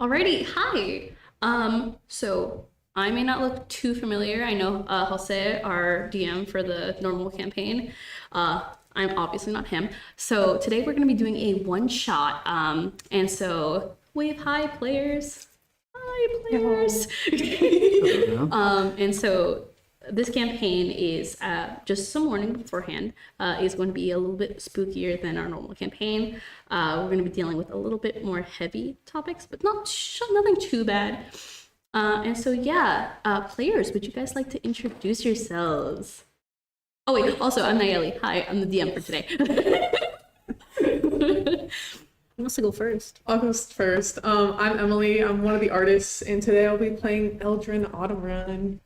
Alrighty, hi. So I may not look too familiar. I know Jose, our DM for the normal campaign. I'm obviously not him. So today we're going to be doing a one shot. And so wave hi, players. Hi, players. Yeah. And so this campaign is just some warning beforehand. Is going to be a little bit spookier than our normal campaign. We're going to be dealing with a little bit more heavy topics, but nothing too bad. And so yeah, players, would you guys like to introduce yourselves? Oh wait, also I'm Nayeli. Hi, I'm the DM for today. Who wants to go first? I'll go first. I'm Emily. I'm one of the artists, and today I'll be playing Eldrin Autumnrun.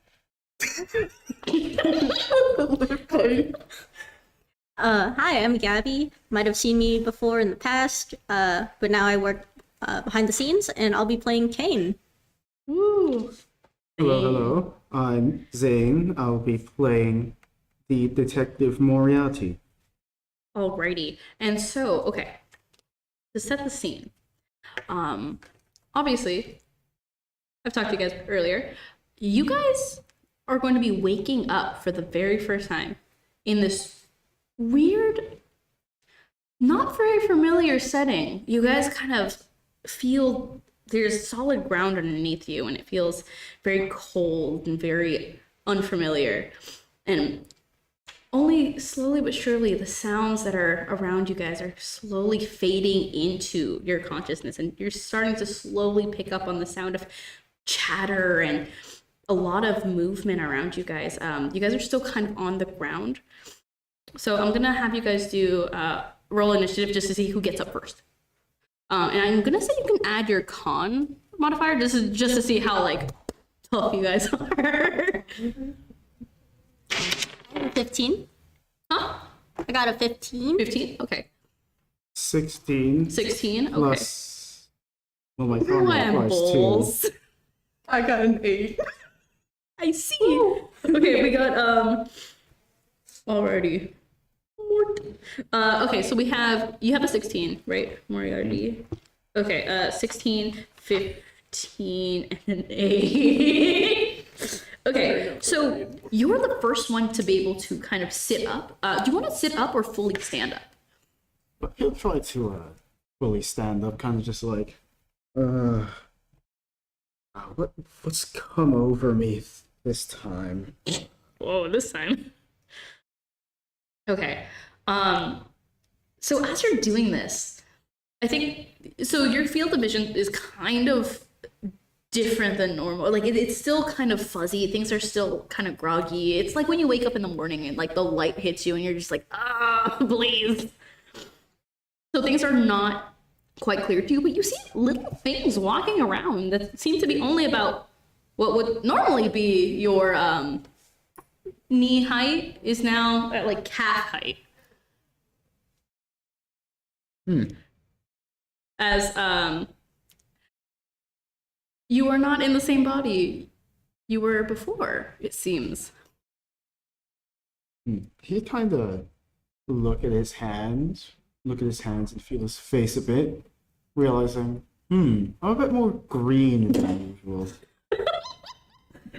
Hi, I'm Gabby. Might have seen me before in the past, but now I work behind the scenes, and I'll be playing Kane. Woo. Hello. I'm Zane. I'll be playing the Detective Moriarty. Alrighty. And so, okay, to set the scene, obviously, I've talked to you guys earlier. You guys are going to be waking up for the very first time in this weird, not very familiar setting. You guys kind of feel there's solid ground underneath you, and it feels very cold and very unfamiliar. And only slowly but surely, the sounds that are around you guys are slowly fading into your consciousness, and you're starting to slowly pick up on the sound of chatter and a lot of movement around you guys. You guys are still kind of on the ground. So I'm gonna have you guys do roll initiative just to see who gets up first. And I'm gonna say you can add your con modifier. This is just to see how like tough you guys are. 15. Huh? I got a 15. 15? Okay. 16 16? Okay. plus. Well, my con modifier is 2. Rambles. I got an 8. I see. Okay, we got already. Okay, so you have a 16, right, Moriarty? Okay, 16, 15, and an 8. Okay, so you're the first one to be able to kind of sit up. Do you want to sit up or fully stand up? But he'll try to fully stand up, kind of just like, what's come over me this time? Whoa, this time. Okay. So as you're doing this, I think so your field of vision is kind of different than normal. Like it's still kind of fuzzy. Things are still kind of groggy. It's like when you wake up in the morning and like the light hits you and you're just like, please. So things are not quite clear to you, but you see little things walking around that seem to be only about what would normally be your knee height is now at like calf height. As you are not in the same body you were before, it seems. He kind of look at his hands and feel his face a bit, realizing, I'm a bit more green than usual.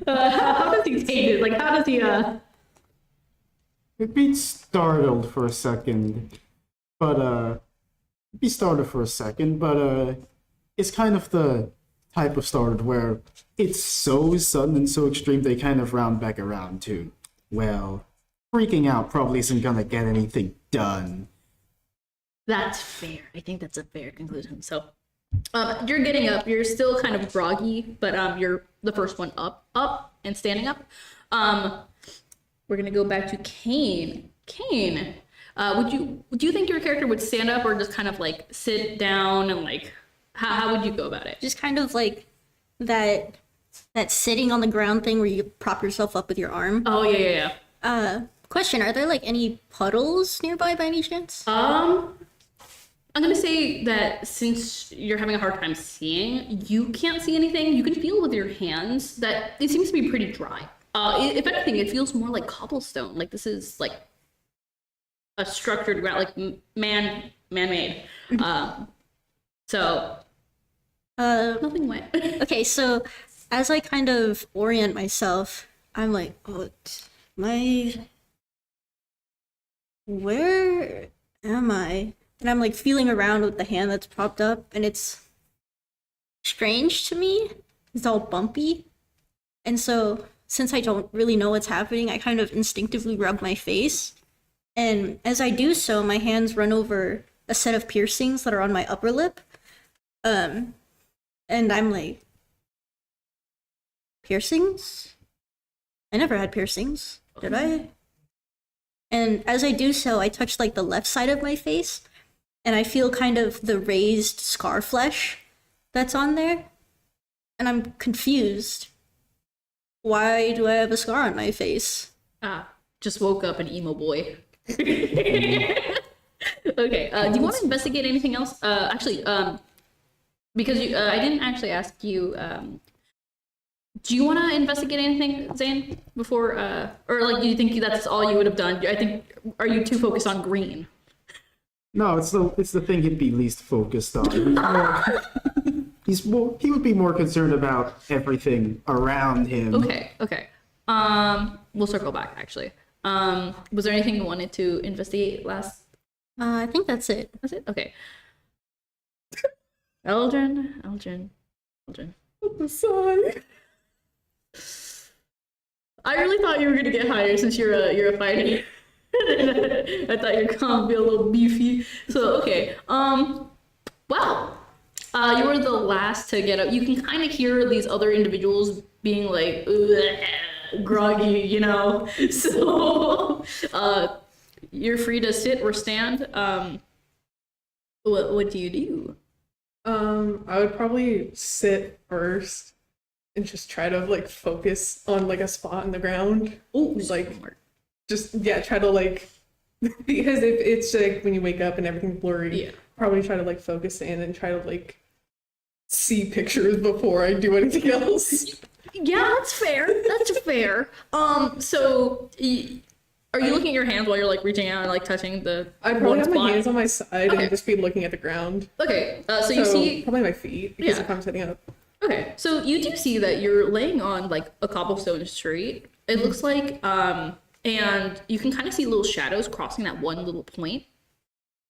How does he take it? Like, how does he, He'd be startled for a second, but it's kind of the type of startled where it's so sudden and so extreme they kind of round back around to, well, freaking out probably isn't gonna get anything done. That's fair. I think that's a fair conclusion. So, you're getting up. You're still kind of groggy, but you're the first one up and standing up. We're gonna go back to Kane. Kane, do you think your character would stand up or just kind of like sit down and like how would you go about it? Just kind of like that sitting on the ground thing where you prop yourself up with your arm. Oh yeah. Question, are there like any puddles nearby by any chance? I'm gonna say that since you're having a hard time seeing, you can't see anything. You can feel with your hands that it seems to be pretty dry. If anything, it feels more like cobblestone. Like this is like a structured ground, like man-made. So Nothing went. Okay, so as I kind of orient myself, I'm like, oh, where am I? And I'm like feeling around with the hand that's propped up, and it's strange to me. It's all bumpy. And so, since I don't really know what's happening, I kind of instinctively rub my face. And as I do so, my hands run over a set of piercings that are on my upper lip. And I'm like, piercings? I never had piercings, did I? And as I do so, I touch like the left side of my face, and I feel kind of the raised scar flesh that's on there. And I'm confused. Why do I have a scar on my face? Just woke up an emo boy. Okay, do you want to investigate anything else? Because I didn't actually ask you, do you want to investigate anything, Zane, before, or like, do you think that's all you would have done? I think, are you too focused on green? No, it's the thing he'd be least focused on. He would be more concerned about everything around him. Okay. We'll circle back, actually. Was there anything you wanted to investigate last? I think that's it. That's it? Okay. Eldrin. Sorry. I really thought you were gonna get higher since you're a fighter. I thought your comp would be a little beefy. So okay. Well, you were the last to get up. You can kind of hear these other individuals being like groggy, you know. So you're free to sit or stand. What do you do? I would probably sit first and just try to like focus on like a spot in the ground. Oh, like try to like because if it's like when you wake up and everything's blurry, probably try to like focus in and try to like see pictures before I do anything else. Yeah, that's fair. That's fair. So are you looking at your hands while you're like reaching out and like touching the? I probably have my spot? hands on my side Okay. and just be looking at the ground. Okay, so you see. Probably my feet because Yeah. if I'm sitting up. Okay, so you do see that you're laying on like a cobblestone street. It looks like, and you can kind of see little shadows crossing that one little point.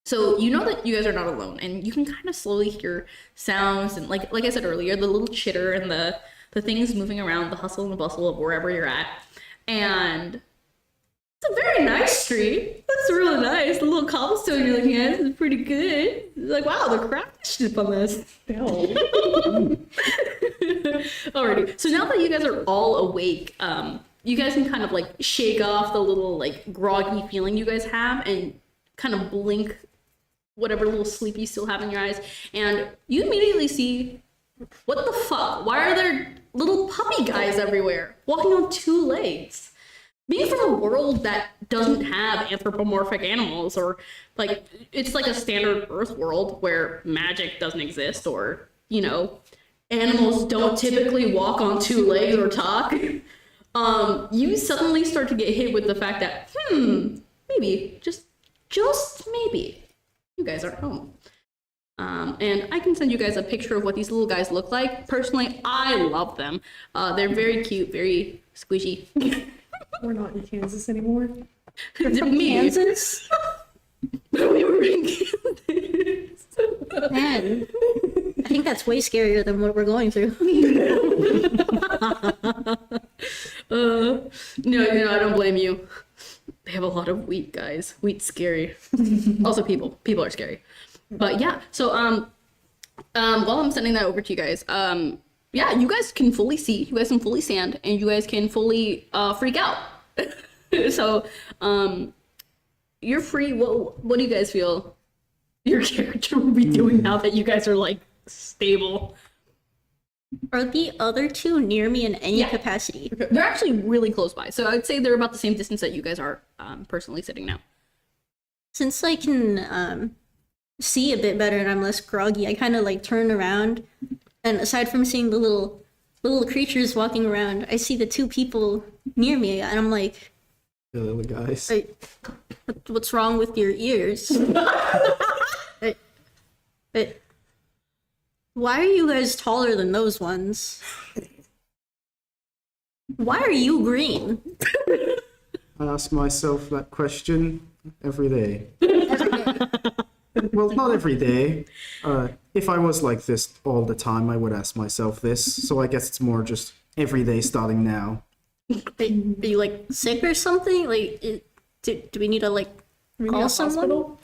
So you know that you guys are not alone, and you can kind of slowly hear sounds and like I said earlier, the little chitter and the things moving around, the hustle and the bustle of wherever you're at, and it's a very nice street. That's really nice. The little cobblestone you're looking at is pretty good. It's like, wow, the craftsmanship on this. Alrighty. So now that you guys are all awake, you guys can kind of like shake off the little like groggy feeling you guys have and kind of blink whatever little sleep you still have in your eyes, and you immediately see, what the fuck? Why are there little puppy guys everywhere walking on two legs? Being from a world that doesn't have anthropomorphic animals, or like it's like a standard Earth world where magic doesn't exist, or you know, animals don't typically walk on two legs or talk. You suddenly start to get hit with the fact that maybe just maybe you guys aren't home. And I can send you guys a picture of what these little guys look like. Personally, I love them. They're very cute, very squishy. We're not in Kansas anymore. Kansas? We were in Kansas. Man, I think that's way scarier than what we're going through. No, I don't blame you. They have a lot of wheat, guys. Wheat's scary. Also, people are scary. But yeah, so while I'm sending that over to you guys, yeah, you guys can fully see, you guys can fully stand, and you guys can fully freak out. So you're free. What do you guys feel your character will be doing now that you guys are like stable? Are the other two near me in any Yeah. capacity? They're actually really close by, so I'd say they're about the same distance that you guys are personally sitting now. Since I can see a bit better and I'm less groggy, I kind of like turn around, and aside from seeing the little creatures walking around, I see the two people near me, and I'm like, The little guys. what's wrong with your ears? Why are you guys taller than those ones? Why are you green? I ask myself that question every day. Well, not every day. If I was like this all the time, I would ask myself this. So I guess it's more just every day starting now. Are you like sick or something? Like, do we need to like call someone? Hospital?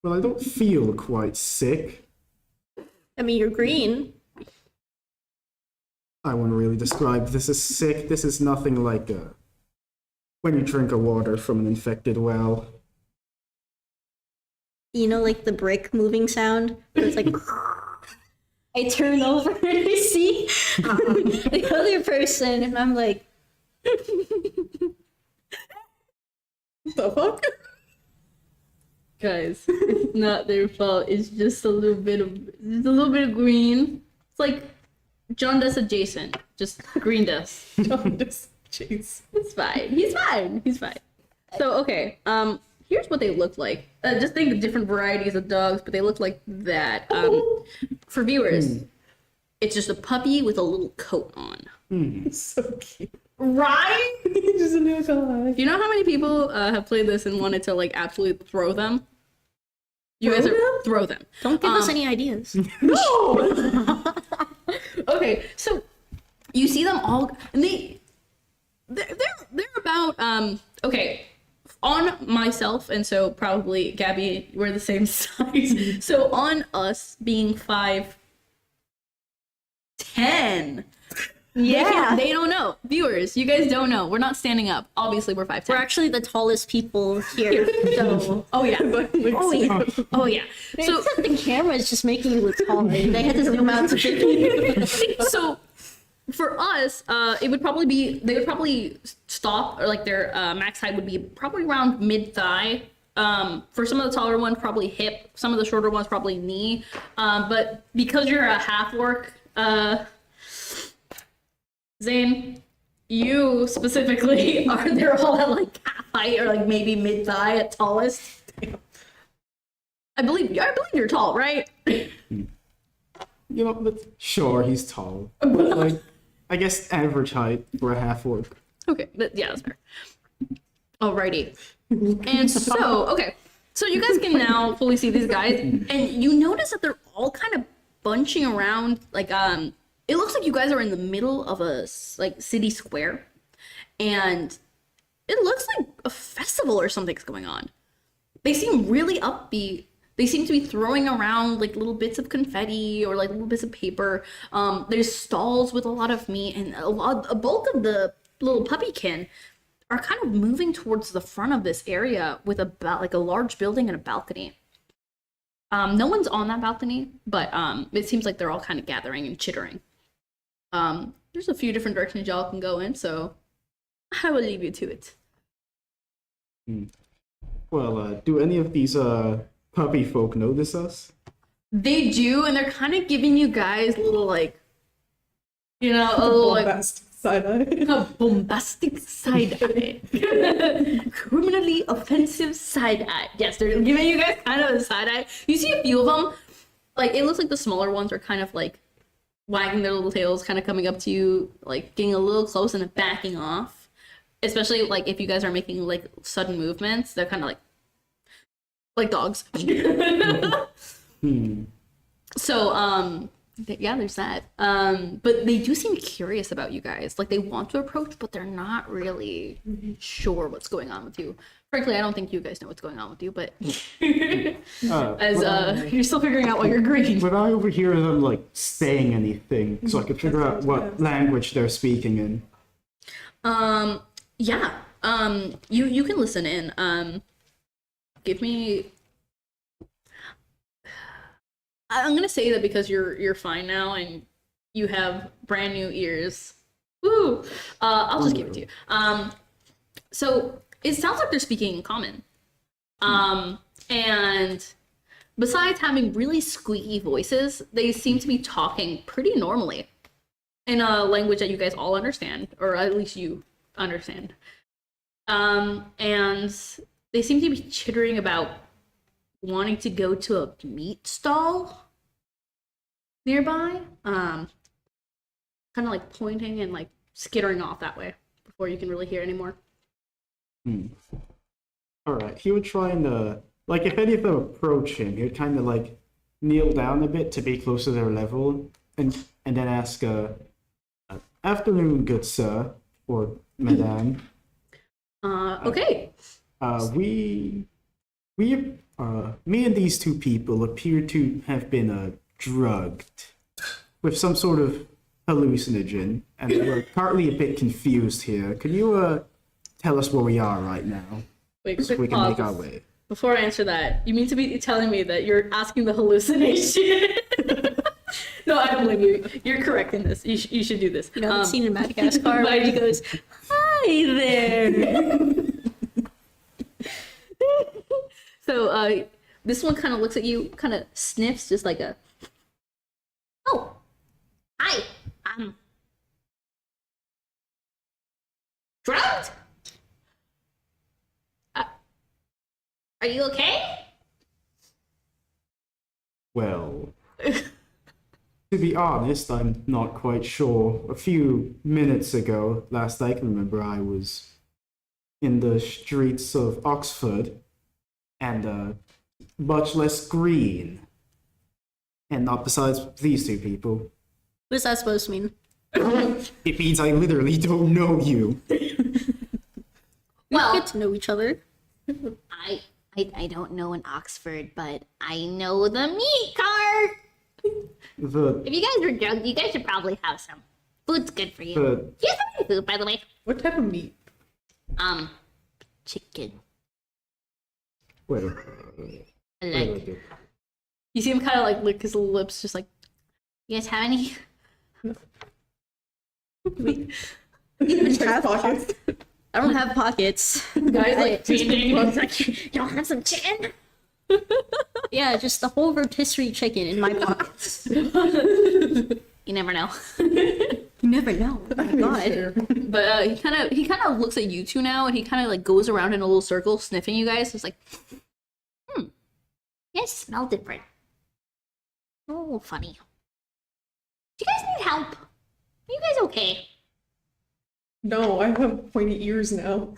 Well, I don't feel quite sick. I mean, you're green. I wouldn't really describe this as sick. This is nothing like when you drink a water from an infected well. You know, like the brick moving sound? It's like, I turn over and I see the other person, and I'm like, The fuck? Guys, it's not their fault. It's just a little bit of green. It's like John dust adjacent, just green dust. Jaundice. Jeez. It's fine. He's fine. He's fine. So okay, here's what they look like. Just think of different varieties of dogs, but they look like that. For viewers, it's just a puppy with a little coat on. So cute. Right? Just a new guy. Do you know how many people have played this and wanted to like absolutely throw them? You Throw guys are them? throw them. don't give us any ideas. No. Okay, so you see them all, and they're about okay. On myself, and so probably Gabby, we're the same size. So on us being 5'10". Yeah. They don't know. Viewers, you guys don't know. We're not standing up. Obviously, we're 5'10". We're actually the tallest people here. So, Oh yeah. oh yeah. Oh yeah. So Except the camera is just making you look taller. They had to zoom out to fit you. so for us, it would probably be they would probably stop, or like their max height would be probably around mid thigh. For some of the taller ones, probably hip. Some of the shorter ones, probably knee. But because you're a half orc, Zane, you specifically they're all at like half height or like maybe mid thigh at tallest. I believe you're tall, right? You know, but sure, he's tall. But like, I guess average height for a half orc. Okay, yeah, that's fair. Alrighty. And so, okay. So you guys can now fully see these guys, and you notice that they're all kind of bunching around, like, it looks like you guys are in the middle of a, like, city square, and it looks like a festival or something's going on. They seem really upbeat. They seem to be throwing around like little bits of confetti or like little bits of paper. There's stalls with a lot of meat, and a bulk of the little puppykin are kind of moving towards the front of this area with like a large building and a balcony. No one's on that balcony, but it seems like they're all kind of gathering and chittering. There's a few different directions y'all can go in, so I will leave you to it. Well, do any of these puppy folk notice us? They do, and they're kind of giving you guys a little like, you know, a little like Bombastic side eye. a bombastic side eye, criminally offensive side eye. Yes, they're giving you guys kind of a side eye. You see a few of them, like it looks like the smaller ones are kind of like wagging their little tails, kind of coming up to you, like getting a little close and then backing off. Especially like if you guys are making like sudden movements, they're kind of like dogs. So yeah, there's that. But they do seem curious about you guys. Like they want to approach, but they're not really sure what's going on with you. Frankly, I don't think you guys know what's going on with you, but as you're still figuring out why you're green. Would I overhear them like saying anything so I could figure out what language they're speaking in? Yeah. You can listen in. Give me. I'm gonna say that because you're fine now and you have brand new ears. Woo! I'll just give it to you. So it sounds like they're speaking common. And besides having really squeaky voices, they seem to be talking pretty normally in a language that you guys all understand, or at least you understand. And they seem to be chittering about wanting to go to a meat stall. nearby, kind of like pointing and like skittering off that way before you can really hear anymore. Alright, he would try and, like, if any of them approach him, he would kind of, like, kneel down a bit to be close to their level, and then ask, afternoon, good sir, or madame. Okay. Me and these two people appear to have been, drugged with some sort of hallucinogen, and we're partly a bit confused here. Can you, tell us where we are right now? Wait, So quick we can pause. make our way. Before I answer that, you mean to be telling me that you're asking the hallucination? No, I don't blame you. You're correct in this. You should do this. You know, the scene in Madagascar where he goes, "Hi there." So this one kind of looks at you, kind of sniffs, just like a. Oh, hi. Drugged? Are you okay? Well, to be honest, I'm not quite sure. A few minutes ago, last I can remember, I was in the streets of Oxford, and much less green. And not besides these two people. What is that supposed to mean? It means I literally don't know you. We get to know each other. I don't know in Oxford, but I know the meat cart. If you guys were drugged, you guys should probably have some. Food's good for you. The Do you have any food, by the way? What type of meat? Chicken. wait, I like. wait. You see him kind of like lick his lips, just like. You guys have any? Check pockets. I don't have pockets. Guys like changing. You don't have some chicken? Yeah, just the whole rotisserie chicken in my pockets. You never know. You never know. Oh my god. Fair. But he kind of looks at you two now, and he kind of like goes around in a little circle, sniffing you guys. It's like, You guys smell different. Oh, funny. Do you guys need help? Are you guys okay? No, I have pointy ears now.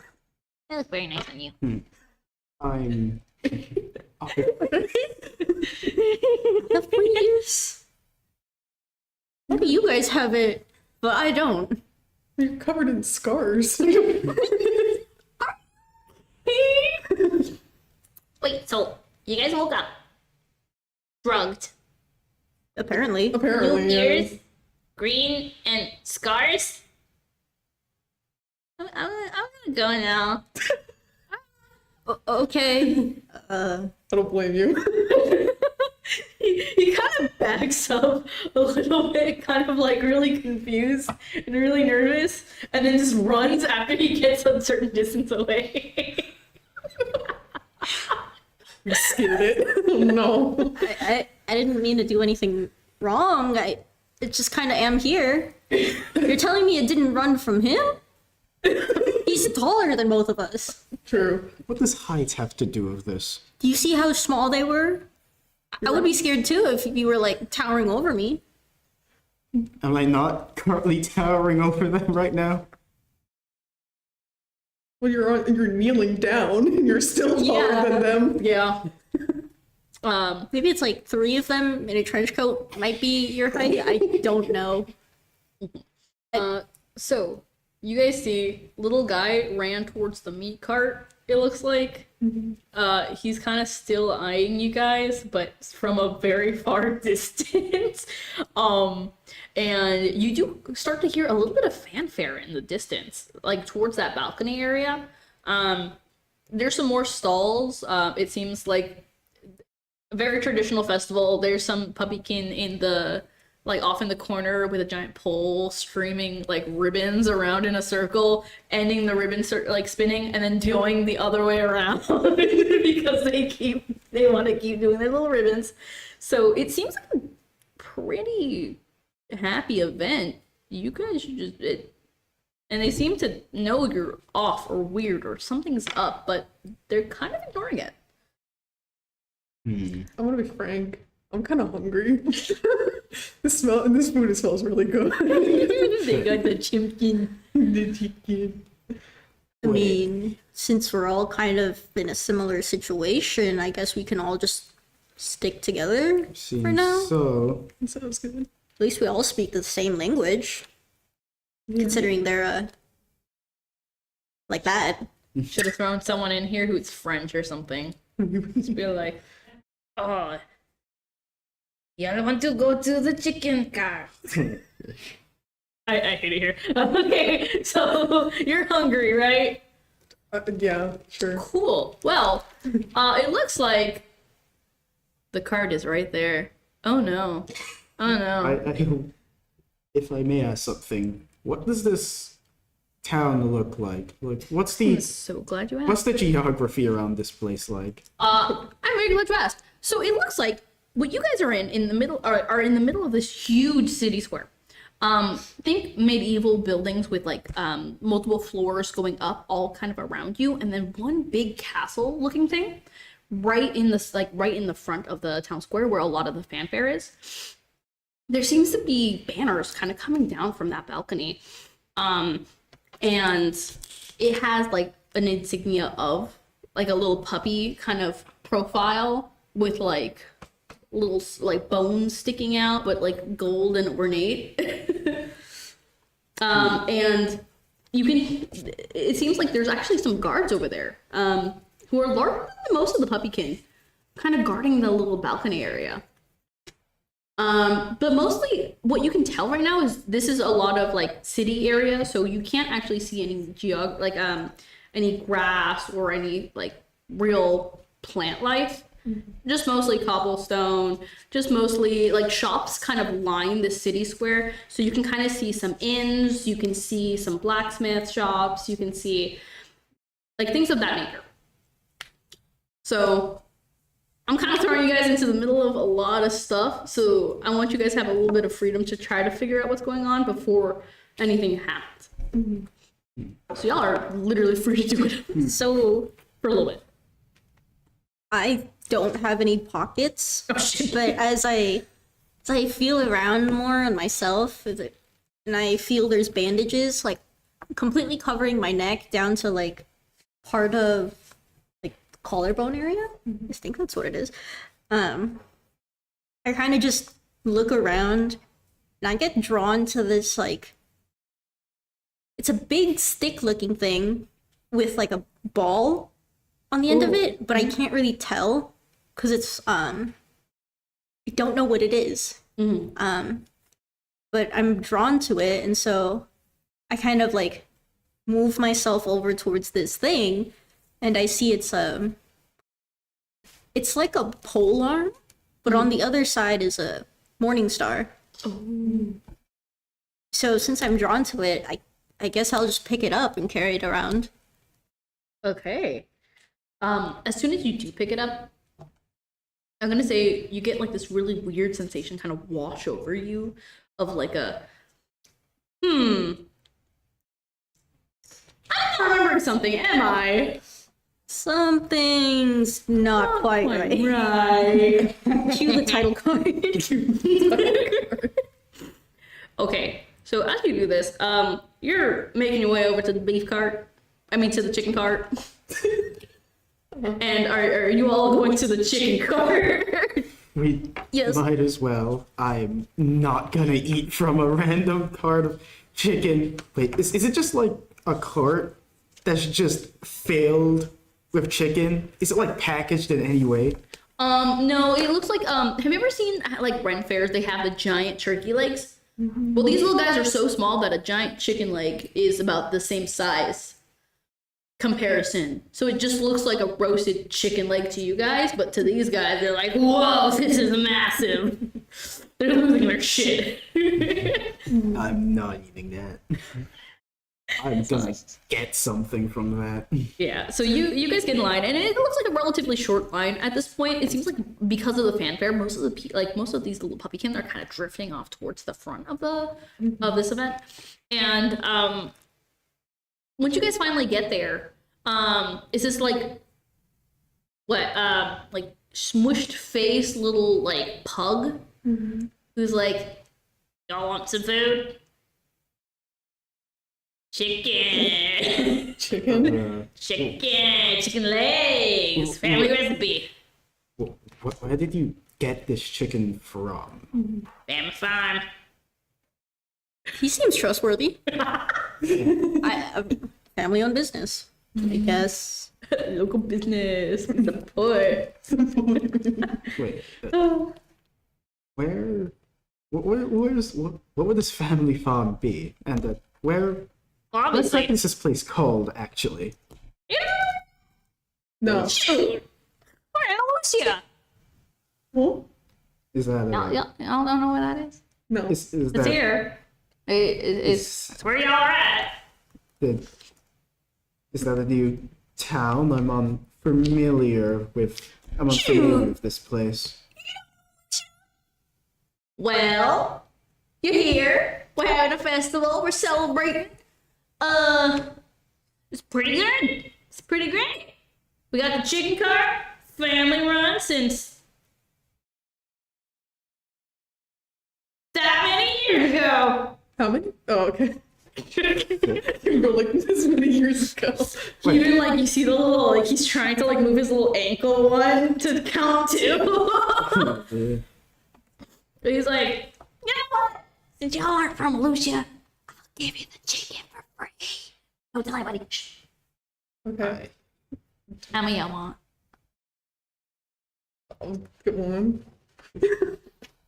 They look very nice on you. I'm. The 4 years. Maybe you guys have it, but I don't. You're covered in scars. Wait, so you guys woke up drugged, Apparently. Apparently. blue yeah. ears, green, and scars? I'm gonna go now. Okay. I don't blame you. he kind of backs up a little bit, kind of like really confused and really nervous, and then just runs after he gets a certain distance away. You scared it. Oh, no. I didn't mean to do anything wrong. I just kind of am here. You're telling me it didn't run from him? He's taller than both of us. True. What does height have to do with this? Do you see how small they were? I would be scared too if you were like towering over me. Am I not currently towering over them right now? Well, you're kneeling down and you're still taller Yeah. than them. Yeah. Maybe it's like 3 of them in a trench coat might be your height. I don't know. So you guys see little guy ran towards the meat cart, it looks like. He's kind of still eyeing you guys, but from a very far distance. And you do start to hear a little bit of fanfare in the distance, like towards that balcony area. There's some more stalls. It seems like a very traditional festival. There's some pumpkin in the like off in the corner with a giant pole streaming like ribbons around in a circle, ending the ribbon like spinning and then going the other way around because they want to keep doing their little ribbons. So it seems like a pretty happy event. You guys should just and they seem to know you're off or weird or something's up, but they're kind of ignoring it. I want to be frank. I'm kind of hungry. This food smells really good. They got the chicken. The chicken. I mean, since we're all kind of in a similar situation, I guess we can all just stick together for Seems now. so. Sounds good. At least we all speak the same language, considering they're like that. Should have thrown someone in here who's French or something. Just be like, oh, y'all want to go to the chicken car. I hate it here. Okay, so you're hungry, right? Yeah, sure. Cool. Well, it looks like the cart is right there. Oh no. Oh no. If I may ask something, what does this town look like? Like, I'm so glad you asked. what's the geography around this place like? I'm very glad you asked. So it looks like what you guys are in the middle are in the middle of this huge city square. Think medieval buildings with like multiple floors going up all kind of around you, and then one big castle looking thing right in the front of the town square where a lot of the fanfare is. There seems to be banners kind of coming down from that balcony. And it has like an insignia of like a little puppy kind of profile with like little like bones sticking out, but like gold and ornate. And you can, it seems like there's actually some guards over there who are larger than most of the puppykin, kind of guarding the little balcony area. But mostly what you can tell right now is this is a lot of like city area, so you can't actually see any any grass or any like real plant life. Just mostly cobblestone, just mostly like shops kind of line the city square, so you can kind of see some inns, you can see some blacksmith shops, you can see like things of that nature. So I'm kind of throwing you guys into the middle of a lot of stuff, so I want you guys to have a little bit of freedom to try to figure out what's going on before anything happens. So y'all are literally free to do it. So for a little bit. I don't have any pockets, Oh shit. but as I feel around more on myself, and I feel there's bandages like completely covering my neck down to like part of like the collarbone area. I think that's what it is. I kind of just look around and I get drawn to this like, it's a big stick looking thing with like a ball on the end of it, but I can't really tell because it's I don't know what it is. But I'm drawn to it, and so I kind of like move myself over towards this thing, and I see it's like a pole arm, but on the other side is a morning star. So since I'm drawn to it, I guess I'll just pick it up and carry it around. Okay. As soon as you do pick it up, I'm gonna say you get like this really weird sensation kind of wash over you of like a, I'm not remembering something, am I? Something's not quite right. Right. Cue the title card. Okay, so as you do this, you're making your way over to the to the chicken cart. And are you all going to the chicken cart? We Yes. might as well. I'm not gonna eat from a random cart of chicken. Wait, is it just like a cart that's just filled with chicken? Is it like packaged in any way? No, it looks like, have you ever seen like Ren fairs? They have the giant turkey legs. Well, these little guys are so small that a giant chicken leg is about the same size comparison. So it just looks like a roasted chicken leg to you guys, but to these guys, they're like, whoa, this is massive. They're losing their shit. I'm not eating that. I'm gonna get something from that. Yeah, so you guys get in line, and it looks like a relatively short line at this point. It seems like because of the fanfare, most of these little puppykins are kind of drifting off towards the front of this event. And once you guys finally get there, is this like what like smushed face little like pug who's like, y'all want some food? Chicken. Chicken. Chicken legs. Family recipe. Where did you get this chicken from? Family farm. He seems trustworthy. Family-owned business, I guess. Local business support. Wait, what would this family farm be? And what Obviously. is this place called, actually? No. We're in Lucia. Huh? Is that Y'all don't know where that is? No. is It's that here. It's That's where y'all are at. is that a new town? I'm unfamiliar with this place. well, you're here. We're having a festival. We're celebrating. It's pretty good. It's pretty great. We got the chicken cart, family run since that many years ago. How many? Oh, okay. You go like this many years ago. Even like you see the little like he's trying to like move his little ankle one to count two. He's like, you know what? Since y'all aren't from Lucia, I'll give you the chicken for free. Don't tell anybody. Shh. Okay. How many y'all want? Good one.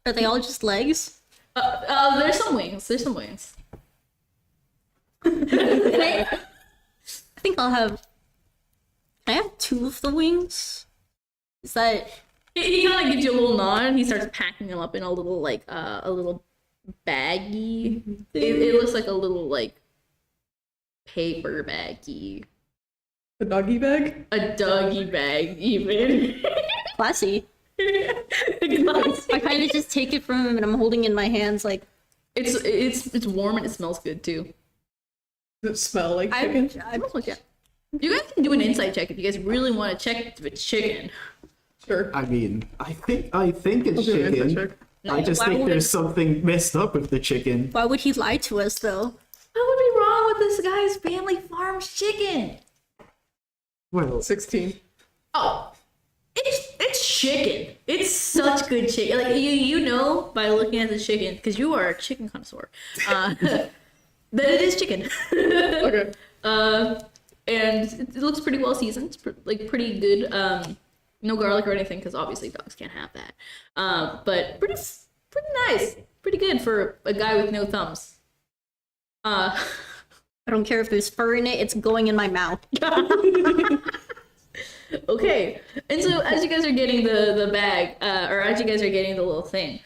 Are they all just legs? There's some wings. There's some wings. I think I'll have. Can I have 2 of the wings? Is that. He kind of gives you a little nod and he starts packing them up in a little like a little baggy. It looks like a little like paper baggy, A doggy bag? a doggy bag even. Classy. I kind of just take it from him and I'm holding it in my hands like. It's warm and it smells good too. Does it smell like chicken? You guys can do an insight check if you guys really want to check if it's chicken. Sure. I mean, I think it's I'll do an insight chicken. check. I just Why think would- there's something messed up with the chicken. Why would he lie to us though? What would be wrong with this guy's family farms chicken? Well, 16. Oh, it's chicken. It's such good chicken. Like you know by looking at the chicken because you are a chicken connoisseur. That it is chicken. Okay. And it looks pretty well seasoned. It's pretty good. No garlic or anything because obviously dogs can't have that. But pretty nice. Pretty good for a guy with no thumbs. I don't care if there's fur in it, it's going in my mouth. Okay. And so as you guys are getting the bag, or as you guys are getting the little thing,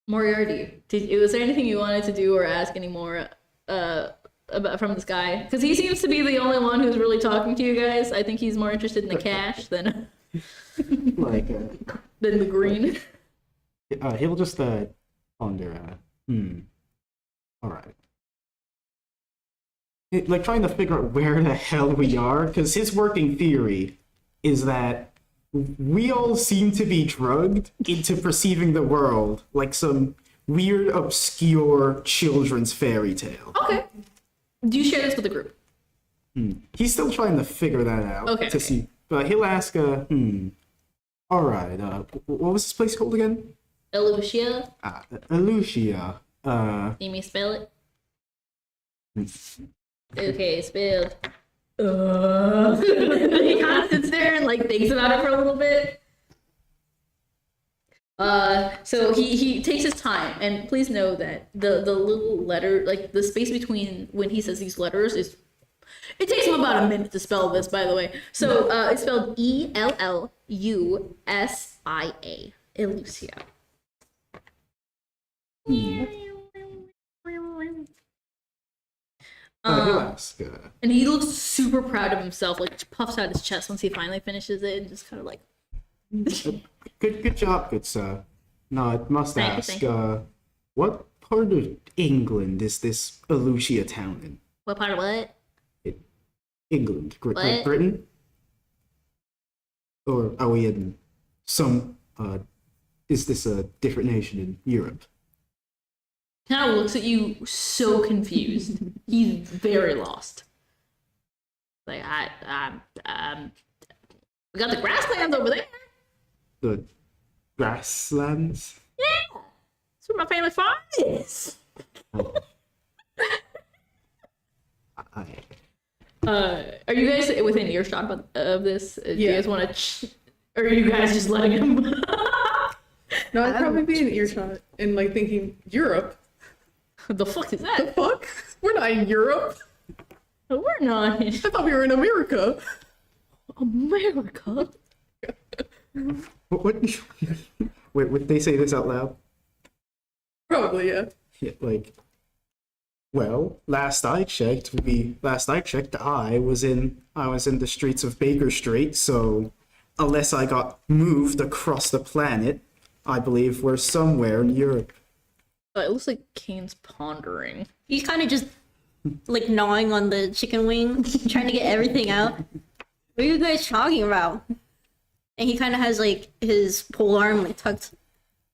Moriarty, was there anything you wanted to do or ask any more about from this guy? Because he seems to be the only one who's really talking to you guys. I think he's more interested in the cash than like, the green. he'll just ponder. All right. Like trying to figure out where the hell we are, because his working theory is that we all seem to be drugged into perceiving the world like some weird, obscure children's fairy tale. Okay. Do you share this with the group? He's still trying to figure that out Okay. to see, but he'll ask, all right, what was this place called again? Elucia? Lucia. You may spell it? Okay, spelled. He kind of sits there and like thinks about it for a little bit. So he takes his time, and please know that the little letter, like the space between when he says these letters is, it takes him about a minute to spell this, by the way. So it's spelled Ellusia, Elusia. He'll ask, And he looks super proud of himself, like puffs out his chest once he finally finishes it, and just kind of like, good job, good sir. No, I must Thank you, ask, thank you. what part of England is this Elucia town in? What part of what? England, Great What? Britain? Or are we in some is this a different nation in Europe? Kind of looks at you so confused. He's very lost. Like we got the grasslands over there. The grasslands? Yeah, that's where my family farm is. Are you guys within earshot of this? Do you guys want to, or are you guys just letting him? No, I'd probably be in earshot and like thinking Europe. What the fuck is that? Fuck, we're not in Europe. We're not I thought we were in America. America. What wait, would they say this out loud? Probably, yeah. Yeah, like, well, last I checked, I was in the streets of Baker Street, so unless I got moved across the planet, I believe we're somewhere in Europe. It looks like Kane's pondering. He's kind of just like gnawing on the chicken wing, trying to get everything out. What are you guys talking about? And he kind of has like his pole arm like tucked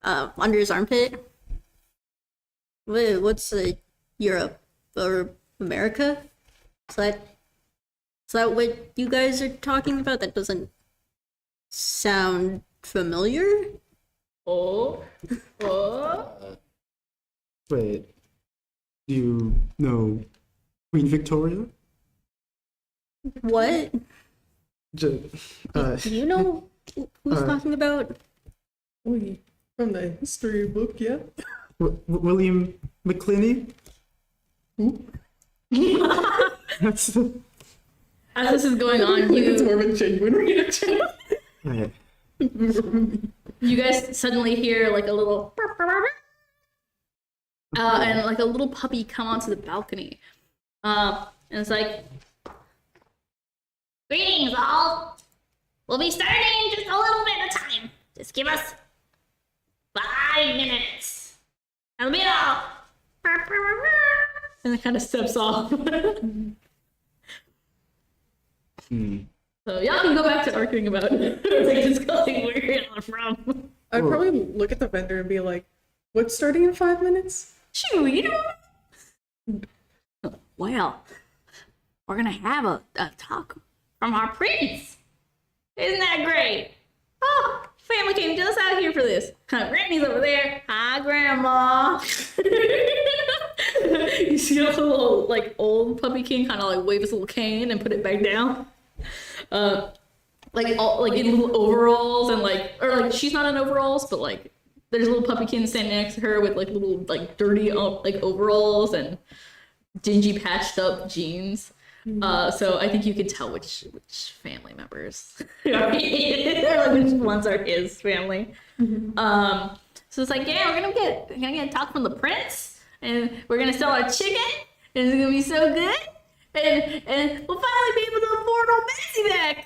under his armpit. What's Europe or America? Is that what you guys are talking about? That doesn't sound familiar. Oh. Wait, do you know Queen Victoria? What? Do Do you know who's talking about? From the history book, yeah. William McClinty? That's the... As this is going on, It's more of a genuine reaction. Right. you guys suddenly hear like a little and like a little puppy come onto the balcony. And it's like, Greetings, all. We'll be starting in just a little bit of time. Just give us 5 minutes. That'll be all. and it kind of steps off. So y'all can go back to arguing about it. Like discussing where you're from. I'd probably look at the vendor and be like, what's starting in 5 minutes? Shoo, you know. Well, we're gonna have a talk from our prince. Isn't that great? Oh, family came just out here for this. Granny's over there. Hi, Grandma. You see a little like old puppy king kind of like wave his little cane and put it back down. Like all, like in little overalls and like, or like she's not in overalls, but like there's a little puppykin standing next to her with like little like dirty like overalls and dingy patched up jeans. So I think you can tell which family members or like which ones are his family. So it's like, yeah, we're gonna get a talk from the prince, and we're gonna sell our chicken, and it's gonna be so good, and we'll finally be able to afford old Betsy back.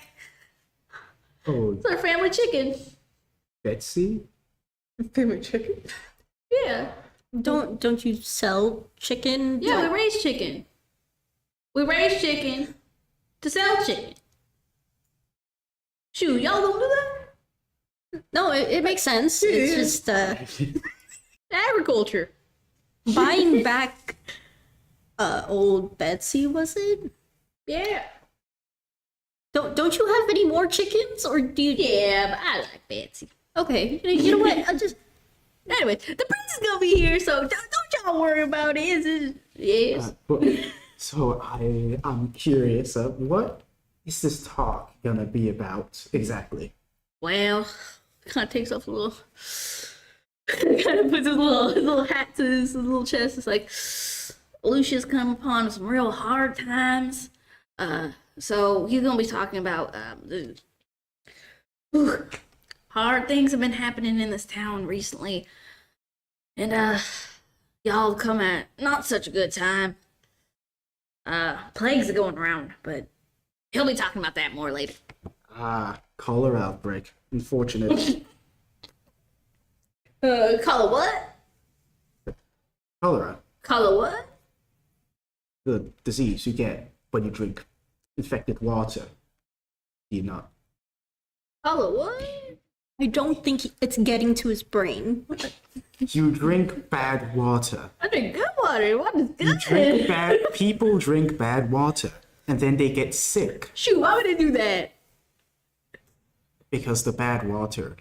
Oh, It's our family chicken. Betsy? Family chicken? Yeah. Don't you sell chicken? Yeah, we raise chicken. We raise chicken to sell chicken. Shoot, y'all don't do that? No, it makes sense. It's just Agriculture. buying back old Betsy, was it? Yeah. Don't you have any more chickens, or do you? Yeah, but I like Betsy. Okay, you know what? I'll just Anyway, the prince is gonna be here, so don't y'all worry about it. Yes. So I'm curious, what is this talk gonna be about exactly? Well, kind of takes off a little. Kind of puts his little hat to his little chest. It's like, Lucia's come upon some real hard times. So he's gonna be talking about hard things have been happening in this town recently, and y'all come at not such a good time. Plagues are going around, but he'll be talking about that more later. Cholera outbreak. Unfortunate. Call it what? Cholera. Call it what? The disease you get when you drink infected water. Do you not? Call it what? I don't think it's getting to his brain. You drink bad water. I drink good water. Water's You good. drink bad. People drink bad water, and then they get sick Shoot, why would they do that? because the bad water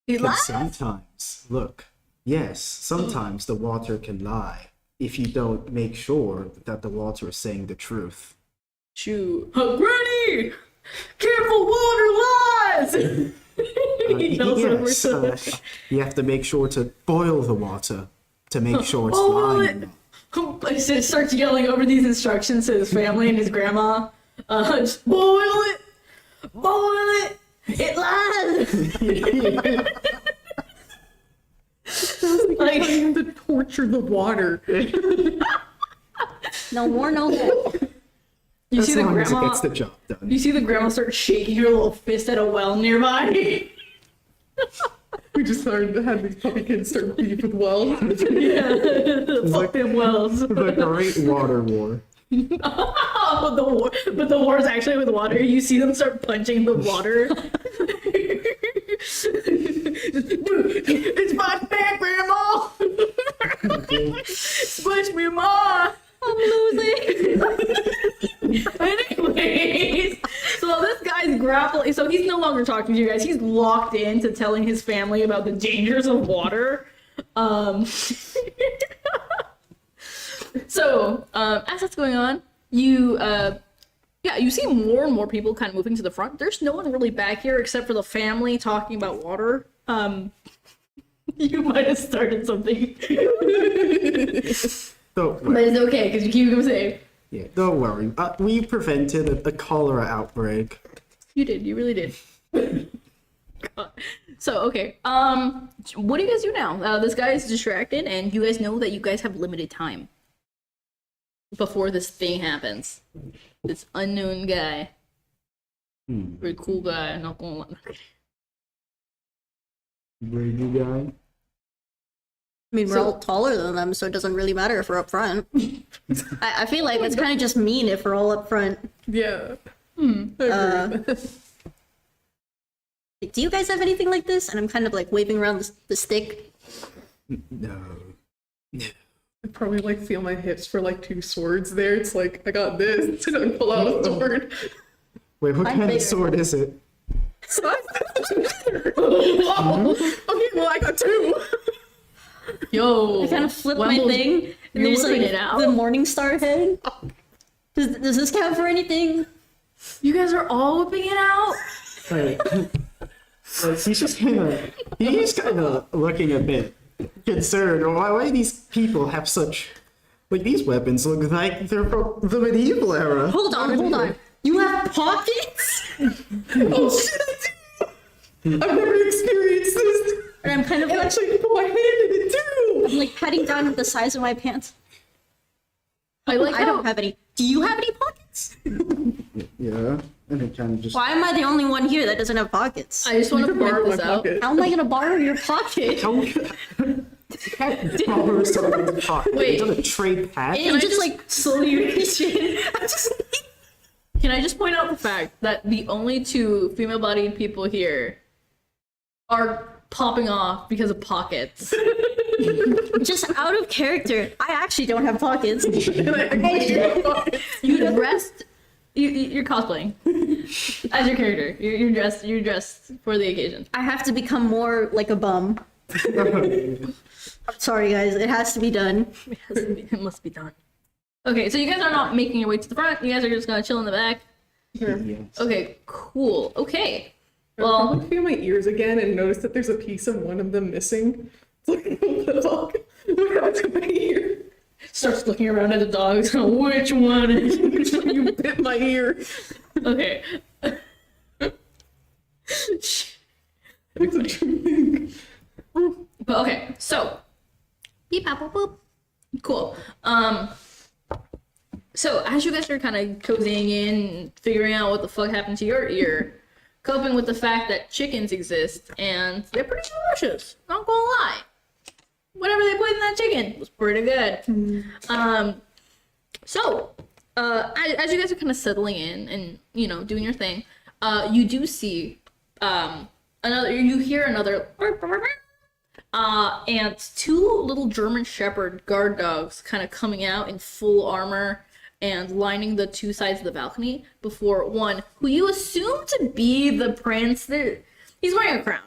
He can lied? sometimes look. Yes, sometimes the water can lie if you don't make sure that the water is saying the truth. Shoot. Granny! Careful, water lies! He yells over Yes, to you have to make sure to boil the water to make sure it's Boil lying. it! He starts yelling over these instructions to his family and his grandma. Just boil it! Boil it! It lies! Like trying to torture the water. No more, no more. You As see the long as it grandma. gets the job done. You see the grandma start shaking her little fist at a well nearby. We just had these puppy kids start beef with wells. Fuck them wells. The Great Water War. Oh, but the war is actually with water. You see them start punching the water. Dude, it's my bad, Grandma. Squish me, Ma. I'm losing. Anyways, so this guy's grappling. So he's no longer talking to you guys. He's locked into telling his family about the dangers of water. So, as that's going on, you see more and more people kind of moving to the front. There's no one really back here except for the family talking about water. You might have started something, Don't but worry. it's okay because you keep them safe. Yeah, don't worry. We prevented a cholera outbreak. You did. You really did. God. So, okay. What do you guys do now? This guy is distracted, and you guys know that you guys have limited time before this thing happens. This unknown guy. Very cool guy. Not gonna lie. Brady guy. I mean, we're all taller than them, so it doesn't really matter if we're up front. I feel like it's kind of just mean if we're all up front. Yeah. I agree with that. Do you guys have anything like this? And I'm kind of like waving around the stick. No. I probably like feel my hips for like 2 swords there. It's like I got this. And I pull out a sword. Wait, what I'm kind bigger. of sword is it? Okay, well I got 2. Yo. I kind of flip my Wembley's- thing, and you're there's whipping like it out? the morning star head. Does this count for anything? You guys are all whipping it out? Wait. He's kind of looking a bit concerned. Why these people have such, like, these weapons look like they're from the medieval era. Hold on. You have pockets? Oh shit, I do! I've never experienced this. And I'm kind of And like, actually I can put my hand in it too. I'm like patting down the size of my pants. I like I don't have any. Do you have any pockets? Yeah, and it kind of just. Why am I the only one here that doesn't have pockets? I just want to You can borrow point my this out. pocket. How am I gonna borrow your pocket? Borrow someone's pocket. Wait. Is that a trade pack? And just like slowly reach in. I'm just Can I just point out the fact that the only 2 female-bodied people here are popping off because of pockets? just out of character. I actually don't have pockets. You dressed. You're cosplaying as your character. You're dressed. You're dressed for the occasion. I have to become more like a bum. I'm sorry, guys. It has to be done. It must be done. Okay, so you guys are not making your way to the front. You guys are just gonna chill in the back. Yes. Okay, cool. Okay. I'll Well, feel my ears again and notice that there's a piece of one of them missing. It's like, what the fuck? What happened to my ear? starts looking around at the dogs. Which one? You bit my ear. Okay. It's a true thing. But okay, so beep bop boop boop. Cool. So as you guys are kind of cozying in, figuring out what the fuck happened to your ear, coping with the fact that chickens exist and they're pretty delicious. Not gonna lie. Whatever they put in that chicken was pretty good. So as you guys are kind of settling in and doing your thing, you do see you hear another and two little German Shepherd guard dogs kind of coming out in full armor and lining the two sides of the balcony before one who you assume to be the prince. He's wearing a crown.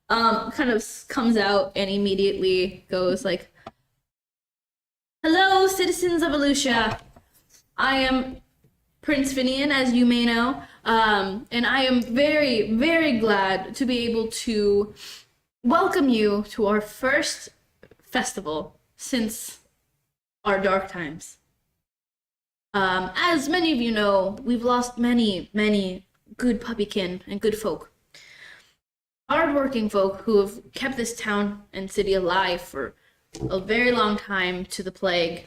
Kind of comes out and immediately goes like, "Hello, citizens of Alucia. I am Prince Finian, as you may know, and I am very, very glad to be able to welcome you to our first festival since our dark times. As many of you know, we've lost many, many good puppykin and good folk. Hardworking folk who have kept this town and city alive for a very long time to the plague.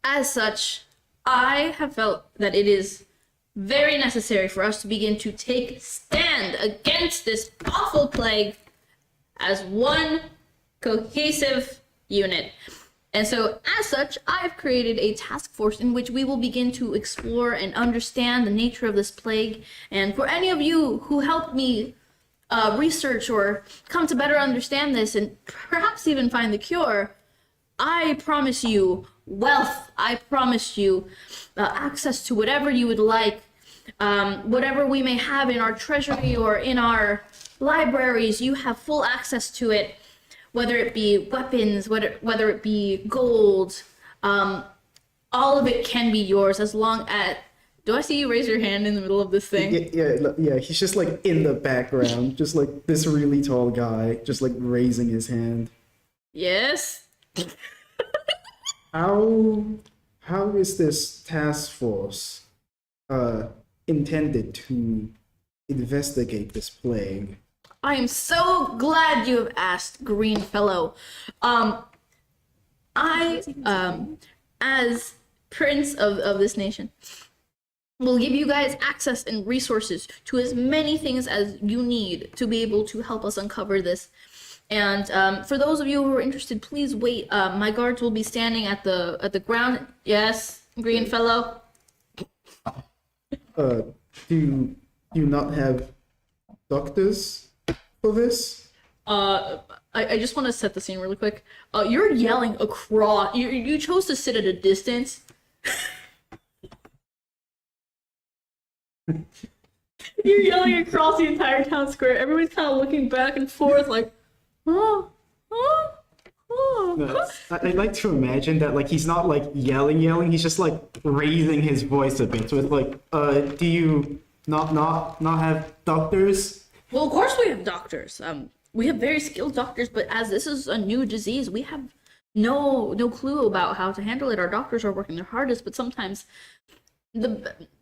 As such, I have felt that it is very necessary for us to begin to take stand against this awful plague as one cohesive unit. And so, as such, I've created a task force in which we will begin to explore and understand the nature of this plague. And for any of you who help me research or come to better understand this and perhaps even find the cure, I promise you wealth. I promise you access to whatever you would like, whatever we may have in our treasury or in our libraries. You have full access to it. Whether it be weapons, whether it be gold, all of it can be yours as long as... Do I see you raise your hand in the middle of this thing? Yeah, he's just like in the background, just like this really tall guy, just like raising his hand. Yes? How is this task force intended to investigate this plague? I am so glad you have asked, Green Fellow. I, as Prince of this nation, will give you guys access and resources to as many things as you need to be able to help us uncover this. And for those of you who are interested, please wait. My guards will be standing at the ground. Yes, Green Fellow. Do you not have doctors for this? I just want to set the scene really quick. You're yelling across. You chose to sit at a distance. You're yelling across the entire town square. Everyone's kind of looking back and forth, like, oh. No, I'd like to imagine that like he's not like yelling. He's just like raising his voice a bit. So it's like, do you not have doctors? Well, of course we have doctors. We have very skilled doctors, but as this is a new disease, we have no clue about how to handle it. Our doctors are working their hardest, but sometimes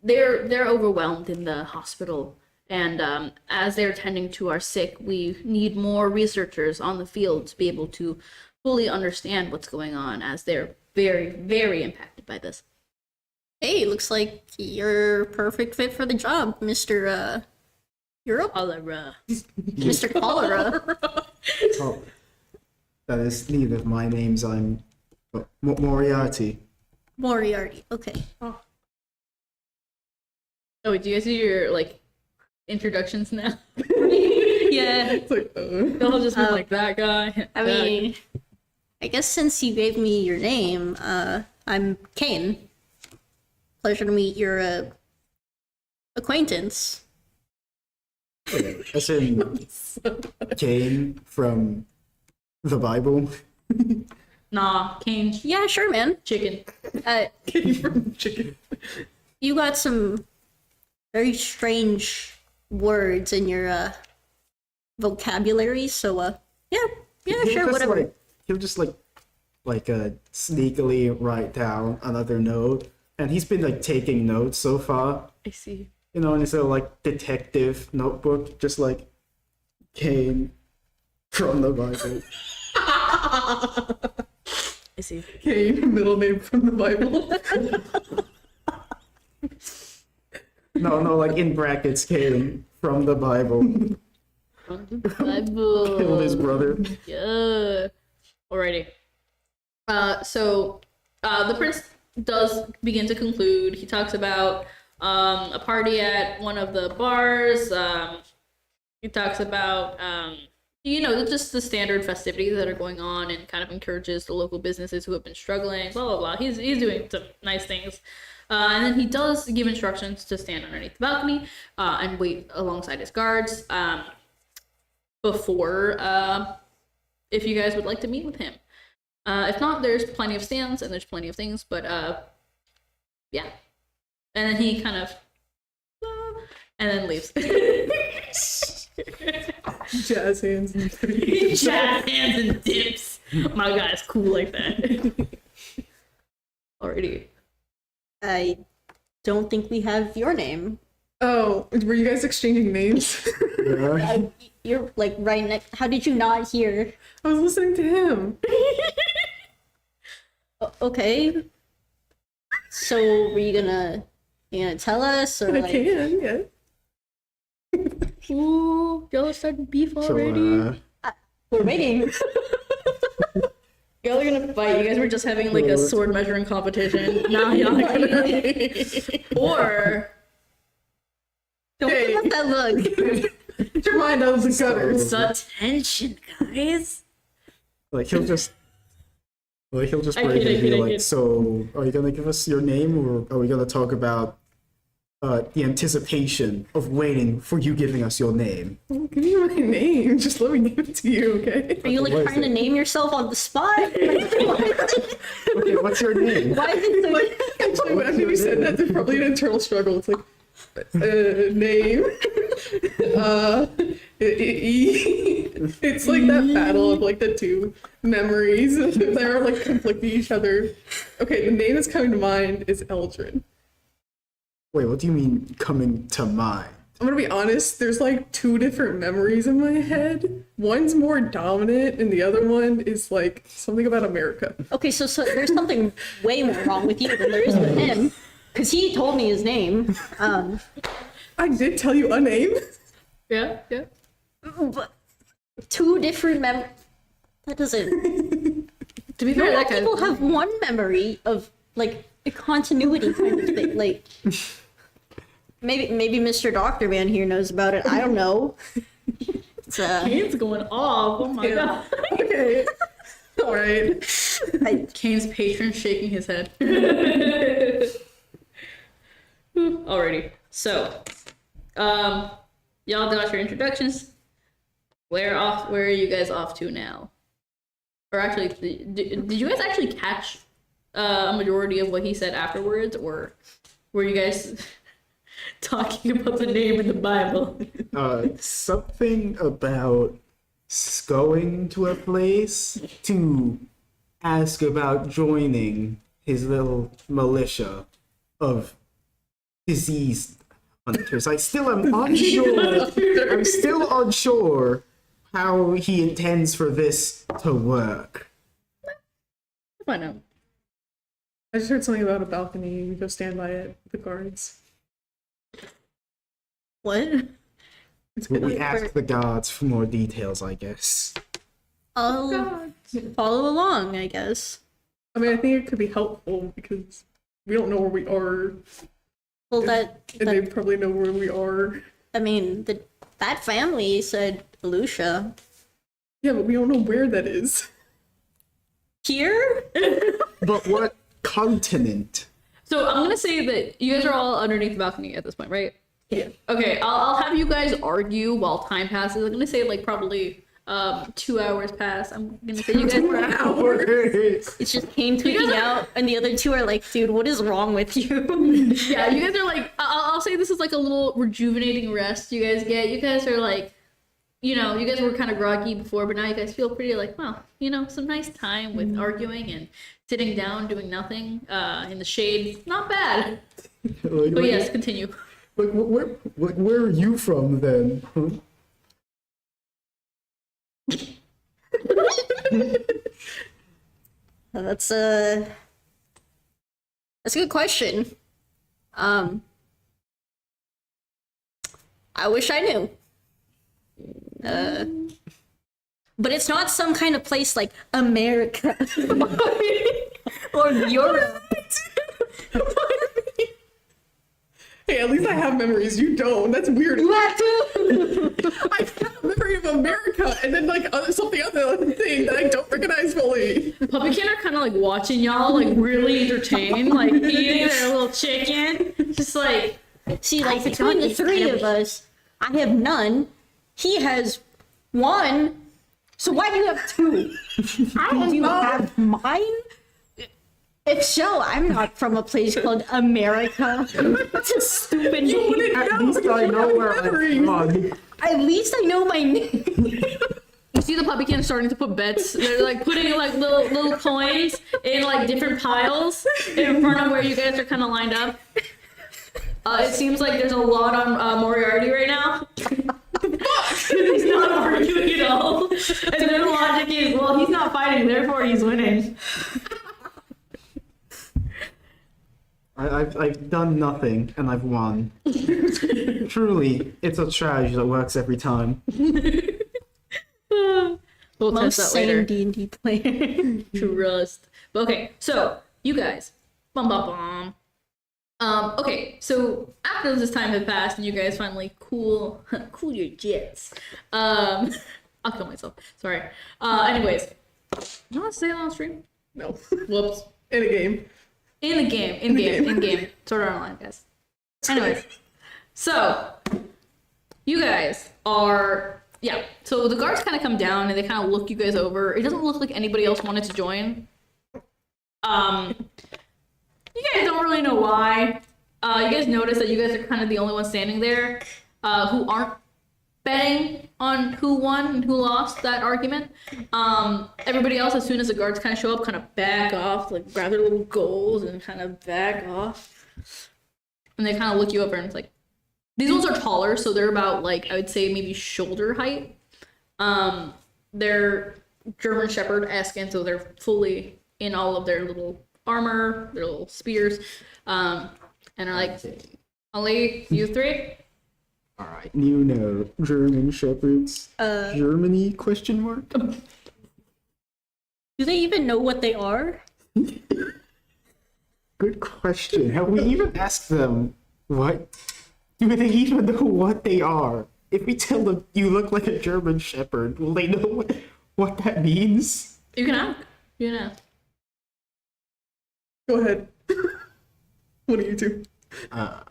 they're overwhelmed in the hospital, and as they're tending to our sick, we need more researchers on the field to be able to fully understand what's going on, as they're very, very impacted by this. Hey, looks like you're perfect fit for the job, Mr. Europe? Cholera. Mr. Cholera. Oh, that is neither. My name's Moriarty. Moriarty, okay. Oh, do you guys do your like introductions now? Yeah. It's like, They'll just be like that guy. I mean, I guess since you gave me your name, I'm Kane. Pleasure to meet your acquaintance. As in Cain from the Bible. Nah, Kane. Yeah, sure, man. Chicken. came from chicken. You got some very strange words in your vocabulary, so yeah, He'll sure, just, whatever. like, he'll just sneakily write down another note, and he's been like taking notes so far. I see. You know, and it's a like detective notebook, just like Cain from the Bible. I see. Cain, middle name from the Bible. No, like in brackets, Cain from the Bible. Bible. Killed his brother. Yeah. Alrighty. So the prince does begin to conclude. He talks about a party at one of the bars. He talks about, just the standard festivities that are going on and kind of encourages the local businesses who have been struggling, blah, blah, blah. He's doing some nice things. And then he does give instructions to stand underneath the balcony and wait alongside his guards before, if you guys would like to meet with him. If not, there's plenty of stands and there's plenty of things, but yeah. And then he kind of, and then leaves. Jazz hands and Jazz hands and dips. My guy's cool like that. Already. I don't think we have your name. Oh, were you guys exchanging names? Yeah. You're like right next. How did you not hear? I was listening to him. Okay. So were you gonna tell us or I like? can, yeah. Ooh, y'all are starting beef So, already. We're waiting. Y'all are gonna fight. You guys were just having like a sword measuring competition. Now y'all are gonna... Or Don't Hey. give us that look. Get your mind out of the gutters. it's attention, guys. like he'll just I break get it it, and be get it, like, get it. so are you gonna give us your name, or are we gonna talk about the anticipation of waiting for you giving us your name? I'll give you my name. Just let me give it to you, okay? Are you like What is trying to it? name yourself on the spot? Okay, what's your name? Why is it so? Actually, when after you said that, there's probably an internal struggle. It's like, name. It's like that battle of like the two memories that are like conflicting each other. Okay, the name that's coming to mind is Eldrin. Wait, what do you mean coming to mind? I'm gonna be honest, there's like two different memories in my head. One's more dominant, and the other one is like something about America. Okay, so there's something way more wrong with you than there is with him, because he told me his name. I did tell you a name. Yeah, yeah. But two different That doesn't. To be fair, that Normal guy. people have one memory of like a continuity kind of thing. Like maybe Mr. Doctor Man here knows about it. I don't know. It's Kane's going off. Oh my god. Okay. All right. Kane's patron shaking his head. Alrighty. So, y'all got your introductions. Where are you guys off to now? Or actually, did you guys actually catch a majority of what he said afterwards, or were you guys talking about the name in the Bible? Something about going to a place to ask about joining his little militia of diseased hunters. I still am unsure. I'm still unsure how he intends for this to work. I know. I just heard something about a balcony. We go stand by it. The guards. what? We ask the guards for more details, I guess. I'll follow along, I guess. I mean, I think it could be helpful because we don't know where we are, Well, and they probably know where we are. I mean, that family said Lucia. Yeah, but we don't know where that is. Here? But what continent? So I'm gonna say that you guys are all underneath the balcony at this point, right? Yeah. Okay, I'll have you guys argue while time passes. I'm gonna say like probably 2 hours pass. I'm gonna say you guys were It's just Kane tweaking out, and the other two are like, dude, what is wrong with you? yeah, you guys are like I'll say this is like a little rejuvenating rest you guys get. You guys are like, you guys were kind of groggy before, but now you guys feel pretty like, well, some nice time with arguing and sitting down doing nothing in the shade. Not bad. But yes, continue. Like, where are you from then? Huh? That's a good question. I wish I knew. But it's not some kind of place like America or Europe. Hey, Hey, at least I have memories. You don't. That's weird. You have to. I have a memory of America and then like something other thing that I don't recognize fully. Puppykin are kind of like watching y'all, like really entertained, like eating their little chicken. Just like, See, like between the three of us, I have none. He has one. So why do you have two? Do you have mine? If so, I'm not from a place called America. That's a stupid name. At least I know where I'm from. At least I know my name. you see the puppykin starting to put bets. They're like putting like little coins in like different piles in front of where you guys are kind of lined up. It seems like there's a lot on Moriarty right now. He's not arguing at all. And their logic is, well, he's not fighting, therefore he's winning. I've done nothing and I've won. Truly, it's a strategy that works every time. We'll Most test that later. sane D&D player. Trust. But okay, so you guys, okay, so after this time had passed and you guys finally cool your jets. I'll kill myself. Sorry. Anyways, you want to say that on stream? No. Whoops. In a game. In game. Sort of online, guys. Anyways, so you guys are, yeah. So the guards kind of come down and they kind of look you guys over. It doesn't look like anybody else wanted to join. You guys don't really know why. You guys notice that you guys are kind of the only ones standing there who aren't betting on who won and who lost that argument. Everybody else, as soon as the guards kind of show up, kind of back off, like grab their little goals and kind of back off. And they kind of look you over and it's like, these ones are taller, so they're about like, I would say maybe shoulder height. They're German Shepherd-esque, and so they're fully in all of their little armor, their little spears, and are like, only you three? Alright, you know, German Shepherds. Germany, question mark? Do they even know what they are? Good question. Have we even asked them what? Do they even know what they are? If we tell them you look like a German Shepherd, will they know what that means? You can ask. You can ask. Go ahead. What do you do? I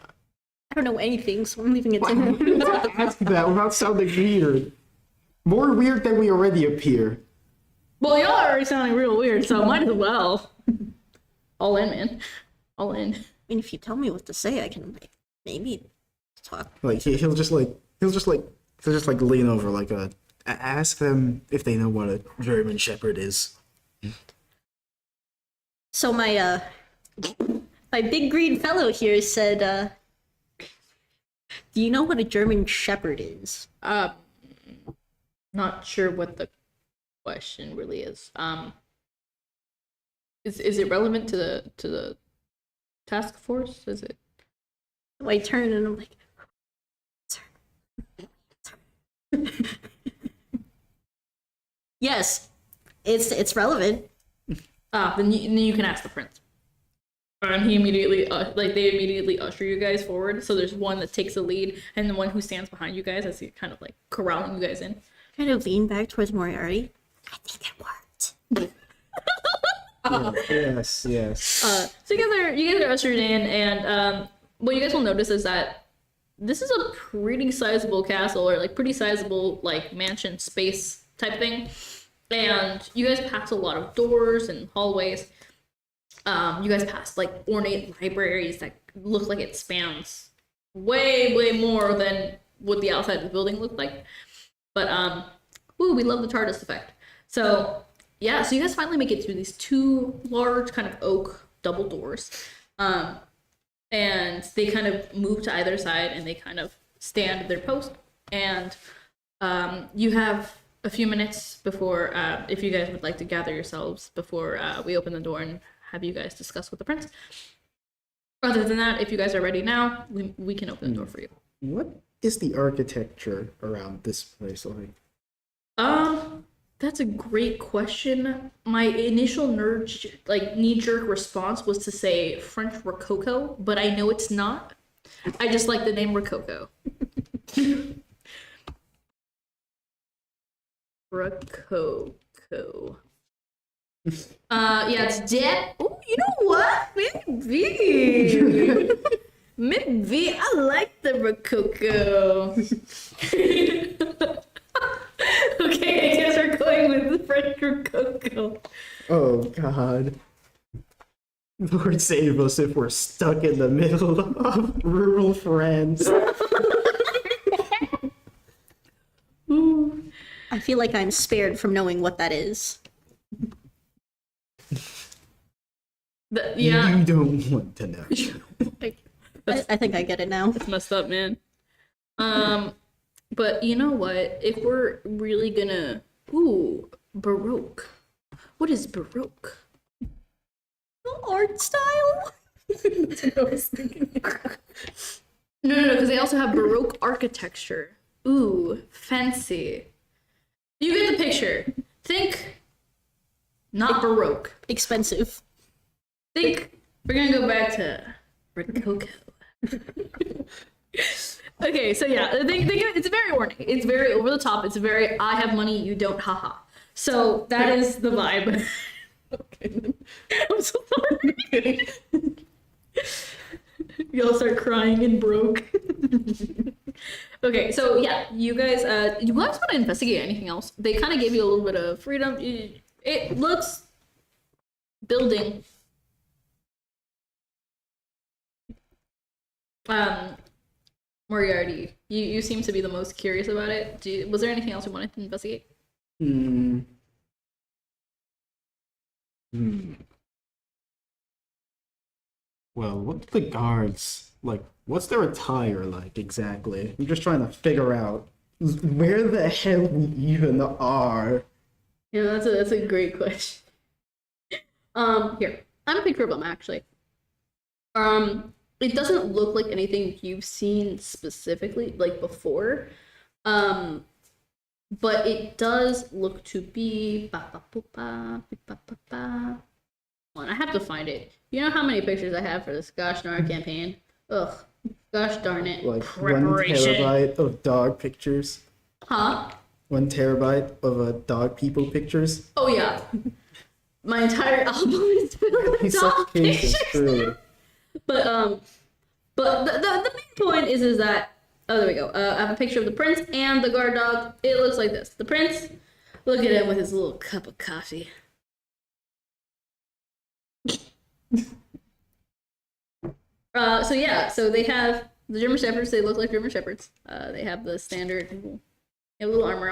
don't know anything, so I'm leaving it to him. Ask that without sounding weird. More weird than we already appear. Well, y'all are already sounding real weird, so might as well. All in, man. All in. I mean, if you tell me what to say, I can like, maybe talk. Like he'll just lean over like ask them if they know what a German Shepherd is. So my big green fellow here said, do you know what a German Shepherd is? Not sure what the question really is. Is it relevant to the task force? Is it? So I turn and I'm like, yes, it's relevant. Then you can ask the prince. And he immediately, they immediately usher you guys forward. So there's one that takes the lead, and the one who stands behind you guys as he kind of like corralling you guys in. Kind of lean back towards Moriarty. I think it worked. Yes. So you guys are ushered in, and what you guys will notice is that this is a pretty sizable castle, or like pretty sizable like mansion space type thing. And you guys pass a lot of doors and hallways. You guys pass like ornate libraries that look like it spans way more than what the outside of the building looked like. But we love the TARDIS effect. So yeah, so you guys finally make it through these two large kind of oak double doors. And they kind of move to either side and they kind of stand at their post. And you have a few minutes before, if you guys would like to gather yourselves before we open the door and have you guys discuss with the prince. Other than that, if you guys are ready now, we can open the door for you. What is the architecture around this place like? That's a great question. My initial knee-jerk response was to say French Rococo, but I know it's not. I just like the name Rococo. Rococo. Yeah, it's dead. Oh, you know what? Maybe. Maybe I like the Rococo. Okay, I guess we're going with the French Rococo. Oh God. Lord save us if we're stuck in the middle of rural France. I feel like I'm spared from knowing what that is. Yeah, You don't want to know. I think I get it now. it's messed up, man. But you know what? If we're really gonna, Baroque. What is Baroque? Art style? That's what I was thinking. No, because they also have Baroque architecture. Ooh, fancy. You get the picture. Think not Baroque. Expensive. Think we're gonna go back to Rococo. Okay, so yeah, it's very ornate. It's very over the top. It's very I have money, you don't, haha. So that is the vibe. Okay. I'm so sorry. Y'all start crying and broke. Okay, so yeah, you guys want to investigate anything else? They kind of gave you a little bit of freedom. It looks building. Moriarty, you seem to be the most curious about it. Was there anything else you wanted to investigate? Well, what do the guards like? What's their attire like exactly? I'm just trying to figure out where the hell we even are. Yeah, that's a great question. Here, I have a picture of them actually. It doesn't look like anything you've seen specifically, like before. But it does look to be. Hold on, I have to find it. You know how many pictures I have for this gosh darn campaign? Ugh, gosh darn it. Like Preparation. 1 terabyte of dog pictures. Huh? 1 terabyte of dog people pictures. Oh yeah. My entire album is filled with He's dog such cases, pictures. truly. But the main point is that there we go. I have a picture of the prince and the guard dog. It looks like this. The prince, look at him with his little cup of coffee. So yeah, so they have the German Shepherds. They look like German Shepherds. They have the standard, they have a little armor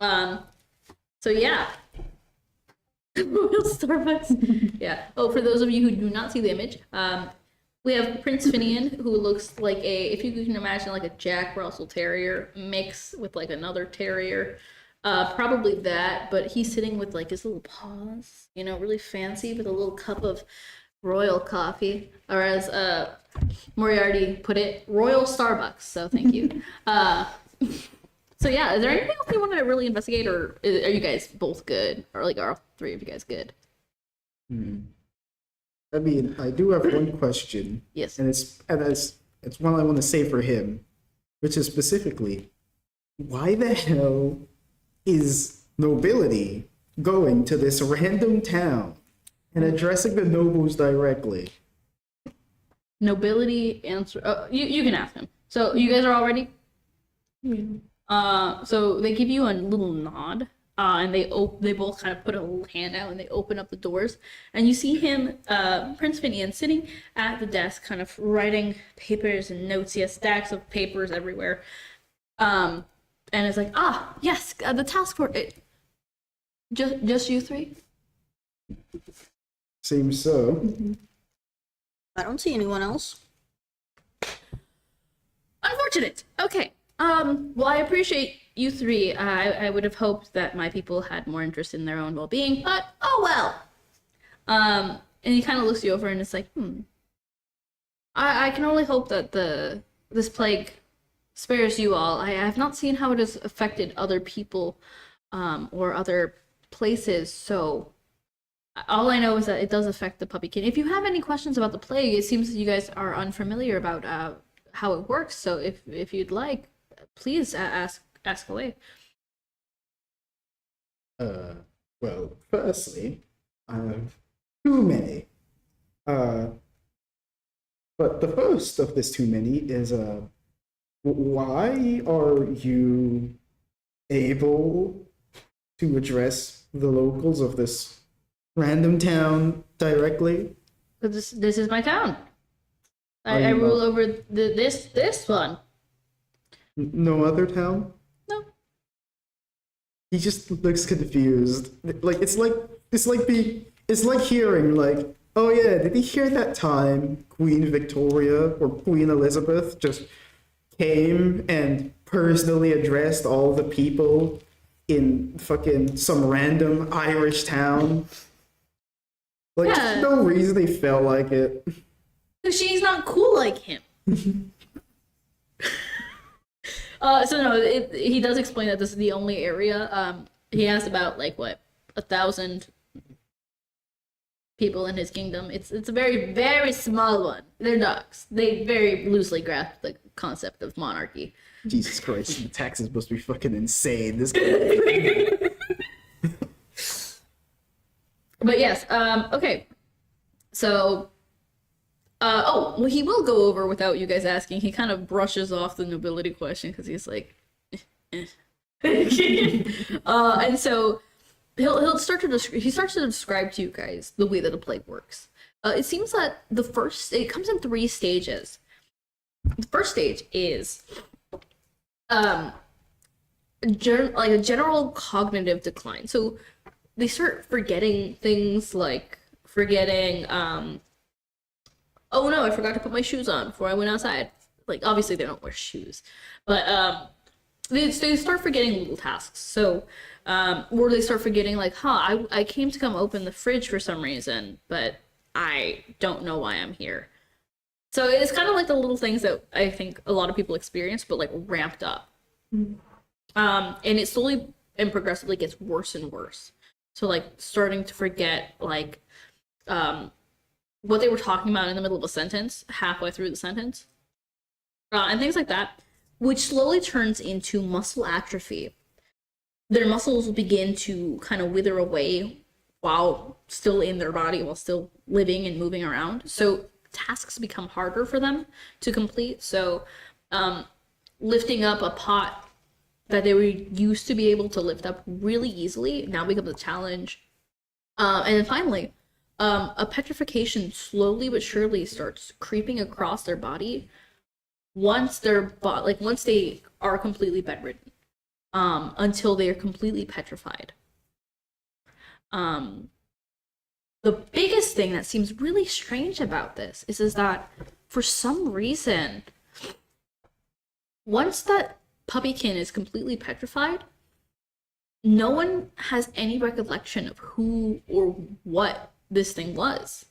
on. So yeah. Royal Starbucks. Yeah. Oh, for those of you who do not see the image, we have Prince Finian, who looks like if you can imagine, like a Jack Russell Terrier mix with like another terrier. Probably that, but he's sitting with like his little paws, really fancy with a little cup of royal coffee, or as Moriarty put it, Royal Starbucks. So thank you. So yeah, is there anything else you wanted to really investigate, or are you guys both good, or like are all three of you guys good? I mean, I do have one question. Yes. And it's one I want to say for him, which is specifically, why the hell is nobility going to this random town and addressing the nobles directly? Nobility answer. Oh, you can ask him. So you guys are all ready? So they give you a little nod, and they both kind of put a little hand out and they open up the doors, and you see him, Prince Finian, sitting at the desk, kind of writing papers and notes. He has stacks of papers everywhere, and it's like, yes, the task force. Just you three? Seems so. I don't see anyone else. Unfortunate. Okay. Well, I appreciate you three. I would have hoped that my people had more interest in their own well-being, but oh well. And he kind of looks you over and it's like, I can only hope that this plague spares you all. I have not seen how it has affected other people, or other places, so All I know is that it does affect the puppykin. If you have any questions about the plague, it seems that you guys are unfamiliar about how it works. So if you'd like, please ask away. Well, firstly, I have too many. But the first of this too many is why are you able to address the locals of this random town directly? But this is my town. Are I you rule not- over this one. No other town? No. He just looks confused. It's like hearing like, oh yeah, did you hear that time Queen Victoria or Queen Elizabeth just came and personally addressed all the people in fucking some random Irish town? Like, Yeah. there's no reason they felt like it. She's not cool like him. So no, he does explain that this is the only area. He has about like what 1,000 people in his kingdom. It's a very very small one. They're dogs. They very loosely grasp the concept of monarchy. Jesus Christ, the taxes must be fucking insane. This guy. But yes, okay. So, well, he will go over without you guys asking. He kind of brushes off the nobility question because he's like, and so he'll start to he starts to describe to you guys the way that a plague works. It seems that it comes in 3 stages. The first stage is, like a general cognitive decline. So they start forgetting things like oh no, I forgot to put my shoes on before I went outside. Like, obviously they don't wear shoes, but they start forgetting little tasks. So or they start forgetting like, I came to come open the fridge for some reason, but I don't know why I'm here. So it's kind of like the little things that I think a lot of people experience, but like ramped up. And it slowly and progressively gets worse and worse. So like starting to forget like what they were talking about in the middle of a sentence, halfway through the sentence, and things like that, which slowly turns into muscle atrophy. Their muscles will begin to kind of wither away while still in their body, while still living and moving around. So tasks become harder for them to complete. So lifting up a pot that they were used to be able to lift up really easily now becomes a challenge. And then finally, a petrification slowly but surely starts creeping across their body once once they are completely bedridden, until they are completely petrified. The biggest thing that seems really strange about this is that for some reason, once that puppykin is completely petrified, no one has any recollection of who or what this thing was.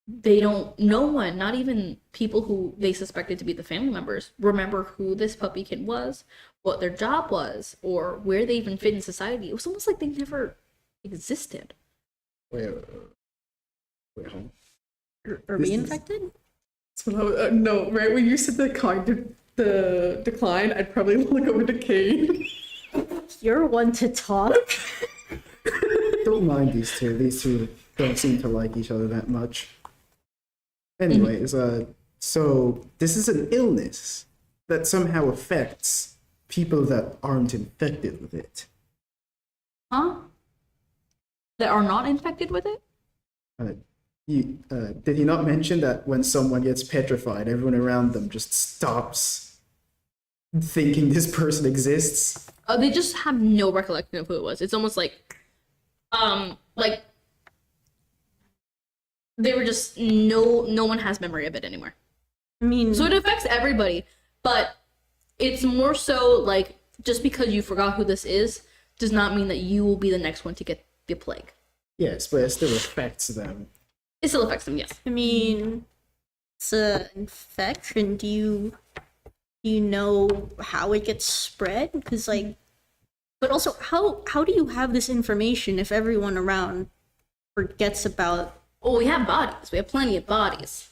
No one, not even people who they suspected to be the family members, remember who this puppykin was, what their job was, or where they even fit in society. It was almost like they never existed. Wait, hold on. Are we infected? So no, right when you said the decline, I'd probably look over to Kane. You're one to talk. Don't mind these two. These two don't seem to like each other that much. Anyways, so this is an illness that somehow affects people that aren't infected with it. Huh? That are not infected with it? Did he not mention that when someone gets petrified, everyone around them just stops thinking this person exists? They just have no recollection of who it was. It's almost like they were just no one has memory of it anymore. I mean, So it affects everybody, but it's more so like just because you forgot who this is does not mean that you will be the next one to get the plague. Yes, but it still affects them. It still affects them, yes. I mean, it's an infection. Do you know how it gets spread? Because like, but also how do you have this information if everyone around forgets about. Oh, we have bodies. We have plenty of bodies.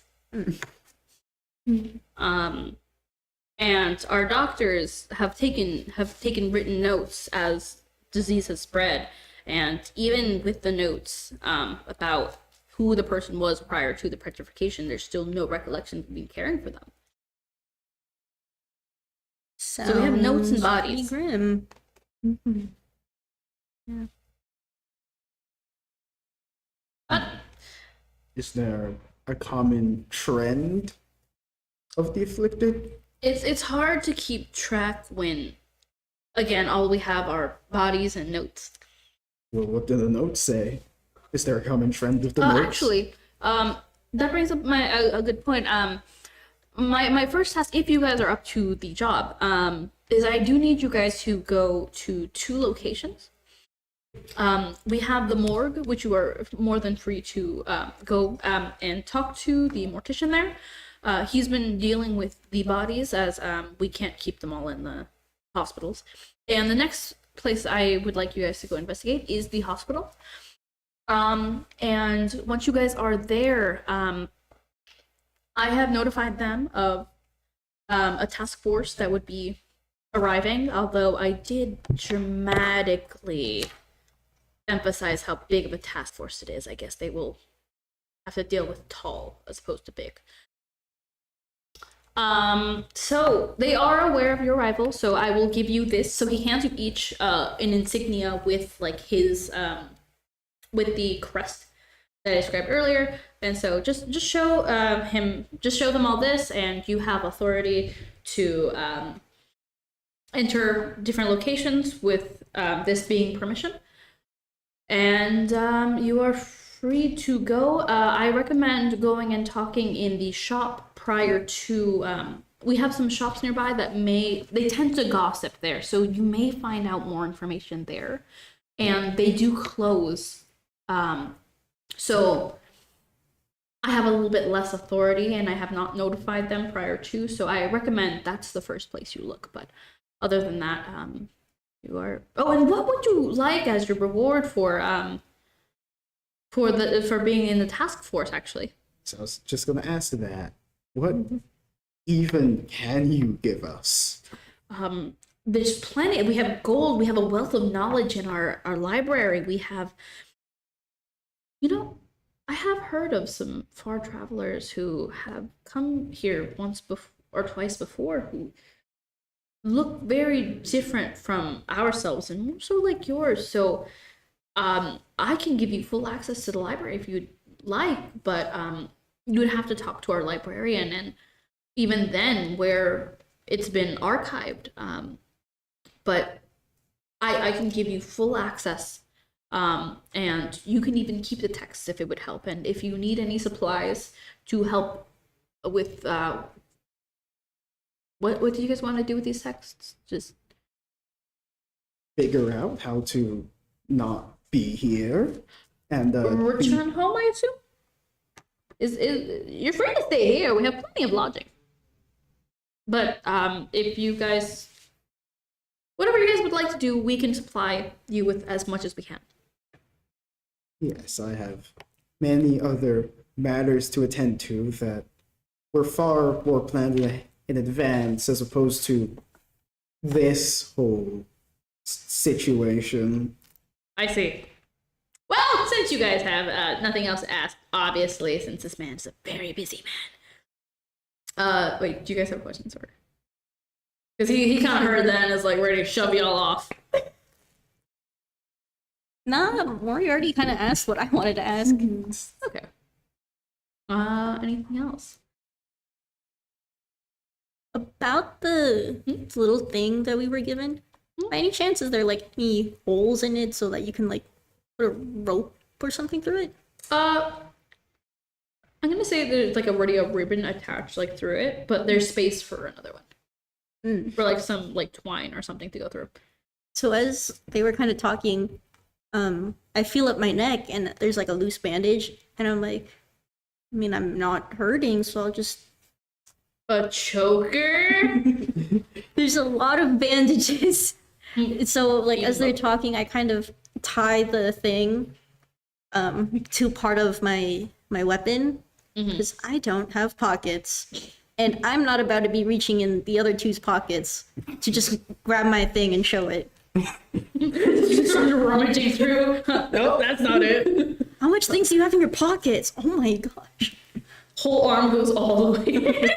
And our doctors have taken written notes as disease has spread, and even with the notes about who the person was prior to the petrification, there's still no recollection of being caring for them. So we have notes and Sounds pretty bodies. grim. But Is there a common trend of the afflicted? it's hard to keep track when, again, all we have are bodies and notes. Well, what do the notes say? Is there a common trend with the notes? Actually, that brings up a good point. My first task, if you guys are up to the job, is I do need you guys to go to 2 locations. We have the morgue, which you are more than free to go and talk to the mortician there. He's been dealing with the bodies as we can't keep them all in the hospitals. And the next place I would like you guys to go investigate is the hospital. And once you guys are there, I have notified them of a task force that would be arriving, although I did dramatically emphasize how big of a task force it is. I guess they will have to deal with tall as opposed to big. So they are aware of your arrival, so I will give you this. So he hands you each an insignia with like his with the crest that I described earlier. And so just show them all this, and you have authority to enter different locations with this being permission. And you are free to go. I recommend going and talking in the shop prior to, we have some shops nearby that they tend to gossip there, so you may find out more information there. And they do close. So I have a little bit less authority, and I have not notified them prior to, so I recommend that's the first place you look. But other than that, you are. Oh, and what would you like as your reward for being in the task force? Actually, So I was just gonna ask that. What even can you give us? there's plenty. We have gold. We have a wealth of knowledge in our library. We have. I have heard of some far travelers who have come here once or twice before who look very different from ourselves and more so like yours. So I can give you full access to the library if you'd like, but you would have to talk to our librarian, and even then where it's been archived. But I can give you full access. And you can even keep the texts if it would help. And if you need any supplies to help with what do you guys want to do with these texts? Just Figure out how to not be here and return home, I assume. Is you're free to stay here? We have plenty of lodging. But if you guys, whatever you guys would like to do, we can supply you with as much as we can. Yes, I have many other matters to attend to that were far more planned in advance as opposed to this whole situation. I see. Well, since you guys have nothing else to ask, obviously, since this man is a very busy man. Wait, do you guys have questions? Or because he kind of heard that and is like ready to shove y'all off. Nah, Maury already kind of asked what I wanted to ask. Okay. Anything else? About the little thing that we were given, by any chance is there like any holes in it so that you can like put a rope or something through it? I'm gonna say there's like already a ribbon attached like through it, but there's space for another one. For like some like twine or something to go through. So as they were kind of talking, I feel up my neck and there's like a loose bandage, and I'm like, I mean, I'm not hurting, so I'll just. A choker? There's a lot of bandages. So like as they're talking, I kind of tie the thing to part of my weapon because I don't have pockets. And I'm not about to be reaching in the other two's pockets to just grab my thing and show it. Just rummaging through. Nope, that's not it. How much things do you have in your pockets? Oh my gosh. Whole arm goes all the way.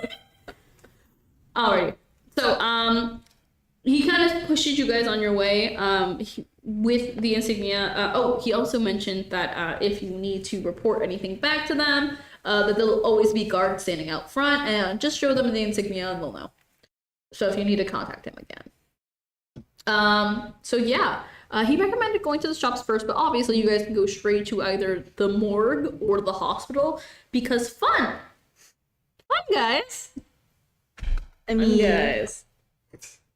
Alright. So, he kind of pushes you guys on your way with the insignia. He also mentioned that if you need to report anything back to them, that there'll always be guards standing out front, and just show them the insignia and they'll know. So if you need to contact him again. He recommended going to the shops first, but obviously you guys can go straight to either the morgue or the hospital because fun, guys. I mean, Guys.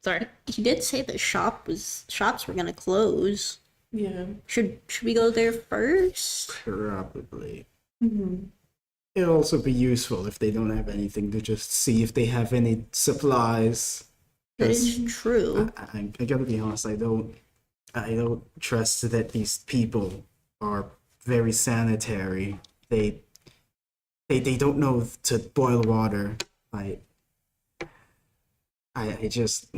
Sorry. he did say the shops were gonna close. Yeah. Should we go there first? Probably. It'll also be useful if they don't have anything to just see if they have any supplies. That is true. I gotta be honest. I don't trust that these people are very sanitary. They don't know to boil water. I just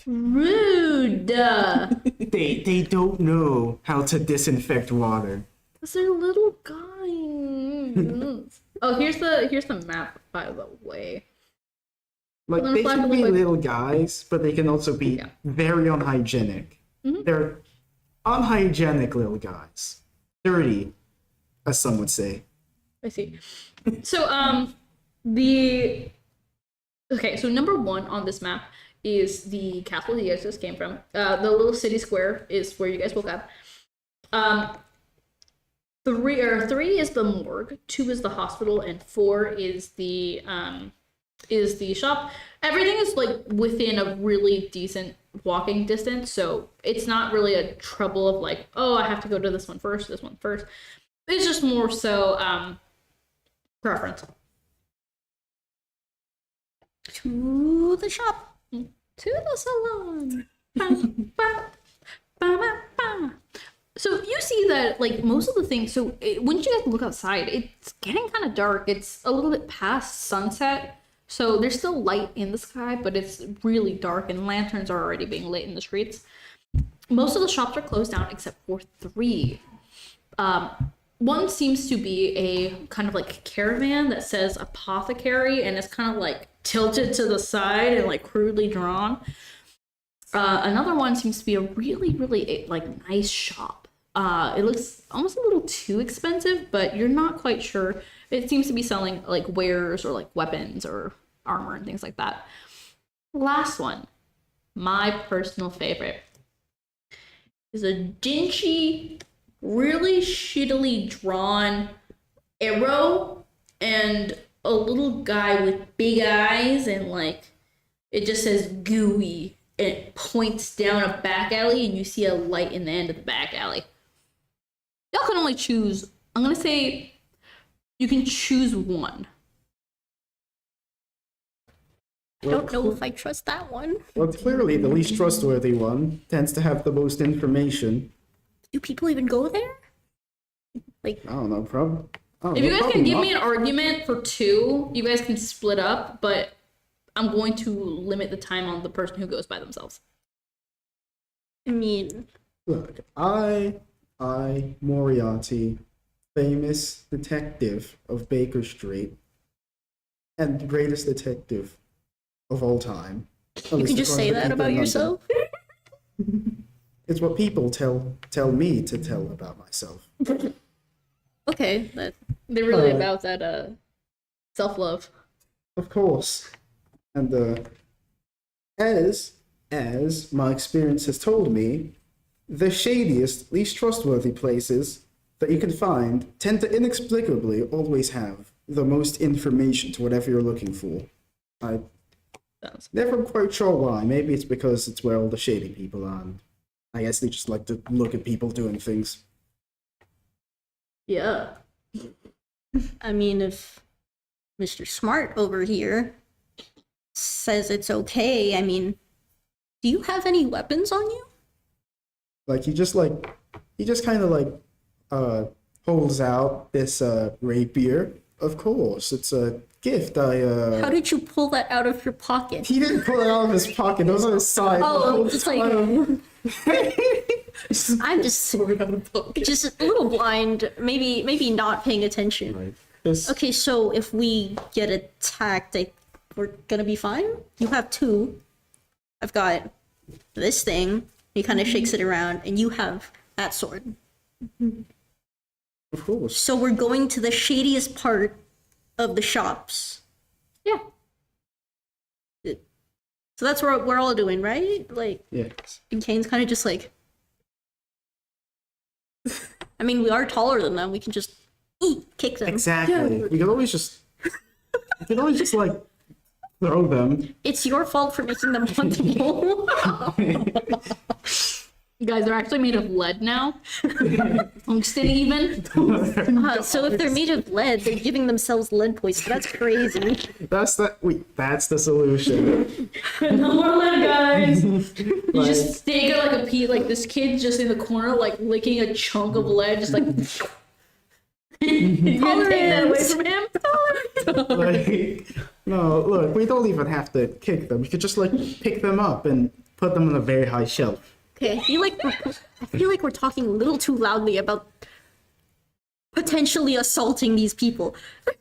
Rude. they don't know how to disinfect water. Cause they're little guys. Oh, here's the map, by the way. Like Little they flag can be look like- little guys, but they can also be Yeah. very unhygienic. They're unhygienic little guys, dirty, as some would say. I see. So, so number 1 on this map is the castle that you guys just came from. The little city square is where you guys woke up. 3 is the morgue, 2 is the hospital, and 4 is the shop. Everything is like within a really decent walking distance, so it's not really a trouble of like, oh, I have to go to this one first. It's just more so preference. To the shop. To the salon. Ba, ba, ba, ba, ba. So you see that like most of the things, when you guys look outside, it's getting kind of dark. It's a little bit past sunset, so there's still light in the sky, but it's really dark and lanterns are already being lit in the streets. Most of the shops are closed down except for 3. One seems to be a kind of like caravan that says apothecary, and it's kind of like tilted to the side and like crudely drawn. Another one seems to be a really like nice shop. It looks almost a little too expensive, but you're not quite sure. It seems to be selling like wares or like weapons or armor and things like that. Last one, my personal favorite, is a dingy, really shittily drawn arrow and a little guy with big eyes, and like it just says gooey, and it points down a back alley and you see a light in the end of the back alley. Y'all can only choose, I'm gonna say you can choose one. I don't know if I trust that one. Well, clearly the least trustworthy one tends to have the most information. Do people even go there? Like, I don't know, probably. If you guys can give me an argument for 2, you guys can split up, but I'm going to limit the time on the person who goes by themselves. I mean, Look, I, Moriarty, famous detective of Baker Street, and the greatest detective of all time. you can just say that about yourself. It's what people tell me to tell about myself. Okay, that They're really Uh, about that self-love. Of course. And as my experience has told me, the shadiest, least trustworthy places that you can find tend to inexplicably always have the most information to whatever you're looking for. I'm never quite sure why. Maybe it's because it's where all the shady people are. And I guess they just like to look at people doing things. Yeah. I mean, if Mr. Smart over here says it's okay, I mean, do you have any weapons on you? Like he just kind of like holds out this rapier. Of course, it's a gift. How did you pull that out of your pocket? He didn't pull it out of his pocket. It was on his side. the Oh, whole just like time. I'm just Sword out of pocket. just a little blind, maybe not paying attention. Right. This- Okay, so if we get attacked, we're gonna be fine. You have two. I've got this thing. He kind of shakes it around, and you have that sword. Of course. So we're going to the shadiest part of the shops. Yeah. So that's what we're all doing, right? Like, Yes. and Kane's kind of just like, I mean, we are taller than them. We can just kick them. Exactly. We can always just. We can always just like throw them. It's your fault for making them want You guys are actually made of lead now. Tungsten even. So if they're made of lead, they're giving themselves lead poison. That's crazy. That's the solution. No more lead, guys. You Like- just take it like a pea, like this kid just in the corner, like licking a chunk of lead, just like. You gonna take that away from him? Like, no, look, we don't even have to kick them. We could just like pick them up and put them on a very high shelf. Okay, I feel like we're talking a little too loudly about potentially assaulting these people.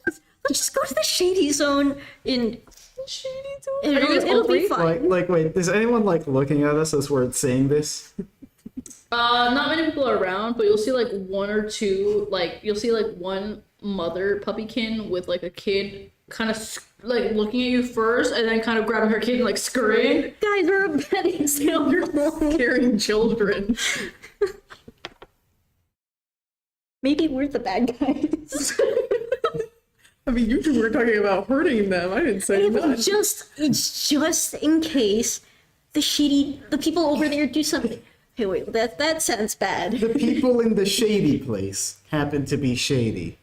Let's just go to the shady zone in. Are you guys It'll hungry? be fine. Like, wait, is anyone like looking at us as we're saying this? Not many people are around, but you'll see like one or two, like you'll see like one mother puppykin with like a kid kind of like looking at you first and then kind of grabbing her kid and like scurrying. Guys, we're a bad example. Carrying children. Maybe we're the bad guys. I mean, you two were talking about hurting them. I didn't say none. It's just in case the people over there do something. Hey, wait, that sounds bad. The people in the shady place happen to be shady.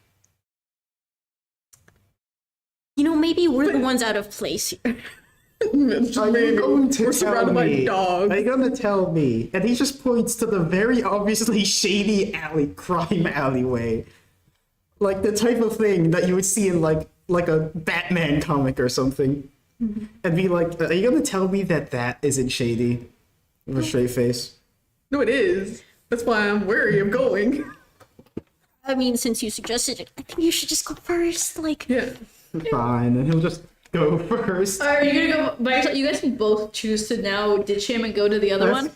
You know, maybe we're the ones out of place here. It's just Are you maybe going to we're tell surrounded by me? dogs. Are you gonna tell me? And he just points to the very obviously shady crime alleyway, like the type of thing that you would see in like a Batman comic or something, and be like, "Are you gonna tell me that isn't shady?" With a straight face. No, it is. That's why I'm wary of going. I mean, since you suggested it, I think you should just go first. Like, Yeah. Fine, and he'll just go first. Are you gonna go by yourself? You guys can both choose to now ditch him and go to the other one,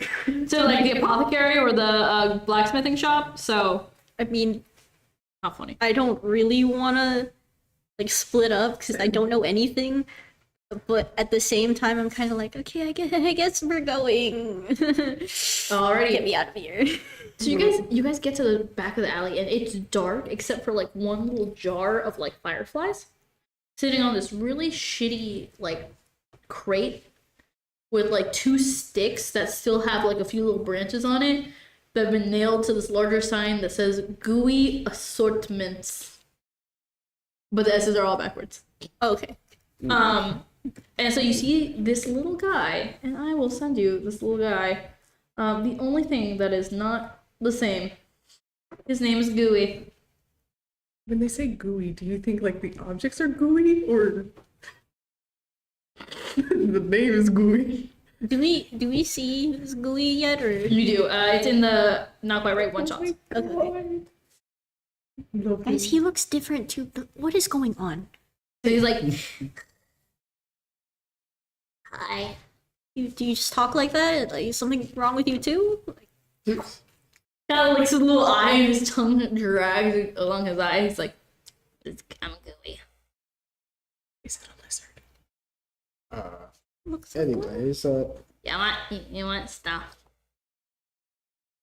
to like the apothecary or the blacksmithing shop. So I mean, not funny. I don't really want to like split up because I don't know anything. But at the same time, I'm kind of like, okay, I guess we're going. Alrighty. Get me out of here. So you guys get to the back of the alley and it's dark except for like one little jar of like fireflies sitting on this really shitty like crate with like two sticks that still have like a few little branches on it that have been nailed to this larger sign that says gooey assortments. But the S's are all backwards. Okay. And so you see this little guy, and I will send you this little guy. The only thing that is not the same, his name is Gooey. When they say gooey, do you think like the objects are gooey or the name is gooey? Do we see this gooey yet, or You do. It's in the not quite right one shot. okay? No, Guys, he looks different too. But what is going on? So he's like, Hi. Do you just talk like that? Like, is something wrong with you too? Like, kind of licks his little eye and his tongue drags along his eye. He's like, I'm gooey. Is it a lizard? looks Anyways, You want stuff?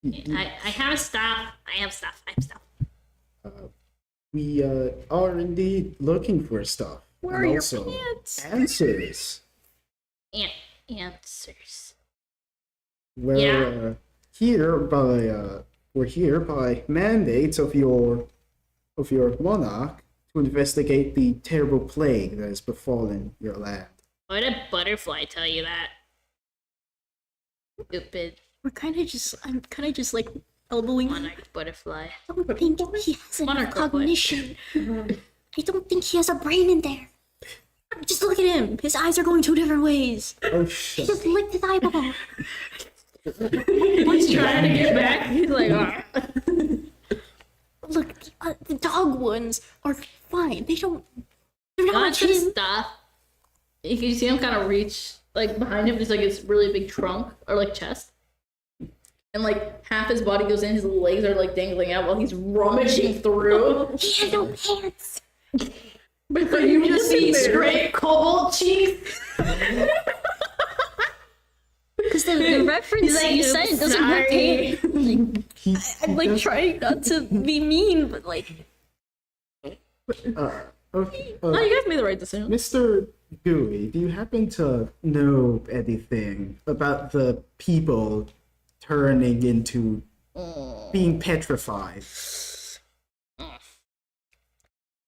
I have stuff. I have stuff. we are indeed looking for stuff. Where and are your also pants? answers. Answers. We're Yeah. We're here by mandate of your monarch to investigate the terrible plague that has befallen your land. Why did a butterfly tell you that? Stupid. I'm kind of just like elbowing. Monarch butterfly. I don't think he has enough Monarch real quick. cognition. I don't think he has a brain in there. Just look at him. His eyes are going two different ways. Oh He shit. just licked his eyeball. He's trying to get back. He's like, "Ah." Look, the dog ones are fine. They're not Not just him. stuff. You can see him kind of reach like behind him. There's like this really big trunk or like chest, and like half his body goes in. His legs are like dangling out while he's rummaging through. He has no pants. But you just see straight cobalt cheeks. Because the reference like, you said doesn't have sorry. pants. Like, He, I'm like trying not to be mean, but like, okay, Oh, you guys made the right decision. Mr. Gooey, do you happen to know anything about the people turning into being petrified?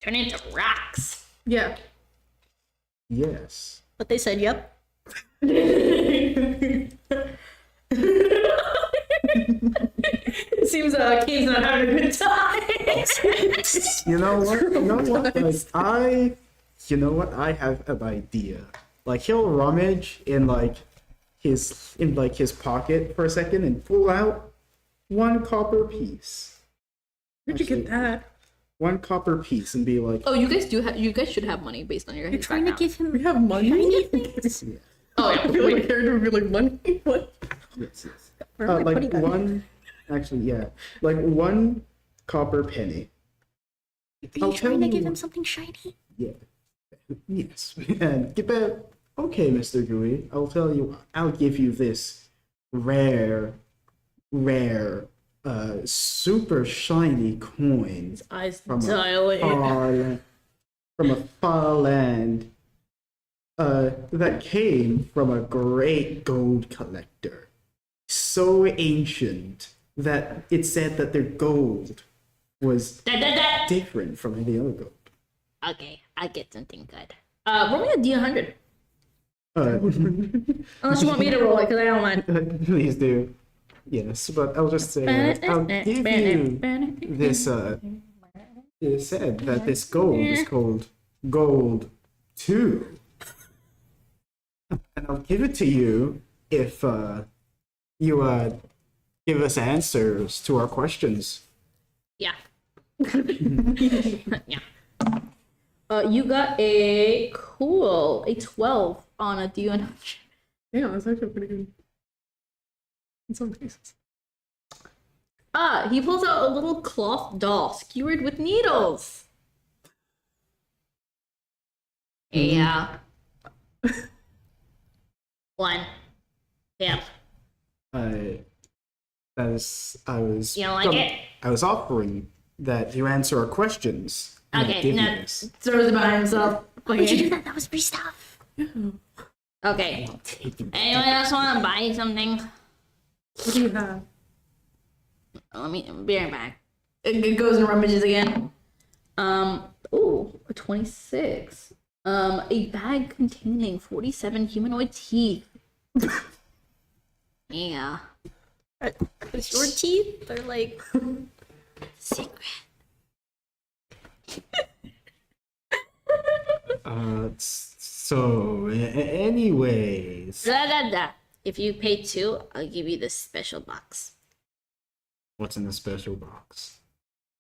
Turn into rocks. Yeah. Yes. but they said, yep. It seems Kane's not having a good time. You know what? You know what? I have an idea. Like he'll rummage in his pocket for a second and pull out one copper piece. Where'd you get that? One copper piece and be like, Oh, you guys do have. You guys should have money based on your You're guys' trying to background. give him We have money. shiny things. yeah, Oh I yeah. feel like a character would be like money. What? yes, yes. Where am I Like putting that? one, actually, yeah, like one copper penny. Are I'll you trying tell to give you- him something shiny? Yeah. Yes. And get back. Okay, Mr. Gooey, I'll tell you. I'll give you this rare, super shiny coin Eyes from dilate. from a far land. That came from a great gold collector, so ancient that it said that their gold was Da. different from any other gold. Okay, I get something good. Roll me a D100. Unless you want me to roll it, because I don't mind. Please do. Yes, but I'll just say I'll give you this. It said that this gold is called Gold 2, and I'll give it to you if you give us answers to our questions. Yeah. Yeah. You got a 12 on a D100. Damn, that's actually pretty good. In some cases. He pulls out a little cloth doll skewered with needles. Yeah. One. Yep. I was You don't like it? I was offering that you answer our questions. and I'll Okay, give you no. this. Throws it behind himself. Why would you do Okay. that? That was free stuff. Okay. I'll take it. Anyone else want to buy something? What do you have? Let me be right back. It goes and rummages again. Ooh, a 26. A bag containing 47 humanoid teeth. Yeah. With your teeth, they're like secret. Anyways, Da. If you pay 2, I'll give you this special box. what's in the special box?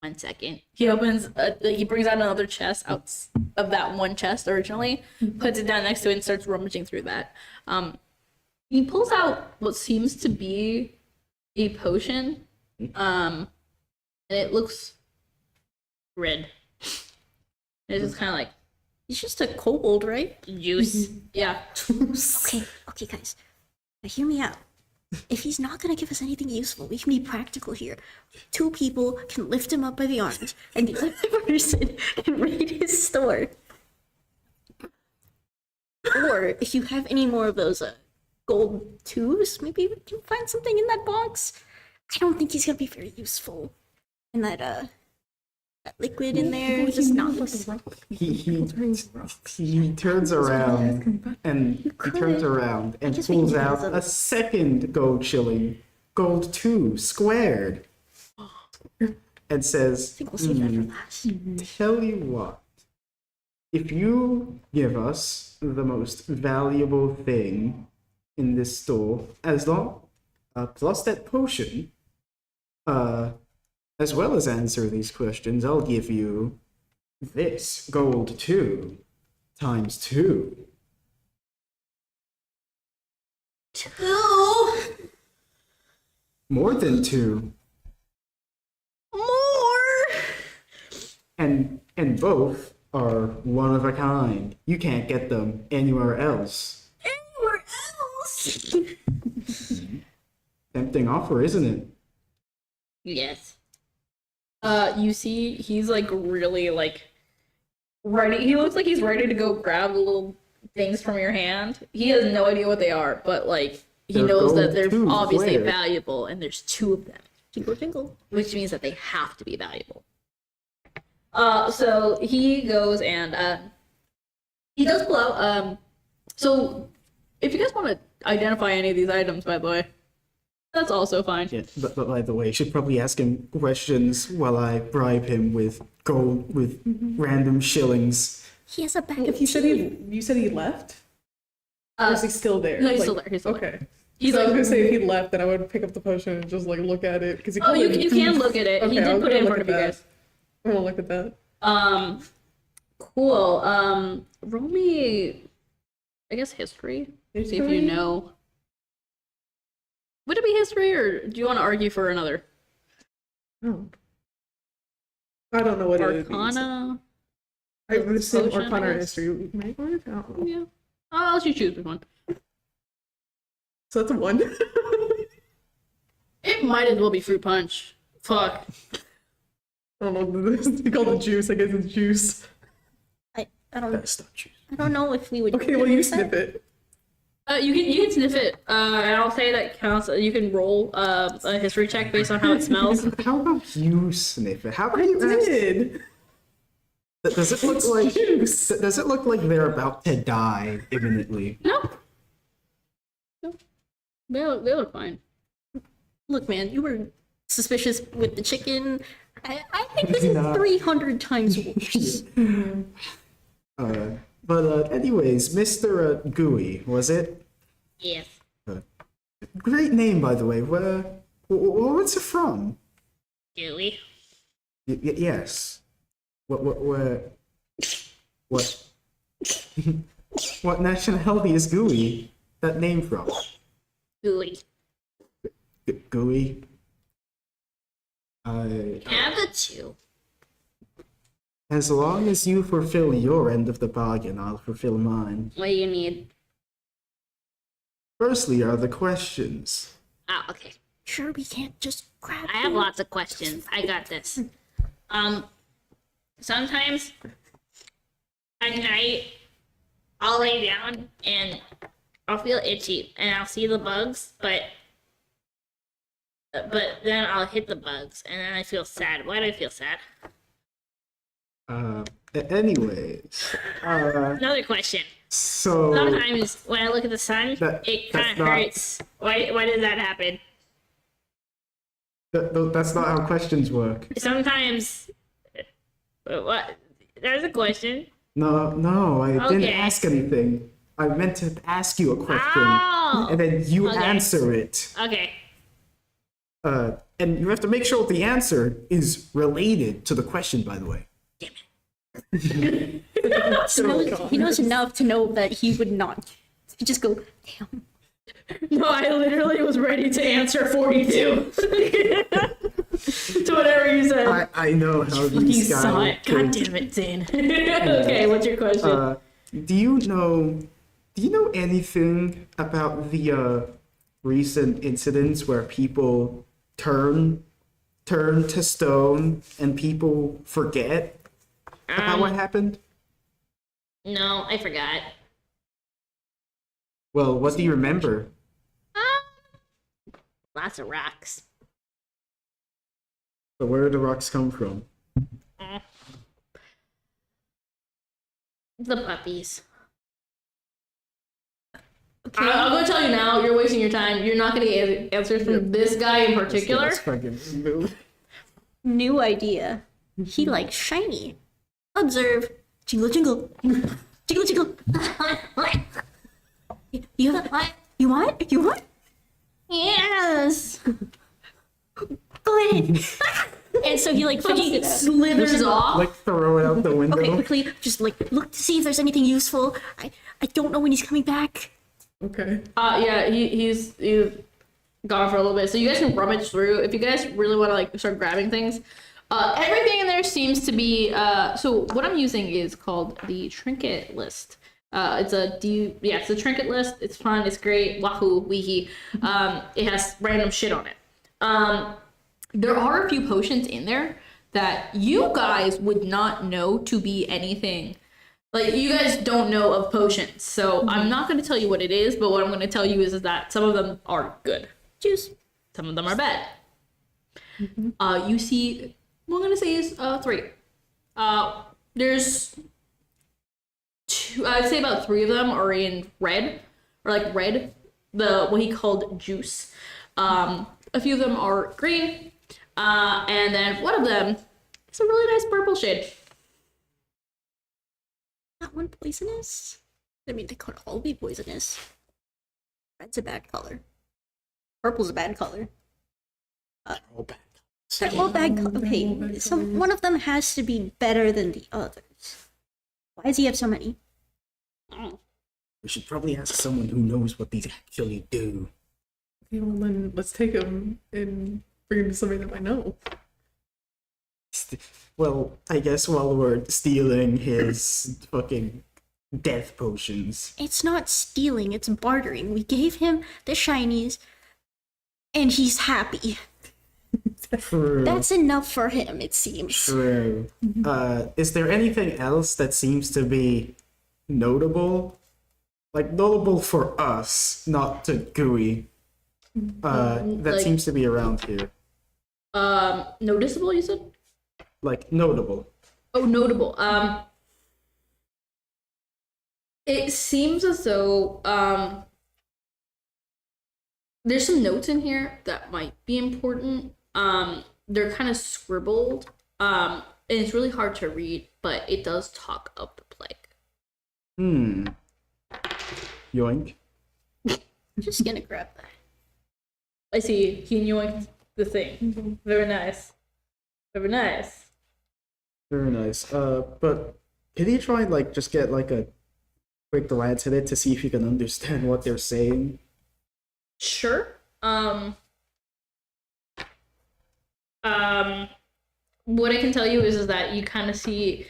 1 second. He opens, he brings out another chest out of that one chest originally, puts it down next to it, and starts rummaging through that. He pulls out what seems to be a potion, and it looks red. It's just kind of like, He's just a kobold, right? Juice. yeah. Okay, guys. Now hear me out. If he's not gonna give us anything useful, we can be practical here. 2 people can lift him up by the arms, and the other person can raid his store. Or if you have any more of those gold tubes, maybe we can find something in that box. I don't think he's gonna be very useful. And that liquid in there is just not He turns around and just think pulls he out has a second gold shilling, gold 2 squared, and says, think we'll save that for last. tell you what, if you give us the most valuable thing in this store, as long, plus that potion, as well as answer these questions, I'll give you this gold 2 times 2. 2 More than 2. more. And both are one of a kind. You can't get them anywhere else. Anywhere else. Tempting offer, isn't it? Yes. You see, he's like really like ready. He looks like he's ready to go grab the little things from your hand. He has no idea what they are, but like he They're knows that gold they're too, obviously where? valuable, and there's 2 of them, Jingle jingle. which means that they have to be valuable. So he goes and he does pull out. So if you guys want to identify any of these items, by the way, that's also fine. Yeah, but by the way, I should probably ask him questions while I bribe him with gold, with random shillings. He has a bag of You said tea. you said he left? Or is he still there? No, he's still there. He's still there. Okay. He's So I was like, gonna say if he left, then I would pick up the potion and just like look at it because he. oh, you can look at it. He Okay, did I'll put go it in look front at of you that. guys. I'm gonna look at that. Cool. Roll me, I guess, history. See if you History? know. Would it be history, or do you want to argue for another? Oh. I don't know what it is. Arcana? I would assume Potion, I Arcana or guess. history might work. I don't know. Yeah. I'll let you choose which one. So that's a 1. It might as well be fruit punch. Fuck. I don't know what this is. You call it juice. I guess it's juice. I don't. That's not true. I don't know if we would. Okay, well you use that. snip it. You can sniff it. And I'll say that counts. You can roll a history check based on how it smells. How about you sniff it? How about I you ask? did. Does it look like does it look like they're about to die imminently? Nope. Nope. They look fine. Look, man, you were suspicious with the chicken. I think this is Nah. 300 times worse. Anyways, Mr. Gooey, was it? Yes. Great name, by the way. What's it from? Gooey. Yes. What what nationality is Gooey that name from? Gooey. Gooey? Have the 2. As long as you fulfill your end of the bargain, I'll fulfill mine. What do you need? Firstly are the questions. Oh, okay. Sure, we can't just grab. I have food. lots of questions. I got this. Sometimes at night I'll lay down and I'll feel itchy and I'll see the bugs, but then I'll hit the bugs and then I feel sad. Why do I feel sad? Anyways, Another question. so Sometimes when I look at the sun, it That's kind of not- hurts. Why does that happen? that's not how questions work. Sometimes. What? There's a question. No, I didn't Okay. ask anything. I meant to ask you a question, Oh! and then you Okay. answer it. Okay. And you have to make sure the answer is related to the question, by the way. Damn it. He knows enough to know that he would not. He'd just go, damn. No, I literally was ready to answer 42. To whatever you said. I know how You these saw guys. it. God damn it, Zane. Okay, what's your question? Do you know anything about the recent incidents where people turn to stone and people forget about what happened? No, I forgot. Well, what do you remember? Lots of rocks. So where do the rocks come from? The puppies. I'm going to tell you now, you're wasting your time. You're not going to get answers from this guy in particular. Let's fucking move. New idea. He likes shiny. Observe. Jingle, jingle. Jingle, jingle. You want? You want? Yes. Go ahead. And so he like fucking Slithers off. Like throw it out the window. Okay, quickly, just like look to see if there's anything useful. I don't know when he's coming back. Okay. Yeah, he's gone for a little bit. So you guys can rummage through if you guys really want to like start grabbing things. Everything in there seems to be. So what I'm using is called the trinket list. It's a trinket list. It's fun. It's great. Wahoo, weehee. It has random shit on it. There are a few potions in there that you guys would not know to be anything. Like, you guys don't know of potions, so I'm not going to tell you what it is, but what I'm going to tell you is that some of them are good. Juice. Some of them are bad. You see, what I'm going to say is 3. There's 2, I'd say about 3 of them are in red, or like red, what he called juice. A few of them are green, and then one of them is a really nice purple shade. That one poisonous? I mean, they could all be poisonous. Red's a bad color. Purple's a bad color. Oh, bad. They're all bad color. Okay, so one of them has to be better than the others. Why does he have so many? We should probably ask someone who knows what these actually do. Okay, well then let's take him and bring him to somebody that might know. Well, I guess while we're stealing his fucking death potions. It's not stealing, it's bartering. We gave him the shinies, and he's happy. True. That's enough for him, it seems. True. Is there anything else that seems to be notable? Like, notable for us, not to Gooey. That like- seems to be around here. Noticeable, you said? Like, notable. Oh, notable. It seems as though there's some notes in here that might be important. They're kind of scribbled. And it's really hard to read, but it does talk of the plague. Yoink. I'm just gonna grab that. I see. He yoinked the thing. Very nice. Very nice. Very nice. But can you try and like just get like a quick glance at it to see if you can understand what they're saying? Sure. What I can tell you is that you kind of see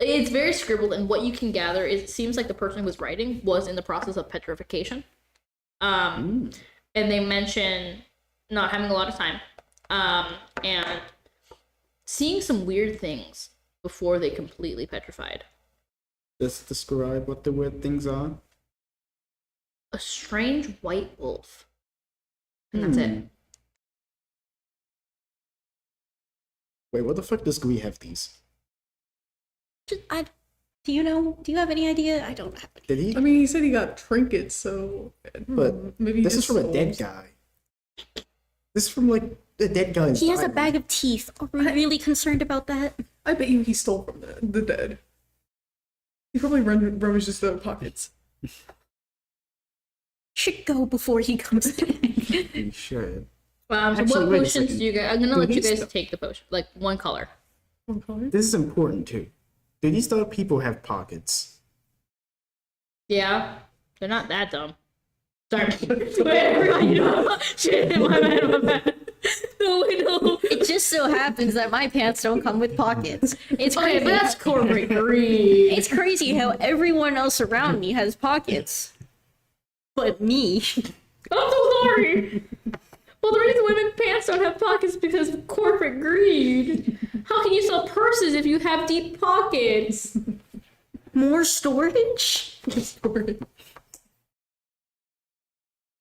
it's very scribbled, and what you can gather is it seems like the person who was writing was in the process of petrification. And they mention not having a lot of time, and seeing some weird things before they completely petrified. Just describe what the weird things are. A strange white wolf. And that's it. Wait, what the fuck does Gooey have these? Do you know? Do you have any idea? I don't have any. Did he? I mean, he said he got trinkets, so But maybe he this is just from a stole dead some. guy. This is from like a dead guy's He has a Bible. bag of teeth. Are we really concerned about that? I bet you he stole from the dead. He probably rummages through their pockets. Should go before he comes back. We should. So Actually, what wait a potions second. do you guys? I'm gonna Do let you these guys th- take the potion, like one color. One color? This is important too. Do these other people have pockets? Yeah, they're not that dumb. Sorry. Shit, my bad. No, no. It just so happens that my pants don't come with pockets. It's Okay, crazy. but that's corporate greed. It's crazy how everyone else around me has pockets, but me. I'm so sorry. Well, the reason women's pants don't have pockets is because of corporate greed. How can you sell purses if you have deep pockets? More storage?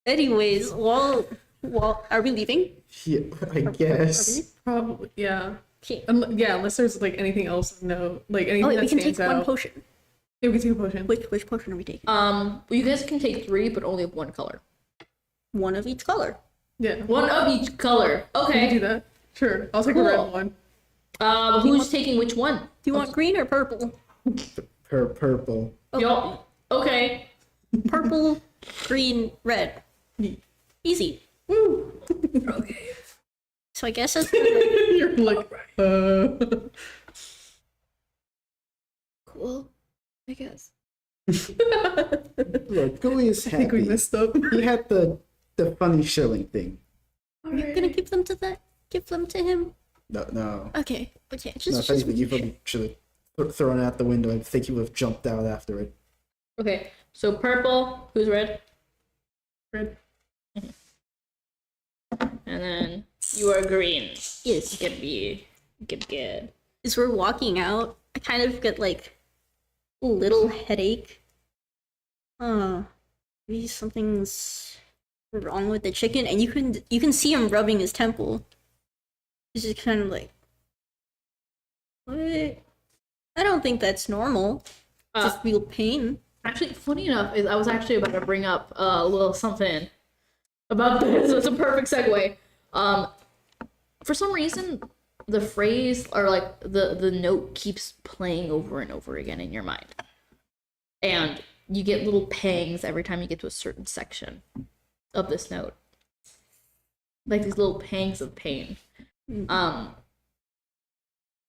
Anyways, well, are we leaving? Yeah, I guess. Probably, yeah. Okay. Yeah, unless there's like anything else of note, like anything Oh wait, that we can stands take out. one potion. Yeah, we can take a potion. Which potion are we taking? You guys can take 3, but only of one color. One of each color. Yeah, One of each color. we can do Okay. that. Sure, I'll take the red Cool. one. Who's taking which one? Do you want green or purple? Purple. Y'all. Okay. Purple, green, red. Easy. Okay. So I guess that's You're like, Cool. I guess. Look, Gooey is I think we happy. messed up. He had the funny shilling thing. Are you gonna give them to that? Give them to him? No. Okay. Okay. No, Just if anything, you probably should have thrown it out the window. I think you would have jumped out after it. Okay. So purple. Who's red? Red. And then you are green. yes. Get be good. As we're walking out, I kind of get like a little headache. Maybe something's wrong with the chicken, and you can see him rubbing his temple. He's just kind of like, what? I don't think that's normal. Just feel pain. Actually, funny enough, is I was actually about to bring up a little something about this. So it's a perfect segue. For some reason, the phrase or like the note keeps playing over and over again in your mind, and you get little pangs every time you get to a certain section of this note, like these little pangs of pain. Do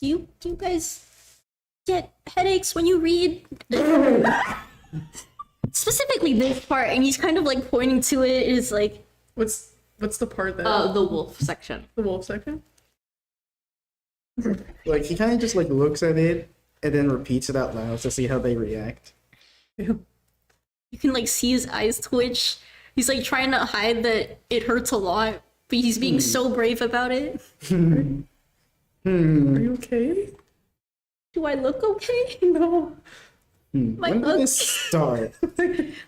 you guys get headaches when you read? Specifically this part, and he's kind of like pointing to it. Is like, What's the part that The wolf section. the wolf section? Like, he kind of just, like, looks at it and then repeats it out loud to see how they react. Yeah. you can like see his eyes twitch. He's like trying to hide that it hurts a lot, but he's being so brave about it. Are you okay? Do I look okay? No. My When did look- this start?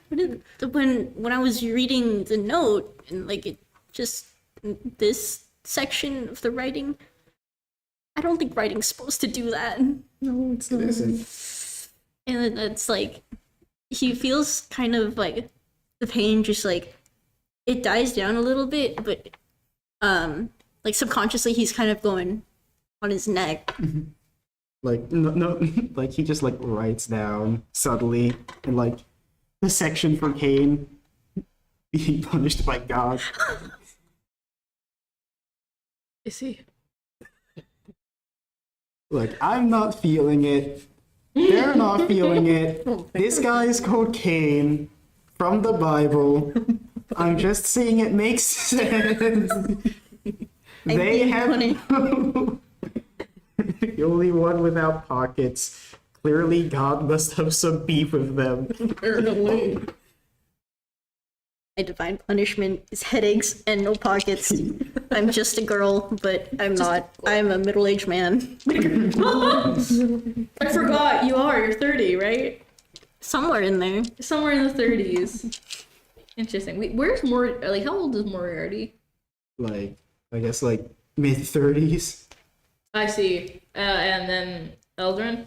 When I was reading the note and like it just this section of the writing, I don't think writing's supposed to do that. No, it's It not. isn't. And then it's like he feels kind of like the pain just like it dies down a little bit, but like subconsciously he's kind of going on his neck. Like, no, like, he just, like, writes down subtly, and, like, the section for Cain being punished by God. I see. Like, I'm not feeling it. They're not feeling it. This guy is called Cain from the Bible. I'm just seeing it makes sense. They being have funny. the only one without pockets. Clearly, God must have some beef with them. Apparently. My divine punishment is headaches and no pockets. I'm just a girl, but I'm not. I'm a middle-aged man. I forgot you are. You're 30, right? Somewhere in there. Somewhere in the 30s. Interesting. Wait, where's like how old is Moriarty? Like, I guess, like, mid-30s. I see. And then Eldrin?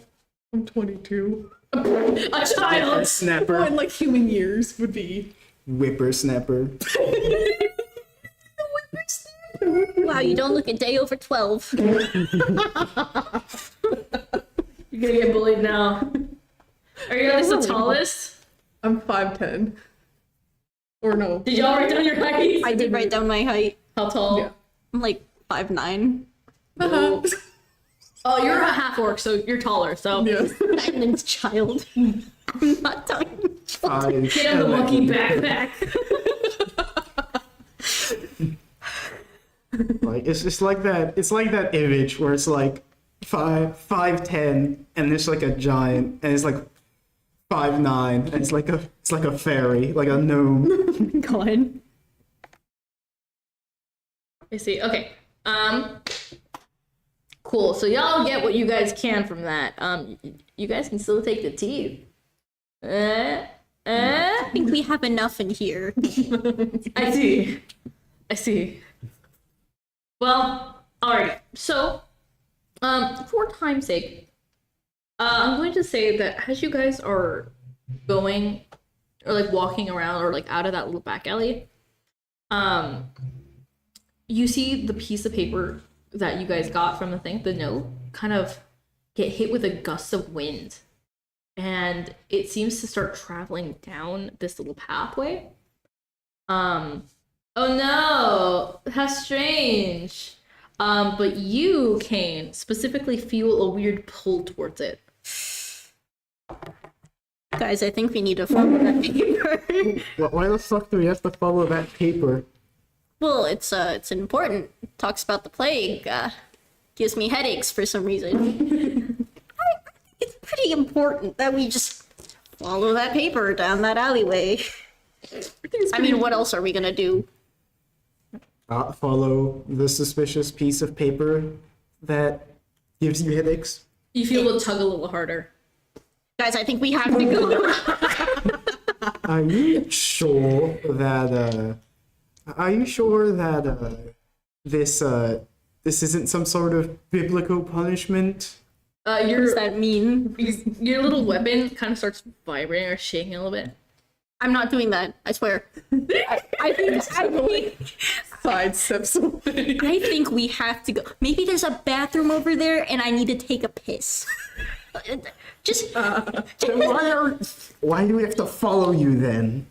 I'm 22. A child. Snapper. Oh, in like human years would be. Whippersnapper. Wow, you don't look a day over 12. You're gonna get bullied now. Are you guys the tallest? I'm 5'10". Or no. Did y'all write down your height? I did write down my height. How tall? Yeah. I'm like 5'9". No. Oh, you're a half orc, so you're taller. So Yeah. Diamond's child. I'm not talking children. Five, get him the monkey 11. backpack. Like, it's just like that. It's like that image where it's like 5'10", and there's like a giant, and it's like 5'9", and it's like a fairy, like a gnome. God. I see. Okay. Cool. So y'all get what you guys can from that. You guys can still take the teeth. I think we have enough in here. I see. I see. Well, alright. So, for time's sake, I'm going to say that as you guys are going, or like walking around, or like out of that little back alley, you see the piece of paper that you guys got from the note, kind of get hit with a gust of wind. And it seems to start traveling down this little pathway. Oh no, how strange. But you, Kane, specifically feel a weird pull towards it. Guys, I think we need to follow that paper. Why the fuck do we have to follow that paper? Well, it's important. It talks about the plague. Gives me headaches for some reason. It's pretty important that we just follow that paper down that alleyway. I mean, what else are we gonna do? Follow the suspicious piece of paper that gives you headaches. You feel it tug a little harder. Guys, I think we have to go. Are you sure that this isn't some sort of biblical punishment? What does that mean? Your little weapon kind of starts vibrating or shaking a little bit. I'm not doing that. I swear. I think Sidesteps away. I think we have to go. Maybe there's a bathroom over there, and I need to take a piss. Just Why do we have to follow you then?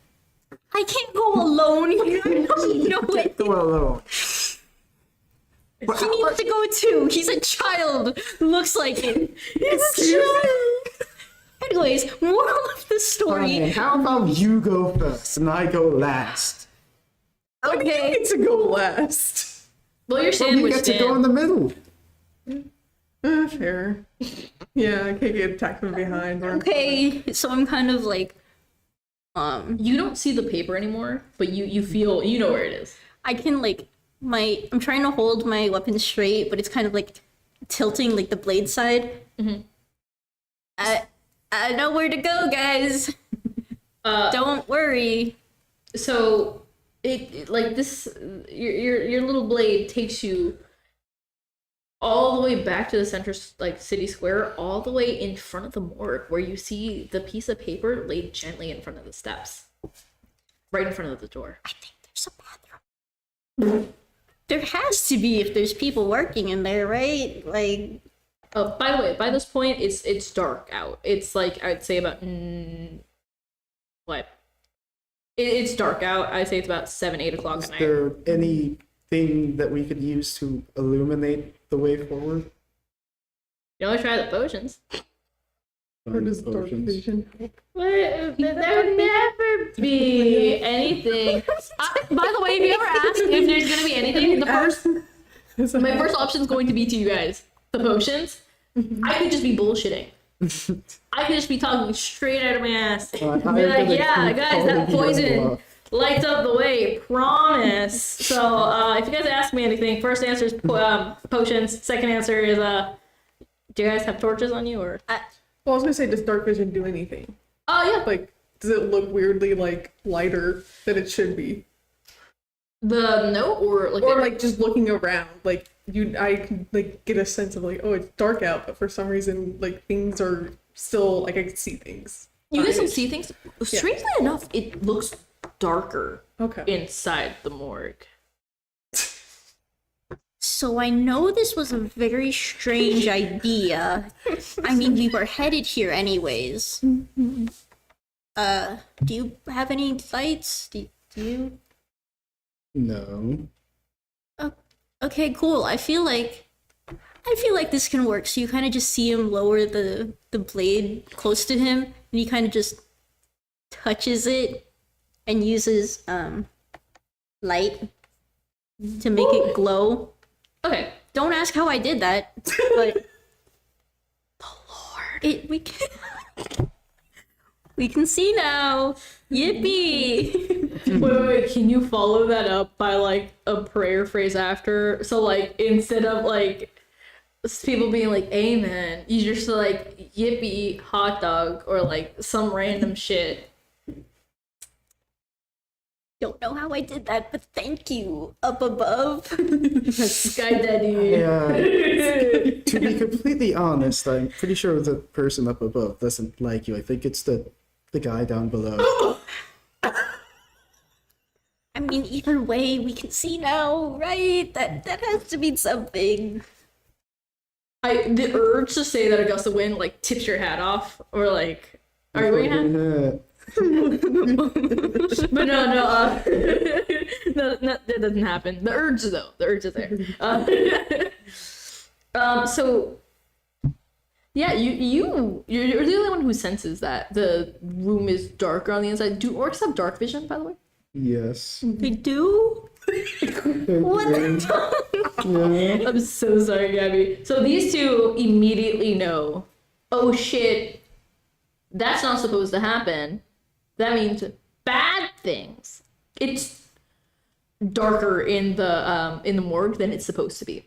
I can't go alone here. No way. Go alone. He needs to go too. He's a child. Looks like it. He's a child. Anyways, moral of the story. Fine, how about you go first and I go last? Okay. You get to go last. Well, you're Well, we sandwiched get to go in the middle. Fair. Yeah, I can't get attacked from behind. Or... Okay, so I'm kind of like, You don't see the paper anymore, but you feel, you know where it is. I can like, I'm trying to hold my weapon straight, but it's kind of like tilting like the blade side. Mm-hmm. I know where to go, guys. Don't worry. So it like this, your little blade takes you all the way back to the center, like city square, all the way in front of the morgue, where you see the piece of paper laid gently in front of the steps, right in front of the door. I think there's a bathroom. There has to be if there's people working in there, right? Like, Oh, by the way, by this point, it's dark out. It's like I'd say about what? It's dark out. I'd say it's about 7-8 o'clock Is at night. there anything that we could use to illuminate the way forward? You only try the potions. Or does dark Potions. vision help? There would never be anything. By the way, if you ever ask if there's gonna be anything, my first option is going to be to you guys. The potions. I could just be bullshitting. I could just be talking straight out of my ass. Be like, yeah, guys, that poison lights up the way. Promise. So, if you guys ask me anything, first answer is potions. Second answer is, do you guys have torches on you, or? Well, I was gonna say, does dark vision do anything? Oh, yeah. Like, does it look weirdly like lighter than it should be? The note, or like, Or like just looking around, like I can like get a sense of like, oh, it's dark out, but for some reason, like things are still like I can see things. you guys can see things. Strangely enough, it looks darker Okay. inside the morgue. so I know this was a very strange idea. I mean, we were headed here anyways. Do you have any lights? Do you? No. Okay, cool. I feel like this can work. So you kind of just see him lower the blade close to him, and he kind of just touches it and uses light to make it glow. Okay. Don't ask how I did that, but the Lord, we can see now. Yippee! Wait, can you follow that up by like a prayer phrase after? So like instead of like people being like amen, you just like yippee hot dog or like some random shit. Don't know how I did that, but thank you. Up above. Sky Daddy. To be completely honest, I'm pretty sure the person up above doesn't like you. I think it's the guy down below. I mean, even other way we can see now, right? That has to mean something. The urge to say that a gust of wind like tips your hat off, or like, are you wearing a hat? But no, that doesn't happen. The urge though, the urge is there. So yeah, you're the only one who senses that the room is darker on the inside. Do orcs have dark vision, by the way? Yes. They do? What the Yeah. I'm so sorry, Gabby. So these two immediately know, oh shit, that's not supposed to happen. That means bad things. It's darker in the morgue than it's supposed to be.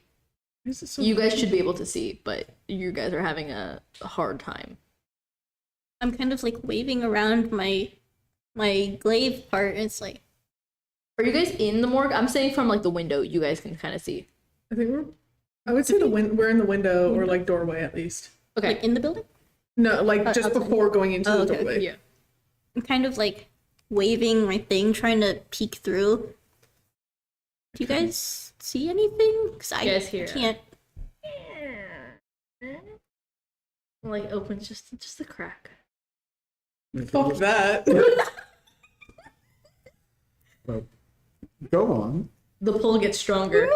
You guys should be able to see, but you guys are having a hard time. I'm kind of like waving around my glaive part, and it's like, Are you guys in the morgue? I'm saying from like the window, you guys can kind of see. I would say we're in the window or like doorway at least. Okay. like in the building? No, like just outside. before going into the okay. doorway. Yeah. I'm kind of like waving my thing, trying to peek through. Do you guys see anything? Because I guys hear- can't. Like opens just a crack. Fuck that. Well, go on. The pull gets stronger.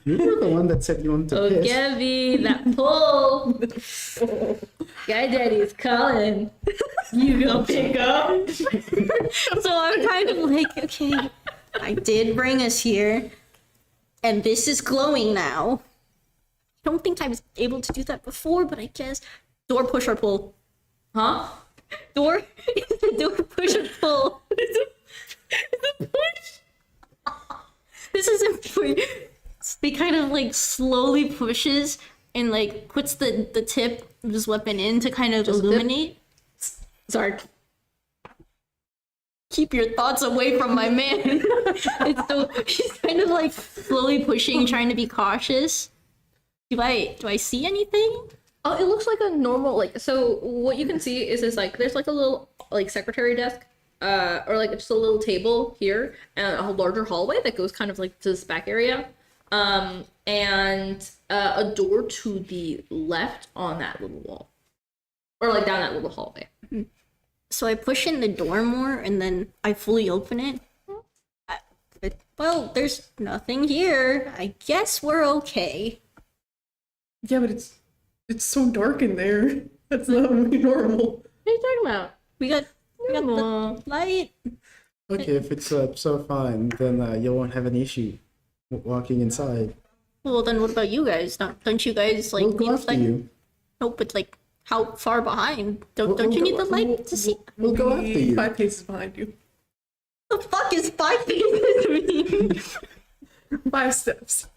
You're the one that said you wanted to Oh, piss. Gabby, that pull. Guy Daddy's calling. You gonna pick up? So I'm kind of like, okay, I did bring us here, and this is glowing now. I don't think I was able to do that before, but I guess door push or pull. Huh? Door push or pull. This isn't. He kind of like slowly pushes and like puts the tip of his weapon in to kind of Just dip? illuminate. Sorry. Keep your thoughts away from my man. It's so he's kind of like slowly pushing, trying to be cautious. Do I see anything? Oh, it looks like a normal like. So what you can see is this like there's like a little like secretary desk, or like just a little table here, and a larger hallway that goes kind of like to this back area, and a door to the left on that little wall, or like down that little hallway. So I push in the door more, and then I fully open it. Well, there's nothing here. I guess we're okay. Yeah, but it's so dark in there. That's not really normal. What are you talking about? We got Normal. the light. Okay, if it's so fine, then you won't have an issue walking inside. Well, then what about you guys? Don't you guys like We'll go need after like you. nope? But like, how far behind? Don't We'll you go- need the light to see? We'll go after you. 5 paces behind you. The fuck is 5 paces mean? 5 steps.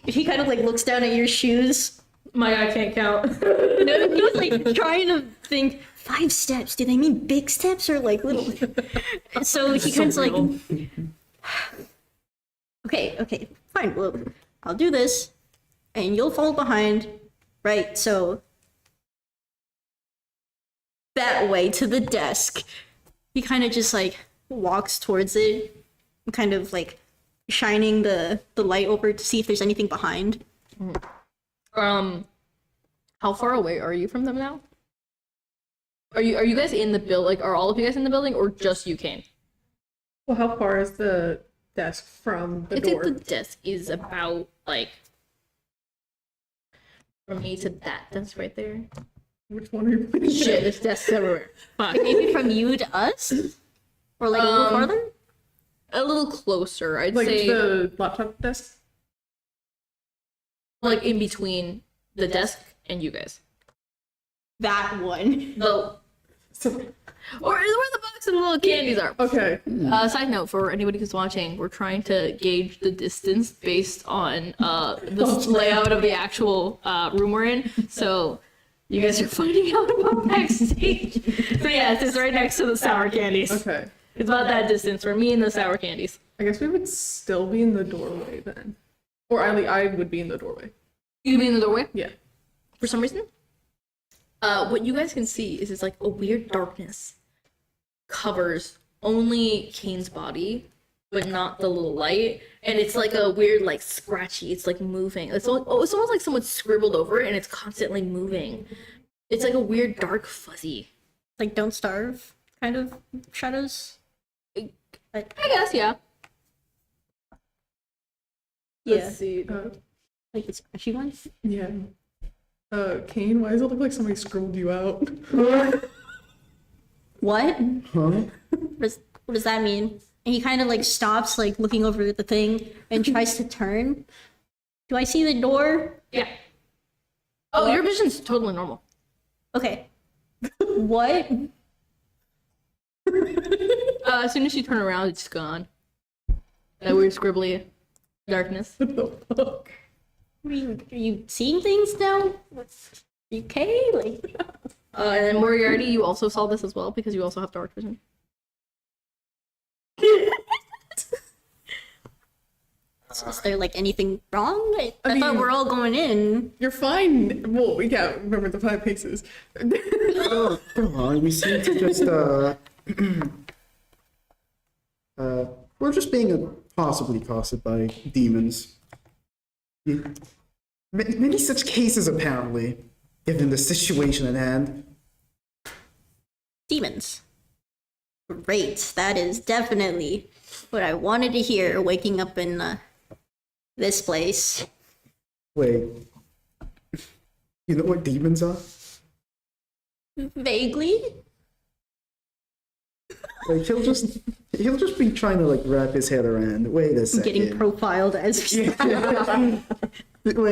He kind of like looks down at your shoes. My guy can't count. No, he was like trying to think 5 steps. Do they mean big steps or like little? So he kind of like, okay, fine. Well, I'll do this, and you'll fall behind, right? So that way to the desk. He kind of just like walks towards it, kind of like shining the light over to see if there's anything behind. How far away are you from them now? Are you guys in the build? Like, are all of you guys in the building, or just you, Kane? Well, how far is the desk from the I think door? the desk is about like from me to that desk right there. Which one are you pointing Shit, at? there's desks everywhere. Fuck. Maybe from you to us, or like a little farther. A little closer, I'd Like say, the laptop desk? like in between the desk and you guys. That one. The So, or where the box and the little candies are. okay. Side note for anybody who's watching, we're trying to gauge the distance based on the layout of the actual room we're in. So you guys are finding out about backstage. So yes, it's right next to the sour candies. Okay. It's about that distance for me and the sour candies. I guess we would still be in the doorway then. Or I would be in the doorway. You mean in the doorway? Yeah. For some reason? What you guys can see is it's like a weird darkness covers only Kane's body, but not the little light. And it's like a weird, like scratchy. It's like moving. It's almost like someone scribbled over it, and it's constantly moving. It's like a weird, dark, fuzzy. Like Don't Starve kind of shadows. I guess, yeah. Yeah, Let's see. like the scratchy ones. Yeah. Kane, why does it look like somebody scribbled you out? What? Huh? What does that mean? And he kind of like stops, like looking over the thing, and tries to turn. Do I see the door? Yeah. Oh, your vision's totally normal. Okay. What? As soon as you turn around, it's gone. That weird scribbly darkness. What the fuck? Are you seeing things now? You okay? Like, And then Moriarty, you also saw this as well because you also have dark vision. is there like anything wrong? I thought mean- we're all going in. You're fine. Well, yeah, remember the 5 paces. Oh, come on, we seem to just, we're just being possibly accosted by demons. Yeah. Many such cases, apparently, given the situation at hand. Demons. Great. That is definitely what I wanted to hear waking up in this place. Wait. You know what demons are? Vaguely? Like, he'll just be trying to, like, wrap his head around. Wait a second. Getting profiled as Wait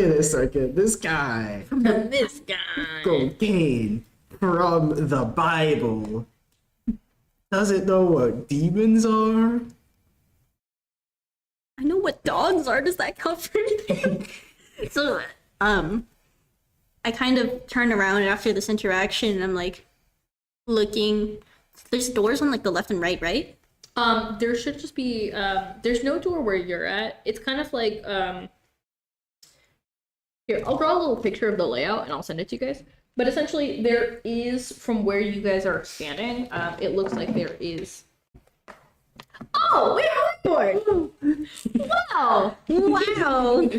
a second. This guy. This guy. Cocaine from the Bible. Doesn't know what demons are? I know what dogs are. Does that cover anything? So, I kind of turn around after this interaction and I'm like looking. There's doors on like the left and right, right? There should just be there's no door where you're at. It's kind of like here, I'll draw a little picture of the layout and I'll send it to you guys. But essentially there is, from where you guys are standing, it looks like there is. Oh, we have a whiteboard! Wow! Wow.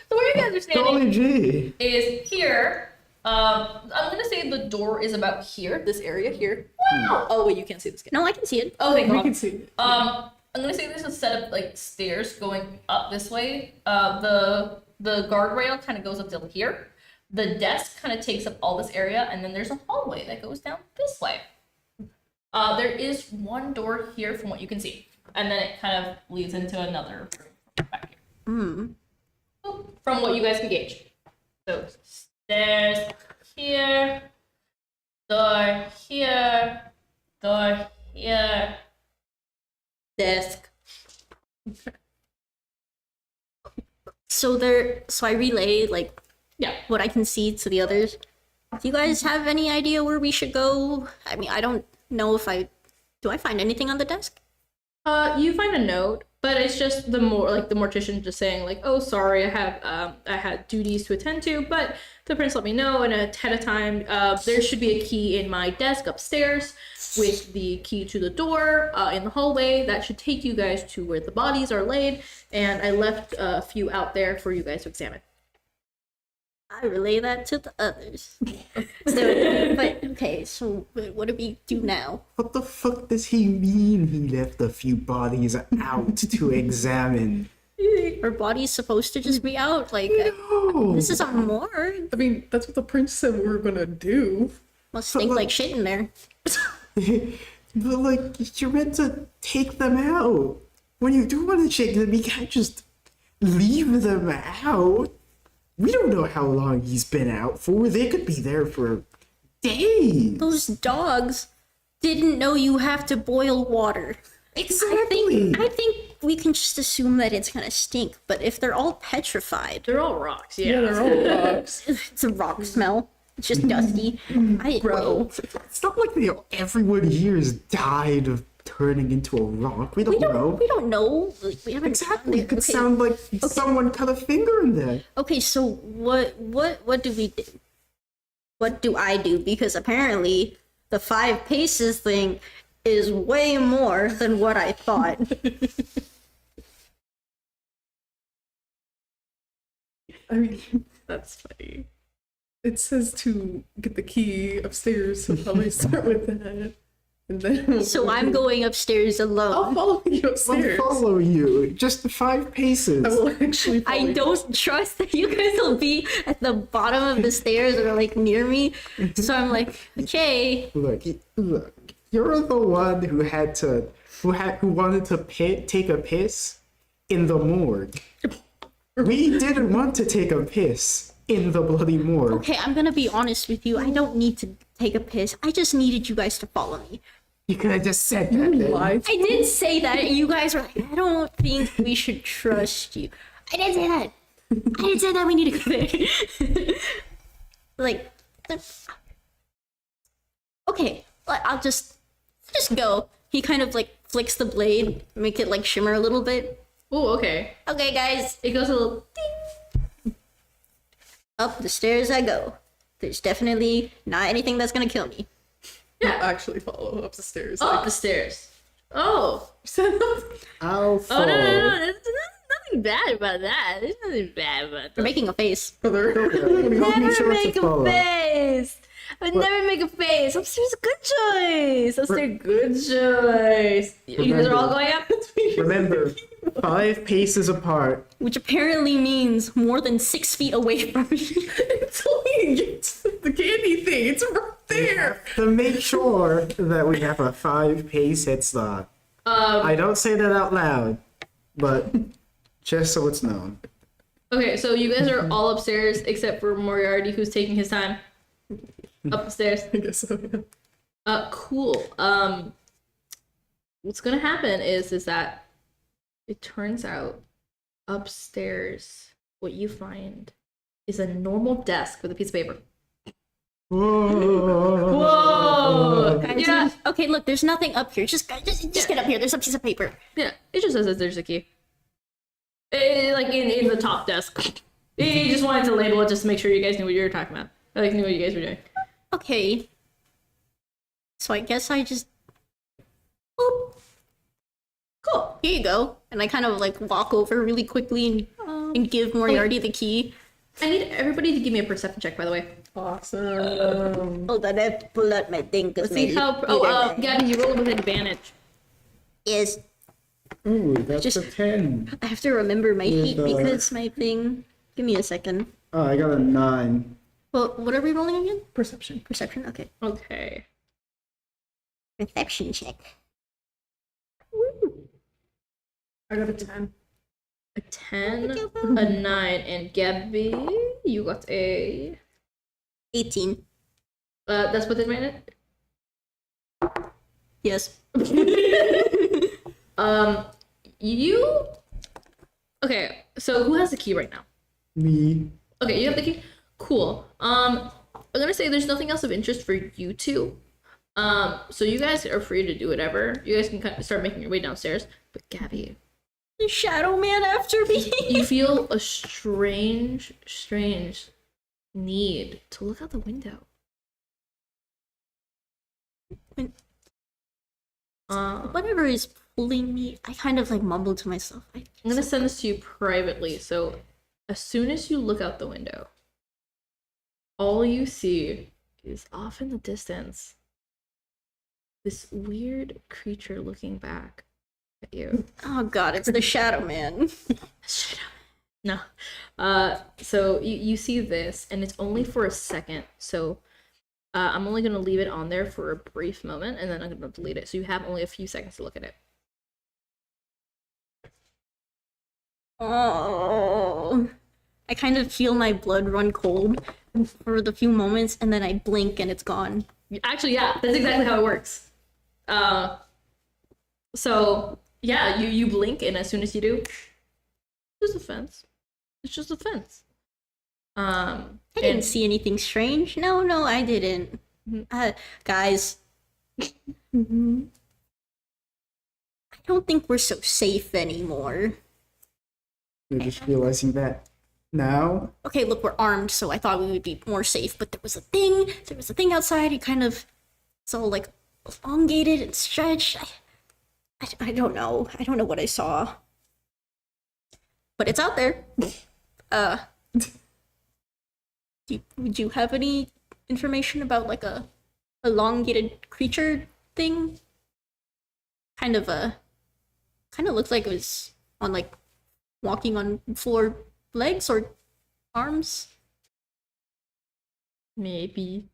So where you guys are standing Golly gee. is here. I'm gonna say the door is about here, this area here. Wow! Oh wait, you can't see this guy. No, I can see it. Oh, thank We God. can see it. I'm gonna say there's a set of like stairs going up this way. The guardrail kind of goes up till here. The desk kind of takes up all this area, and then there's a hallway that goes down this way. There is one door here from what you can see, and then it kind of leads into another room back here. From what you guys can gauge. So stairs here, door here, desk. So I relay like Yeah. what I can see to the others. Do you guys have any idea where we should go? I mean, I don't know if do I find anything on the desk? You find a note, but it's just the mortician just saying like, oh, sorry, I had duties to attend to, but the prince let me know, and ahead of time, there should be a key in my desk upstairs with the key to the door in the hallway that should take you guys to where the bodies are laid, and I left a few out there for you guys to examine. I relay that to the others. So what do we do now? What the fuck does he mean he left a few bodies out to examine? Our body's supposed to just be out. Like, No. this is a morgue. I mean, that's what the prince said we were gonna do. Must stink like shit in there. But, like, you're meant to take them out. When you do want to check them, you can't just leave them out. We don't know how long he's been out for. They could be there for days. Those dogs didn't know you have to boil water. Exactly. I think we can just assume that it's gonna stink, but if they're all petrified, They're all rocks, Yeah, they're all rocks. it's a rock smell. It's just dusty. Bro, it's not like everyone here has died of turning into a rock. We don't know. We don't know. Like, we haven't Exactly. It could okay. sound like someone cut a finger in there. Okay, so what do we do? What do I do? Because apparently the 5 paces thing is way more than what I thought. I mean, that's funny. It says to get the key upstairs, so probably start with that. And then So I'm going upstairs I'll alone. follow you I'll upstairs. follow you. Just 5 paces. I will actually follow I you. don't trust that you guys will be at the bottom of the stairs or like near me. So I'm like, okay. Look, you're the one who wanted to take a piss in the morgue. We didn't want to take a piss in the bloody morgue. Okay, I'm gonna be honest with you. I don't need to take a piss. I just needed you guys to follow me. You could have just said that. Then. Live. I did say that, and you guys were like, I don't think we should trust you. I didn't say that. I didn't say that we need to go there. Like, okay, I'll just go. He kind of like flicks the blade, make it like shimmer a little bit. Oh, okay. Okay, guys, It goes a little ding. up the stairs I go. There's definitely not anything that's gonna kill me. I'll actually follow up the stairs. Up the stairs. Oh. I'll Oh, fall. no. There's nothing bad about that. There's nothing bad about You're that. making a face. Help me Never sure to make a follow. face. I would never make a face. Upstairs, a good choice. Upstairs, good choice. You guys are all going up? Remember, 5 paces apart. Which apparently means more than 6 feet away from me. Until we get to the candy thing. It's right there. To make sure that we have a 5-pace head start. I don't say that out loud, but just so it's known. Okay, so you guys are all upstairs except for Moriarty, who's taking his time. Up the stairs. I guess so, yeah. Cool. What's gonna happen is that it turns out upstairs what you find is a normal desk with a piece of paper. Whoa! Guys, Yeah. Okay, look, there's nothing up here. Just get up here. There's a piece of paper. Yeah, it just says that there's a key. Like in the top desk. He just wanted to label it just to make sure you guys knew what you were talking about. Like knew what you guys were doing. Okay. So I guess I just. Boop. Cool. Here you go. And I kind of like walk over really quickly and give Moriarty the key. I need everybody to give me a perception check, by the way. Awesome. Hold on, I have to pull out my thing. Let's see how. Gabby, you roll with advantage. Yes. Ooh, that's Just- a 10. I have to remember my feet With, because my thing. Give me a second. Oh, I got a 9. Well, what are we rolling again? Perception. Perception? Okay. Okay. Perception check. I got a 10. A 10, a 9, and Gabby, you got a. 18. That's within my net? Yes. You. Okay, so who has the key right now? Me. Okay, you have the key? Cool. I'm gonna say there's nothing else of interest for you two. So you guys are free to do whatever. You guys can kind of start making your way downstairs. But Gabby, The shadow man after me. you feel a strange need to look out the window. Whatever is pulling me, I kind of like mumble to myself. I'm gonna send this to you privately. So as soon as you look out the window, all you see is off in the distance this weird creature looking back at you. Oh god, it's the shadow man. No. So you see this, and it's only for a second. So I'm only gonna leave it on there for a brief moment, and then I'm gonna delete it. So you have only a few seconds to look at it. Oh. I kind of feel my blood run cold for the few moments, and then I blink and it's gone. Actually, yeah, that's exactly how it works. So yeah, you blink, and as soon as you do, there's a fence. It's just a fence. I didn't see anything strange. No, I didn't. Guys. I don't think we're so safe anymore. You're just realizing that now? Okay, look, we're armed, so I thought we would be more safe, but there was a thing outside. It kind of, it's all like elongated and stretched. I don't know. I don't know what I saw. But it's out there. Would you have any information about like a elongated creature thing? Kind of looked like it was on like walking on 4 legs or arms. Maybe.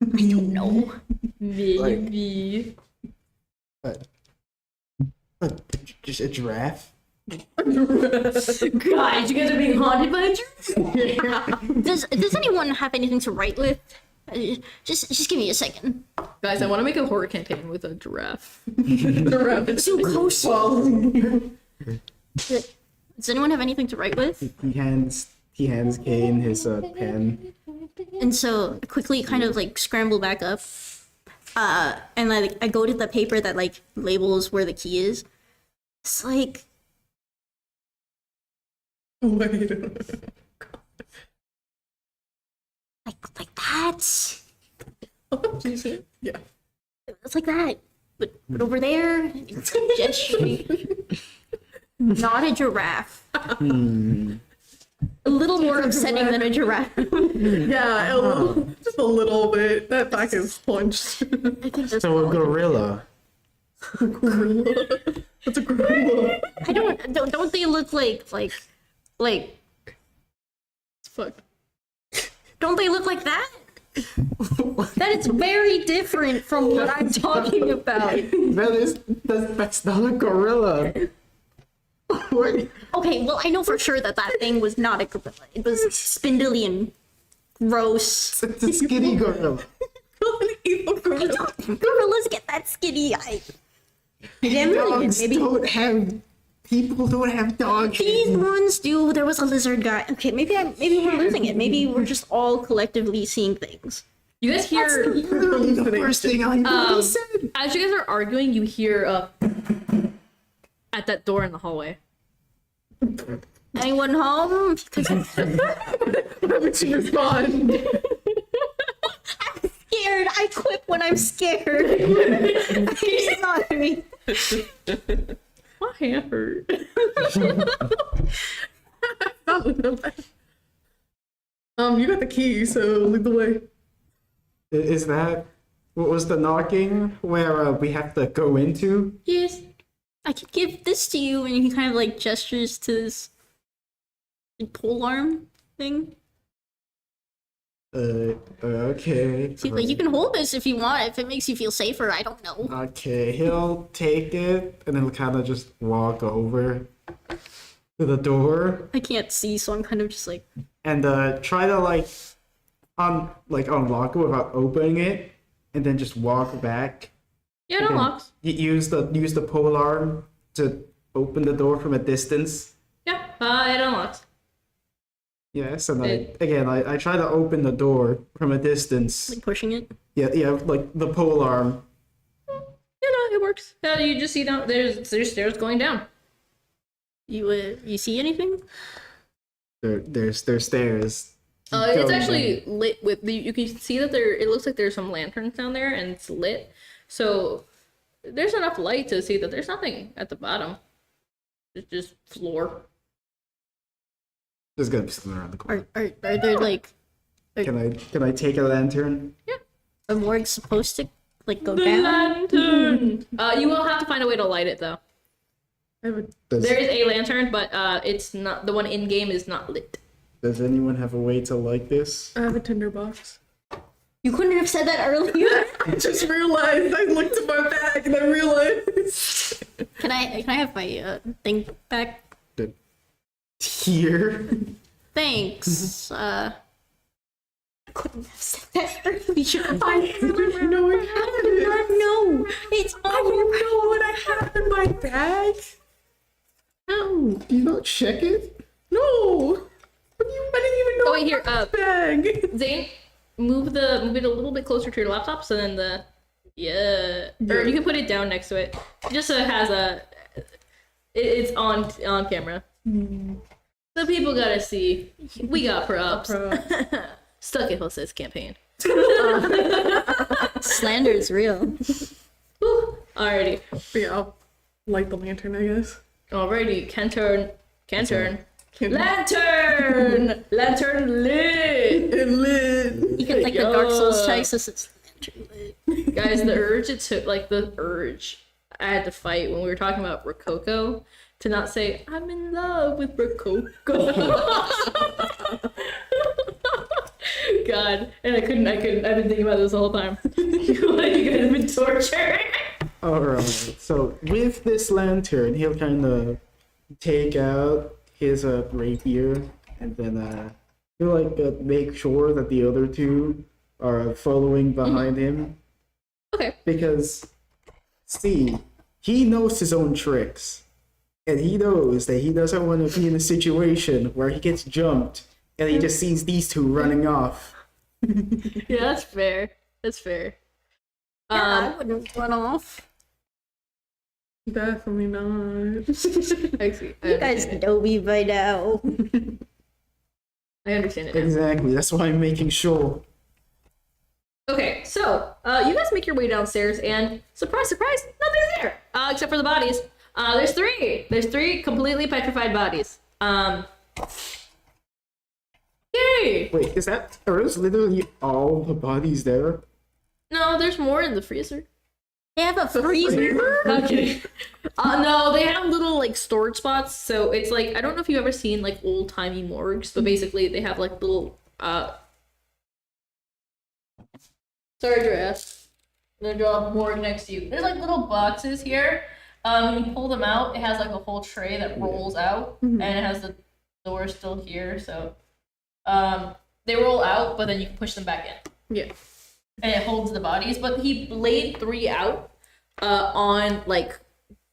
I don't know. Maybe. Just a giraffe? Guys, you guys are being haunted by a giraffe? Does anyone have anything to write with? Just give me a second. Guys, I want to make a horror campaign with a giraffe. So close. Does anyone have anything to write with? He hands Kane his pen. And so I quickly kind of like scramble back up. And like I go to the paper that like labels where the key is. It's like Wait. like that. Do you see it? Yeah. It's like that. But over there, it's gesturing. Not a giraffe. A little more upsetting than a giraffe. Yeah, just a little bit. That back is punched. I think that's So a gorilla. Gorilla. That's a gorilla. I don't they look like Fuck. don't they look like that? That is very different from what I'm talking about. That's not a gorilla. What? Okay, well I know for sure that thing was not a gorilla. It was spindly and gross. It's a skinny gorilla. Gorillas get that skinny. Dogs don't have. People don't have dogs. These ones do. There was a lizard guy. Okay, maybe we're losing it. Maybe we're just all collectively seeing things. You guys hear, Literally the first thing I said. as you guys are arguing, you hear at that door in the hallway. Anyone home? Haven't you respond? I'm scared. I quit when I'm scared. It's not me. My hand hurt. You got the key, so lead the way. Is that what was the knocking where we have to go into? Yes. I could give this to you, and he kind of like gestures to this pole arm thing. Okay. See, like you can hold this if you want, if it makes you feel safer. I don't know. Okay, he'll take it and then he'll kind of just walk over to the door I can't see, so I'm kind of just like. and try to unlock it without opening it, and then just walk back. Yeah, it Okay. unlocks. Use the pole arm to open the door from a distance. Yeah, it unlocks. Yes, and I try to open the door from a distance. Like pushing it. Yeah, like the pole arm. Yeah, no, it works. You just see down there's stairs going down. You see anything? There's stairs. It's Going actually lit with you can see that it looks like there's some lanterns down there and it's lit. So there's enough light to see that there's nothing at the bottom. It's just floor. There's gonna be something around the corner. Are there like Can I take a lantern? are morgues supposed to like go The down? lantern. You will have to find a way to light it though. Does, There is a lantern, but it's not the one in game is not lit. does anyone have a way to light this? I have a tinderbox. You couldn't have said that earlier. I just realized. I looked at my bag and I realized. Can I have my thing back? Here? Thanks. I couldn't have said that earlier. I didn't know I had it. No, it's I on don't know what I have in my bag. No. Do you not check it? No. I didn't even know. Oh wait, here, Bag. Zane, move it a little bit closer to your laptop, so then or you can put it down next to it. It just has it's on camera. The people gotta see. We got props. Stuck it says campaign. Slander is real. Alrighty. But yeah, I'll light the lantern, I guess. Alrighty. Lantern. Can't- Lantern! Lantern lit! You get like the Dark Souls check, so it's lantern lit. Guys, the urge it took, like the urge I had to fight when we were talking about Rococo to not say, I'm in love with Rococo. God. And I couldn't, I've been thinking about this the whole time. You guys have been tortured. Alright, so with this lantern, he'll kind of take out his rapier and then he'll make sure that the other two are following behind him. Okay. Because, see, he knows his own tricks. And he knows that he doesn't want to be in a situation where he gets jumped and he just sees these two running off. Yeah, that's fair. That's fair. I wouldn't run off. Definitely not. Actually, You guys know me by now. I understand it now. Exactly, that's why I'm making sure. Okay, so you guys make your way downstairs, and surprise, surprise, nothing's there except for the bodies. There's three. There's three completely petrified bodies. Yay! Wait, are those literally all the bodies there? No, there's more in the freezer. They have a freezer? Okay. No, they have little like storage spots. So it's like, I don't know if you've ever seen like old timey morgues, but basically they have like little sorry, Drea. I'm gonna draw a morgue next to you. There's like little boxes here. When you pull them out, it has like a whole tray that rolls out, and it has the door still here. So they roll out, but then you can push them back in. Yeah. And it holds the bodies. But he laid three out on like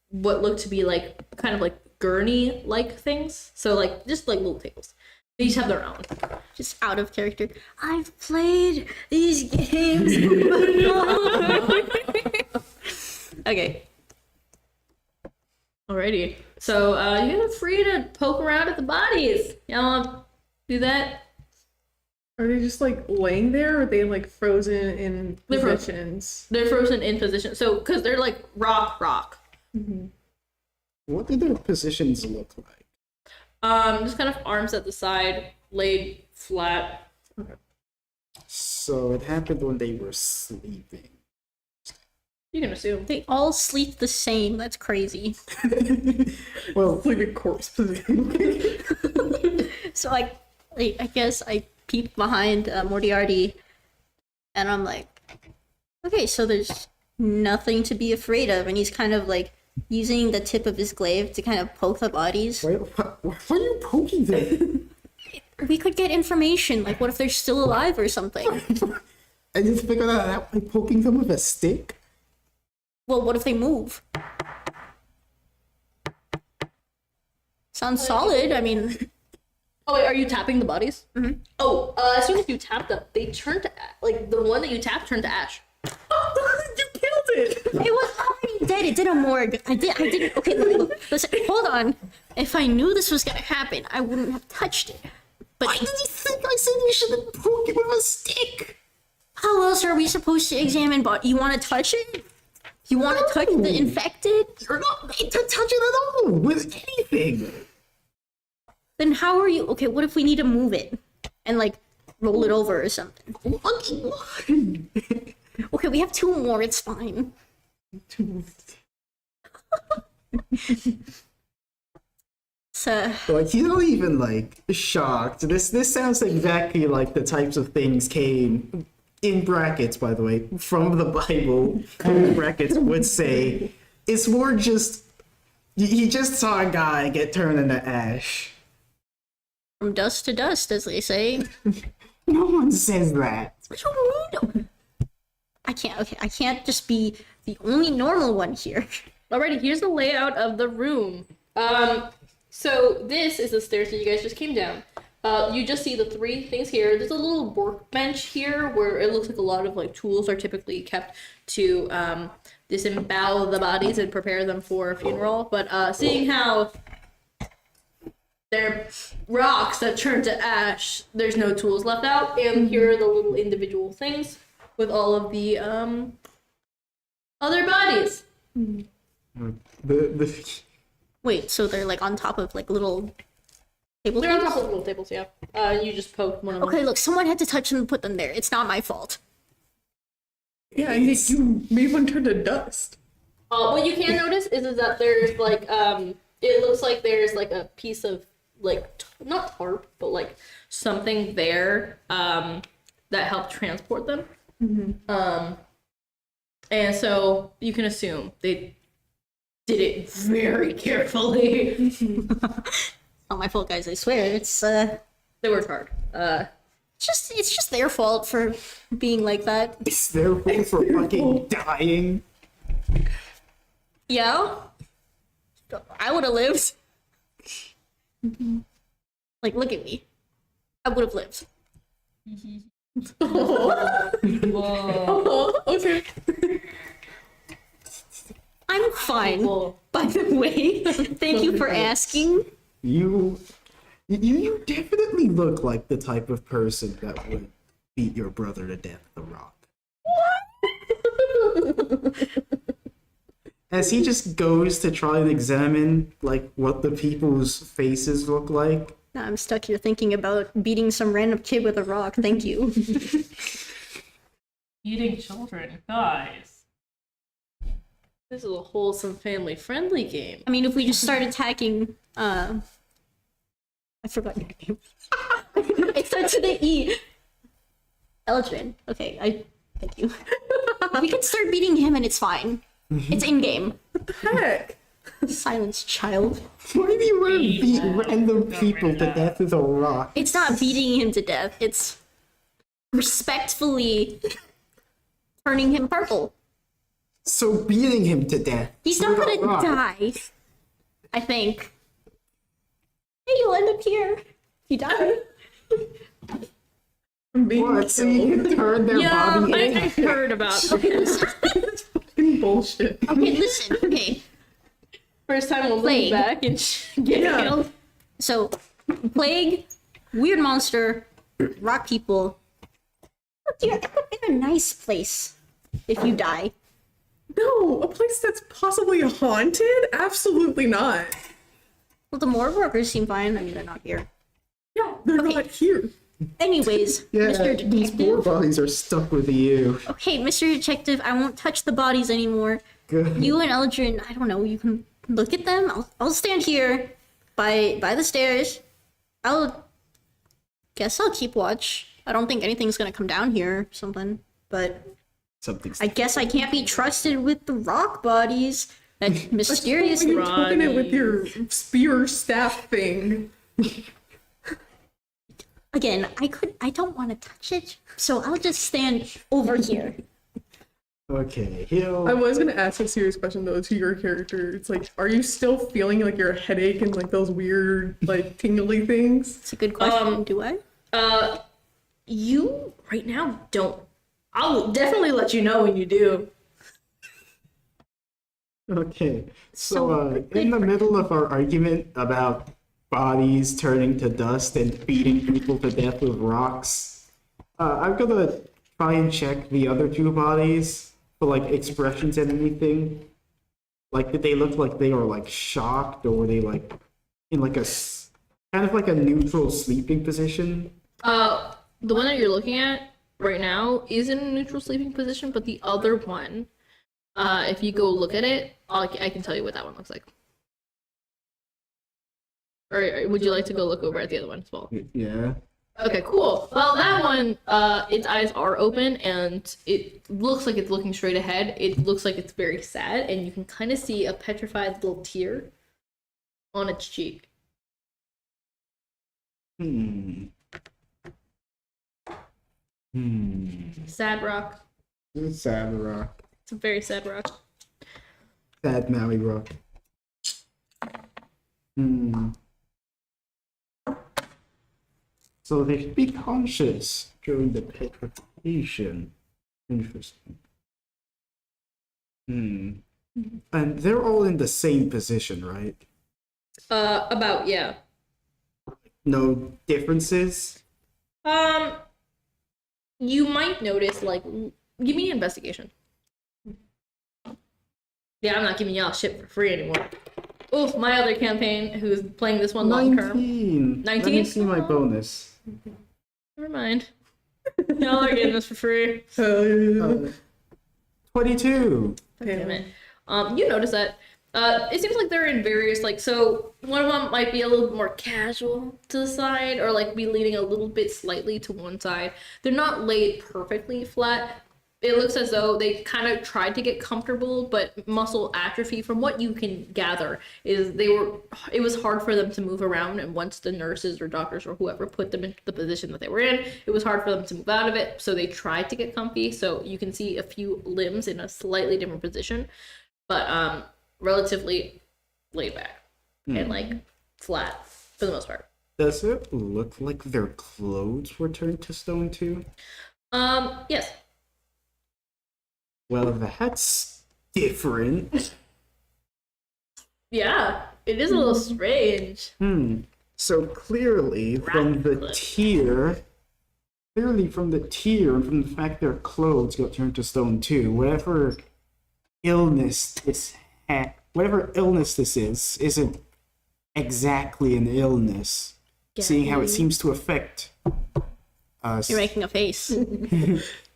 what looked to be like kind of like gurney like things. So like just like little tables. They each have their own. Just out of character. I've played these games. Okay. Alrighty. So you guys are free to poke around at the bodies. Y'all wanna do that? Are they just like laying there, or are they like frozen in They're frozen. positions? They're frozen in position. So because they're like rock. What do their positions look like? Just kind of arms at the side, laid flat. So it happened when they were sleeping. You can assume. They all sleep the same. That's crazy. Well, It's like a corpse position. So I guess I peep behind Moriarty, and I'm like, okay, so there's nothing to be afraid of, and he's kind of like using the tip of his glaive to kind of poke the bodies. why are you poking them? We could get information, like what if they're still alive or something. I just figured that out by poking them with a stick. Well, what if they move? Sounds solid. I mean, Oh wait, are you tapping the bodies? Mm-hmm. Oh, as soon as you tap them, they turn to like the one that you tapped turned to ash. You killed it! it was already dead. It did a morgue. I didn't. Okay, look, listen, hold on. If I knew this was gonna happen, I wouldn't have touched it. But Why did you think I said you shouldn't poke it with a stick? how else are we supposed to examine body? You want to touch it? You want to touch the infected? You're not made to touch it at all with anything. Then how are you? Okay, what if we need to move it and like roll it over or something? Okay, we have two more. It's fine. So Like, he's not even like shocked. This sounds exactly like the types of things came in brackets, by the way, from the Bible. Brackets would say it's more just he just saw a guy get turned into ash. from dust to dust, as they say. No one says that. What do you mean? I can't. Okay, I can't just be the only normal one here. Alrighty, here's the layout of the room. So this is the stairs that you guys just came down. You just see the three things here. There's a little workbench here where it looks like a lot of like tools are typically kept to disembowel the bodies and prepare them for a funeral. But seeing how they're rocks that turn to ash. There's no tools left out, and here are the little individual things with all of the other bodies. The Wait, so they're like on top of like little table They're on tables? top of little tables, yeah. You just poke one of them. Okay, look, someone had to touch them and put them there. It's not my fault. Yeah, and you made one turn to dust. What you can notice is that there's like it looks like there's like a piece of like not tarp but like something there that helped transport them. And so you can assume they did it very carefully. Not my fault, guys. I swear. It's They worked hard. it's just their fault for being like that. it's their fault for fucking dying. Yeah. I would have lived. Like, look at me. I would have lived. Oh, okay. I'm fine. Cool. By the way, thank you for asking. You definitely look like the type of person that would beat your brother to death with a rock. As he just goes to try and examine like what the people's faces look like. Now I'm stuck here thinking about beating some random kid with a rock. Thank you. Eating children, guys. This is a wholesome, family-friendly game. I mean, if we just start attacking, I forgot your name. It starts with an E. Eldrin. Okay, thank you. We can start beating him and it's fine. It's in game. Heck. Silence, child. Why do you want to beat random people to death with a rock? It's not beating him to death. It's respectfully turning him purple. So beating him to death. He's not with a gonna rock. die. I think. Hey, you'll end up here. If you die. I'm being What? So you killed. can turn their body I into heard about this. Fucking bullshit. Okay, listen. Okay. First time we'll Plague. look back and get Yeah. killed. So, plague, weird monster, rock people. You're in a nice place if you die. No, a place that's possibly haunted? Absolutely not. Well, the morgue workers seem fine. I mean, they're not here. Yeah, they're Okay. not here. Anyways, Yeah, Mr. these poor Detective. bodies are stuck with you. Okay, Mr. Detective, I won't touch the bodies anymore. Good. You and Eldrin, I don't know, you can look at them. I'll stand here by the stairs. Guess I'll keep watch. I don't think anything's gonna come down here or something. But Something's I guess I can't be trusted with the rock bodies. That mysterious You're rock. poking it with your spear staff thing. Again, I don't want to touch it, so I'll just stand over here. okay. He'll. I was gonna ask a serious question though to your character. It's like, are you still feeling like your headache and like those weird like tingly things? It's a good question. Do I? You right now don't. I'll definitely let you know when you do. Okay. So, So, in the middle of our argument about bodies turning to dust and beating people to death with rocks, I'm gonna try and check the other two bodies for like expressions and anything. Like, did they look like they were like shocked, or were they like in like kind of like a neutral sleeping position? The one that you're looking at right now is in a neutral sleeping position, but the other one, if you go look at it, I can tell you what that one looks like. Or would you like to go look over at the other one as well? Yeah. Okay, cool. Well, that one, its eyes are open and it looks like it's looking straight ahead. It looks like it's very sad, and you can kind of see a petrified little tear on its cheek. Hmm. Sad rock. Sad rock. It's a very sad rock. Sad Maui rock. So they should be conscious during the petrification. Interesting. And they're all in the same position, right? About, yeah. No differences? You might notice, like, give me an investigation. Yeah, I'm not giving y'all shit for free anymore. Oof, my other campaign, who's playing this one long term. 19. 19? Let me see my bonus. Never mind. Y'all are getting this for free. 22. Damn it. You notice that it seems like they're in various, like, so one of them might be a little bit more casual to the side, or like be leaning a little bit slightly to one side. They're not laid perfectly flat. It looks as though they kind of tried to get comfortable, but muscle atrophy, from what you can gather, is it was hard for them to move around, and once the nurses or doctors or whoever put them into the position that they were in, it was hard for them to move out of it, so they tried to get comfy. So you can see a few limbs in a slightly different position, but relatively laid back and like flat for the most part. Does it look like their clothes were turned to stone too? Yes. Well, that's different. Yeah, it is a little strange. So clearly from the tier and from the fact their clothes got turned to stone too, whatever illness this is isn't exactly an illness, seeing how it seems to affect us. You're making a face.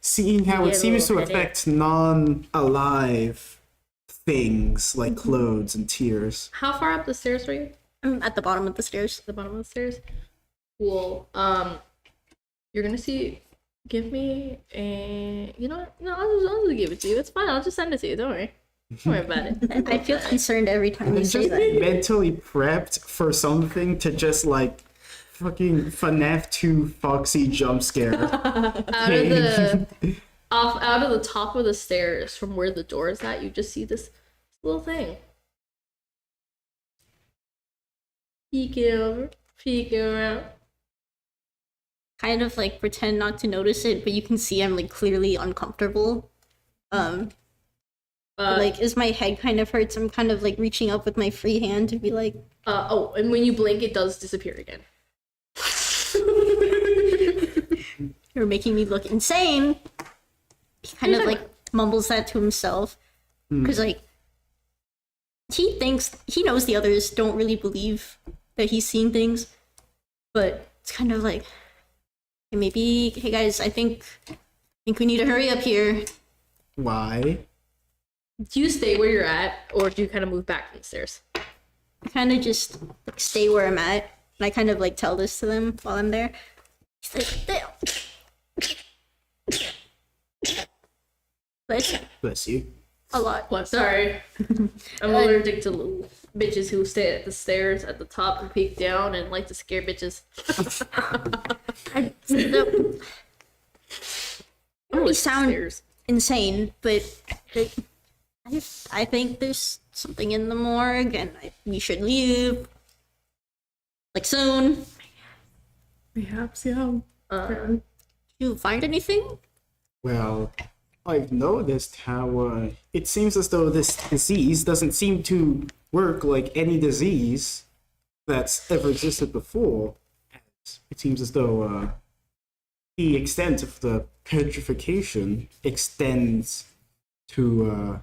Seeing how it seems to affect non-alive things like clothes and tears. How far up the stairs were you? I'm at the bottom of the stairs. The bottom of the stairs. Cool. You're gonna see. Give me a. You know what? No, I'll just give it to you. It's fine. I'll just send it to you. Don't worry. Don't worry about it. I feel concerned every time you I'm say just that. mentally prepped for something to just like fucking FNAF 2 Foxy jump scare. Out of the top of the stairs from where the door is at, you just see this little thing. Peeking around. Kind of like pretend not to notice it, but you can see I'm like clearly uncomfortable. Like as my head kind of hurts, I'm kind of like reaching up with my free hand to be like, and when you blink, it does disappear again. you're making me look insane. He kind of like mumbles that to himself because like he knows the others don't really believe that he's seeing things, but it's kind of like, hey guys, I think we need to hurry up here. Why? Do you stay where you're at, or do you kind of move back from the stairs? I kind of just like stay where I'm at, and I kind of like tell this to them while I'm there. He's like, "Damn." Bless you. A lot. Sorry. I'm allergic to little bitches who stay at the stairs at the top and peek down and like to scare bitches. Really sound insane, but I think there's something in the morgue, and we should leave like soon. Perhaps, yeah. You find anything? Well, I've noticed how it seems as though this disease doesn't seem to work like any disease that's ever existed before. It seems as though the extent of the petrification extends to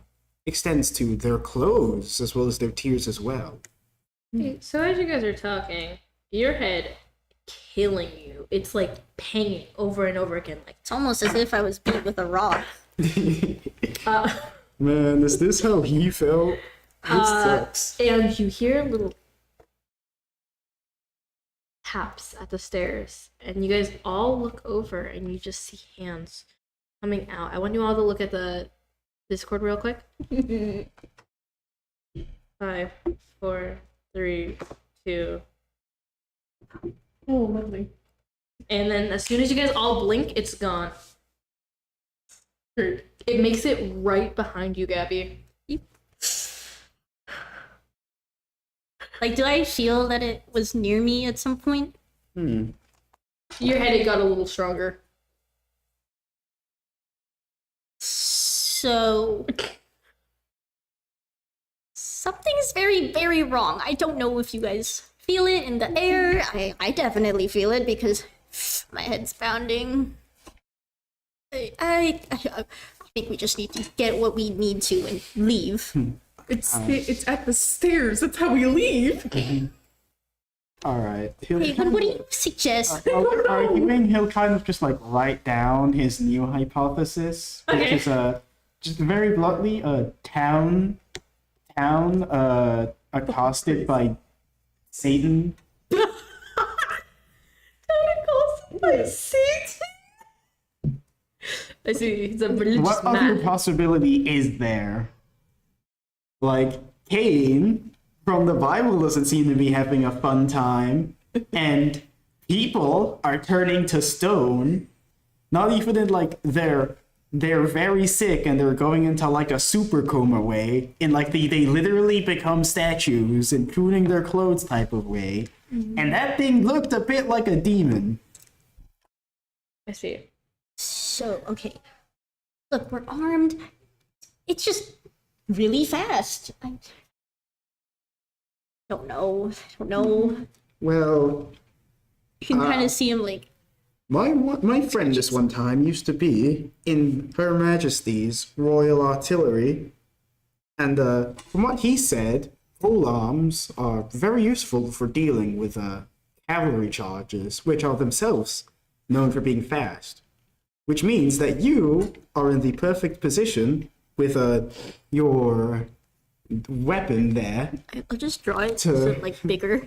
their clothes as well as their tears as well. So as you guys are talking, your head killing you. It's like pinging over and over again. Like It's almost as if I was beat with a rock. Man, is this how he felt? This sucks. and you hear little taps at the stairs, and you guys all look over, and you just see hands coming out. I want you all to look at the Discord real quick. 5, 4, 3, 2. Oh, lovely. And then as soon as you guys all blink, it's gone. It makes it right behind you, Gabby. Like, do I feel that it was near me at some point? Your headache got a little stronger. So something's very, very wrong. I don't know if you guys feel it in the air. I definitely feel it because my head's pounding. I think we just need to get what we need to and leave. It's at the stairs. That's how we leave. All right. Hey, but what do you suggest? While arguing, he'll kind of just like write down his new hypothesis, which Okay. is just very bluntly, a town accosted by Satan. I see. He's a religious What other man. possibility is there? Like Cain from the Bible doesn't seem to be having a fun time, and people are turning to stone. Not even in like they're very sick and they're going into like a super coma way. In like they literally become statues and pruning their clothes type of way. And that thing looked a bit like a demon. I see. So, okay. Look, we're armed. It's just really fast. I don't know. Well, You can kind of see him like, my friend this one time used to be in Her Majesty's Royal Artillery, and from what he said, pole arms are very useful for dealing with cavalry charges, which are themselves known for being fast. Which means that you are in the perfect position with your weapon there. I'll just draw it To- so it's like bigger.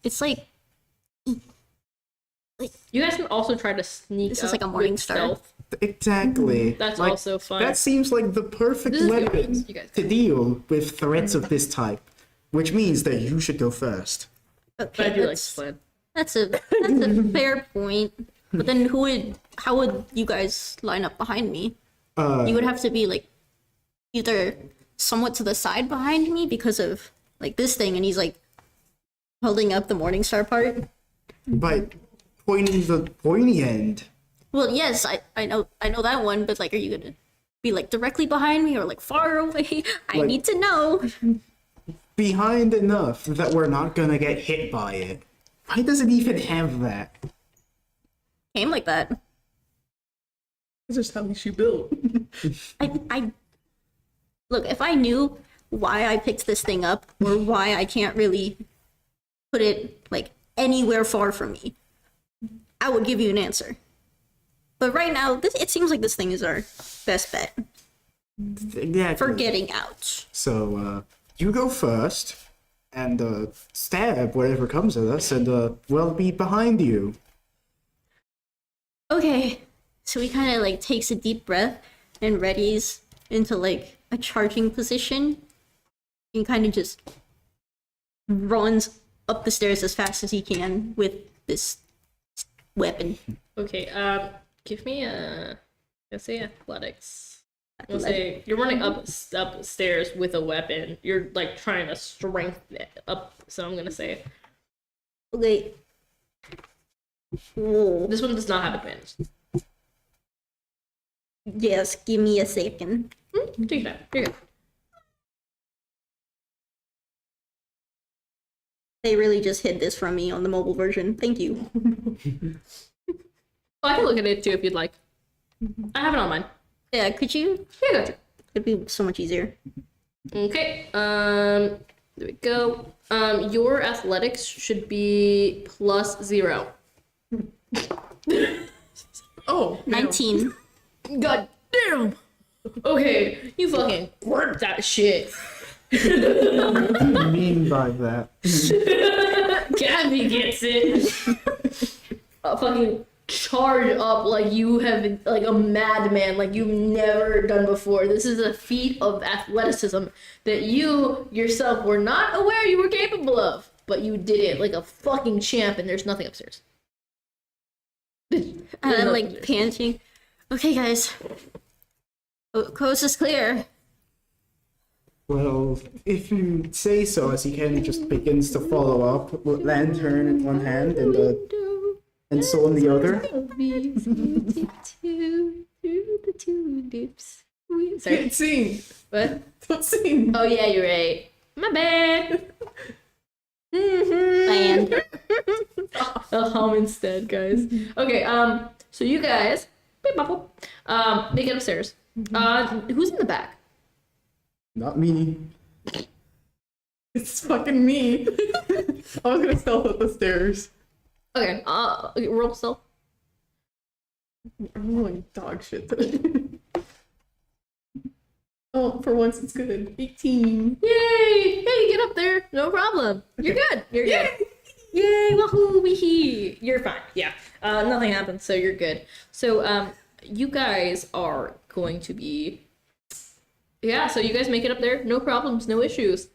It's like, You guys can also try to sneak. This is up like a morning with star. stealth. Exactly. That's Like, also fun. That seems like the perfect This is good. weapon You guys to deal with threats of this type, which means that you should go first. But I okay, do like that's, this plan. that's a fair point. But then how would you guys line up behind me? You would have to be like either somewhat to the side behind me because of like this thing, and he's like holding up the Morningstar part. By pointing the pointy end. Well, yes, I know that one, but like, are you gonna be like directly behind me or like far away? I Like- need to know. Behind enough that we're not gonna get hit by it. Why does it even have that? Came like that. That's just how she built. I look, if I knew why I picked this thing up or why I can't really put it like anywhere far from me, I would give you an answer. But right now, it seems like this thing is our best bet Exactly. for getting out. So, you go first, and stab whatever comes at us, and we'll be behind you. Okay, so he kind of like takes a deep breath and readies into like a charging position and kind of just runs up the stairs as fast as he can with this weapon. Okay. Give me a. Let's say athletics. We'll say you're running upstairs with a weapon. You're like trying to strengthen it up. So I'm gonna say Okay. Whoa. this one does not have advantage. Yes, give me a second. Take it out. You're good. They really just hid this from me on the mobile version. Thank you. Oh, I can look at it too if you'd like. I have it on mine. Yeah, could you? Yeah, gotcha. It'd be so much easier. Okay. There we go. Your athletics should be +0. Oh, no. 19. God damn. Okay, you fucking work that shit. What do you mean by that? Gabby gets it. Fucking charge up like you have like a madman, like you've never done before. This is a feat of athleticism that you yourself were not aware you were capable of, but you did it like a fucking champ, and there's nothing upstairs. And I'm like panting. Okay, guys. Coast is clear. Well, if you say so, as he kind of just begins to follow up with lantern in one hand and so in the other. Sorry. Can't sing. What? Don't sing. Oh yeah, you're right. My bad. Band. I'll hum instead, guys. Okay, so you guys, make it upstairs. Who's in the back? Not me. It's fucking me. I was gonna stealth up the stairs. Okay, roll stealth. I'm rolling dog shit today. Oh, for once it's good. 18. Yay! Hey, get up there. No problem. You're good. You're good. Yay! Wahoo! Weehee! You're fine. Yeah. Nothing happened, so you're good. So, you guys are going to be. Yeah. So you guys make it up there. No problems. No issues.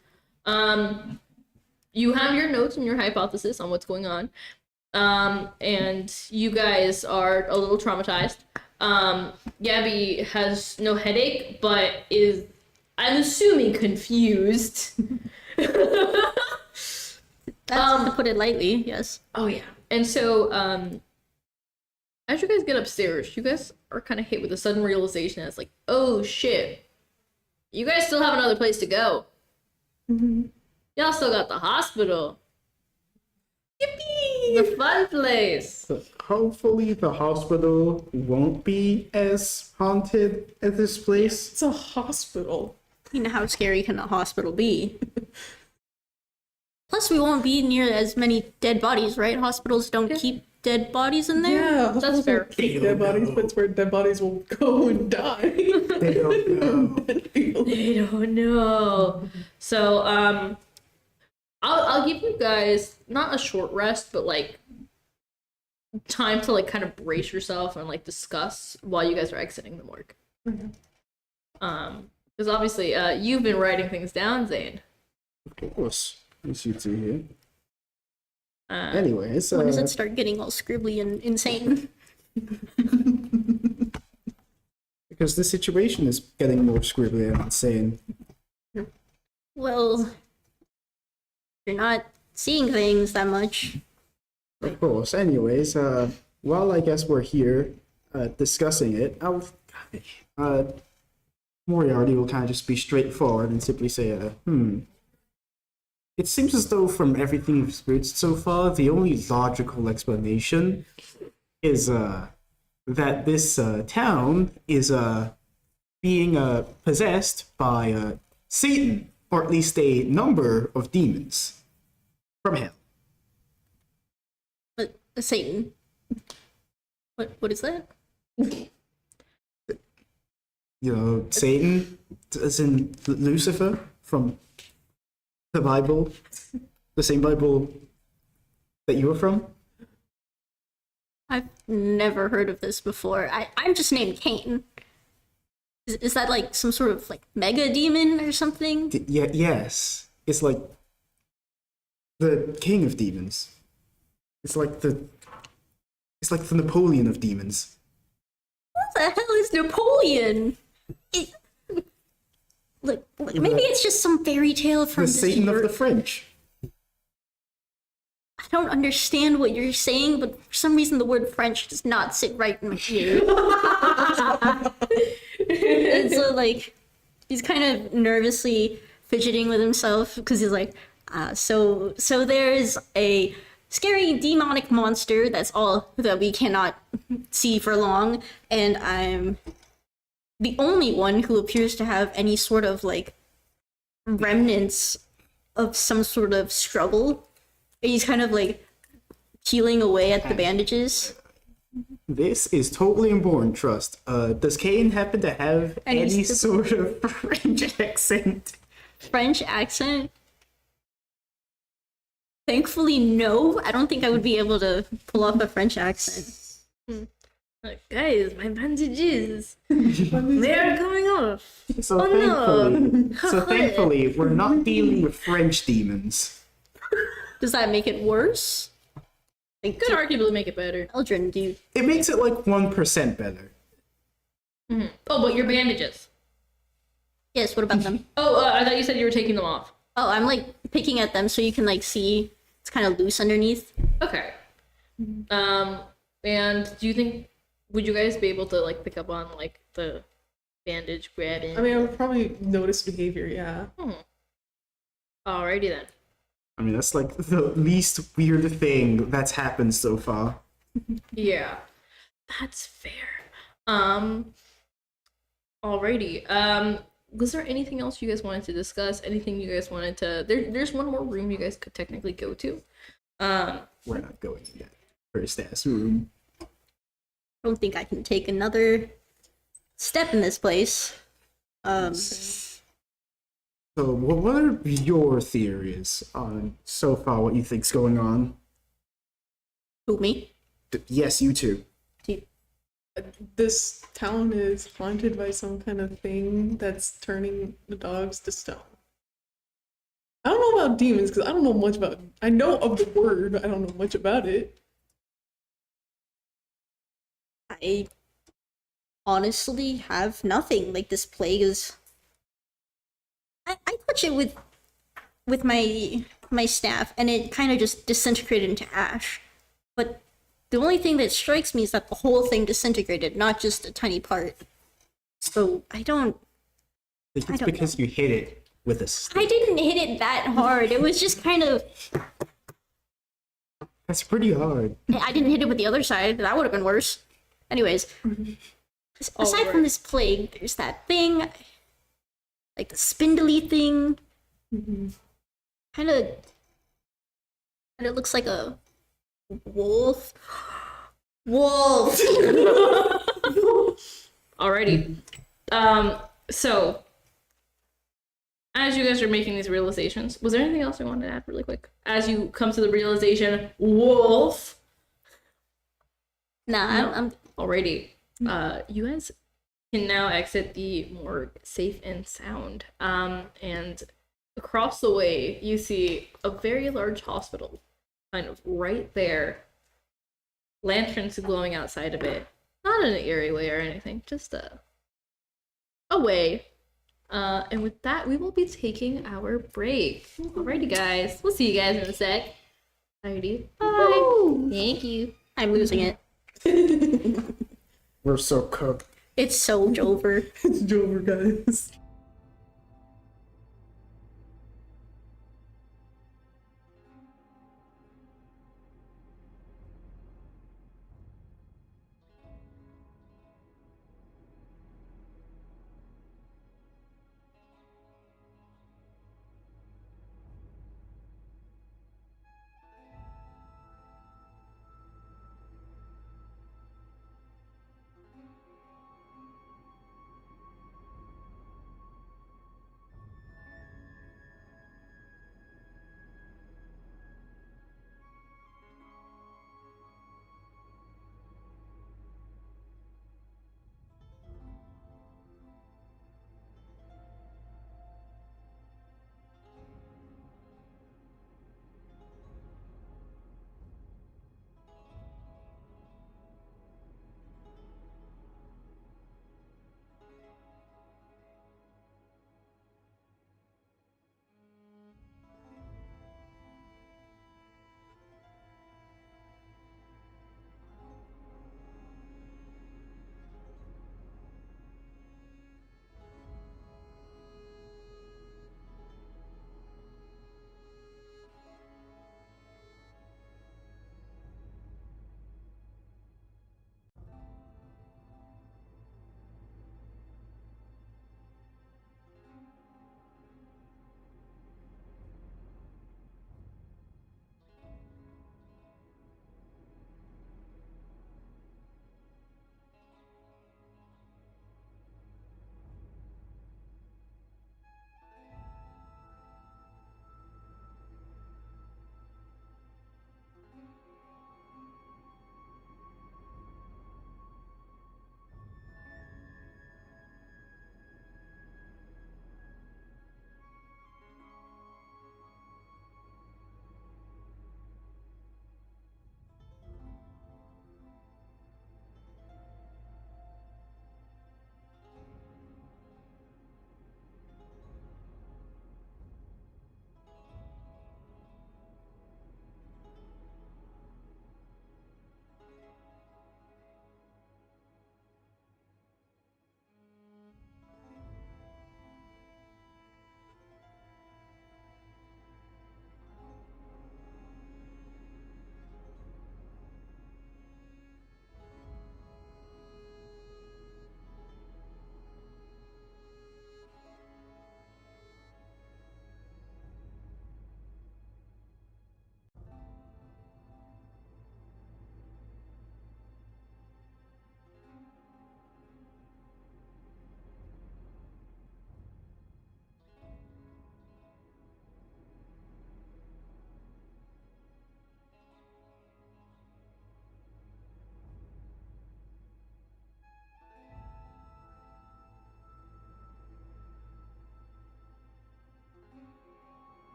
You have your notes and your hypothesis on what's going on. And you guys are a little traumatized. Gabby has no headache, but is, I'm assuming, confused. That's to put it lightly, yes. Oh yeah. And so, as you guys get upstairs, you guys are kind of hit with a sudden realization. It's like, oh shit, you guys still have another place to go. Y'all still got the hospital. Yippee! The fun place. So hopefully the hospital won't be as haunted as this place. It's a hospital. You know, how scary can a hospital be? Plus, we won't be near as many dead bodies, right? Hospitals don't keep dead bodies in there. Yeah, That's fair. keep dead bodies, but it's where dead bodies will go and die. They don't know. They don't know. So, I'll give you guys not a short rest, but like time to like kind of brace yourself and like discuss while you guys are exiting the morgue. Because obviously, you've been writing things down, Zane. Of course. As you see here. Uh, Anyways, When does it start getting all scribbly and insane? because the situation is getting more scribbly and insane. Well, you're not seeing things that much. Of course. Anyways, while I guess we're here discussing it, Moriarty will kind of just be straightforward and simply say, It seems as though from everything you've experienced so far, the only logical explanation is that this town is being possessed by Satan, or at least a number of demons from hell. Satan. What is that? You know, Satan, as in Lucifer from the Bible, the same Bible that you were from. I've never heard of this before. I'm just named Cain. Is that like some sort of like mega demon or something? Yes, it's like the king of demons. It's like the Napoleon of demons. What the hell is Napoleon? Look, maybe it's just some fairy tale from The Satan of the French. I don't understand what you're saying, but for some reason the word French does not sit right in my ear. And so, like, he's kind of nervously fidgeting with himself because he's like, so there's a scary demonic monster that's all that we cannot see for long, and I'm the only one who appears to have any sort of like remnants of some sort of struggle. He's kind of like peeling away at the bandages. This is totally important, Trust. Does Cain happen to have any sort of French accent? French accent? Thankfully, no. I don't think I would be able to pull off a French accent. Guys, my bandages. They're coming off. So thankfully, we're not dealing with French demons. Does that make it worse? Like, Could arguably make it better. Eldrin, do you... It makes it like 1% better. Mm-hmm. Oh, but your bandages. Yes, what about them? Oh, I thought you said you were taking them off. Oh, I'm like picking at them so you can like see it's kind of loose underneath. Okay. And do you think, would you guys be able to like pick up on like the bandage grabbing? I mean, I would probably notice behavior, yeah. Alrighty then. I mean, that's like the least weird thing that's happened so far. Yeah, that's fair. Alrighty. Was there anything else you guys wanted to discuss? Anything you guys wanted to? There's one more room you guys could technically go to. We're not going yet. First ass room. I don't think I can take another step in this place. So, what are your theories on so far what you think's going on? Who, me? Yes, you too. This town is haunted by some kind of thing that's turning the dogs to stone. I don't know about demons because I don't know much about. I know of the word, but I don't know much about it. I honestly have nothing. Like, this plague is. I touch it with my staff, and it kind of just disintegrated into ash. But the only thing that strikes me is that the whole thing disintegrated, not just a tiny part. So I don't. I think it's don't because you hit it with a stick. I didn't hit it that hard. It was just kind of. That's pretty hard. I didn't hit it with the other side. That would have been worse. Anyways, aside from this plague, there's that thing, like the spindly thing. Kind of looks like a wolf. Wolf. Alrighty. So as you guys are making these realizations, was there anything else I wanted to add really quick? As you come to the realization, wolf. Nah, No. I'm Alrighty. You guys can now exit the morgue safe and sound. And across the way, you see a very large hospital, kind of right there. Lanterns glowing outside of it. Not in an eerie way or anything, just a way. And with that, we will be taking our break. Alrighty, guys. We'll see you guys in a sec. Alrighty. Bye. Thank you. I'm losing it. We're so cooked. It's so over. It's Jover, guys.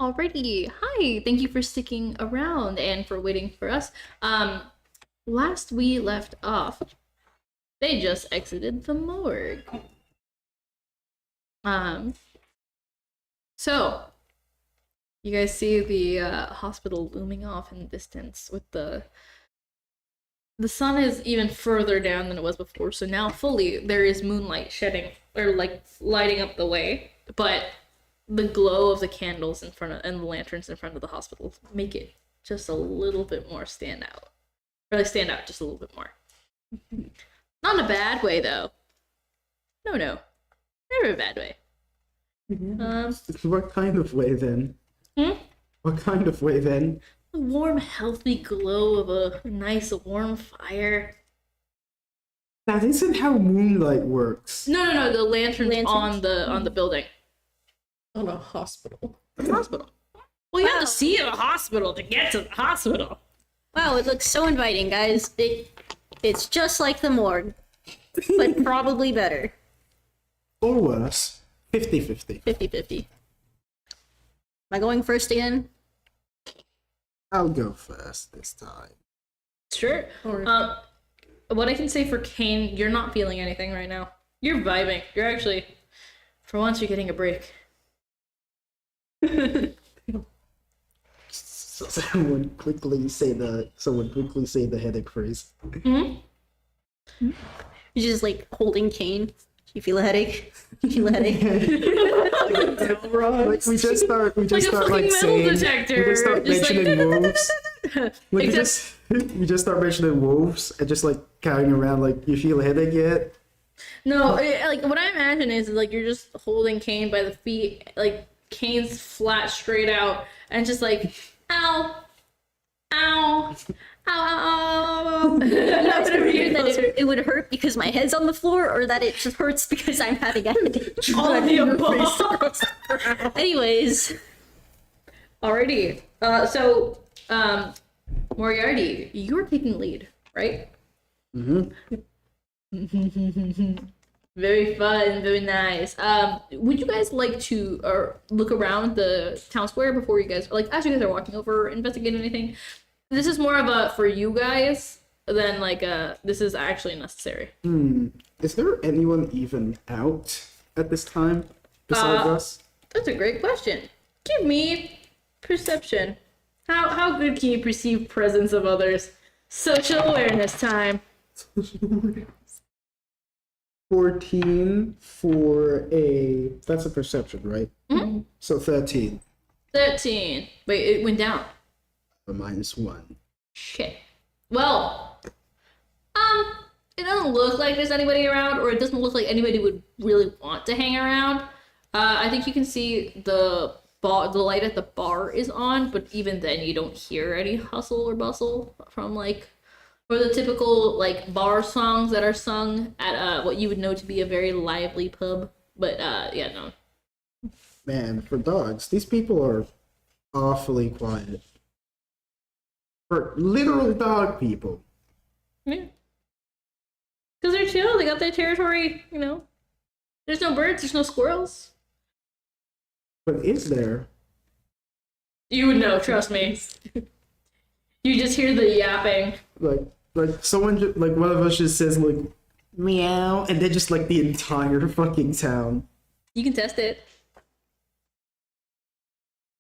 Alrighty. Hi. Thank you for sticking around and for waiting for us. Last we left off, they just exited the morgue. So you guys see the hospital looming off in the distance with the sun is even further down than it was before, so now fully there is moonlight shedding or like lighting up the way, but the glow of the candles in front of and the lanterns in front of the hospital make it just a little bit more stand out. Or like stand out just a little bit more. Not in a bad way though. No. Never a bad way. What kind of way then? What kind of way then? The warm, healthy glow of a nice warm fire. That isn't how moonlight works. No, the lanterns. on the building. On a hospital. Hospital. Well, you have to see a hospital to get to the hospital. Wow, it looks so inviting, guys. It's just like the morgue, but probably better. Or worse. 50-50. 50-50. Am I going first again? I'll go first this time. Sure. What I can say for Kane, you're not feeling anything right now. You're vibing. You're actually, for once, you're getting a break. Someone quickly say the headache phrase. You're just like holding Kane. You feel a headache? You feel a headache? Like we just start Like a like fucking metal saying detector. we just start Just like- mentioning wolves. Like we just start mentioning wolves and just like carrying around like you feel a headache yet? No, like what I imagine is like you're just holding Kane by the feet, like Kane's flat straight out, and just like, ow, ow, ow, ow. Whatever you that it would hurt because my head's on the floor, or that it just hurts because I'm having a headache. All of the above. Anyways, Alrighty. So, Moriarty, you're taking lead, right? Very fun, very nice. Would you guys like to look around the town square before you guys, like, as you guys are walking over, investigate anything? This is more of a for you guys than like this is actually necessary. Is there anyone even out at this time besides us? That's a great question. Give me perception. How good can you perceive presence of others? Social awareness time. 14 for that's a perception, right? So 13. 13. Wait, it went down. A -1. Okay. Well, it doesn't look like there's anybody around, or it doesn't look like anybody would really want to hang around. I think you can see the light at the bar is on, but even then you don't hear any hustle or bustle from like, or the typical like bar songs that are sung at what you would know to be a very lively pub. But yeah, no. Man, for dogs, these people are awfully quiet. For literal dog people. Yeah. Because they're chill, they got their territory, you know. There's no birds, there's no squirrels. But is there? You would know, trust me. You just hear the yapping. Like someone like one of us just says like meow, and then just like the entire fucking town. You can test it.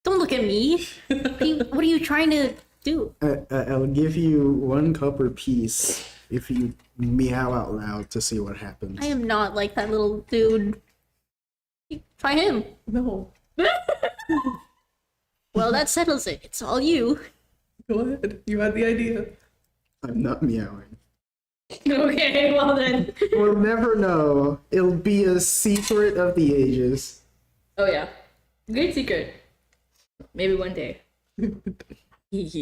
don't look at me. What are you trying to do? I'll give you 1 copper piece if you meow out loud to see what happens. I am not like that little dude. Try him. No. Well, that settles it. It's all you. Go ahead. You had the idea. I'm not meowing. Okay, well then. We'll never know. It'll be a secret of the ages. Oh yeah. Great secret. Maybe one day. Okay. It's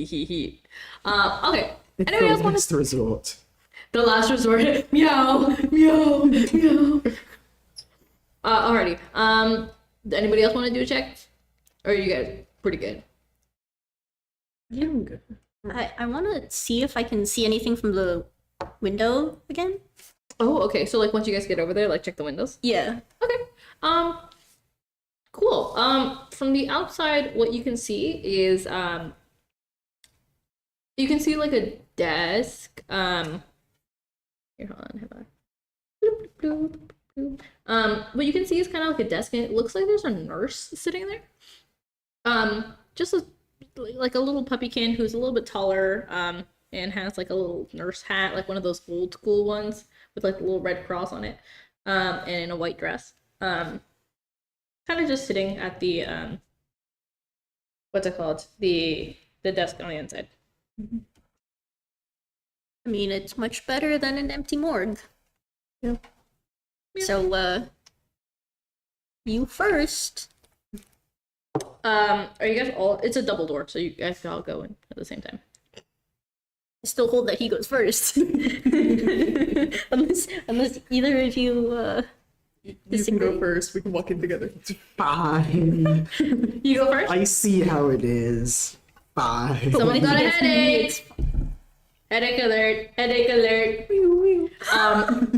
Anybody else the want last resort. The last resort. Meow, meow, meow. Alrighty. Anybody else want to do a check? Or are you guys pretty good? Yeah, I'm good. I want to see if I can see anything from the window again. Oh, okay. So like once you guys get over there, like check the windows. Yeah. Okay. Cool. From the outside, what you can see is you can see like a desk. Here, hold on. Bloop, bloop, bloop. What you can see is kind of like a desk, and it looks like there's a nurse sitting there. Just like a little puppykin who's a little bit taller, and has like a little nurse hat, like one of those old school ones with like a little red cross on it, and in a white dress. Kind of just sitting at the what's it called? The desk on the inside. I mean, it's much better than an empty morgue. Yeah. So, you first. Are you guys all? It's a double door, so you guys can all go in at the same time. I still hold that he goes first. unless either of you, You can disagree. go first. We can walk in together. Fine. You go first. I see how it is. Fine. Somebody got a Yes, headache. Headache alert! Headache alert!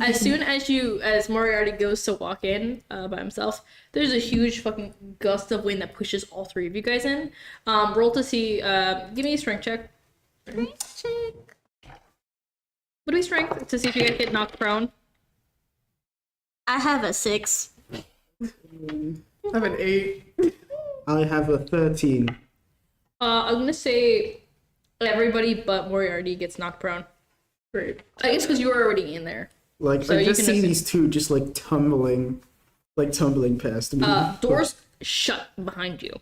As soon as Moriarty goes to walk in by himself, there's a huge fucking gust of wind that pushes all three of you guys in. Roll to see. Give me a strength check. Strength check. What do we strength to see if you guys get knocked prone? I have a 6. I have an 8. I have a 13. I'm gonna say everybody but Moriarty gets knocked prone. Great. I guess because you were already in there. Like, So I you just can see assume- these two just like tumbling past me. Doors shut behind you.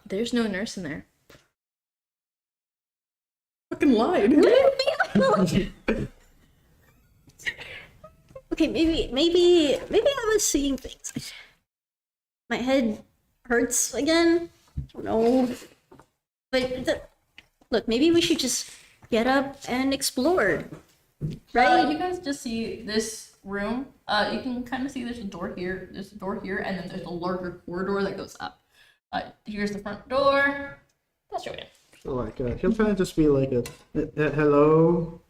There's no nurse in there. Fucking lied. Okay, maybe I was seeing things. My head hurts again. I don't know. But look, maybe we should just get up and explore. Right? You guys just see this room. You can kind of see there's a door here, and then there's a larger corridor that goes up. Here's the front door. That's your way. So, like, he'll kind of just be like hello?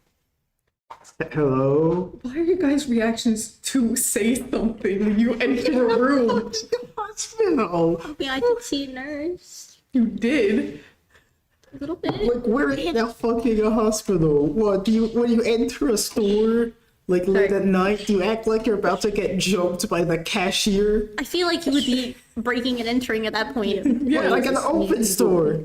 Hello? Why are your guys' reactions to say something when you enter a room? Hospital! I mean, I could see a nurse. You did. A little bit. Like, we're in a fucking hospital. What, when you enter a store, like, late at night, do you act like you're about to get jumped by the cashier? I feel like you would be breaking and entering at that point. Yeah, like an open store.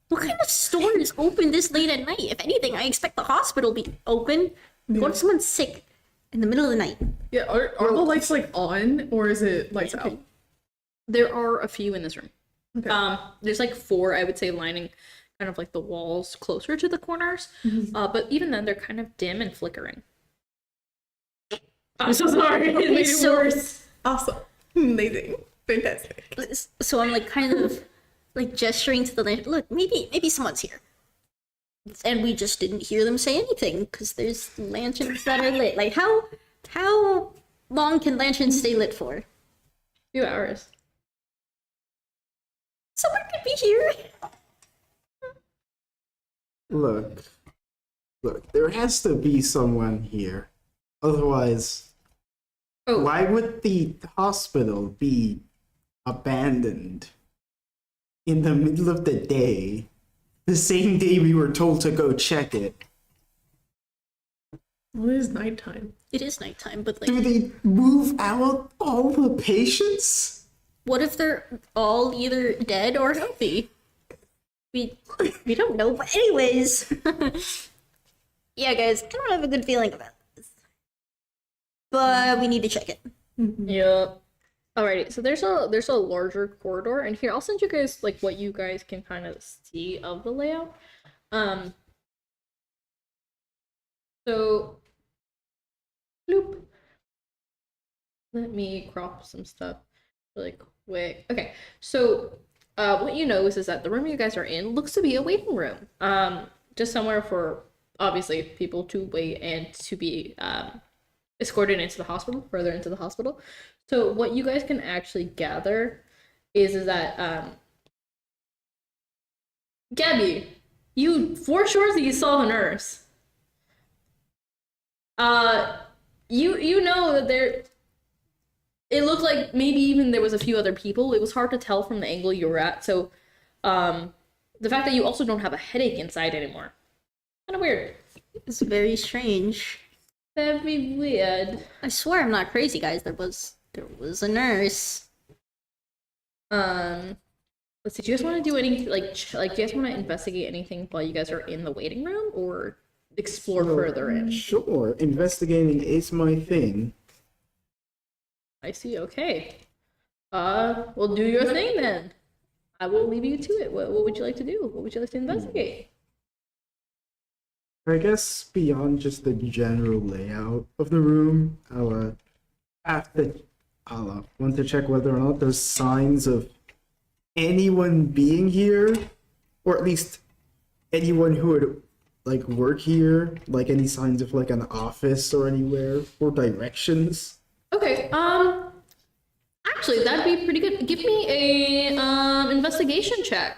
What kind of store is open this late at night? If anything, I expect the hospital to be open. What if someone's sick in the middle of the night? Yeah, are the lights like on or is it lights out? There are a few in this room. Okay. There's like 4, I would say, lining kind of like the walls closer to the corners. But even then, they're kind of dim and flickering. I'm so sorry. It made it so- worse. Awesome. Amazing. Fantastic. So I'm like kind of like gesturing to the lantern. Look, maybe someone's here. And we just didn't hear them say anything because there's lanterns that are lit. Like how long can lanterns stay lit for? A few hours. Someone could be here. Look, there has to be someone here. Otherwise, Oh, why would the hospital be abandoned in the middle of the day? The same day we were told to go check it. Well, it is nighttime. It is nighttime, but Do like, they move out all the patients? what if they're all either dead or healthy? We don't know. But anyways, yeah, guys, I don't have a good feeling about this, but we need to check it. Yep. Alrighty, so there's a larger corridor, and here I'll send you guys like what you guys can kind of see of the layout. So, bloop. Let me crop some stuff really quick. Okay, so what you notice is that the room you guys are in looks to be a waiting room. Just somewhere for obviously people to wait and to be escorted into the hospital, further into the hospital. So what you guys can actually gather is that Gabby, you for sure that you saw the nurse. You know that it looked like maybe even there was a few other people. It was hard to tell from the angle you were at. So, the fact that you also don't have a headache inside anymore, kind of weird. It's very strange. Very weird. I swear I'm not crazy, guys. There was a nurse. Let's see. Do you guys want to do any like do you guys want to investigate anything while you guys are in the waiting room, or explore further in? Sure, investigating is my thing. I see. Okay. Well, do your thing then. I will leave you to it. What would you like to do? What would you like to investigate? I guess beyond just the general layout of the room, I'll want to check whether or not there's signs of anyone being here, or at least anyone who would like work here, like any signs of like an office or anywhere, or directions. Okay. Actually, that'd be pretty good. Give me a investigation check.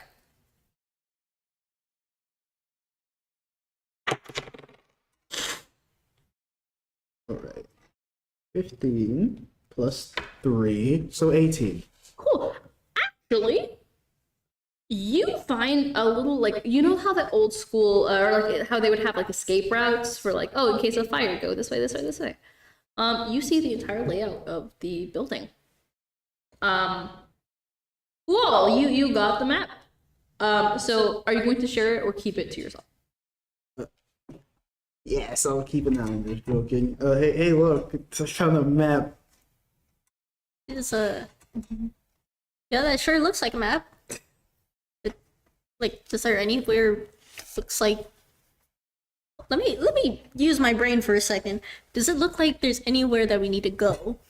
All right, 15 plus 3, so 18. Cool. Actually, you find a little like you know how that old school or like how they would have like escape routes for like in case of fire go this way this way this way. You see the entire layout of the building. Cool. You got the map. So are you going to share it or keep it to yourself? Yes, I'll keep an eye on this joking. Hey, look, I found a map. It's a yeah, that sure looks like a map. Like, is there anywhere looks like? Let me use my brain for a second. Does it look like there's anywhere that we need to go?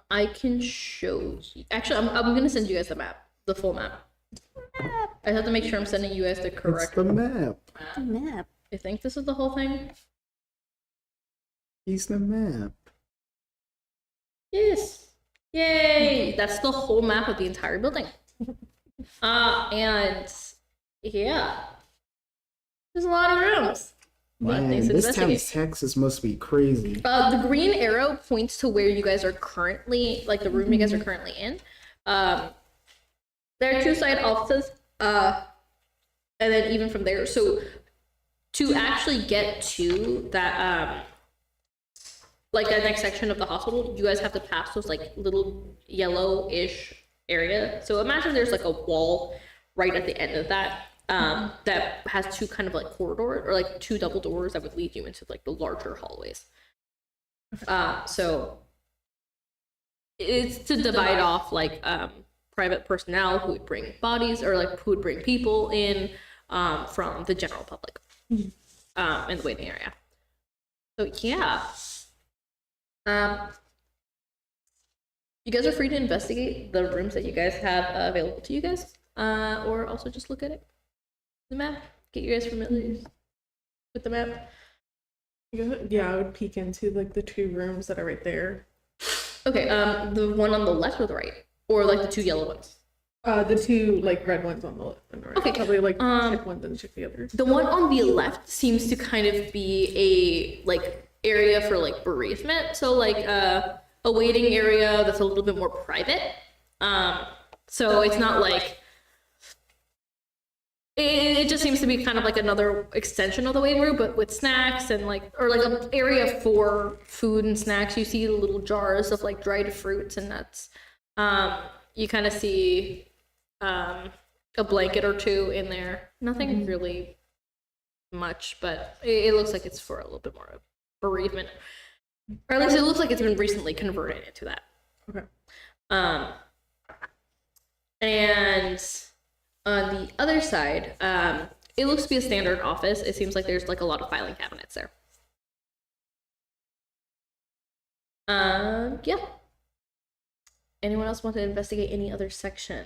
I can show you. Actually, I'm gonna send you guys the map, the full map. I have to make sure I'm sending you guys the It's correct the map. The map. I think this is the whole thing. He's the map. Yes. Yay! That's the whole map of the entire building. And yeah. There's a lot of rooms. Man, this town's taxes must be crazy. The green arrow points to where you guys are currently, like the room you guys are currently in. There are 2 side offices, and then even from there. So to actually get to that, like that next section of the hospital, you guys have to pass those like little yellow-ish area. So imagine there's like a wall right at the end of that. That has 2 kind of like corridors or like 2 double doors that would lead you into like the larger hallways. So it's to divide off like private personnel who would bring bodies or like who would bring people in from the general public in the waiting area. So yeah. You guys are free to investigate the rooms that you guys have available to you guys, or also just look at it. The map. Get you guys familiar with the map. Yeah, I would peek into like the 2 rooms that are right there. Okay, the one on the left or the right? Or like the 2 yellow ones? The 2 like red ones on the left and the right. Okay, Probably like check one, then check the other. The one on the left seems to kind of be a like area for like bereavement. So like a waiting area that's a little bit more private. So it's not like it just seems to be kind of like another extension of the waiting room, but with snacks and like, or like an area for food and snacks. You see the little jars of like dried fruits and nuts. You kind of see a blanket or 2 in there. Nothing really much, but it looks like it's for a little bit more of bereavement. Or at least it looks like it's been recently converted into that. Okay. And on the other side, it looks to be a standard office. It seems like there's like a lot of filing cabinets there. Yeah. Anyone else want to investigate any other section?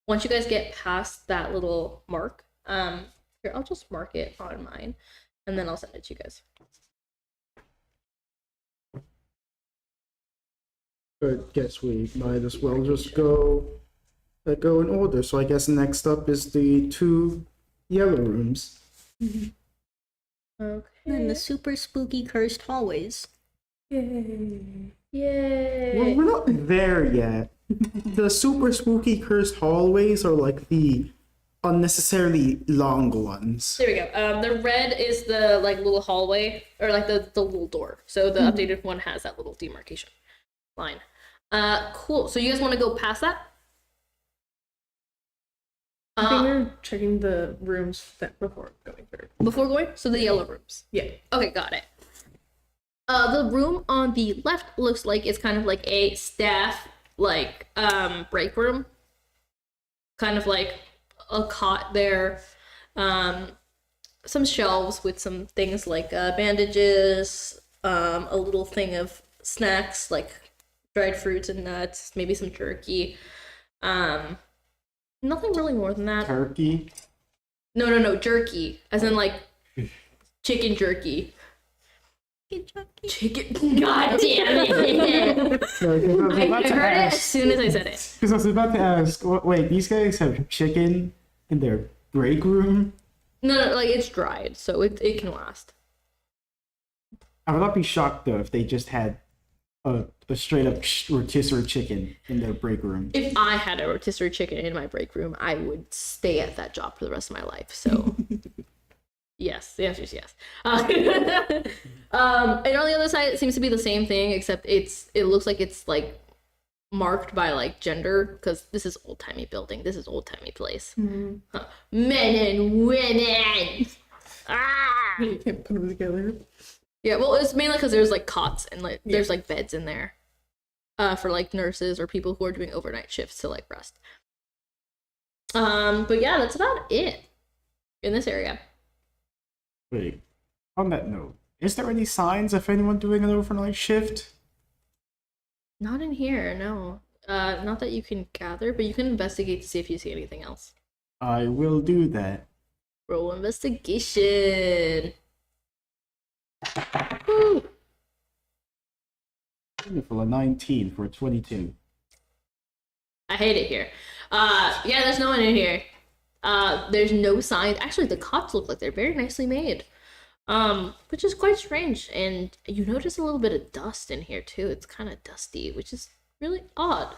Once you guys get past that little mark, here, I'll just mark it on mine, and then I'll send it to you guys. But guess we might as well just go in order. So I guess next up is the 2 yellow rooms. Okay. And the super spooky cursed hallways. Yay. Yay! Well, we're not there yet. The super spooky cursed hallways are like the unnecessarily long ones. There we go. The red is the like little hallway or like the little door. So the updated one has that little demarcation line. Cool. So you guys want to go past that? I think we're checking the rooms that before going through. Before going, so the yellow rooms. Yeah. Okay, got it. The room on the left looks like it's kind of like a staff like break room. Kind of like a cot there. Some shelves with some things like bandages, a little thing of snacks like dried fruits and nuts, maybe some jerky. Nothing really more than that. Turkey. No, jerky. As in like chicken jerky. Chicken. God damn it! I heard it as soon as I said it. Because I was about to ask, wait, these guys have chicken in their break room? No, like it's dried, so it can last. I would not be shocked though if they just had a straight up rotisserie chicken in their break room. If I had a rotisserie chicken in my break room, I would stay at that job for the rest of my life. So, yes, the answer is yes. And on the other side, it seems to be the same thing, except it looks like it's like marked by like gender, because this is old timey building. This is old timey place. Huh. Men and women. Ah. You can't put them together. Yeah, well, it's mainly because there's like cots and like there's like beds in there, for like nurses or people who are doing overnight shifts to like rest. But yeah, that's about it in this area. Wait, on that note, is there any signs of anyone doing an overnight shift? Not in here, no. Not that you can gather, but you can investigate to see if you see anything else. I will do that. Roll investigation. Woo. Beautiful, a 19 for a 22. I hate it here. Yeah, there's no one in here. There's no signs. Actually, the cots look like they're very nicely made. Which is quite strange. And you notice a little bit of dust in here too. It's kind of dusty, which is really odd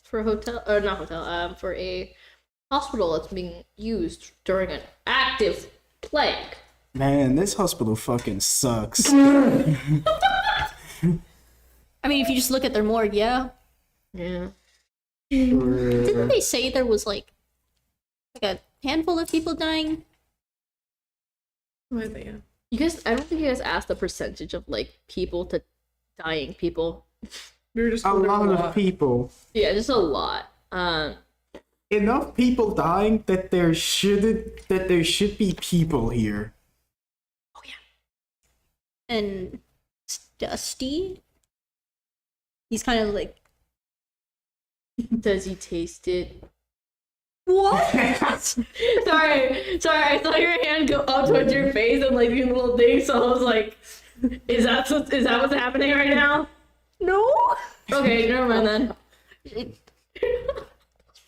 for a hotel, or not hotel, for a hospital that's being used during an active plague. Man, this hospital fucking sucks. I mean, if you just look at their morgue, yeah. Yeah. Didn't they say there was like a handful of people dying? Why are they? Yeah. You guys, I don't think you guys asked the percentage of like people to dying people. We were just A told there were lot of people. Yeah, just a lot. Enough people dying that there should be people here. Oh yeah. And it's Dusty. He's kind of like, Does he taste it? what? sorry, I saw your hand go up towards your face and like doing little thing, so I was like, is that what's happening right now? No. Okay, never mind then.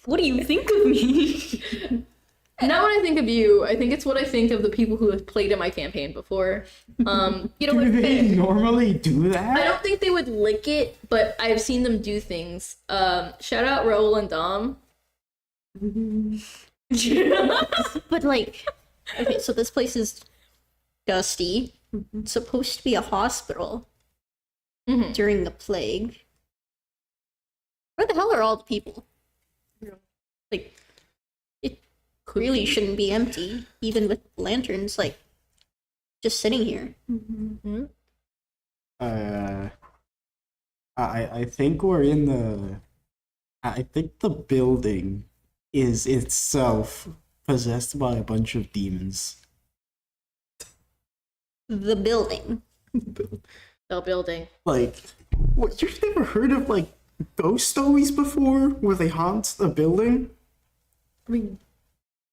What do you think of me? Now when I think of you, I think it's what I think of the people who have played in my campaign before. You know, Do they normally do I that? don't think they would lick it, but I've seen them do things. Shout out Raoul and Dom. But like, okay, so this place is dusty. It's supposed to be a hospital during the plague. Where the hell are all the people? Like, it really shouldn't be empty, even with lanterns, like, just sitting here. I think we're in the. I think the building is itself possessed by a bunch of demons. The building. The building. Like, what? You've never heard of like ghost stories before, where they haunt a building? I mean,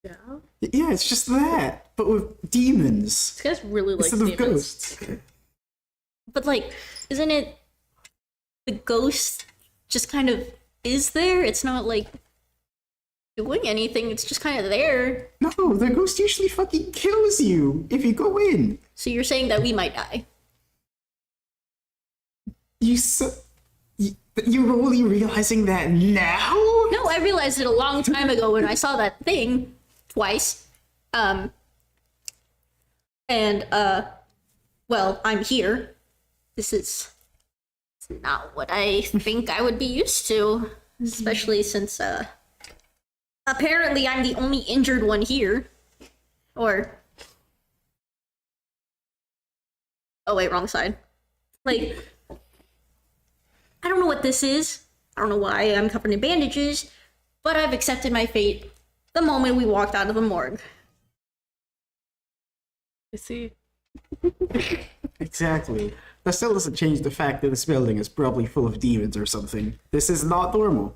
yeah. Yeah, it's just that, but with demons This guy's really like instead of demons. ghosts. But like, isn't it the ghost just kind of is there? It's not like doing anything, it's just kind of there. No, the ghost usually fucking kills you if you go in. So you're saying that we might die. You're only realizing that now? No, I realized it a long time ago when I saw that thing twice. Well, I'm here. This is not what I think I would be used to, especially since apparently I'm the only injured one here. Or oh wait, wrong side. Like, I don't know what this is. I don't know why I'm covered in bandages, but I've accepted my fate the moment we walked out of the morgue. I see. Exactly. That still doesn't change the fact that this building is probably full of demons or something. This is not normal.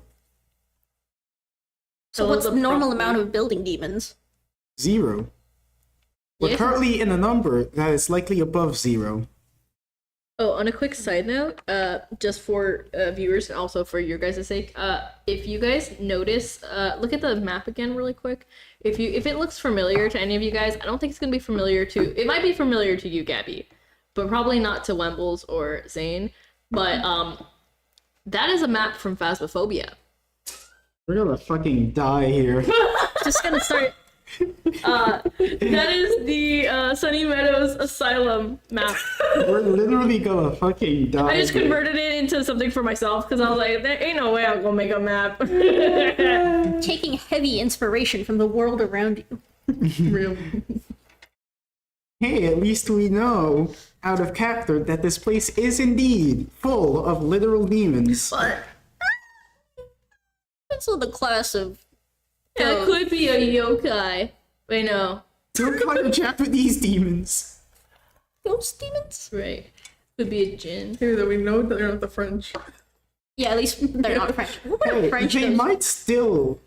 So what's the normal amount of building demons? 0. We're Yeah. currently in a number that is likely above 0. Oh, on a quick side note, just for viewers and also for your guys' sake, if you guys notice, look at the map again really quick. If it looks familiar to any of you guys, I don't think it's gonna be familiar to. It might be familiar to you, Gabby, but probably not to Wembles or Zane. But that is a map from Phasmophobia. We're gonna fucking die here. Just gonna start. That is the Sunny Meadows Asylum map. We're literally gonna fucking die. I just here. converted it into something for myself because I was like, there ain't no way I'm gonna make a map. Taking heavy inspiration from the world around you. Real. Hey, at least we know, out of Captor, that this place is indeed full of literal demons. But that's the class of That could be a yokai. Wait, no. Don't call your Japanese demons. ghost demons. Right. Could be a djinn. Here that we know that they're not the French. Yeah, at least they're not French. Hey, French they ghosts. might still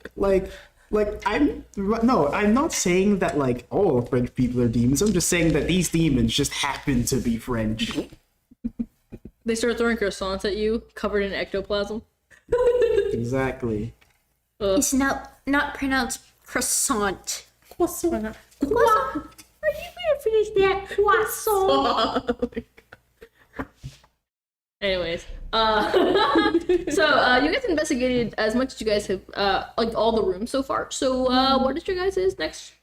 I'm not saying that like all French people are demons. I'm just saying that these demons just happen to be French. They start throwing croissants at you, covered in ectoplasm. Exactly. It's not pronounced croissant. Croissant. Croissant. Are you gonna finish that croissant? Anyways, so you guys investigated as much as you guys have, like all the rooms so far. So, what is your guys' next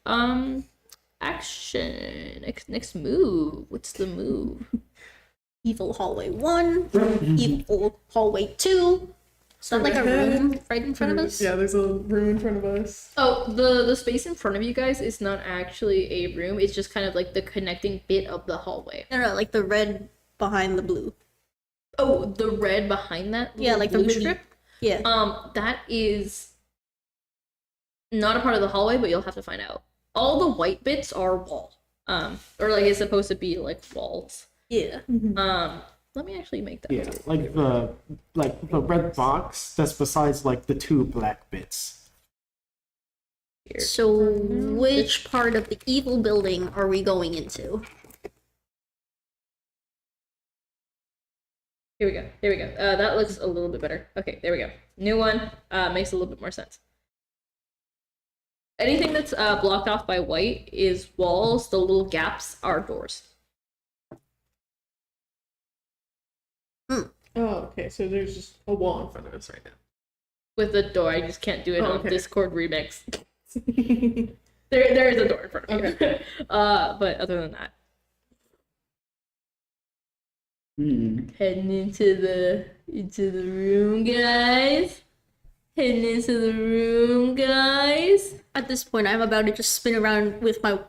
action? Next move? What's the move? Evil hallway 1, evil hallway 2. Is that like a room right in front of us? Yeah, there's a room in front of us. Oh, the space in front of you guys is not actually a room. It's just kind of like the connecting bit of the hallway. No, like the red behind the blue. Oh, the red behind that? Yeah, little like the blue really- strip? Yeah. That is not a part of the hallway, but you'll have to find out. All the white bits are wall. Or like it's supposed to be like walls. Yeah. Let me actually make that. Yeah, like the red box that's besides like the 2 black bits. Here. So, which part of the evil building are we going into? Here we go. Here we go. That looks a little bit better. Okay, there we go. New one. Makes a little bit more sense. Anything that's blocked off by white is walls. The little gaps are doors. Oh, okay. So there's just a wall in front of us right now. With the door, I just can't do it on okay. Discord remix. There is a door in front of me. Okay. But other than that, heading into the room, guys. Heading into the room, guys. At this point, I'm about to just spin around with my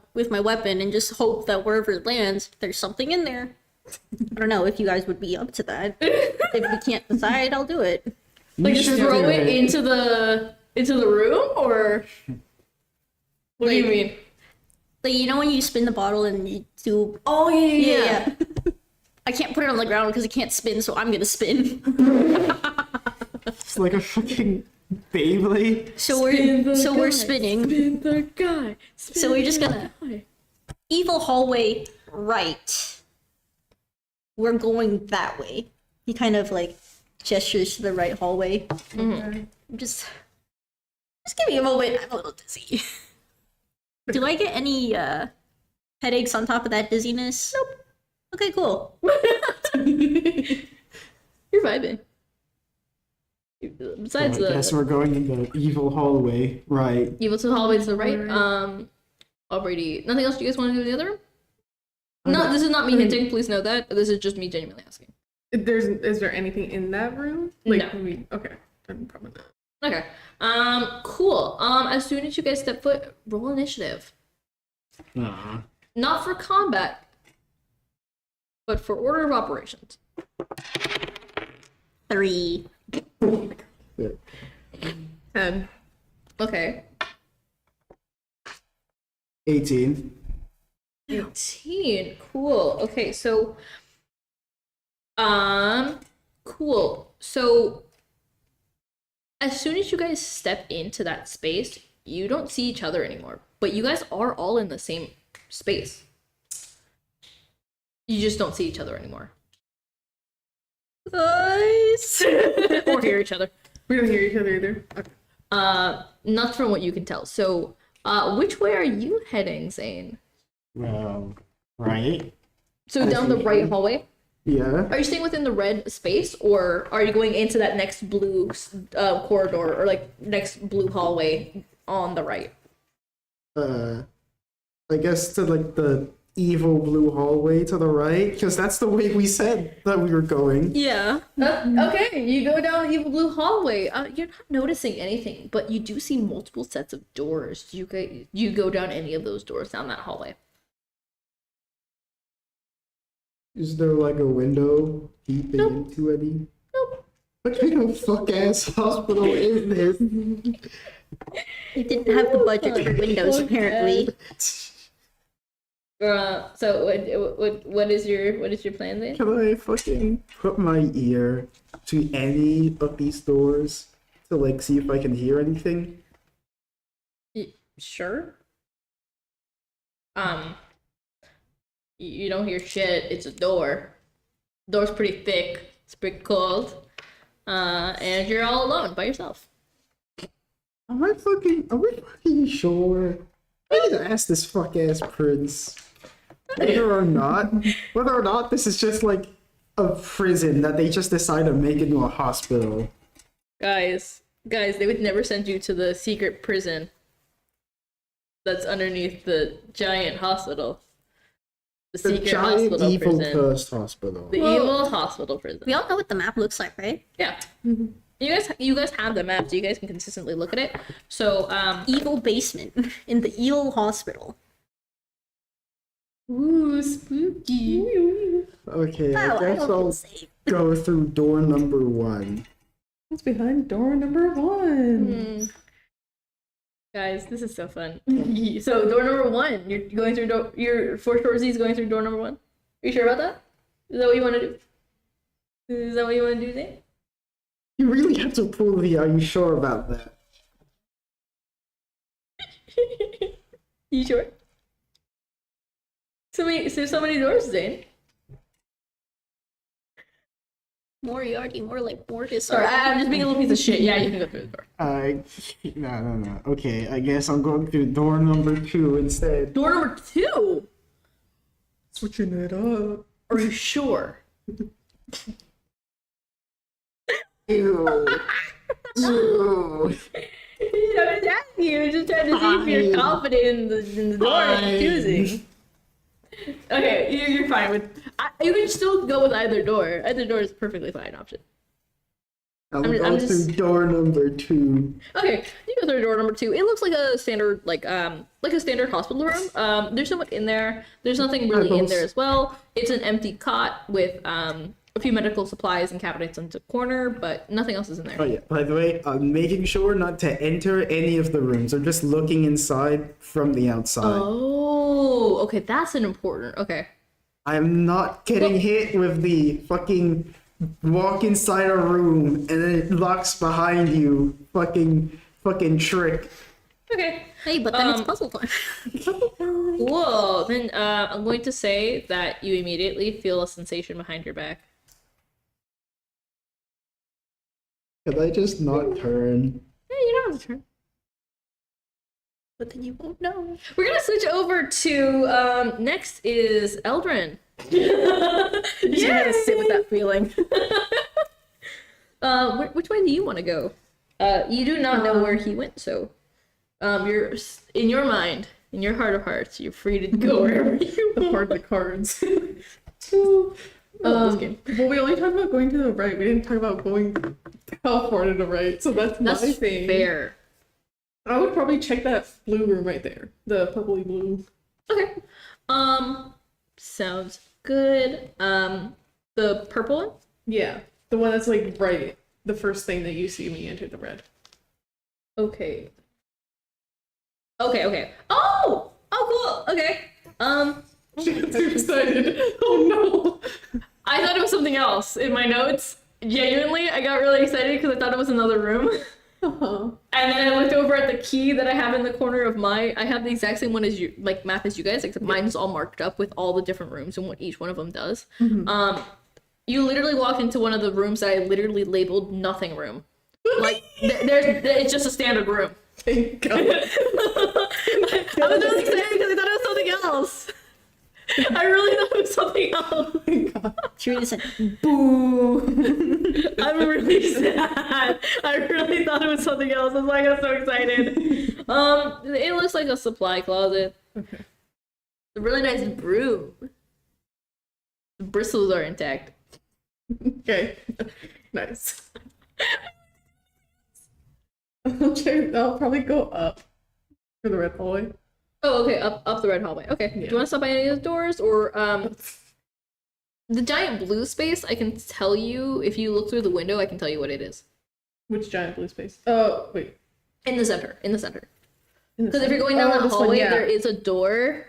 weapon and just hope that wherever it lands, there's something in there. I don't know if you guys would be up to that. If we can't decide, I'll do it. Like You just should throw do it into the room, or what do you mean? Like, you know when you spin the bottle and you do... Oh yeah. I can't put it on the ground because it can't spin, so I'm gonna spin. It's like a fucking Beyblade. So we're spinning. Spin the guy. So we're just gonna... Evil hallway right. We're going that way. He kind of like gestures to the right hallway. Just give me a moment. I'm a little dizzy. Do I get any headaches on top of that dizziness? Nope. Okay, cool. you're vibing. Besides I guess the we're going in the evil hallway, right? evil to the hallway to the right. Already, nothing else you guys want to do in the other room? No, this is not me hinting. Please know that. This is just me genuinely asking. Is there anything in that room? No. Okay. Then probably not. Okay. Cool. As soon as you guys step foot, roll initiative. Not for combat, but for order of operations. 3. 10. Okay. 18. 18. Cool. Okay, so cool. So as soon as you guys step into that space, you don't see each other anymore. But you guys are all in the same space. You just don't see each other anymore. Guys. Or hear each other. We don't hear each other either. Okay. Not from what you can tell. So, which way are you heading, Zane? Well, right? So down the right hallway? Yeah. Are you staying within the red space, or are you going into that next blue corridor, or like next blue hallway on the right? I guess to like the evil blue hallway to the right, because that's the way we said that we were going. Yeah. Okay, you go down the evil blue hallway. You're not noticing anything, but you do see multiple sets of doors. You go down any of those doors down that hallway. Is there like a window peeping into any? Nope. What kind of fuck ass hospital is this? They didn't have the budget for windows, apparently. So what is your plan then? Can I fucking put my ear to any of these doors to like see if I can hear anything? Sure. You don't hear shit. It's a door. Door's pretty thick. It's pretty cold. And you're all alone by yourself. Are we fucking sure? I need to ask this fuck ass prince whether or not this is just like a prison that they just decide to make into a hospital. Guys, they would never send you to the secret prison that's underneath the giant hospital. The The secret giant hospital evil prison. cursed hospital. The evil hospital prison. We all know what the map looks like, right? Yeah. You guys have the map, so you guys can consistently look at it. So, Evil basement in the evil hospital. ooh, spooky. Okay, Wow, I I guess don't feel I'll safe. go through door number 1. What's behind door number 1? Guys, this is so fun. So, door number 1, you're going through your Force Z is going through door number 1. Are you sure about that? Is that what you want to do? Is that what you want to do, Zane? You really have to pull the are you sure about that? You sure? So many doors, Zane. Moriarty, more like Mortis. Sorry, I'm just being a little piece of shit. Yeah, you can go through the door. No. Okay, I guess I'm going through door number 2 instead. Door number 2? Switching it up. Are you sure? Ew. Ew. I was asking you. I was just trying to see if you're confident in the door you're choosing. Okay, you're fine with. You can still go with either door. Either door is a perfectly fine option. I'm I'm going just- through door number 2. Okay, you go through door number 2. It looks like a standard, like a standard hospital room. There's someone in there. There's nothing really in there as well. It's an empty cot with a few medical supplies and cabinets in the corner, but nothing else is in there. Oh yeah, by the way, I'm making sure not to enter any of the rooms. I'm just looking inside from the outside. Oh, okay, that's an important. Okay. I'm not getting hit with the fucking walk inside a room and then it locks behind you fucking trick. Okay. Hey, but then it's puzzle time. Cool. Then I'm going to say that you immediately feel a sensation behind your back. Could I just not turn? Yeah, you don't have to turn. But then you won't know. We're gonna switch over to next is Eldrin. You're just gonna have to sit with that feeling. which way do you want to go? You do not know where he went, so you're in your mind, in your heart of hearts, you're free to go wherever you The part of the cards. This game. Well, we only talked about going to the right. We didn't talk about going how far to the right. So that's my That's thing. fair. I would probably check that blue room right there, the purpley blue. Okay. Sounds good. The purple one? Yeah, the one that's like right, the first thing that you see when you enter the red. Okay. Okay. Oh, cool. Okay. Too excited. Oh no. I thought it was something else in my notes. Genuinely, I got really excited because I thought it was another room. Uh-huh. And then I looked over at the key that I have in the corner of I have the exact same one as you, like map as you guys, except mine's all marked up with all the different rooms and what each one of them does. You literally walked into one of the rooms that I literally labeled nothing room. Like, it's just a standard room. Thank God. I was really excited because I thought it was something else. I really thought it was something else. Thank God. She really said, Boo! I'm really sad. I really thought it was something else. That's why I got so excited. It looks like a supply closet. Okay. A really nice broom. The bristles are intact. Okay. Nice. I'll probably go up for the red hallway. Oh, okay, up the red hallway. Okay. Do you want to stop by any of the doors, or the giant blue space? I can tell you if you look through the window. I can tell you what it is. Which giant blue space? Oh, wait. In the center. Because if you're going Oh, down that this one, hallway, yeah. there is a door,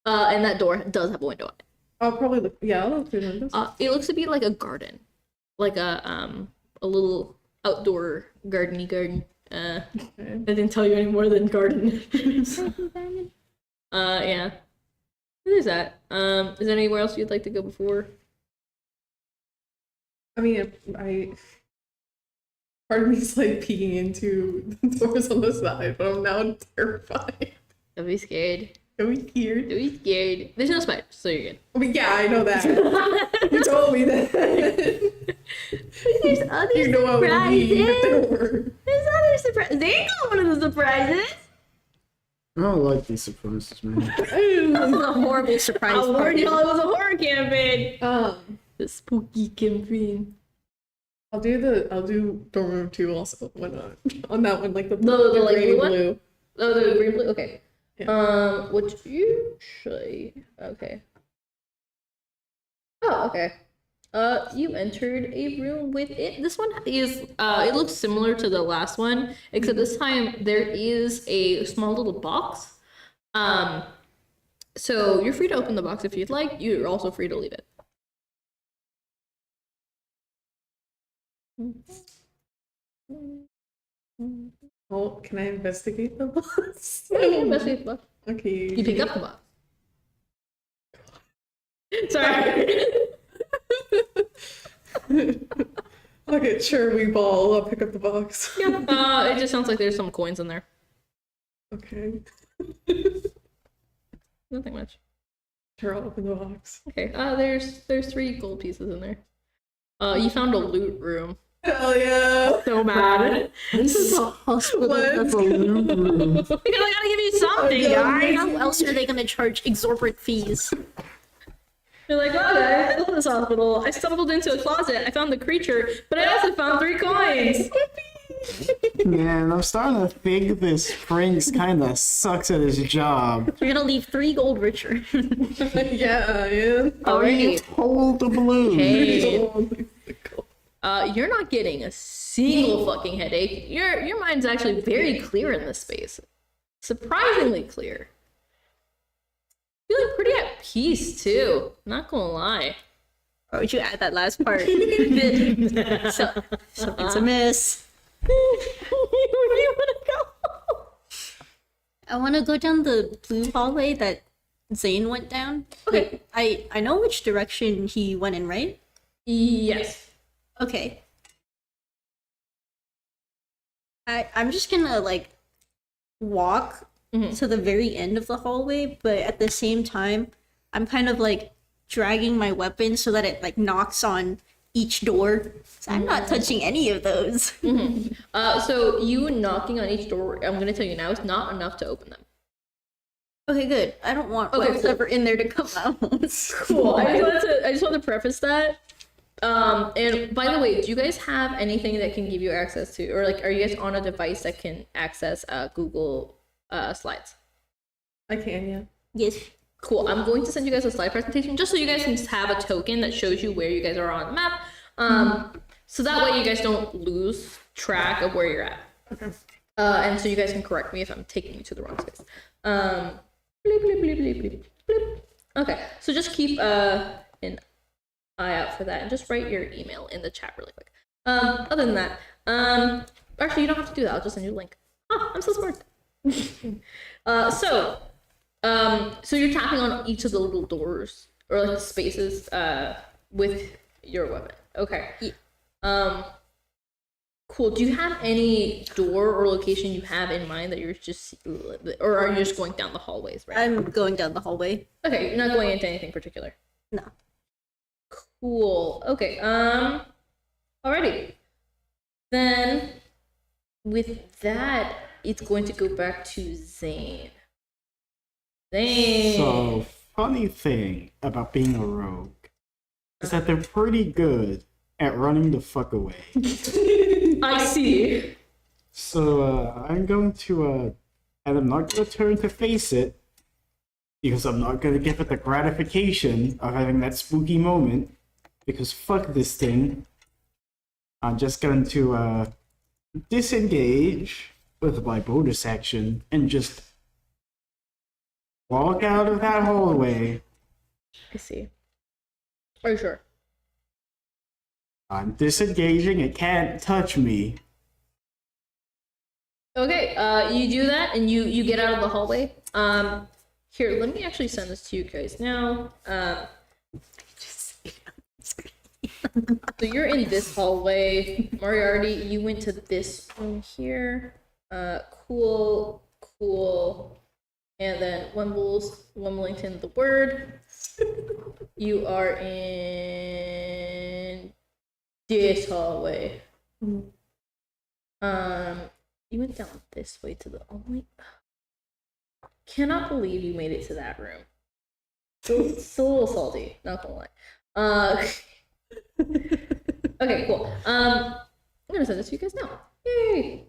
and that door does have a window on it. I'll probably look. Yeah, I'll look through the windows. It looks to be like a garden, like a little outdoor gardeny garden. Okay. I didn't tell you any more than garden. Yeah. There's that. Is there anywhere else you'd like to go before? I mean, part of me's like peeking into the doors on the side, but I'm now terrified. Don't be scared. Are we scared? Don't be scared. There's no spiders, so you're good. I mean, yeah, I know that. You told me that. There's other You know what I mean. But there surprises. were. There's other surprises. They ain't got one of the surprises. I don't like these surprises, man. "This is a horrible surprise I warned party." y'all it was a horror campaign. Um, The spooky campaign. I'll do dorm room 2 also. Why not? On that one, like the light green blue one? blue. Oh, the green blue? Okay. Yeah. Which usually... Okay. Oh, okay. You entered a room with it. This one is, it looks similar to the last one, except this time there is a small little box. So you're free to open the box if you'd like. You're also free to leave it. Oh, can I investigate the box? Yeah, investigate the box. Okay. You pick up the box. Sorry. Okay, sure, we ball. I'll pick up the box. Yep. It just sounds like there's some coins in there. Okay. Nothing much. Sure, I'll open the box. Okay. There's 3 gold pieces in there. You found a loot room. Hell yeah! So mad. This is a hospital. That's a loot room. Because I gotta give you something, guys. How else are they gonna charge exorbitant fees? You're like, oh, guys, I love this hospital. I stumbled into a closet. I found the creature, but I also found 3 coins. Man, I'm starting to think this Frank's kind of sucks at his job. You're gonna leave 3 gold richer. Yeah, yeah. Alrighty. Hold the blue. Hey. You're not getting a single fucking headache. Your mind's actually very clear in this space. Surprisingly clear. Feeling pretty at peace too. Not gonna lie. Why would you add that last part? Something's amiss. Where do you wanna go? I want to go down the blue hallway that Zane went down. Okay. I know which direction he went in, right? Yes. Okay. I'm just gonna like walk to the very end of the hallway, but at the same time, I'm kind of like dragging my weapon so that it like knocks on each door. So I'm not touching any of those. So you knocking on each door, I'm gonna tell you now, is not enough to open them. Okay, good. I don't want Okay, whatever in there to come out. Cool. I just want to preface that. And by the way, do you guys have anything that can give you access to, or like, are you guys on a device that can access Google Slides? I can, yeah. Yes. Cool. I'm going to send you guys a slide presentation just so you guys can have a token that shows you where you guys are on the map. So that way you guys don't lose track of where you're at. Okay. And so you guys can correct me if I'm taking you to the wrong space. Bleep, bleep, bleep, bleep, bleep, bleep. Okay, so just keep an eye out for that and just write your email in the chat really quick. Other than that, actually you don't have to do that. I'll just send you a link. Oh, I'm so smart. So you're tapping on each of the little doors or like spaces with your weapon. Okay. Cool. Do you have any door or location you have in mind that you're just, or are you just going down the hallways? Right. I'm going down the hallway. Okay, you're not going into anything particular. No. Cool. Okay. Alrighty. Then, with that, it's going to go back to Zane. Zane. So, funny thing about being a rogue is that they're pretty good at running the fuck away. I see. So, I'm going to, and I'm not going to turn to face it, because I'm not going to give it the gratification of having that spooky moment, because fuck this thing. I'm just going to, disengage with my bonus action and just walk out of that hallway. I see. Are you sure? I'm disengaging, it can't touch me. Okay, you do that and you get out of the hallway. Here, let me actually send this to you guys now. So you're in this hallway. Moriarty, you went to this room here. Cool. And then Wemblington the Word. You are in this hallway. You went down this way to the only. Cannot believe you made it to that room. Still a little salty, not gonna lie. Okay, cool. I'm gonna send this to you guys now. Yay!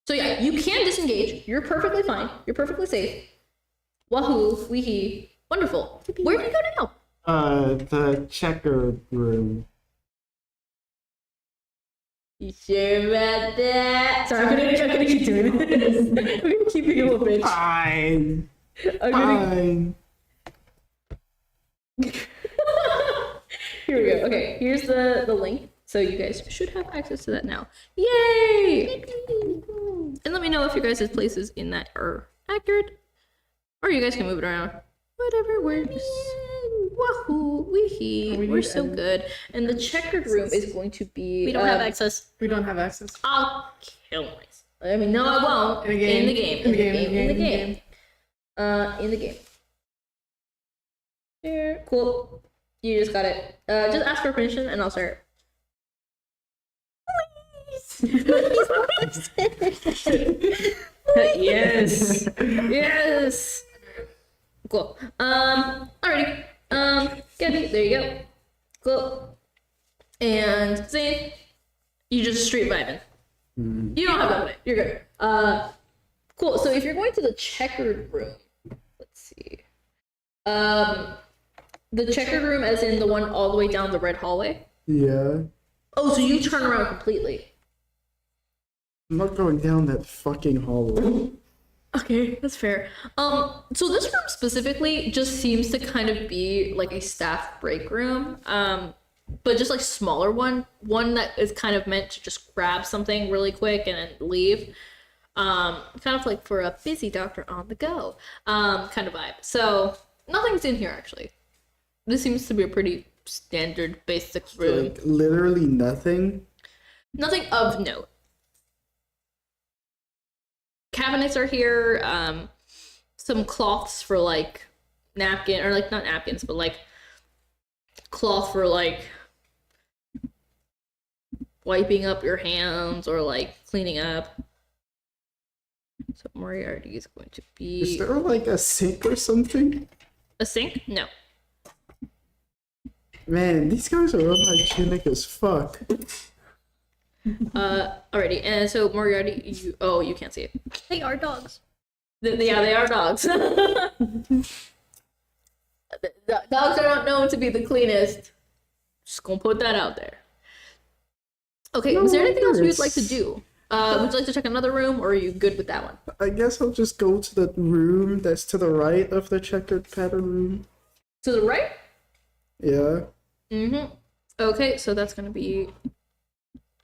So yeah, you can disengage. You're perfectly fine. You're perfectly safe. Wahoo, weehee, wonderful. Where do you go now? The checkered room. You sure about that? Sorry, I'm gonna keep doing this. I'm gonna keep being a little bitch. Fine. I'm gonna... Fine. Here we go. Okay, here's the link. So you guys should have access to that now. Yay! And let me know if your guys' places in that are accurate. Or you guys can move it around. Whatever works. Wahoo! Weehee! We're so good. And the checkered room is going to be... We don't have access. We don't have access. I'll kill myself. I mean, no, I won't. In the game. In the game. Here. Cool. You just got it. Just ask for permission and I'll start. Yes. Yes. Cool. Alrighty. Good. There you go. Cool. And Zane, you just street vibing. You don't have that one. You're good. Cool. So if you're going to the checkered room, let's see. The checkered room, as in the one all the way down the red hallway. Yeah. Oh, so you turn around completely. I'm not going down that fucking hallway. Okay, that's fair. So this room specifically just seems to kind of be like a staff break room. But just like smaller one that is kind of meant to just grab something really quick and then leave. Kind of like for a busy doctor on the go, kind of vibe. So nothing's in here actually. This seems to be a pretty standard basic room. Like literally nothing. Nothing of note. Cabinets are here. Some cloths for like napkin, or like not napkins, but like cloth for like wiping up your hands or like cleaning up. So Moriarty is going to Is be there like a sink or something? a sink? No. Man, these guys are unhygienic as fuck. Alrighty, and so Moriarty, you can't see it. They are dogs. Yeah, they are dogs. Dogs are not known to be the cleanest. Just gonna put that out there. Okay, No was there anything else wonder you'd like to do? Would you like to check another room, or are you good with that one? I guess I'll just go to the room that's to the right of the checkered pattern room. To the right? Yeah. Mm-hmm. Okay, so that's gonna be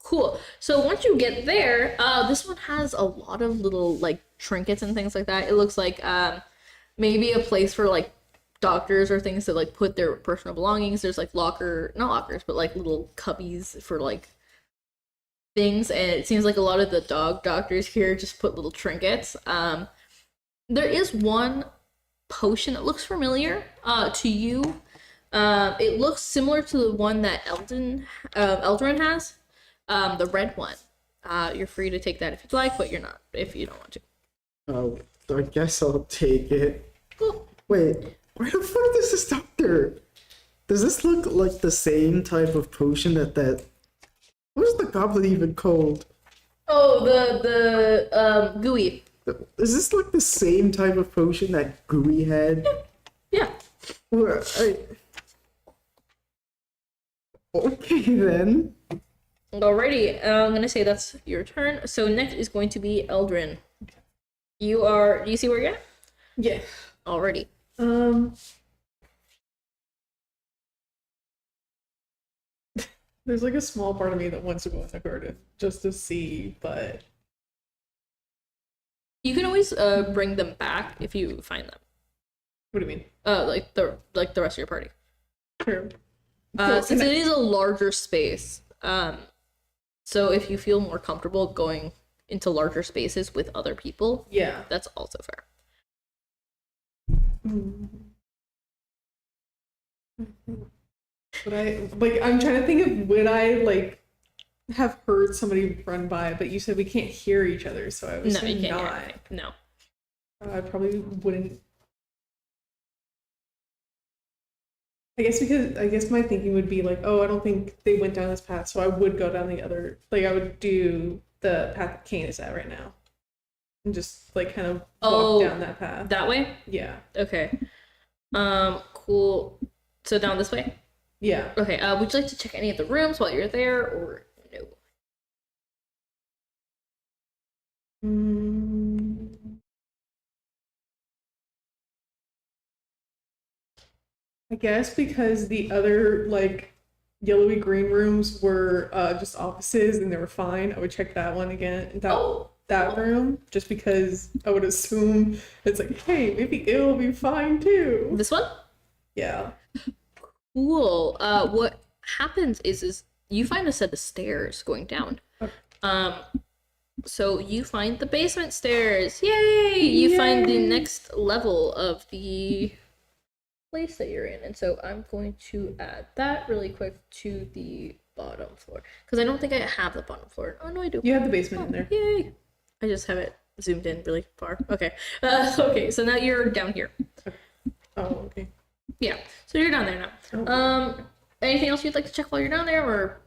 cool. So once you get there, this one has a lot of little like trinkets and things like that. It looks like maybe a place for like doctors or things to like put their personal belongings. There's like not lockers, but like little cubbies for like things, and it seems like a lot of the dog doctors here just put little trinkets. There is one potion that looks familiar to you. It looks similar to the one that Eldrin has, the red one. You're free to take that if you'd like, but you're not if you don't want to. Oh, I guess I'll take it. Cool. Wait, where the fuck is this doctor? Does this look like the same type of potion that what's the goblin even called? Oh, the gooey. Is this like the same type of potion that Gooey had? Yeah. Okay then. Alrighty, I'm gonna say that's your turn. So next is going to be Eldrin. Do you see where you're at? Yeah. Alrighty. There's like a small part of me that wants to go in the garden just to see, but You can always bring them back if you find them. what do you mean? Like the rest of your party. Sure. Since it is a larger space, so if you feel more comfortable going into larger spaces with other people, Yeah. that's also fair. But I'm trying to think of would I like have heard somebody run by, but you said we can't hear each other, so I was No, you saying can't hear not. anything. No. I probably wouldn't. I guess my thinking would be like, oh, I don't think they went down this path, so I would go down the other. Like I would do the path that Kane is at right now, and just like kind of walk down that path. That way? Yeah. Okay. Cool. So down this way? Yeah. Okay, would you like to check any of the rooms while you're there, or no? I guess because the other like yellowy green rooms were just offices and they were fine, I would check that one again. That room, just because I would assume it's like, hey, maybe it'll be fine too. This one? Yeah. Cool. What happens is you find a set of stairs going down. So you find the basement stairs. Yay! You find the next level of the place that you're in. And so I'm going to add that really quick to the bottom floor. Because I don't think I have the bottom floor. Oh, no, I do. You have the basement in there. Yay! I just have it zoomed in really far. Okay. Okay, so now you're down here. Oh, okay. Yeah, so you're down there now. Anything else you'd like to check while you're down there, or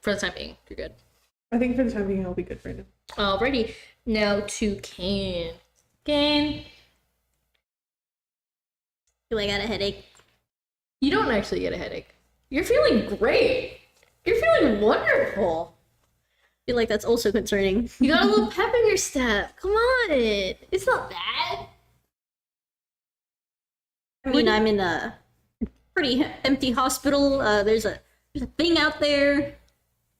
for the time being, you're good? I think for the time being, I'll be good right now. Alrighty, now to Kane. Kane, Do I got a headache? you don't actually get a headache. You're feeling great. You're feeling wonderful. I feel like that's also concerning. You got a little pep in your step. Come on, it's not bad. I mean, I'm in a pretty empty hospital. There's a thing out there.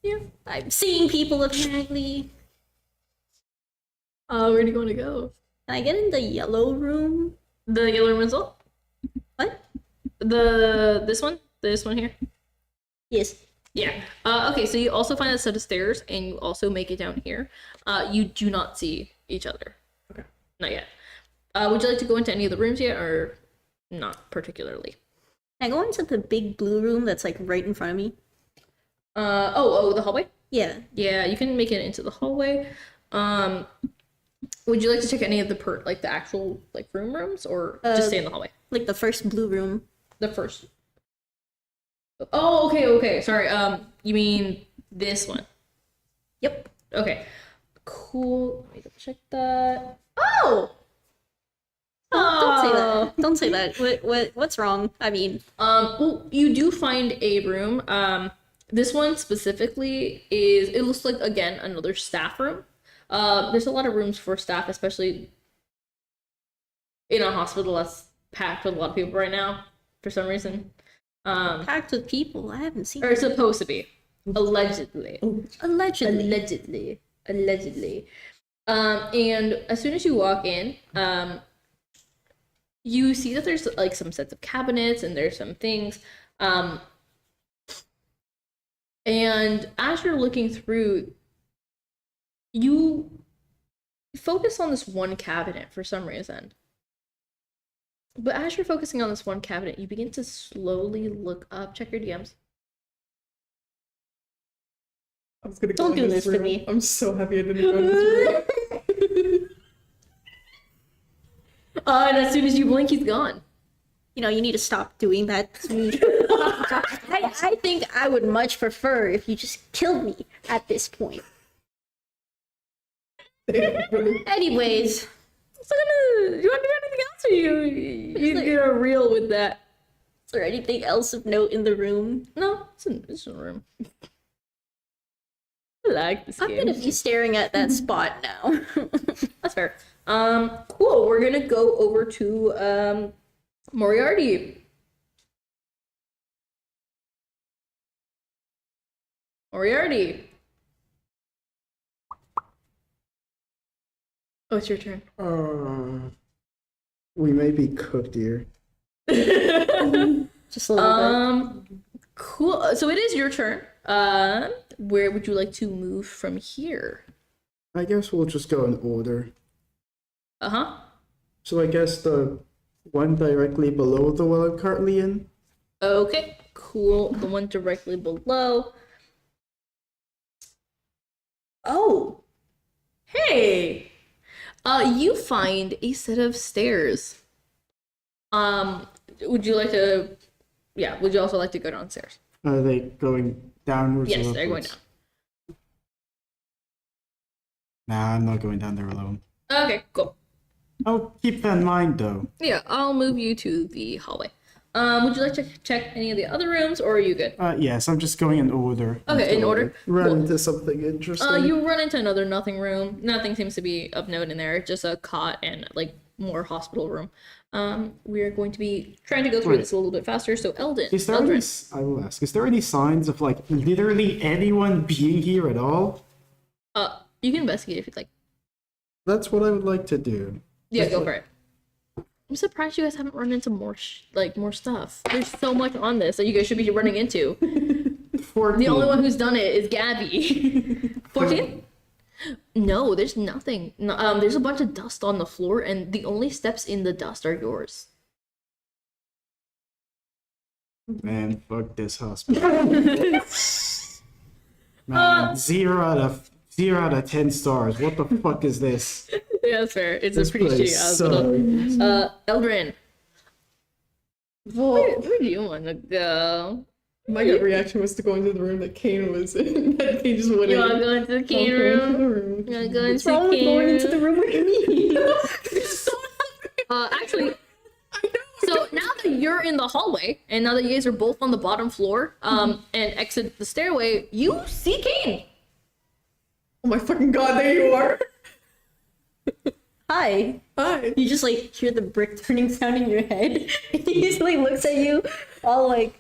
Yeah. I'm seeing people apparently. Where do you want to go? Can I get in the yellow room? The yellow result? What? This one here. Yes. Yeah. Okay, so you also find a set of stairs, and you also make it down here. You do not see each other. Okay. Not yet. Would you like to go into any of the rooms yet, or not particularly? Can I go into the big blue room that's like right in front of me? The hallway? Yeah. Yeah, you can make it into the hallway. Would you like to check any of the actual like rooms, or just stay in the hallway? Like the first blue room. The first. Oh, okay. Sorry. You mean this one? Yep. Okay. Cool. Let me double check that. Oh. Don't say that. Don't say that. What's wrong? I mean, Well, you do find a room. This one specifically it looks like, again, another staff room. There's a lot of rooms for staff, especially in a hospital that's packed with a lot of people right now, for some reason. packed with people. I haven't seen. Or it's supposed to be. Allegedly. Allegedly. Allegedly. And as soon as you walk in, you see that there's like some sets of cabinets and there's some things. And as you're looking through, you focus on this one cabinet for some reason. But as you're focusing on this one cabinet, you begin to slowly look up. Check your DMs. I was gonna go Don't in do this to room. me. I'm so happy I didn't go in this room. And as soon as you blink, he's gone. You know, you need to stop doing that to me. I think I would much prefer if you just killed me at this point. Anyways, So you want to do anything else, or you gonna reel with that? is there anything else of note in the room? No, it's a room. I like this I'm game. gonna be staring at that spot now. That's fair. Cool. We're gonna go over to Moriarty. Moriarty. Oh, it's your turn. We may be cooked here. Just a little bit. Cool. So it is your turn. Where would you like to move from here? I guess we'll just go in order. Uh-huh. So I guess the one directly below the one I'm currently in. Okay, cool. The one directly below. Oh. Hey. You find a set of stairs. Would you like to would you also like to go downstairs? Are they going downwards? Yes, or they're going upwards? down. Nah, I'm not going down there alone. Okay, cool. I'll keep that in mind though. Yeah, I'll move you to the hallway. Would you like to check any of the other rooms, or are you good? Yes, I'm just going in order. Okay, in until order? I Run Cool. into something interesting. You run into another nothing room. Nothing seems to be of note in there. Just a cot and like more hospital room. We are going to be trying to go through Wait. this a little bit faster. So Eldon, Is there any, Eldrin. I will ask, is there any signs of like literally anyone being here at all? You can investigate if you'd like. That's what I would like to do. Yeah, Just go like- for it. I'm surprised you guys haven't run into more more stuff. There's so much on this that you guys should be running into. 14. The only one who's done it is Gabby. 14? No, there's nothing. No, there's a bunch of dust on the floor, and the only steps in the dust are yours. Man, fuck this hospital. Man, 0 out of 10 stars. What the fuck is this? Yeah, that's fair. It's This a pretty place shitty hospital. sucks. Eldrin. Where do you want to go? My gut reaction was to go into the room that Kane was in. That Kane just went You in. want to go into the cane I'll go into room? the room. You want to go into What's wrong with going into the room with me? Actually, so now that you're in the hallway, and now that you guys are both on the bottom floor, and exit the stairway, you see Kane. Oh my fucking god, there you are. Hi. Hi. You just like hear the brick turning sound in your head. He just like looks at you, all like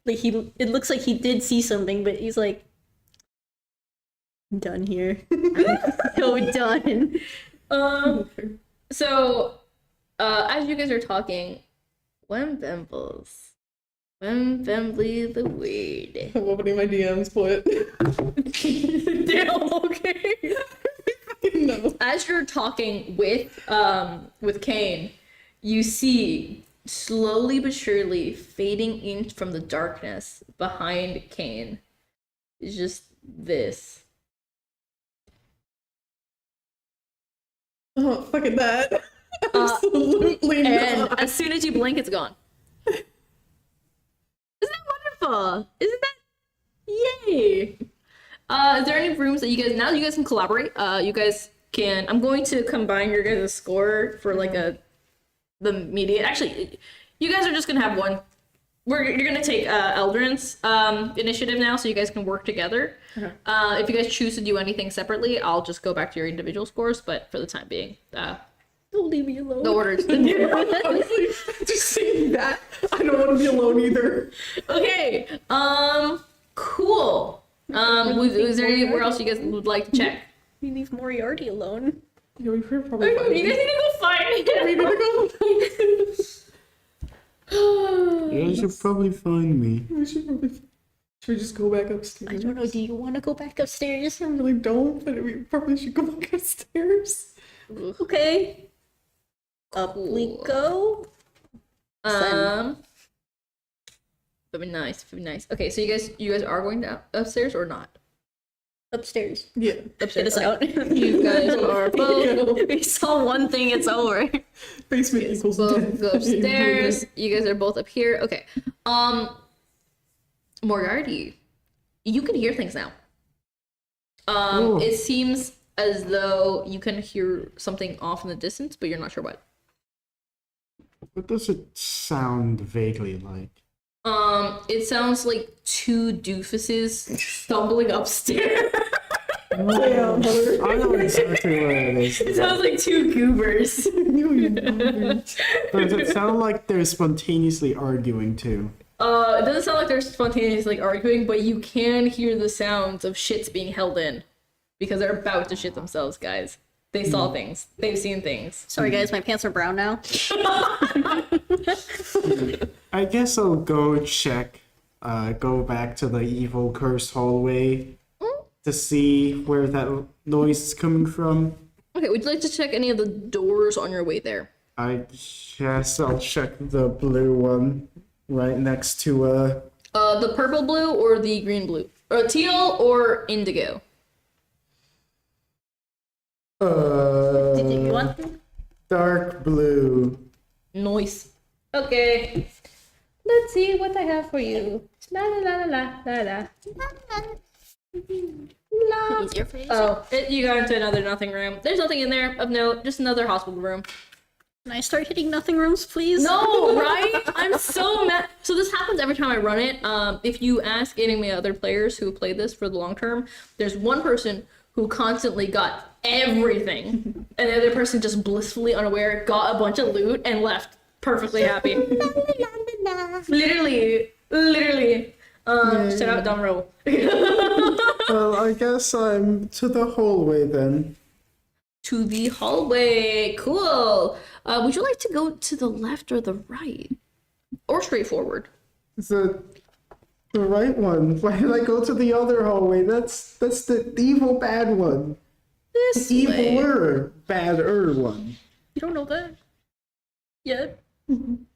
he. It looks like he did see something, but he's like, I'm done here. So done. So, as you guys are talking, when Bimbles, the weed. I'm opening my DMs, but Damn, okay. no. As you're talking with Kane, you see slowly but surely fading in from the darkness behind Kane is just this. Oh, fuck at that. Absolutely And not. as soon as you blink, it's gone. Isn't that wonderful? Isn't that yay? Is there any rooms that you guys now you guys can collaborate? You guys can. I'm going to combine your guys' score for like the media. Actually, you guys are just gonna have one. You're gonna take Eldrin's initiative now, so you guys can work together. Okay. If you guys choose to do anything separately, I'll just go back to your individual scores. But for the time being, Don't leave me alone. the orders. Honestly, just saying that, I don't want to be alone either. Okay. Cool. Is there anywhere else you guys would like to check? We leave Moriarty alone. Yeah, we could probably find You guys need to go find We him. need to go. You should probably find me. We should probably. Should we just go back upstairs? I don't know. Do you want to go back upstairs? I really don't, but we probably should go back upstairs. Okay. Up we go. That'd be nice. That'd be nice. Okay, so you guys are going down upstairs or not? Upstairs. Yeah. Get us out. You guys are both. We saw one thing. It's over. Basement equals Both death. go upstairs. You guys are both up here. Okay. Moriarty, you can hear things now. Oh. It seems as though you can hear something off in the distance, but you're not sure what. What does it sound vaguely like? It sounds like two doofuses stumbling upstairs. I know exactly what it is. It sounds like two goobers. Does it sound like they're spontaneously arguing too? It doesn't sound like they're spontaneously arguing, but you can hear the sounds of shits being held in because they're about to shit themselves, guys. They saw things. They've seen things. Sorry, guys. My pants are brown now. I guess I'll go check, go back to the evil cursed hallway to see where that noise is coming from. Okay, would you like to check any of the doors on your way there? I guess I'll check the blue one right next to The purple blue or the green blue? Or teal or indigo? Did you want? dark blue. Noise. Okay. Let's see what I have for you. La la la la la la la. Easier for you. Oh, you got into another nothing room. There's nothing in there of note, just another hospital room. Can I start hitting nothing rooms, please? No, right? I'm so mad. So this happens every time I run it. If you ask any of my other players who have played this for the long term, there's one person who constantly got everything, and the other person just blissfully unaware got a bunch of loot and left perfectly happy. Literally. Shout out Dumb Roll. Well, I guess I'm to the hallway then. To the hallway. Cool. Would you like to go to the left or the right? Or straight forward? The right one. Why did I go to the other hallway? That's the evil bad one. This way. Eviler badder one. You don't know that yet.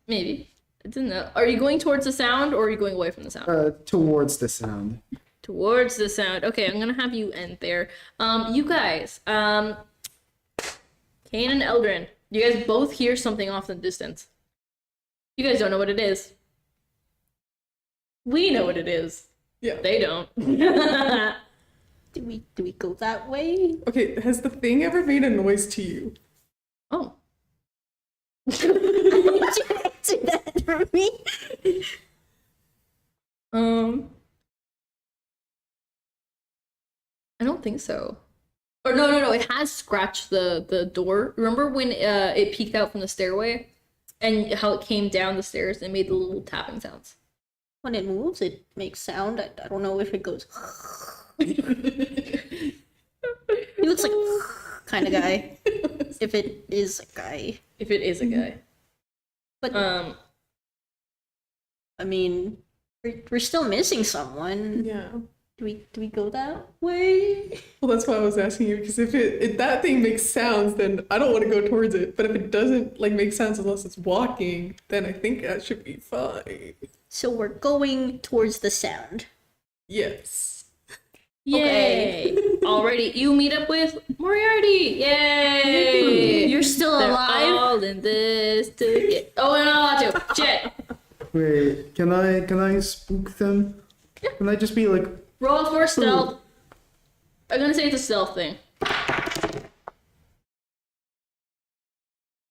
Maybe. I didn't know. Are you going towards the sound or are you going away from the sound? Towards the sound. Towards the sound. Okay, I'm gonna have you end there. You guys, Kane and Eldrin, you guys both hear something off in the distance. You guys don't know what it is. We know what it is. Yeah. They don't. Do we go that way? Okay, has the thing ever made a noise to you? Oh. Did you answer that for me? I don't think so. Or no, it has scratched the door. Remember when it peeked out from the stairway? And how it came down the stairs and made the little tapping sounds. When it moves, it makes sound. I don't know if it goes. He looks like kind of guy. If it is a guy. If it is a guy. But I mean, we're still missing someone. Yeah. Do we go that way? Well, that's why I was asking you, because if that thing makes sounds, then I don't want to go towards it. But if it doesn't like make sounds unless it's walking, then I think that should be fine. So we're going towards the sound. Yes. Yay! Already, you meet up with Moriarty. Yay! You're still They're alive? all in this together. Oh, and I'll allowed to. Shit. Wait, can I spook them? Can I just be like, Roll for stealth. I'm gonna say it's a stealth thing.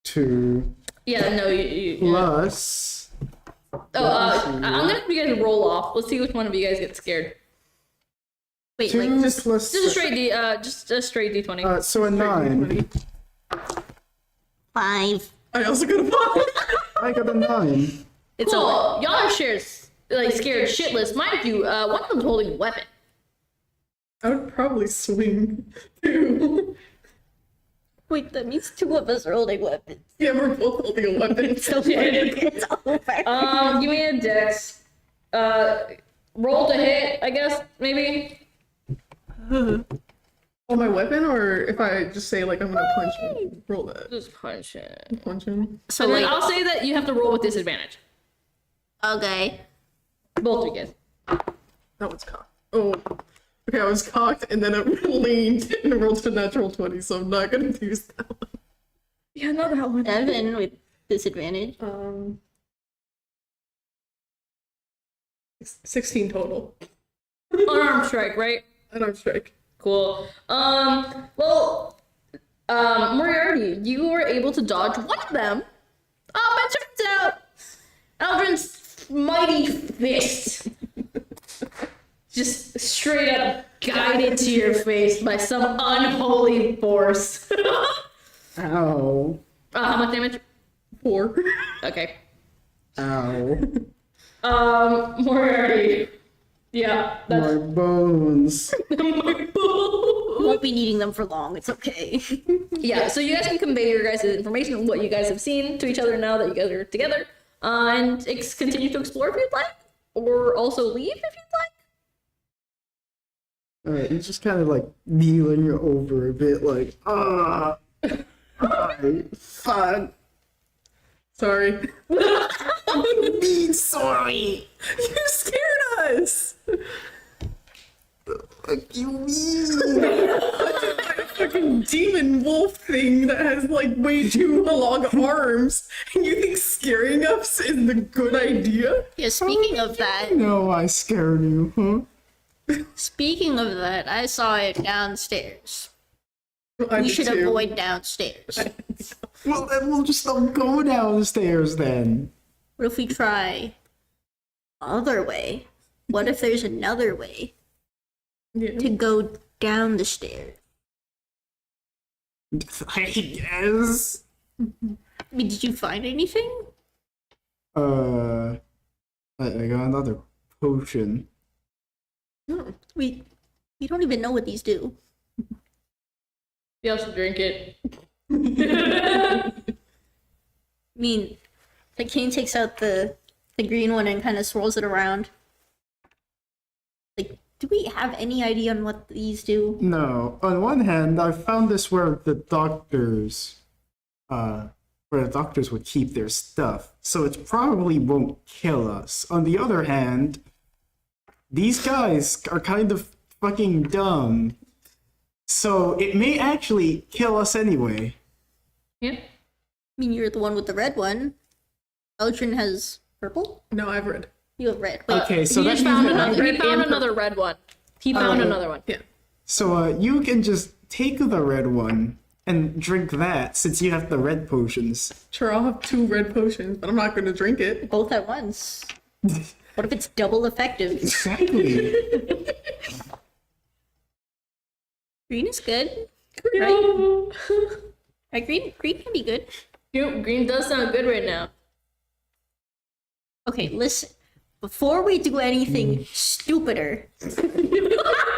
2 Yeah, no, you plus? I'm gonna have you guys roll off. Let's see which one of you guys gets scared. Wait, 2 like plus. Just a straight just a straight d20. So a 9. 5. I also got a 5. I got a 9. It's all y'all are scared shitless. Mind you, one of them's holding a weapon. I would probably swing too. Wait, that means 2 of us are holding weapons. Yeah, we're both holding a weapon. So it's over. Give me a dex. Roll to hit, I guess, maybe. On my weapon, or if I just say like I'm gonna punch him, roll that. Just punch it. Punch him. So And then like, I'll say that you have to roll with disadvantage. okay. Both of you guys. That one's cocked. Oh, okay. I was cocked, and then I leaned and rolled a natural 20, so I'm not gonna use that one. Yeah, not that one. 7 with disadvantage. 16 total. Unarmed strike, right? Unarmed strike. Cool. Moriarty, you were able to dodge one of them. It turns out Aldrin's mighty fist just straight up guided to your face by some unholy force. Ow. How much damage? 4. Okay. Ow. Moriarty. Yeah, that's My bones. Won't be needing them for long. It's okay. yeah. So you guys can convey your guys' information on what you guys have seen to each other now that you guys are together, and continue to explore if you'd like, or also leave if you'd like. Alright, he's just kind of like kneeling over a bit, like, fun. Sorry. Be sorry. You scared us. What you mean? Fucking demon wolf thing that has like way too long arms, and you think scaring us is the good idea? Yeah, speaking of that, No, I scared you, huh? I saw it downstairs. I We did should too. avoid downstairs. Well, then we'll just don't go downstairs then. What if we try other way? What if there's another way Yeah. to go down the stairs? I guess. I mean, did you find anything? I got another potion. We don't even know what these do. You also drink it. I mean, the Kane takes out the green one and kind of swirls it around. Like, do we have any idea on what these do? No, on one hand, I found this where the doctors would keep their stuff, so it probably won't kill us. On the other hand, these guys are kind of fucking dumb, so it may actually kill us anyway. Yeah. I mean, you're the one with the red one. Eldrin has purple? No, I've read. You have red. Wait, Okay, so he that just means found that another. He red found and another red one. He found another one. Yeah. So you can just take the red one and drink that since you have the red potions. Sure, I'll have 2 red potions, but I'm not gonna drink it. both at once. What if it's double effective? Exactly. Green is good, right? Right, green can be good. Green does sound good right now. Okay, listen. Before we do anything stupider,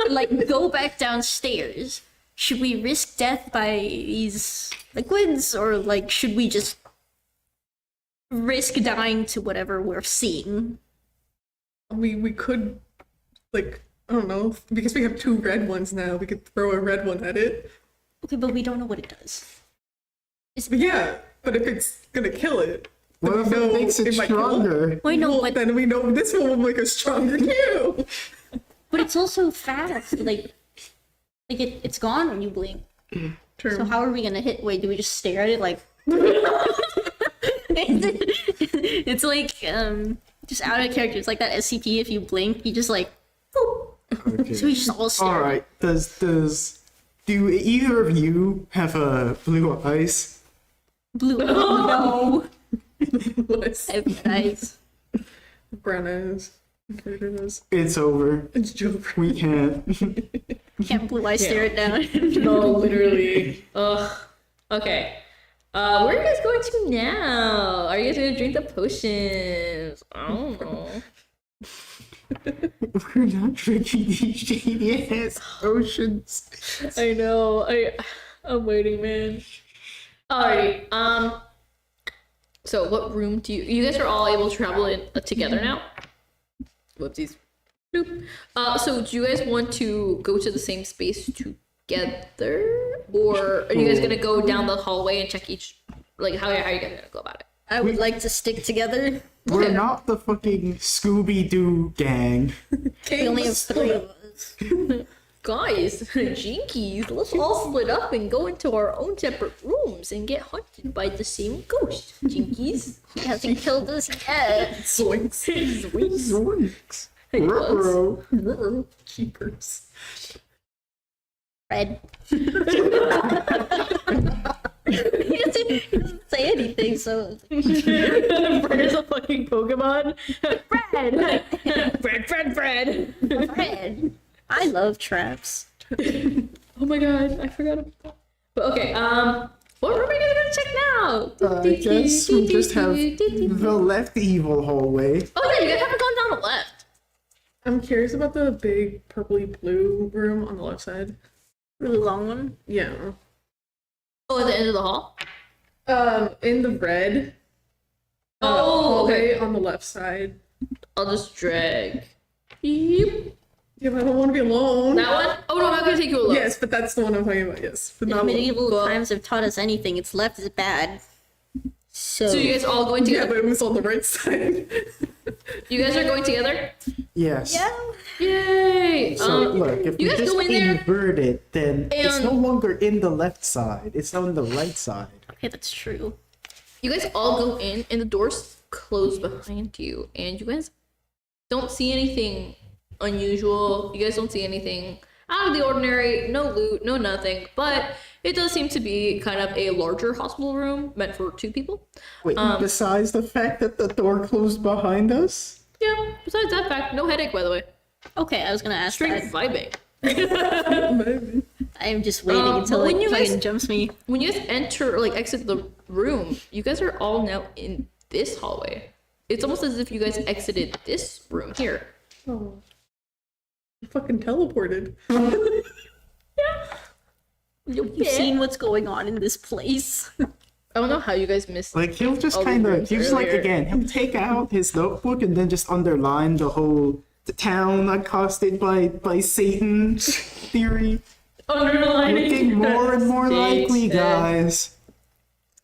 like go back downstairs, should we risk death by these liquids, or like should we just risk dying to whatever we're seeing? We could like I don't know, because we have 2 red ones now, we could throw a red one at it. Okay, but we don't know what it does. But yeah, but if it's gonna kill it, then What we if know it makes it might kill stronger? Wait, no, Well, but then we know this one will make us stronger too. it's also fast. It's gone when you blink. True. So how are we gonna hit? Wait, do we just stare at it like? It's like just out of character. It's like that SCP. If you blink, you just like. Boop. Okay. So we just all stare. All right. Do either of you have a blue eyes? Blue. Oh What's no. I have eyes. brown eyes? Character nose. It's over. It's Joe. We can't. Can't blue eye stare it down. No, literally. Ugh. Okay. Where are you guys going to now? Are you guys gonna drink the potions? I don't know. We're not drinking these shady ass oceans. I know. I'm waiting, man. Alright. So what room do you guys are all able to travel in together now? Whoopsies. Boop. So do you guys want to go to the same space together, or are you guys gonna go down the hallway and check each? Like, how are you guys gonna go about it? I would like to stick together. We're Okay. not the fucking Scooby-Doo gang. We only have 3 of us. Guys, jinkies, let's all split up and go into our own separate rooms and get haunted by the same ghost. Jinkies. He hasn't killed us yet. Zoinks. Zoinks. Hey, bugs. Ruh-roh. Keepers. Fred. He doesn't say anything, so Fred is a fucking Pokemon. Fred! Fred! Fred. I love traps. Oh my god, I forgot about that. But okay, what room are you guys gonna check now? I guess we just have the left evil hallway. Oh yeah, you guys haven't gone down the left. I'm curious about the big purpley blue room on the left side. Really long one. Yeah. Oh, at the end of the hall? In the red. Oh, hallway okay. on the left side. I'll just drag. Yep. Yeah, but I don't want to be alone. That one? Oh no, I'm not gonna take you alone. Yes, but that's the one I'm talking about. Yes, but If not alone. medieval Well- times have taught us anything, it's left is bad. So, So you guys all going Yeah, together? but it was on the right side. You guys are going together? Yes. yeah. Yay! So look, if you we guys just go in there invert it, then it's and- no longer in the left side. It's on the right side. Okay, that's true. You guys all go in, and the doors close behind you, and you guys don't see anything unusual. You guys don't see anything out of the ordinary. No loot, no nothing. But it does seem to be kind of a larger hospital room meant for 2 people. Wait, besides the fact that the door closed behind us? Yeah. Besides that fact, no headache, by the way. Okay, I was gonna ask Straight that. vibing. Maybe. I'm just waiting but until when it you fucking guys- jumps me. When you guys enter, like exit the room, you guys are all now in this hallway. It's almost as if you guys exited this room here. Oh. I fucking teleported. You've seen what's going on in this place. I don't know how you guys missed. Like he'll just all the kind of, rooms he'll just like earlier. again, he'll take out his notebook and then just underline the town accosted by Satan theory. Looking more and more likely, guys.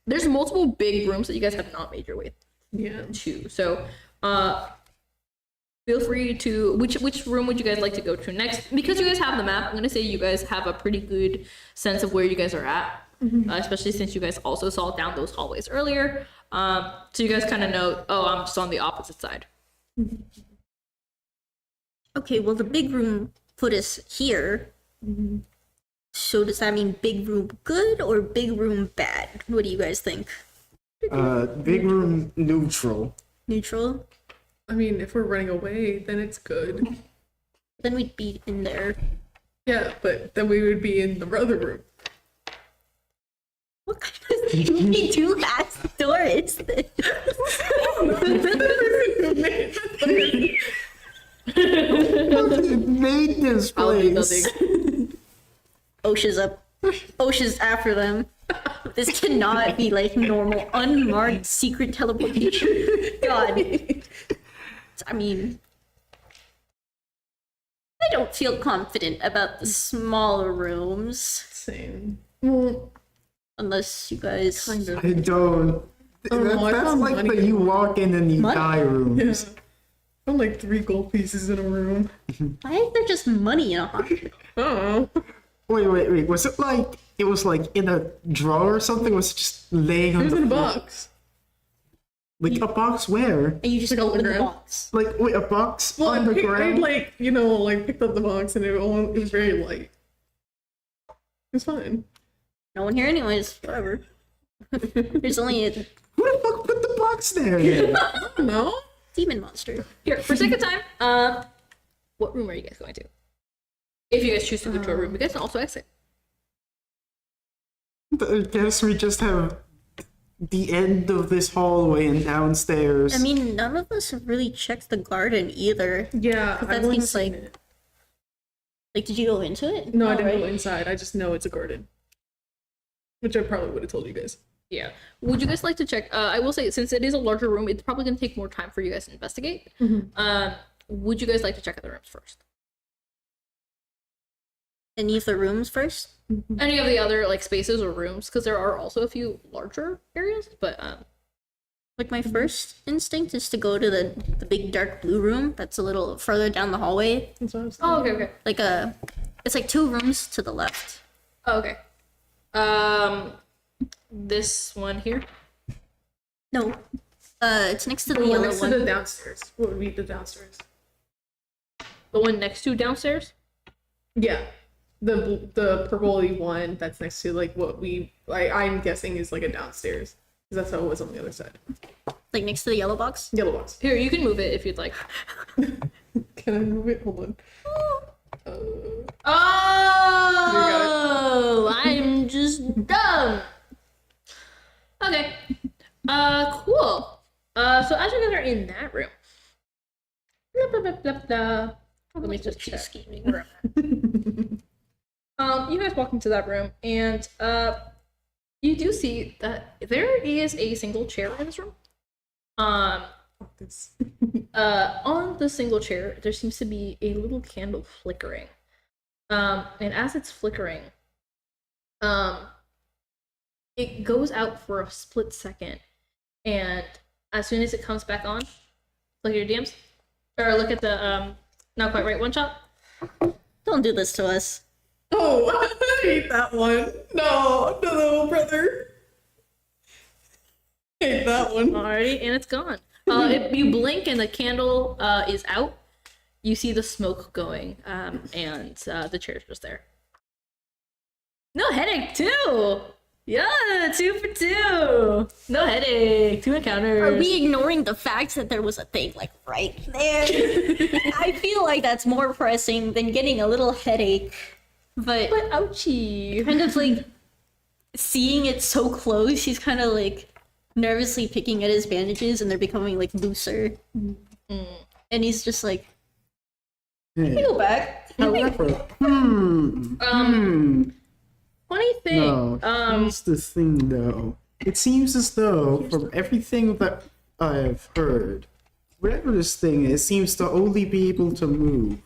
There's multiple big rooms that you guys have not made your way Yeah. to. So, feel free to which room would you guys like to go to next? Because you guys have the map, I'm gonna say you guys have a pretty good sense of where you guys are at, especially since you guys also saw down those hallways earlier. So you guys kind of know. Oh, I'm just on the opposite side. Okay, well the big room put us here. So does that mean big room good or big room bad? What do you guys think? Big room neutral. Neutral? I mean, if we're running away, then it's good. Then we'd be in there. Yeah, but then we would be in the other room. What kind of sneaky two ass door is this? It made this I'll do place. nothing. OSHA's up. OSHA's after them. This cannot be like normal, unmarked secret teleportation. God. I mean, I don't feel confident about the smaller rooms. Same. Unless you guys. Kind of. I don't. Oh, I That's found like money the you in- walk in and you Money? die Yeah. rooms. Found like 3 gold pieces in a room. Why is there just money in a hospital? Oh. Wait. Was it like it was like in a drawer or something? Was it just laying It on was the in a floor? box. Like a box where? And you just Like on the open the ground? box. Like wait, a box Well, on the I ground? like, picked up the box and it was very light. It was fine. No one here, anyways. Whatever. There's only a Who the fuck put the box there? No? demon monster. Here, for sake of time, what room are you guys going to? If you guys choose to go to a room, you guys can also exit. I guess we just have the end of this hallway and downstairs. I mean, none of us have really checked the garden either. Yeah, That I've only seems seen like- it. Like, did you go into it? No, I Oh, didn't go right. inside. I just know it's a garden. Which I probably would have told you guys. Yeah. Would you guys like to check? I will say, since it is a larger room, it's probably going to take more time for you guys to investigate. Would you guys like to check out the rooms first? Any of the rooms first? Any of the other like spaces or rooms? Because there are also a few larger areas, but Like, my first instinct is to go to the big dark blue room that's a little further down the hallway. That's what I was oh, okay. Like, it's like 2 rooms to the left. Oh, okay. This one here. No. It's next to the thinking. yellow Next one. to the downstairs. What would be the downstairs? The one next to downstairs. Yeah. The purpley one that's next to like what I'm guessing is like a downstairs. Because that's how it was on the other side. Like, next to the yellow box. Yellow box. Here, you can move it if you'd like. Can I move it? Hold on. Oh, I'm just dumb. Okay. Cool. So as you guys are in that room, blah, blah, blah, blah, blah. Let me just check where I'm at. You guys walk into that room, and you do see that there is a single chair in this room. This. On the single chair, there seems to be a little candle flickering. And as it's flickering, it goes out for a split second, and as soon as it comes back on, look at your DMs, or look at the not quite right one shot. Don't do this to us. Oh, I hate that one. No, brother. Hate that one. Alrighty, and it's gone. If you blink and the candle is out, you see the smoke going, and the chair's just there. No headache, too! Yeah, 2 for 2! No headache, 2 encounters. Are we ignoring the fact that there was a thing, like, right there? I feel like that's more pressing than getting a little headache. But But ouchie. kind of like seeing it so close, he's kind of like nervously picking at his bandages and they're becoming like looser. And he's just like, Hey, go back. however, Funny thing, no, here's the thing though. It seems as though, from everything that I've heard, whatever this thing is seems to only be able to move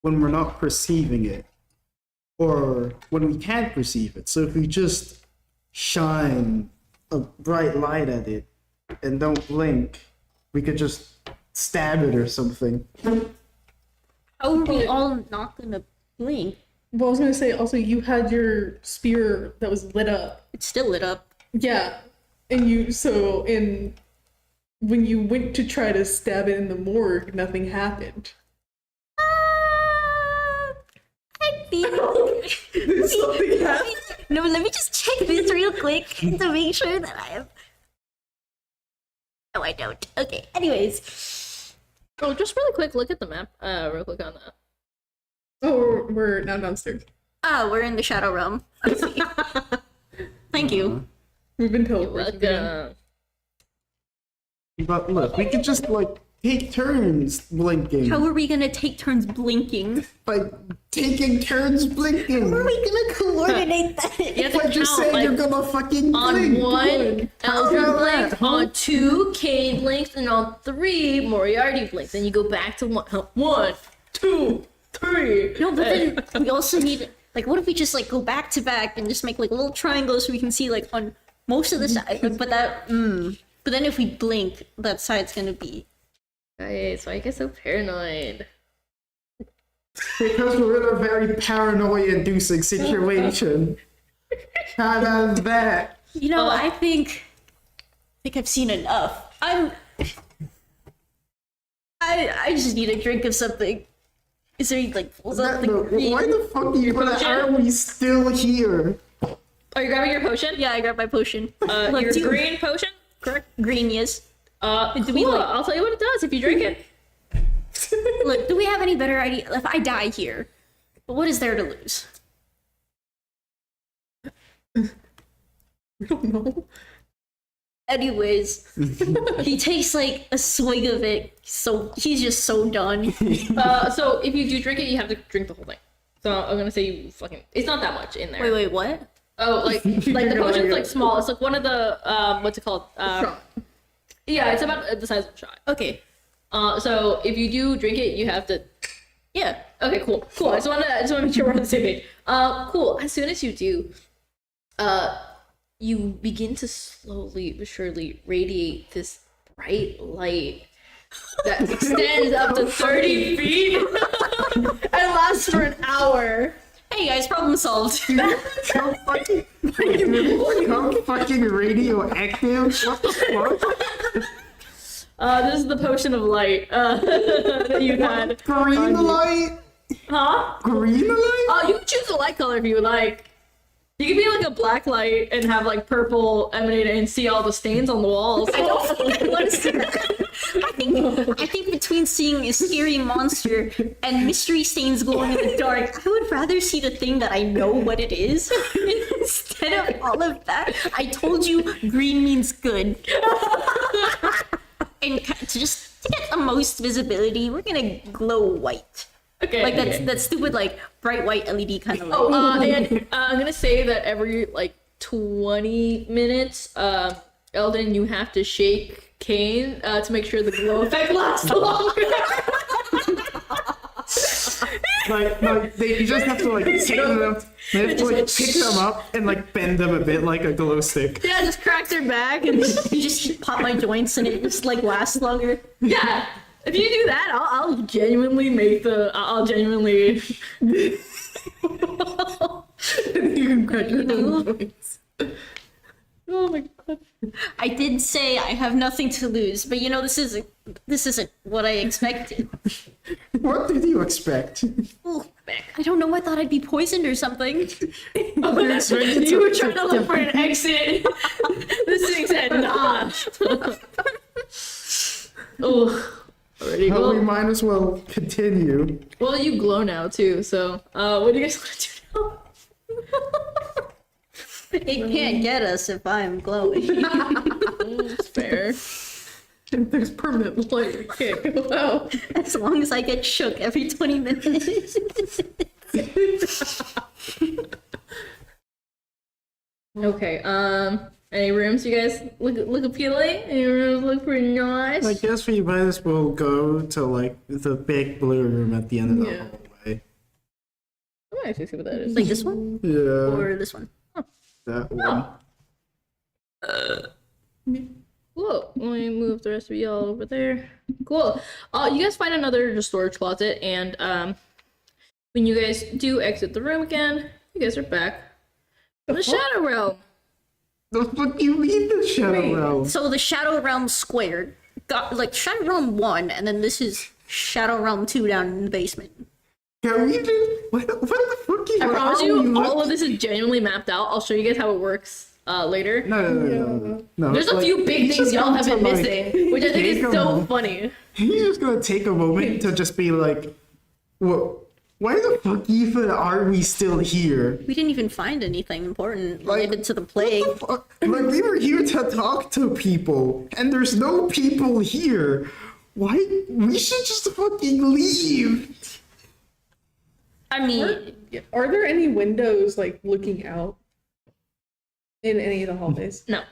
when we're not perceiving it. Or when we can't perceive it. So if we just shine a bright light at it and don't blink, we could just stab it or something. How are we all not gonna blink? Well, I was gonna say also you had your spear that was lit up. It's still lit up. Yeah, and when you went to try to stab it in the morgue, nothing happened. I feel Something happened. No, let me just check this real quick to make sure that I have. No, I don't. Okay, anyways. oh, just really quick, look at the map, real quick on that. Oh, we're now downstairs. Ah, we're in the Shadow Realm. I see. Thank you. We've been teleported again. Welcome. But look, we could just like take turns blinking. How are we gonna take turns blinking? By taking turns blinking. How are we gonna coordinate that? You have to I just count, said like, you're gonna fucking on blink. 1, Elder Yeah, blink, huh? on 2, Cade blinks, and on 3, Moriarty blinks. Then you go back to 1, 1, 2, 3. No, but then we also need, like, what if we just, like, go back to back and just make, like, little triangles so we can see, like, on most of the side, but that, But then if we blink, that side's gonna be... Guys, why you get so paranoid? Because we're in a very paranoia-inducing situation. How does that? You know, I think I've seen enough. I just need a drink of something. Is there any, like, pulls out the green? Why the fuck are we still here? Are you grabbing your potion? Yeah, I grabbed my potion. Look, Your do- green potion? Correct? Green, yes. Do we, like- I'll tell you what it does if you drink it. Look, do we have any better idea? If I die here, but what is there to lose? I don't know. Anyways, he takes like a swig of it, so he's just so done. So if you do drink it, you have to drink the whole thing. So I'm gonna say you fucking. It's not that much in there. Wait, what? Oh, like the potion's like small. It's like one of the what's it called? Shot. Yeah, it's about the size of a shot. Okay. So if you do drink it, you have to. Yeah. Okay, cool. I just want to make sure we're on the same page. Cool. As soon as you do, you begin to slowly but surely radiate this bright light that extends up to 30 feet and lasts for an hour. Hey guys, problem solved. How fucking radioactive? What the fuck? This is the potion of light that you had. Green light? Huh? Green light? You can choose a light color if you would like. You can be like a black light and have like purple emanate and see all the stains on the walls. I don't think I want to see that. I think between seeing a scary monster and mystery stains glowing in the dark, I would rather see the thing that I know what it is instead of all of that. I told you green means good. And to get the most visibility, we're gonna glow white. Okay. Like that stupid like bright white LED kind of light. And I'm gonna say that every like 20 minutes, Eldon, you have to shake Kane to make sure the glow effect lasts longer. Like you just have to like take them, they have to like pick them up and like bend them a bit like a glow stick. Yeah, just crack their back and You just pop my joints and it just like lasts longer. yeah. If you do that, I'll genuinely make the. I'll genuinely. You can crack your own joints. Oh my god. I did say I have nothing to lose, but you know this isn't what I expected. What did you expect? Ooh, I don't know. I thought I'd be poisoned or something. You were trying to look for an exit. This thing said nah. Oh. Already. Well, we might as well continue. Well, you glow now too. So, what do you guys want to do now? It can't get us if I'm glowing. It's fair. If there's permanent light, it can't go out. As long as I get shook every 20 minutes. Okay. Any rooms you guys look appealing? Any rooms look pretty nice? I guess we might as well go to like the big blue room at the end of the Yeah. hallway. I might actually see what that is. Like this one Yeah, or this one? that one. Cool. Let me move the rest of y'all over there. Cool. You guys find another just storage closet, and when you guys do exit the room again, you guys are back in the Shadow Realm. The fuck you mean the Shadow Realm? So the Shadow Realm squared got like Shadow Realm 1, and then this is Shadow Realm 2 down in the basement. Can we just what the fuck is I promise you, all of this is genuinely mapped out. I'll show you guys how it works later. No. There's a like, few big he's things just y'all going have to, been like, missing, which I think is take a so moment. funny. He's just gonna take a moment to just be like, "What? Why the fuck even are we still here? We didn't even find anything important Like, related to the plague. What the fuck? Like we were here to talk to people, and there's no people here. Why? We should just fucking leave." I mean, Are there any windows like looking out in any of the hallways? No.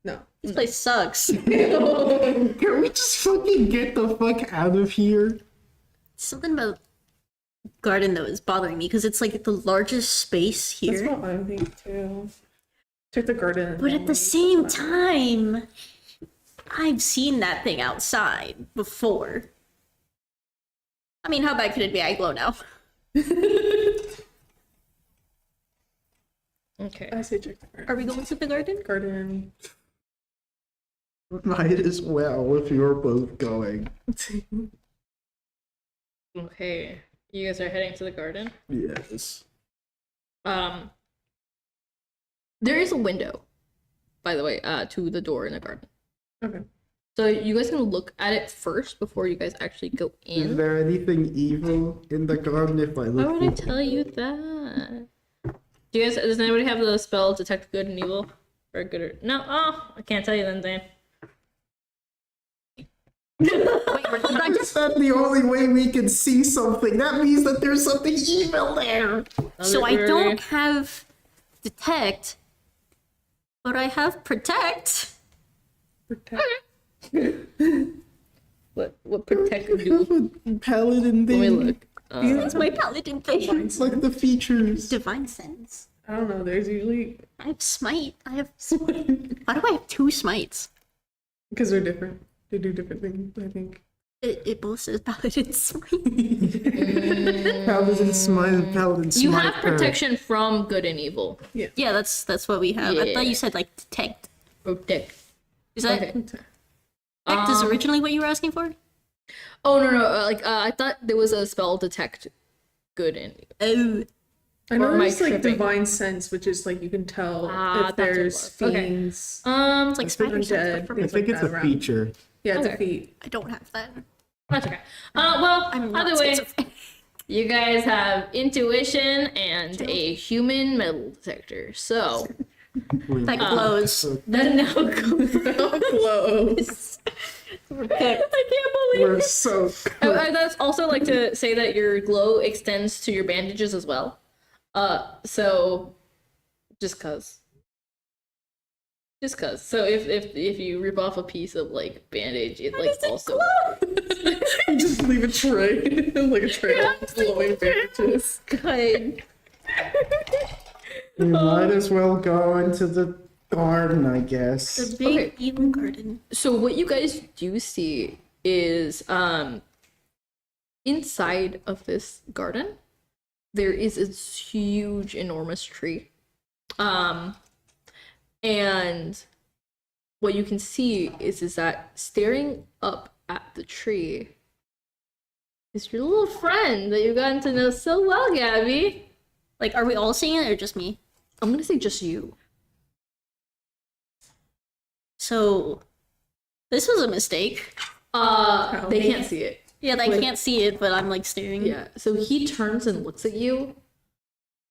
No. this place sucks. Can we just fucking get the fuck out of here? Something about garden that was bothering me because it's like the largest space That's here. what I think too. Check the garden. But at the same time, I've seen that thing outside before. I mean, how bad could it be? I glow now. Okay. I say check the garden. Are we going to the garden? Garden. Might as well if you're both going. Okay. You guys are heading to the garden. Yes. There is a window, by the way, to the door in the garden. Okay. So you guys can look at it first before you guys actually go Is in. there anything evil in the garden if I look? Why would I tell you that? Does anybody have the spell detect good and evil? Or good or no? Oh, I can't tell you then, Dan. Is that the only way we can see something? That means that there's something evil there. So I don't have detect, but I have protect. Protect. What protect do? Paladin Let me thing. look. That's my paladin thing. It's like the features. Divine sense. I don't know. There's usually I have smite. I have smite. Why do I have 2 smites? because they're different. They do different things. I think. It both says paladin smite. Paladin smite, paladin smite. You have protection from good and evil. Yeah, that's what we have. I Yeah. thought you said like detect. Protect. Is that Okay. detect is originally what you were asking for? Oh no. I thought there was a spell detect good and evil. Oh, I know Or am I there's like tripping? divine sense, which is like you can tell Ah, if that's what it there's was. Okay. fiends. it's like spider undead, sense. but for I me. things think like it's that a around. feature. Yeah, it's Okay. a feat. I don't have that. That's okay. Well, I'm not either way, schizophrenic. you guys have intuition and a human metal detector. So That glows. that now goes. Close. I can't believe. We're so That's also like to say that your glow extends to your bandages as well. So just cause. So if you rip off a piece of like bandage, it like also. You just leave a tray, like a tray of glowing bandages. Good. We might as well go into the garden, I guess. The big Okay. evil garden. So what you guys do see is inside of this garden there is this huge enormous tree. And what you can see is that staring up at the tree is your little friend that you've gotten to know so well, Gabby. Like, are we all seeing it or just me? I'm gonna say just you. So, this was a mistake. They can't see it. Yeah, I Wait. can't see it, but I'm like staring. Yeah. So he turns and looks at you.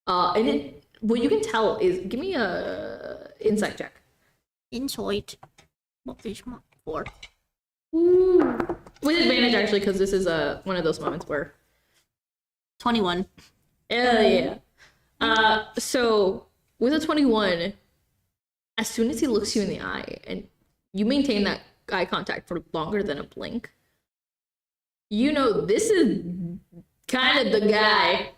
What you can tell is give me a insight check. Insight. What is my 4? With advantage actually, because this is one of those moments where 21. yeah. So with a 21, as soon as he looks you in the eye and you maintain that eye contact for longer than a blink, you know this is kind of the guy.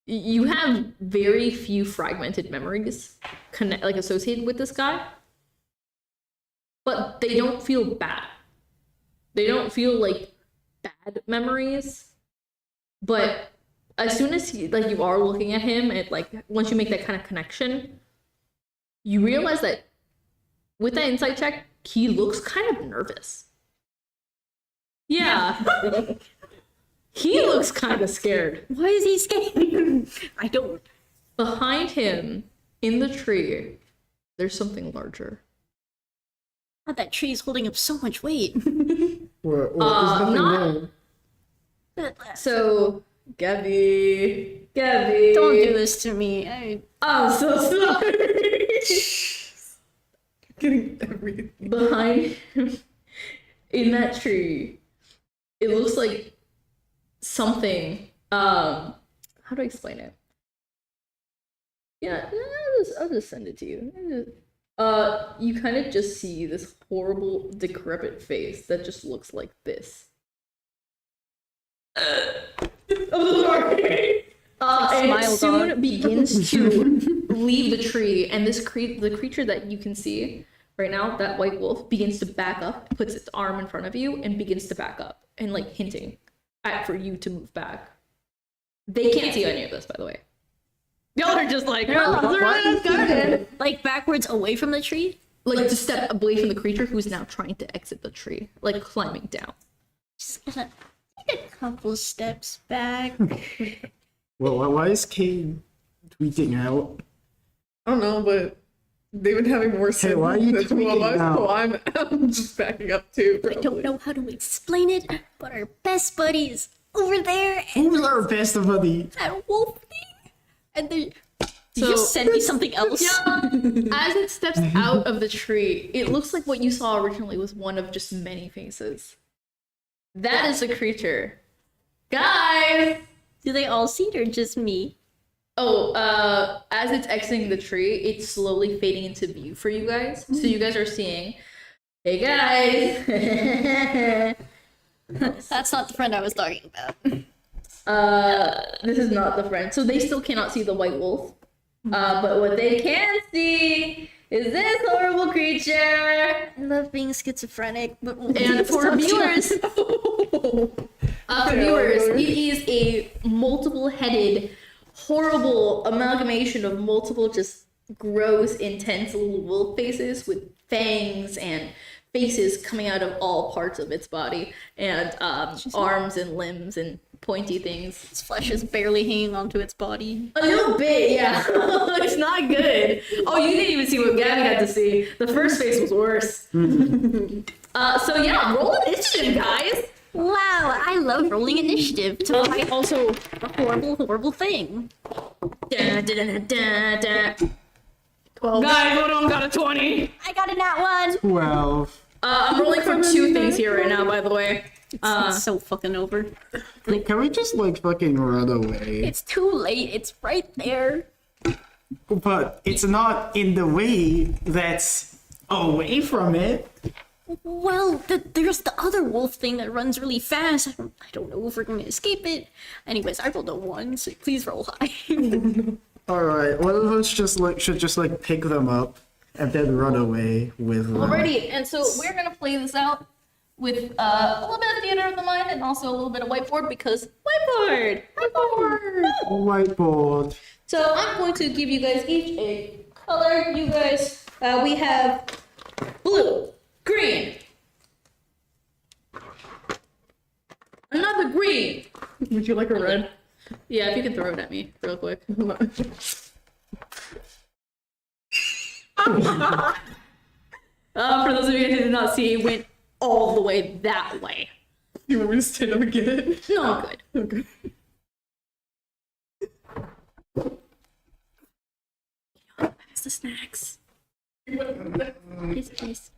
You have very few fragmented memories associated with this guy, but they don't feel bad. They don't feel like bad memories. But as soon as you are looking at him, and once you make that kind of connection, you realize that with that insight check, he looks kind of nervous. Yeah. He looks kind of scared. Why is he scared? I don't. Behind him, in the tree, there's something larger. God, that tree is holding up so much weight. There's nothing not- there. So, Gabby. Don't do this to me. I'm so sorry. Getting everything. Behind him, in that tree, it looks like something. How do I explain it? Yeah, I'll just send it to you. You kind of just see this horrible, decrepit face that just looks like this. And Smile it soon dog. begins to leave the tree, and the creature that you can see right now, that white wolf, begins to back up, puts its arm in front of you, and begins to back up, and like hinting for you to move back. They can't see any of this, by the way. Y'all are just like, Like backwards away from the tree? like to step away from the creature who's now trying to exit the tree, like climbing down. Just gonna take a couple steps back. Well, why is Kane tweeting out? I don't know, but they've been having more sense why are you than two of tweaking us, now? so I'm just backing up too. I don't know how to explain it, but our best buddies over there and Who's our best buddy? that wolf thing. And they So- just send me something else. As it steps out of the tree, it looks like what you saw originally was one of just many faces. That is a creature. Guys! Do they all see it or just me? Oh, as it's exiting the tree, it's slowly fading into view for you guys. So you guys are seeing, hey guys! That's not the friend I was talking about. This is not the friend. So they still cannot see the white wolf. But what they can see is this horrible creature. I love being schizophrenic, but And for viewers, it is a multiple-headed, horrible amalgamation of multiple just gross, intense little wolf faces with fangs and faces coming out of all parts of its body, and arms and limbs and pointy things. its flesh is barely hanging onto its body. A little bit, yeah. It's not good. Oh, you didn't even see what Gabby had to see. The first face was worse. So yeah, roll initiative, guys. Wow, I love rolling initiative to fight also a horrible, horrible thing. Da, da, da, da, da. 12. Guys, hold on, got a 20. I got a nat one. 12. I'm rolling for 2 things here right now, by the way. It's so fucking over. Can we just like fucking run away? It's too late. It's right there. But it's not in the way that's away from it. Well, there's the other wolf thing that runs really fast. I don't know if we're gonna escape it. Anyways, I rolled a 1, so please roll high. Alright, one of us should just like pick them up and then run away with them. Alrighty, and so we're gonna play this out with a little bit of theater of the mind and also a little bit of whiteboard because whiteboard! Whiteboard. So I'm going to give you guys each a color. You guys, we have blue, green, another green. Would you like a red? Yeah, if you can throw it at me real quick. For those of you who did not see, it went all the way that way. You want me to stand up and get it? No, I'm good. Okay. It's the snacks. Please, please.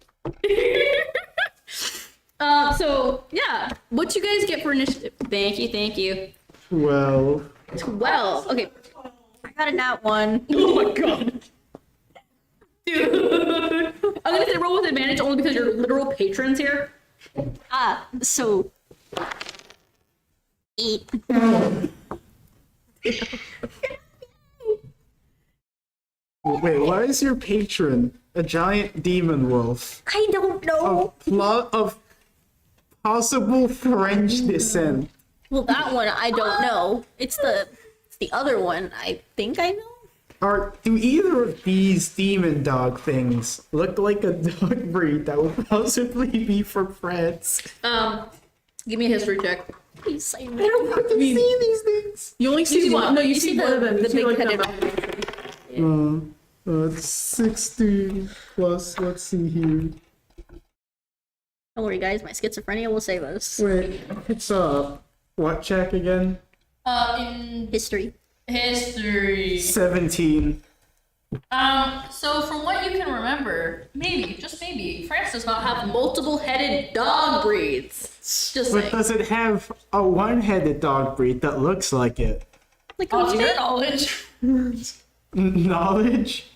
So yeah, what you guys get for initiative? Thank you, thank you. 12. 12. Okay. I got a nat 1. Oh my god. Dude. I'm gonna say roll with advantage only because you're literal patrons here. So 8. Wait, why is your patron a giant demon wolf? I don't know. A plot of possible French descent. Well, that one I don't know. It's the other one. I think I know. Do either of these demon dog things look like a dog breed that would possibly be from France? Give me a history check. Please, I I don't fucking see these things. You only see one. No, you see see one of them. the You see, like, big-headed the- It's 16 plus, let's see here. Don't worry, guys. My schizophrenia will save us. Wait, it's what check again? In History. history. 17. So from what you can remember, maybe, just maybe, France does not have multiple-headed dog breeds. Just But saying. does it have a one-headed dog breed that looks like it? Like Oh, to a your knowledge. Knowledge?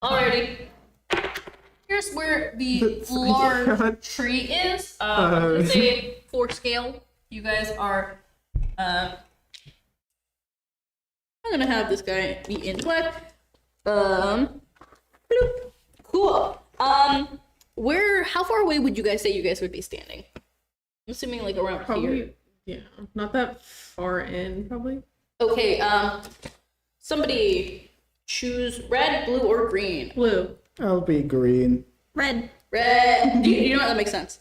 Alrighty. Here's where the That's- large tree is. It's a 4 scale. You guys are. I'm gonna have this guy be intellect. Bloop. Cool. Where? How far away would you guys say you guys would be standing? I'm assuming like around here. Probably, yeah, not that far in, probably. Okay. Somebody choose red, blue, or green. Blue. I'll be green. Red. Red. You know what? That makes sense.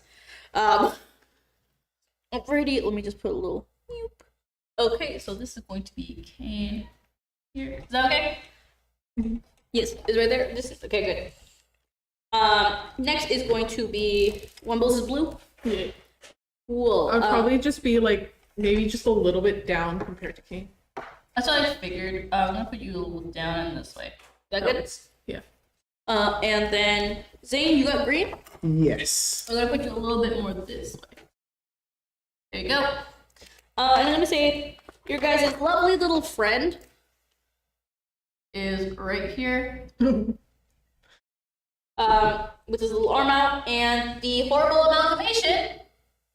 Alrighty. Let me just put a little. Okay, so this is going to be Kane here. Is that okay? Yes, it's right there. This is okay. Good. Next is going to be Wumbles is blue. Yeah. Cool. I'd probably just be like maybe just a little bit down compared to King. That's what I figured. I'm gonna put you a little down in this way. Is that good? Yeah. And then Zane, you got green. Yes. I'm gonna put you a little bit more this way. There you go. And I'm gonna say your guys' lovely little friend is right here. With his little arm out, and the horrible amalgamation is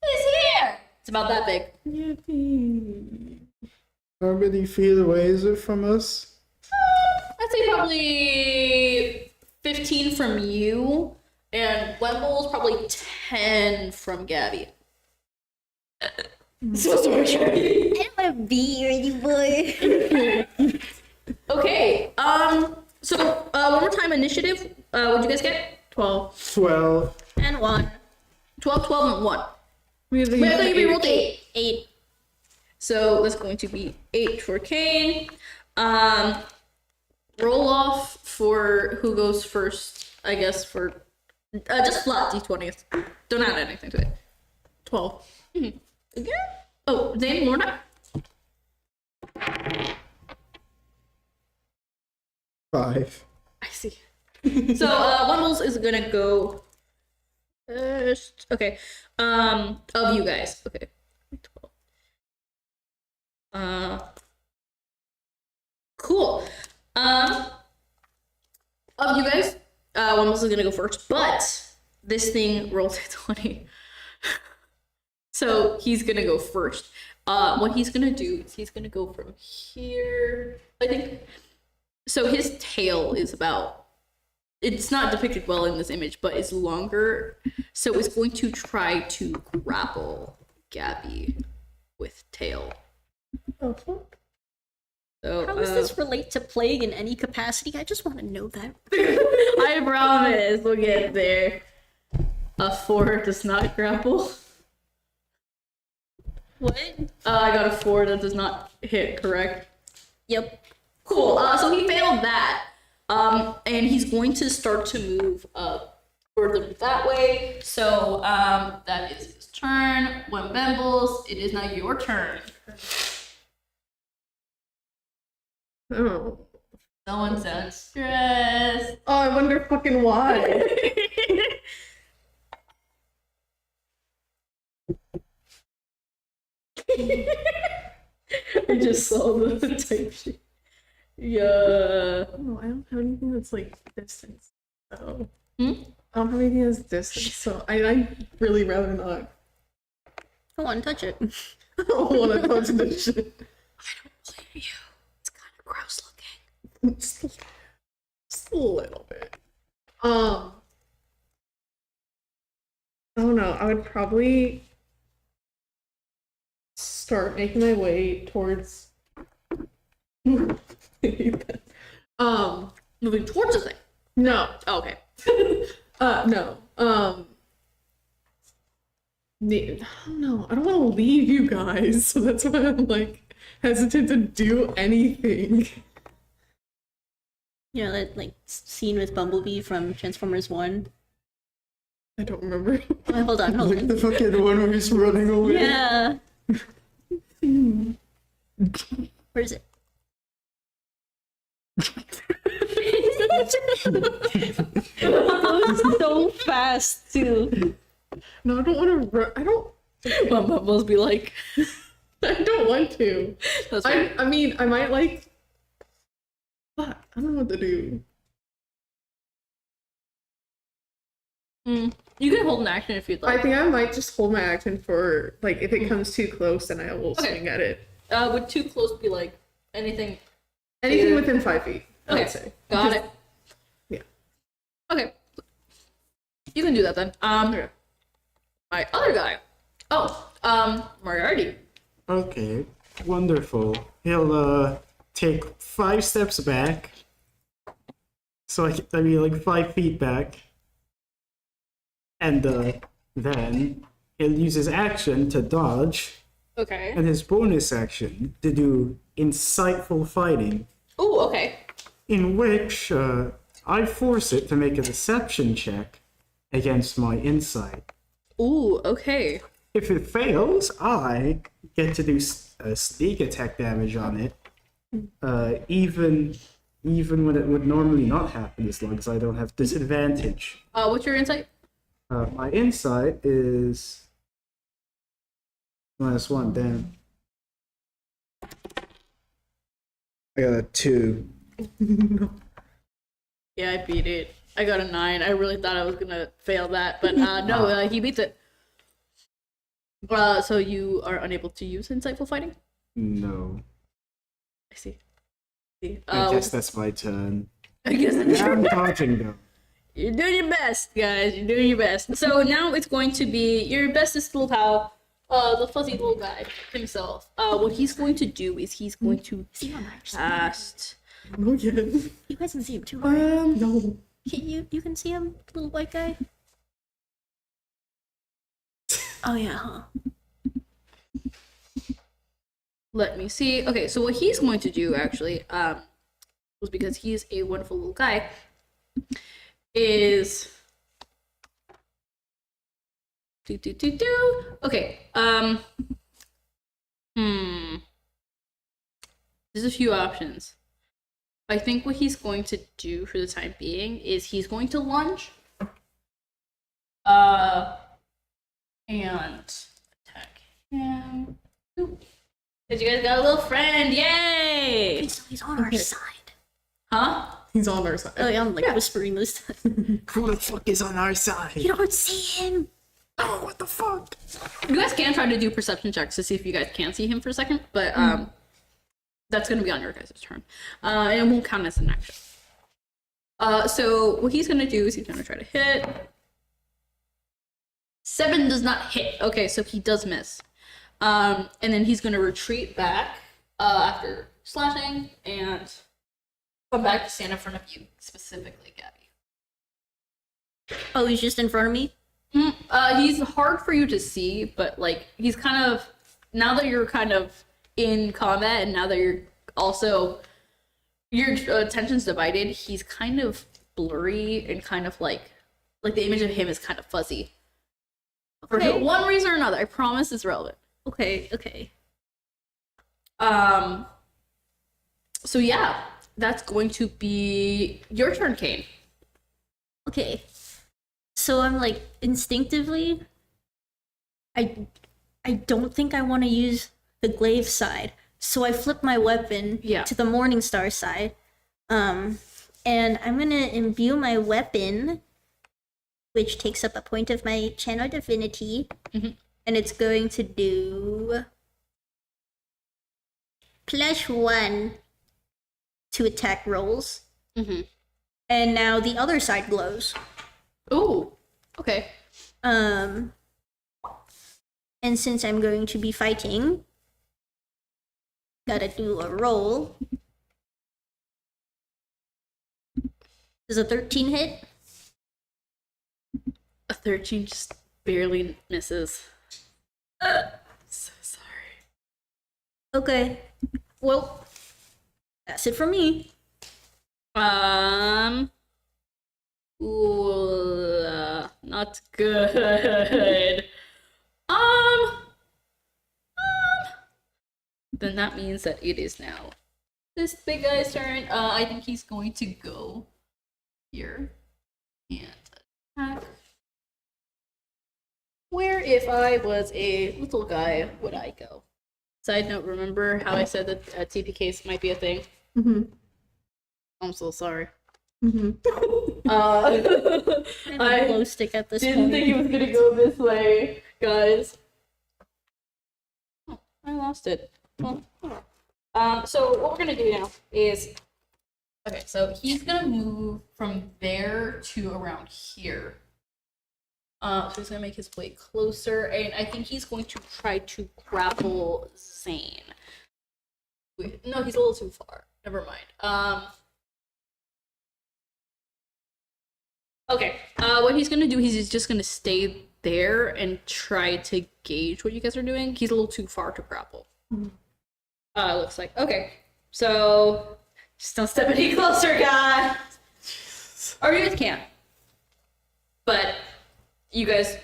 here. It's about that big. Yippee. How many feet away is it from us? I'd say probably 15 from you, and Wemble's probably 10 from Gabby. So sorry, Gabby. I don't want to be here anymore. Okay, so one more time initiative. What'd you guys get? 12. 12. And 1. 12, 12, and 1. We Wait, I thought you rolled 8. 8. So that's going to be 8 for Kane. Roll off for who goes first, I guess, for just flat d20s. Don't add anything to it. 12. Yeah. Oh, Zane, Lorna? 5. I see. So, Wumbles is gonna go first. Okay. Of you guys. Okay. 12. Cool. Of you guys, Wumbles is gonna go first, but this thing rolled a 20. So he's gonna go first. What he's gonna do is he's gonna go from here, I think. So his tail is about, it's not depicted well in this image, but it's longer. So it's going to try to grapple Gabby with tail. Oh, fuck. So, How does this relate to plague in any capacity? I just want to know that. I promise we'll get there. A 4 does not grapple. What? I got a 4 that does not hit, correct? Yep. Cool. So he failed that. And he's going to start to move further that way. So that is his turn. When Bembles, it is now your turn. Oh. Someone sounds stressed. Oh, I wonder fucking why. I just saw the type sheet. Yeah. No, I don't have anything that's like distance. So Hmm? I don't have anything that's distance. So I really rather not. Go on, touch it. I don't want to touch this shit. It's kind of gross looking. Just a little bit. I don't know. I would probably start making my way towards. Moving towards the thing. No. Oh, okay. No. I don't know. I don't want to leave you guys, so that's why I'm like hesitant to do anything. You know that like scene with Bumblebee from Transformers 1? I don't remember. Oh, hold on, hold Like on. the fucking one where he's running away. Yeah. Where is it? So fast too. No, I don't want to. I don't. Well, Bumbles be like, I don't want to. that's right. I mean, I might like. Fuck, I don't know what to do. You can hold an action if you'd I like. think I might just hold my action for like if it comes too close, then I will swing at it. Would too close be like anything? Anything Yeah. within 5 feet, I Okay, would say. got it. Yeah. Okay, you can do that then. Okay. My other guy. Oh, Moriarty. Okay, wonderful. He'll take 5 steps back. So I mean like 5 feet back. And then he'll use his action to dodge, Okay. and his bonus action to do insightful fighting, Ooh, okay. in which I force it to make a deception check against my insight. Ooh, okay. If it fails, I get to do sneak attack damage on it, even when it would normally not happen, as long as I don't have disadvantage. What's your insight? My insight is -1. Damn. I got a 2. Yeah, I beat it. I got a 9. I really thought I was gonna fail that, but no, he beats it. So you are unable to use insightful fighting? No. I see. See. I guess that's my turn. I guess that's I'm dodging though. You're doing your best, guys. You're doing your best. So now it's going to be your bestest little pal, the fuzzy little guy himself. What he's going to do is he's going to See him on our side. cast. Oh, yeah. You guys can see him too, right? No. You can see him, little white guy. Oh yeah, huh? Let me see. Okay, so what he's going to do actually, was because he's a wonderful little guy, is okay. There's a few options. I think what he's going to do for the time being is he's going to lunge. And attack him. Because you guys got a little friend, yay! So he's on our side. Huh? He's on our side. Oh yeah, I'm like whispering this time. Who the fuck is on our side? You don't see him. Oh, what the fuck? You guys can try to do perception checks to see if you guys can see him for a second, but that's gonna be on your guys' turn. And it won't count as an action. So what he's gonna do is he's gonna try to hit. 7 does not hit. Okay, so he does miss. And then he's gonna retreat back after slashing and come back to stand in front of you, specifically, Gabby. Oh, he's just in front of me. He's hard for you to see, but like he's kind of, now that you're kind of in combat and now that you're also, your attention's divided, he's kind of blurry and kind of like the image of him is kind of fuzzy. For Okay. one reason or another, I promise it's relevant. Okay. So yeah, that's going to be your turn, Kane. Okay. So I'm like instinctively, I don't think I want to use the glaive side. So I flip my weapon to the Morningstar side. And I'm gonna imbue my weapon, which takes up a point of my channel divinity. And it's going to do +1 to attack rolls. And now the other side glows. Ooh, okay. And since I'm going to be fighting, gotta do a roll. Does a 13 hit? A 13 just barely misses. So sorry. Okay. Well, that's it for me. Ooh, not good. Then that means that it is now this big guy's turn. I think he's going to go here and attack. Where, if I was a little guy, would I go? Side note, remember how I said that TPKs might be a thing? I'm so sorry. I have a glow stick at this Didn't point. think he was gonna go this way, guys. Oh, I lost it. Well, so what we're gonna do now is, okay, so he's gonna move from there to around here. So he's gonna make his way closer, and I think he's going to try to grapple Zane. Wait, no, he's a little too far. Never mind. Okay. What he's gonna do is he's just gonna stay there and try to gauge what you guys are doing. He's a little too far to grapple. Looks like. Okay. So just don't step any closer, guys. Or you guys can. But you guys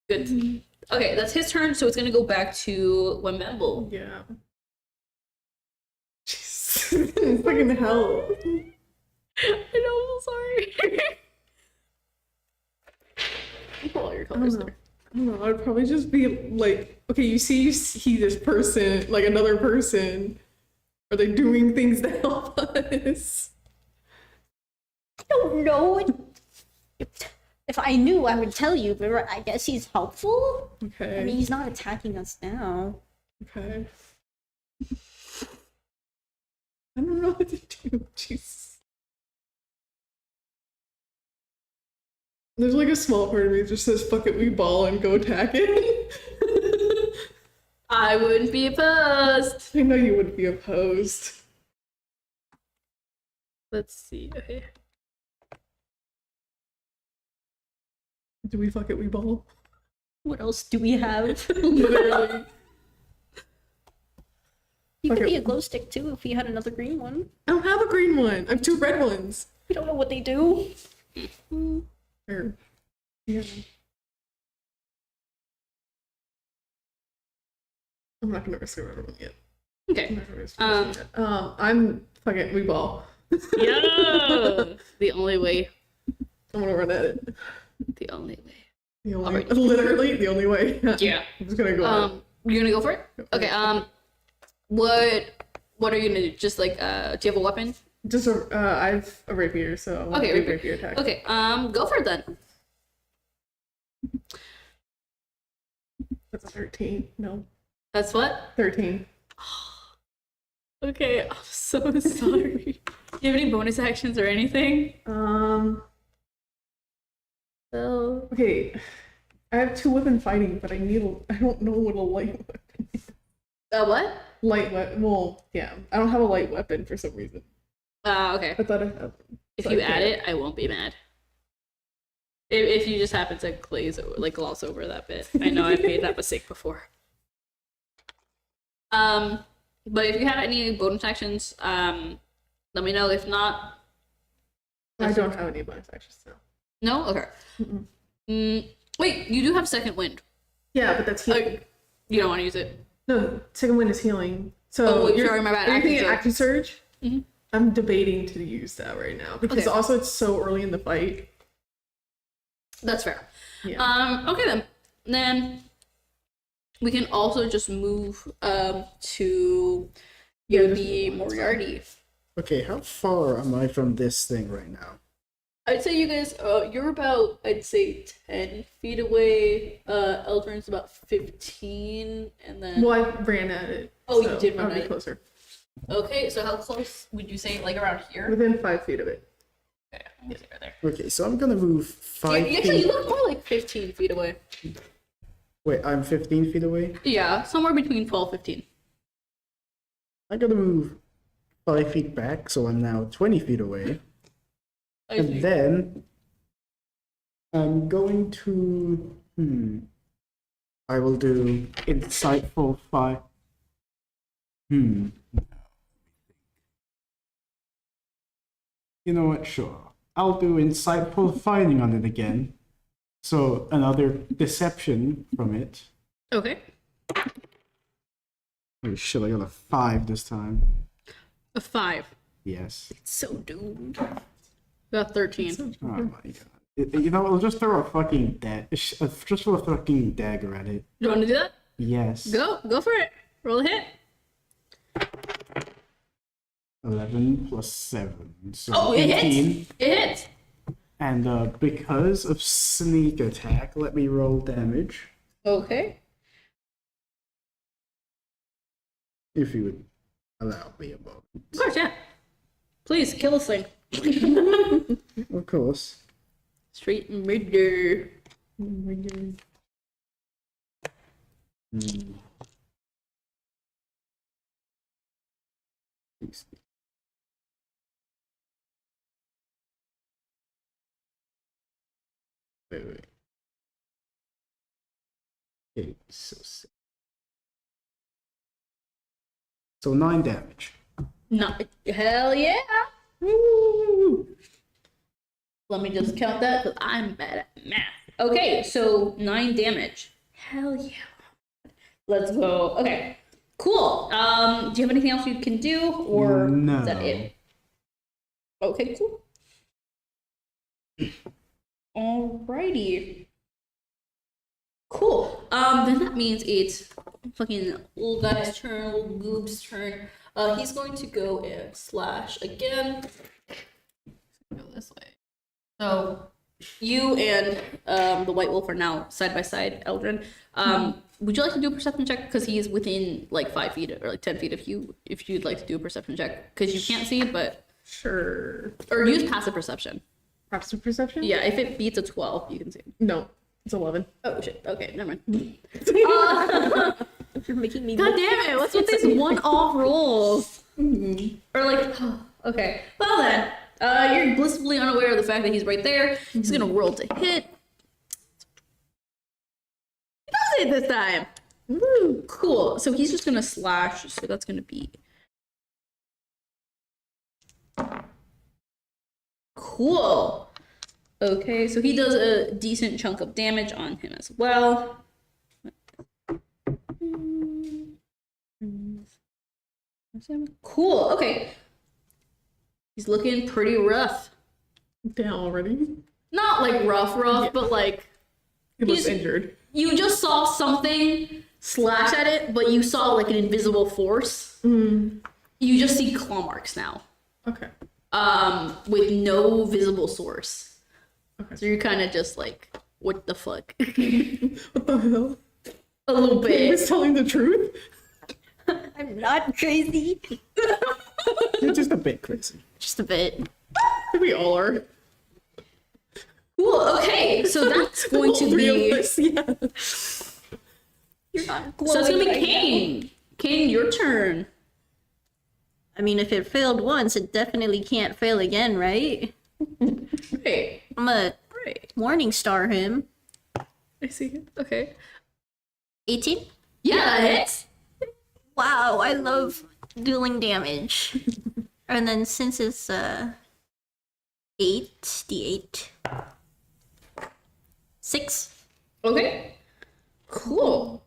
good. Okay, that's his turn, so it's gonna go back to Wememble. Yeah. Jeez. Fucking hell. I know, I'm so sorry. Pull all your colors there. I don't know. I'd probably just be like, okay, you see this person, like another person. Are they doing things to help us? I don't know. If I knew, I would tell you, but I guess he's helpful. Okay. I mean, he's not attacking us now. Okay. I don't know what to do. Jeez. There's like a small part of me that just says, fuck it, we ball and go attack it. I wouldn't be opposed. I know you wouldn't be opposed. Let's see. Okay. Do we fuck it, we ball? What else do we have? Literally. You could Okay. be a glow stick too if we had another green one. I don't have a green one. I have 2 red ones. We don't know what they do. Or, yeah. I'm not gonna risk a red one yet. I'm Okay. not gonna risk a red one yet. I'm fuck it, we ball. Yeah. The only way. I'm gonna run at it. The only way. The only, Alright. literally the only way. Yeah. I'm just gonna go. at it. You're gonna go for it? Okay. What are you gonna do? Just like, do you have a weapon? Just I have a rapier, so I want Okay, a big rapier. rapier attack. Okay. Go for it then. That's a 13. No, That's what? 13. Okay. I'm so sorry. Do you have any bonus actions or anything? So. Okay, I have 2 weapon fighting, but I don't know what a light weapon is. What? Light weapon. Well, yeah, I don't have a light weapon for some reason. Okay. I thought I had one. If So you I add can't. it, I won't be mad. If you just happen to gloss over that bit. I know I've made that mistake before. But if you have any bonus actions, let me know. If not, I don't have any bonus actions now. no. Okay. Wait, you do have second wind. Yeah, but that's healing. You don't want to use it. No, second wind is healing. So Oh, wait, sorry, my bad. Anything Action action surge? Mhm. I'm debating to use that right now because Okay. also it's so early in the fight. That's fair. Yeah. Okay then. Then we can also just move to the Moriarty. Okay, how far am I from this thing right now? I'd say you guys, you're about, I'd say 10 feet away. Eldrin's about 15, and then. Well, I ran at it. Oh, you so did run I'll at be it. closer. Okay, so how close would you say, like around here? Within 5 feet of it. Okay, right there. Okay, so I'm gonna move 5 Actually, you feet. look more like 15 feet away. Wait, I'm 15 feet away? Yeah, somewhere between 12, 15. I gotta move 5 feet back, so I'm now 20 feet away. I see. And then I'm going to I will do insightful five. You know what? Sure. I'll do insightful finding on it again. So another deception from it. Okay. Oh shit, I got a 5 this time. A 5. Yes. So doomed. Got 13. Oh my god. You know, I'll just throw a fucking just throw a fucking dagger at it. You want to do that? Yes. Go for it. Roll a hit. 11 plus 7. So Oh, it 18. hits. It hits. And because of sneak attack, let me roll damage. Okay. If you would allow me a moment. Of course, yeah. Please kill this thing. Of course. Straight murder. Wait. Okay, so 9 damage. No, hell yeah. Woo. Let me just count that because I'm bad at math. Okay, so 9 damage. Hell yeah. Let's go. Okay, cool. Do you have anything else you can do, or No. is that it? Okay, cool. Alrighty. Cool. Then that means it's fucking old guy's turn, old goob's turn. He's going to go and slash again. Go this way. So you and the white wolf are now side by side, Eldrin. Would you like to do a perception check? Because he is within like 5 feet or like 10 feet of you. If you'd like to do a perception check, because you can't see, but Sure. or use passive perception. Passive perception? Yeah, if it beats a 12, you can see. No, it's 11. Oh shit. Okay, never mind. You're making me. God damn it! What's with these one-off rolls? Or like, okay. Well then, you're blissfully unaware of the fact that he's right there. He's gonna roll to hit. He does it this time. Woo! Cool. So he's just gonna slash. So that's gonna be cool. Okay, so he does a decent chunk of damage on him as well. Cool. Okay. He's looking pretty rough. Down already? Not like rough, but like He looks He's- injured. you just saw something slash at it, but you saw like an invisible force. You just see claw marks now. Okay. With no visible source. Okay. So you're kind of just like, what the fuck? What the hell? A little He bit. was telling the truth? I'm not crazy. You're just a bit crazy. Just a bit. We all are. Cool. Okay, so that's going All to three be. of us, yeah. You're not So it's gonna be glowing right now. Kane. Kane, your turn. I mean, if it failed once, it definitely can't fail again, right? Right. I'm gonna Right. Morning Star him. I see it. Okay. 18? Yeah, that hits. Wow, I love dealing damage. And then since it's 8d8. 6. Okay. Cool.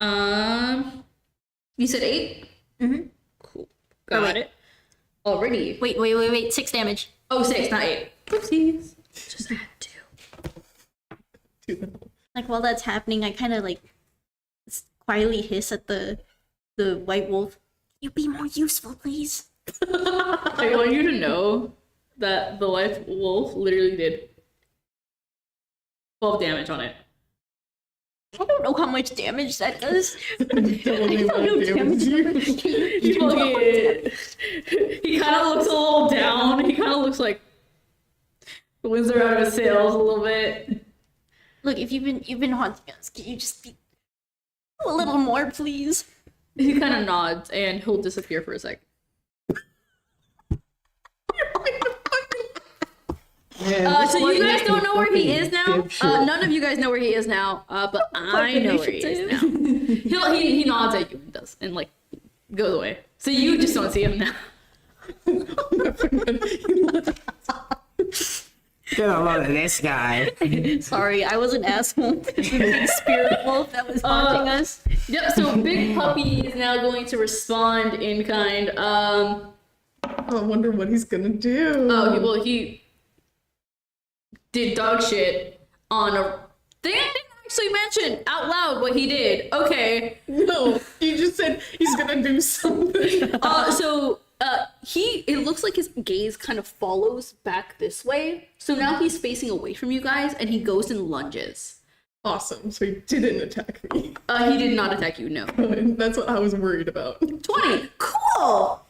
You said 8? Mhm. Cool. Got wait. it. Already. Wait. 6 damage. Oh, 6, not 8. Oopsies. Just add 2. Like while that's happening, I kind of like quietly hiss at the white wolf. You be more useful, please. I want you to know that the white wolf literally did 12 damage on it. I don't know how much damage that does. Tell me what damage you. He kind of looks a little down. He kind of looks like the winds are out of his sails a little bit. Look, if you've been haunting us, can you just be a little more, please? He kind of nods and he'll disappear for a sec. So you guys don't know where he is now. None of you guys know where he is now. But I know where he is now. He nods at you and does and like goes away. So you just don't see him now. Get a load of this guy. Sorry, I was an asshole. The big spirit wolf that was haunting us. Yep. So Big Puppy is now going to respond in kind. I wonder what he's gonna do. Oh, well, he did dog shit on a. They didn't actually mention out loud what he did. Okay. No, he just said he's gonna do something. So It looks like his gaze kind of follows back this way. So now he's facing away from you guys and he goes and lunges. Awesome. So he didn't attack me. He did not attack you, no. That's what I was worried about. 20. Cool.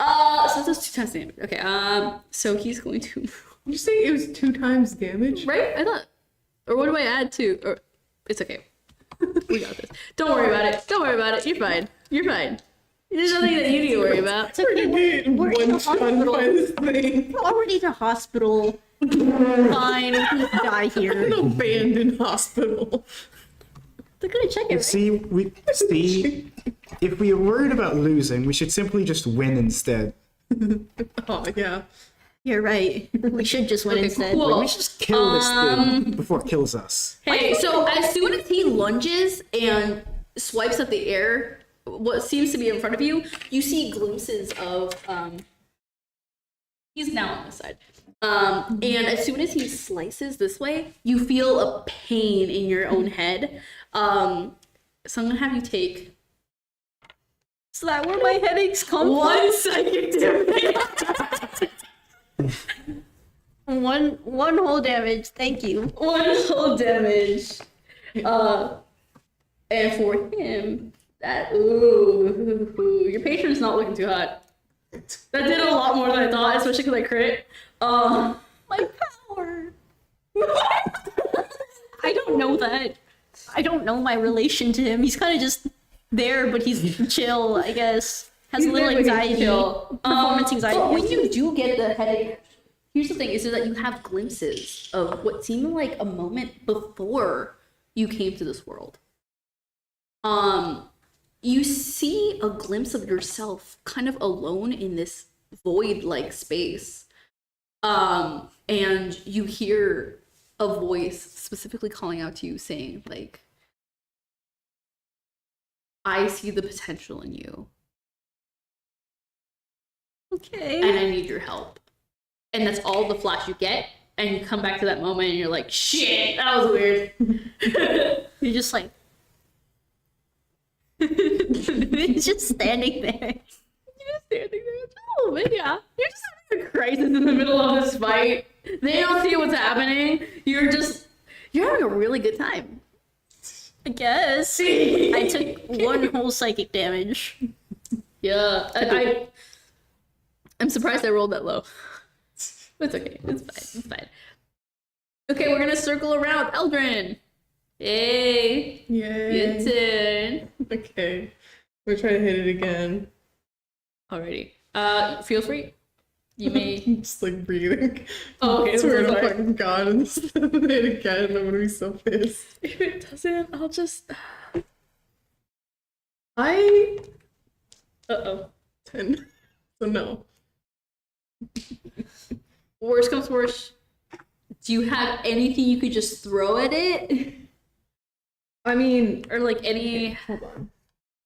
So that's 2 times damage. Okay. So he's going to. Did you say it was 2 times damage? Right? I thought. Or what do I add to? Or it's okay. We got this. Don't worry about it. Don't worry about it. You're fine. You're fine. There's nothing that you need to worry about. It's okay. We're in the hospital. By this thing. We're already in a hospital. Fine, we can die here. An abandoned hospital. They're gonna check it, right? See, if we are worried about losing, we should simply just win instead. Oh, yeah. You're right. We should just win Okay, instead. cool. We should just kill this thing before it kills us. Hey, so as soon as he lunges and swipes at the air, what seems to be in front of you, you see glimpses of he's now on this side. And as soon as he slices this way, you feel a pain in your own head. So I'm gonna have you take Is that where my headaches come from? 1 psychic damage. One whole damage. Thank you. 1 whole damage. And for him, that your patron's not looking too hot. That did a lot more than I thought, especially because I crit. My power. I don't know that. I don't know my relation to him. He's kind of just there, but he's chill, I guess. Has a little anxiety. Performance anxiety. But when you do get the headache, here's the thing, is that you have glimpses of what seemed like a moment before you came to this world. You see a glimpse of yourself kind of alone in this void-like space. And you hear a voice specifically calling out to you saying, like, I see the potential in you. Okay. And I need your help. And that's all the flash you get. And you come back to that moment and you're like, shit, that was weird. You're just like. He's just standing there. You're just standing there. Just a little bit, yeah. You're just having a crisis in the middle of this fight. They don't see what's happening. You're having a really good time. I guess. I took 1 whole psychic damage. Yeah. I'm surprised I rolled that low. It's okay. It's fine. It's fine. Okay, we're gonna circle around Eldrin. Yay. Yay. Your turn. Okay. We'll try to hit it again. Alrighty. Feel free. You may. I'm just like breathing. Oh, okay. I swear I'm so to sorry. fucking God, and this hit again, I'm gonna be so pissed. If it doesn't, I'll just. I 10. So no. Worst comes to worst. Do you have anything you could just throw at it? I mean, Or like any. hold on.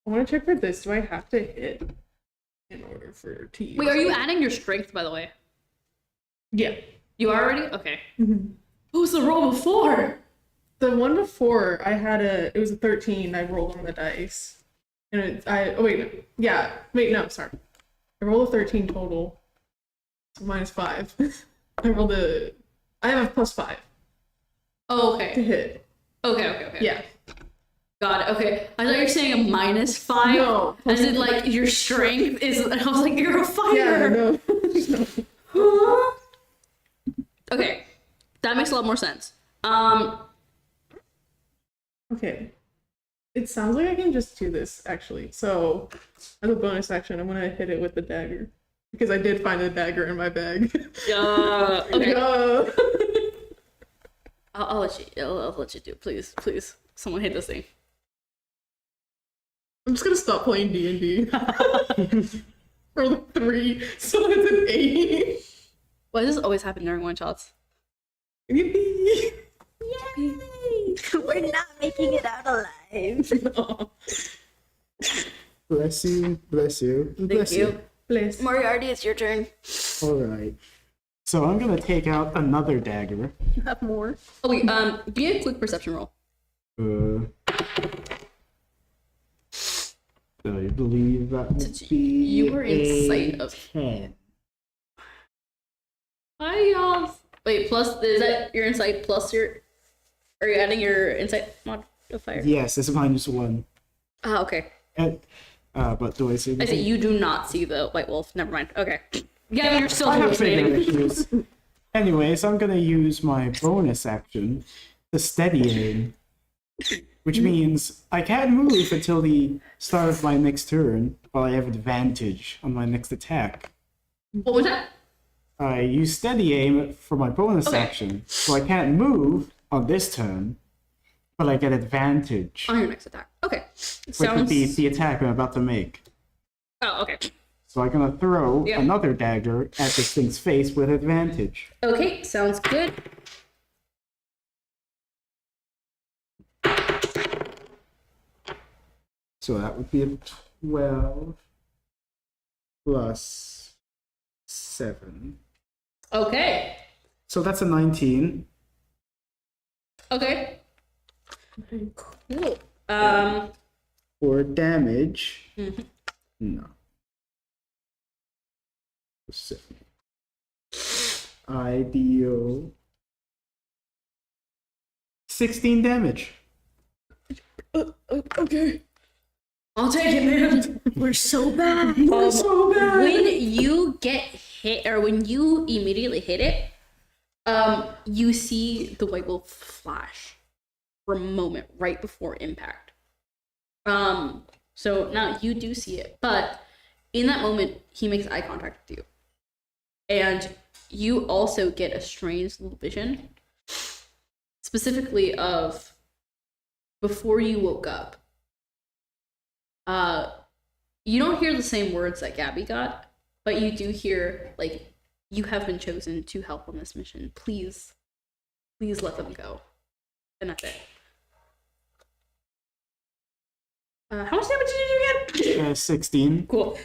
I want to check for this. Do I have to hit in order for to use? Wait, are you adding your strength, by the way? Yeah. You are already? Okay. What was the roll before? The one before I had it was a 13. I rolled on the dice, and sorry. I rolled a 13 total, so -5. I have a +5 Oh, to okay. hit. Okay. Yeah. Got it. Okay. I thought you were saying a -5. No. As in, like, your strength is. I was like, you're a Yeah. fighter. No. Okay. That makes a lot more sense. Okay. It sounds like I can just do this actually. So, as a bonus action, I'm gonna hit it with the dagger because I did find a dagger in my bag. Okay. No. I'll let you do it. Please. Someone hit this thing. I'm just gonna stop playing D&D. Roll a 3, so it's an 8. Why does this always happen during one shots? Yippee! Yay! We're not making it out alive. No. Bless you, bless you, bless you. Bless. Moriarty, it's your turn. All right. So I'm gonna take out another dagger. You have more. Oh wait, give me a quick perception roll. I believe that would be You were in a sight of 10. Hi, y'all. Wait, plus is that your insight plus your? Are you adding your insight modifier? Yes, it's -1. Oh, okay. And, but do I see I this? say you do not see the white wolf. Never mind. Okay. Yeah, you're still I have bigger hallucinating. issues. Anyways, I'm gonna use my bonus action to steady aim, which means I can't move until the start of my next turn, while I have advantage on my next attack. What was that? I use steady aim for my bonus Okay. action, so I can't move on this turn, but I get advantage, On your next attack. Okay. which would be the attack I'm about to make. Oh, okay. So I'm gonna throw Yeah. another dagger at this thing's face with advantage. Okay, sounds good. So that would be a 12 plus 7. Okay. So that's a 19. Okay. Cool. For damage. Mhm. No. 7. I deal 16 damage. Okay. I'll take it, man. We're so bad. So bad. When you get hit, or when you immediately hit it, you see the white wolf flash for a moment right before impact. So now you do see it, but in that moment, he makes eye contact with you, and you also get a strange little vision, specifically of before you woke up. You don't hear the same words that Gabby got, but you do hear, like, you have been chosen to help on this mission. Please let them go. And that's it. How much damage did you do again? 16. Cool.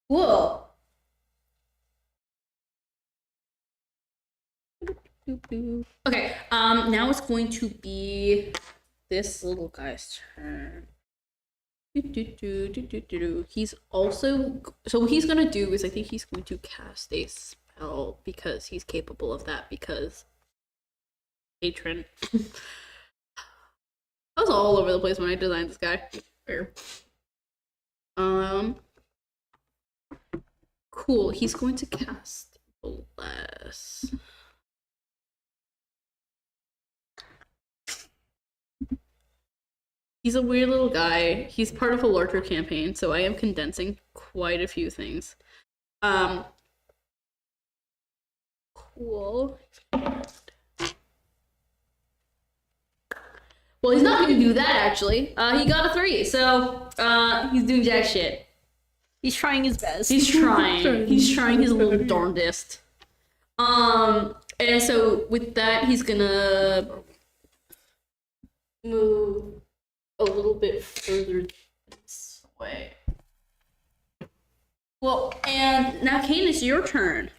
Cool. Okay, now it's going to be this little guy's turn. He's also, so what he's gonna do is I think he's going to cast a spell because he's capable of that, because patron. I was all over the place when I designed this guy. Fair. Cool. He's going to cast Bless. He's a weird little guy. He's part of a larger campaign, so I am condensing quite a few things. Cool. Well, he's not going to do that, actually. He got a 3, so he's doing jack shit. He's trying his best. He's trying. He's trying his little darndest. And so with that, he's gonna move a little bit further this way. Well, and now, Kane, it's your turn.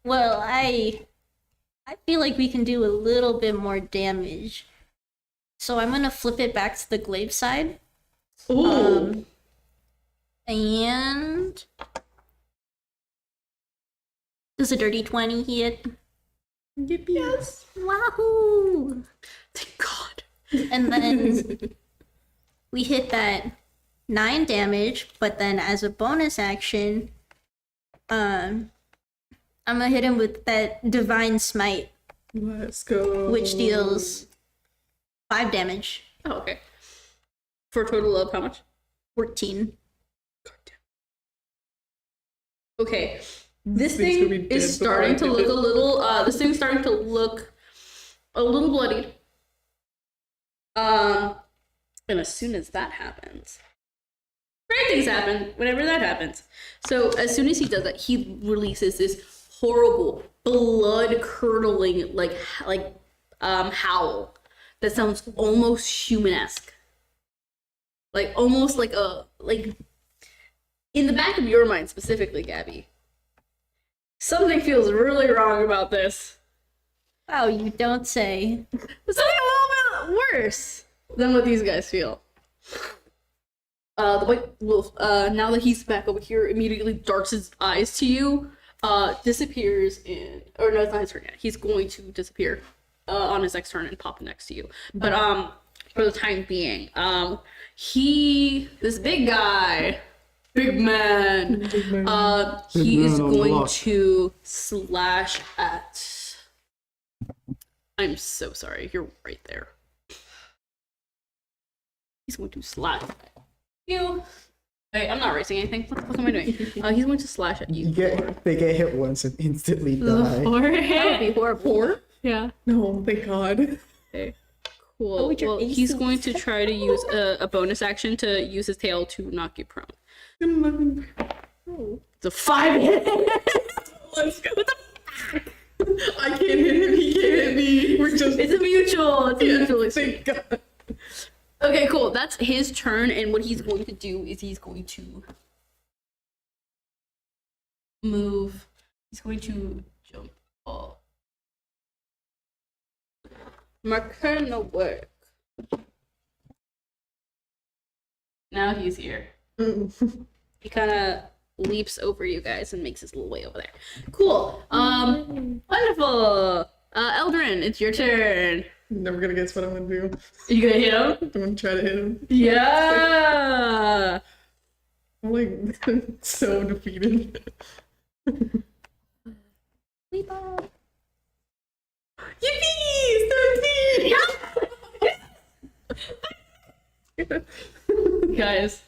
Well, I feel like we can do a little bit more damage. So I'm gonna flip it back to the glaive side. Ooh. And does a dirty 20 hit? Yes. Wahoo! Thank God. And then we hit that 9 damage, but then as a bonus action, I'm gonna hit him with that divine smite, Let's go. which deals 5 damage. Oh, okay. For a total of how much? 14. Okay. This thing's gonna thing be dead is starting to before I look do a little, this thing's starting to look a little bloodied. And as soon as that happens, great things happen whenever that happens. So as soon as he does that, he releases this horrible, blood-curdling, howl that sounds almost human-esque. Like, almost like in the back of your mind specifically, Gabby, something feels really wrong about this. Wow, you don't say. But something a little bit worse. than what these guys feel. The white wolf, now that he's back over here, immediately darts his eyes to you, disappears in, or no, it's not his turn yet. He's going to disappear on his next turn and pop next to you. But for the time being, this big guy, big man, he is going to slash at. I'm so sorry, you're right there. He's going to slash at you. Wait, I'm not erasing anything. What the fuck am I doing? He's going to slash at you. They get hit once and instantly This is a die. 4. That would be horrible. 4? Yeah. No, thank God. Okay. What Cool. would your Well, AC he's going to try to use a bonus action to use his tail to knock you prone. It's a 5 hit. Let's go. I can't hit him. He can't hit me. We're just. It's a mutual. It's a mutual. Thank God. Okay, cool. That's his turn, and what he's going to do is he's going to move. He's going to jump off. My turn to work. Now he's here. He kind of leaps over you guys and makes his little way over there. Cool. Wonderful. Eldrin, it's your turn. Never gonna guess what I'm gonna do. Are you gonna hit him? I'm gonna try to hit him. Yeah. I'm like so defeated. Yippee! 13! Guys,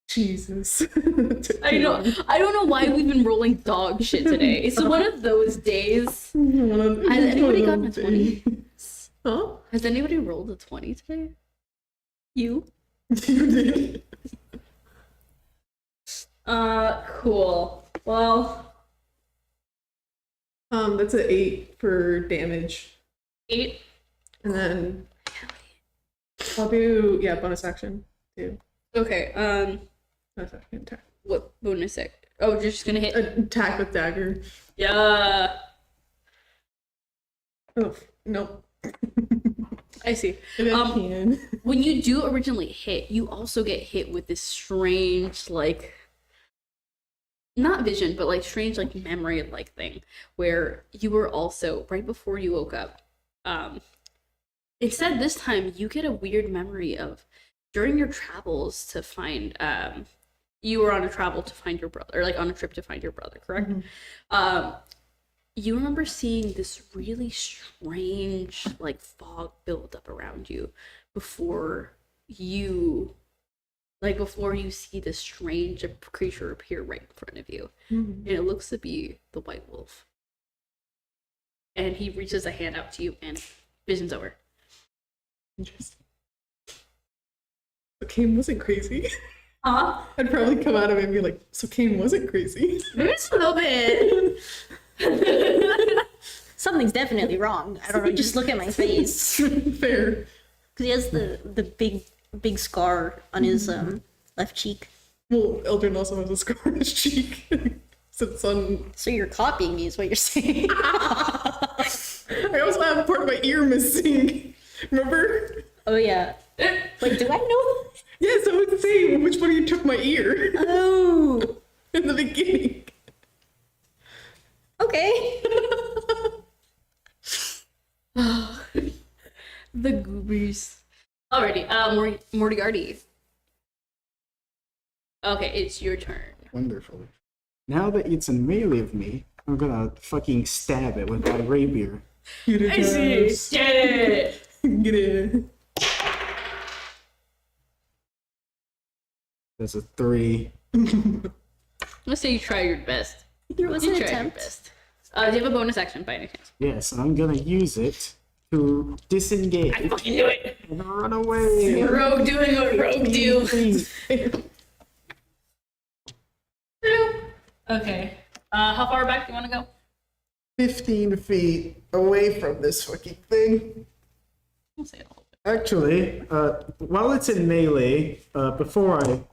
Jesus. I don't know why we've been rolling dog shit today. It's one of those days. Has anybody gotten a 20? Huh? Has anybody rolled a 20 today? You? You did. Cool. Well, That's an 8 for damage. 8. And then I'll do bonus action too. Okay, Bonus action attack. what bonus act? Oh, you're just gonna hit? Attack with dagger. Yeah. Oh nope. I see. And I can. When you do originally hit, you also get hit with this strange, like, not vision, but like strange, like memory like thing where you were also, right before you woke up, it said this time you get a weird memory of during your travels to find, you were on a travel to find your brother, or like on a trip to find your brother, correct? You remember seeing this really strange, like, fog build up around you before you see this strange creature appear right in front of you. And it looks to be the white wolf. And he reaches a hand out to you and vision's over. Interesting. So Kane wasn't crazy. Huh? I'd probably come out of it and be like, so Kane wasn't crazy. Maybe just a little bit. Something's definitely wrong. I don't know. Just look at my face. Fair. Because he has the big scar on his left cheek. Well, Eldrin also has a scar on his cheek. So it's on. So you're copying me, is what you're saying. I also have part of my ear missing. Remember? Oh yeah. Wait, do I know? Yeah, so it's the same. Which one of you took my ear Oh. in the beginning? Okay. The goobers. Alrighty, Moriarty. Okay, it's your turn. Wonderful. Now that it's in melee of me, I'm gonna fucking stab it with my rapier. Get it, I see. guys. Get it. Get it. That's a 3. Let's say you try your best. There was You an try your attempt. best. Do you have a bonus action by any chance? Yes, I'm gonna use it to disengage I fucking knew it. and run away. Rogue doing what rogue do. Okay. How far back do you want to go? 15 feet away from this fucking thing. We'll say it a little bit. Actually, while it's in melee, before I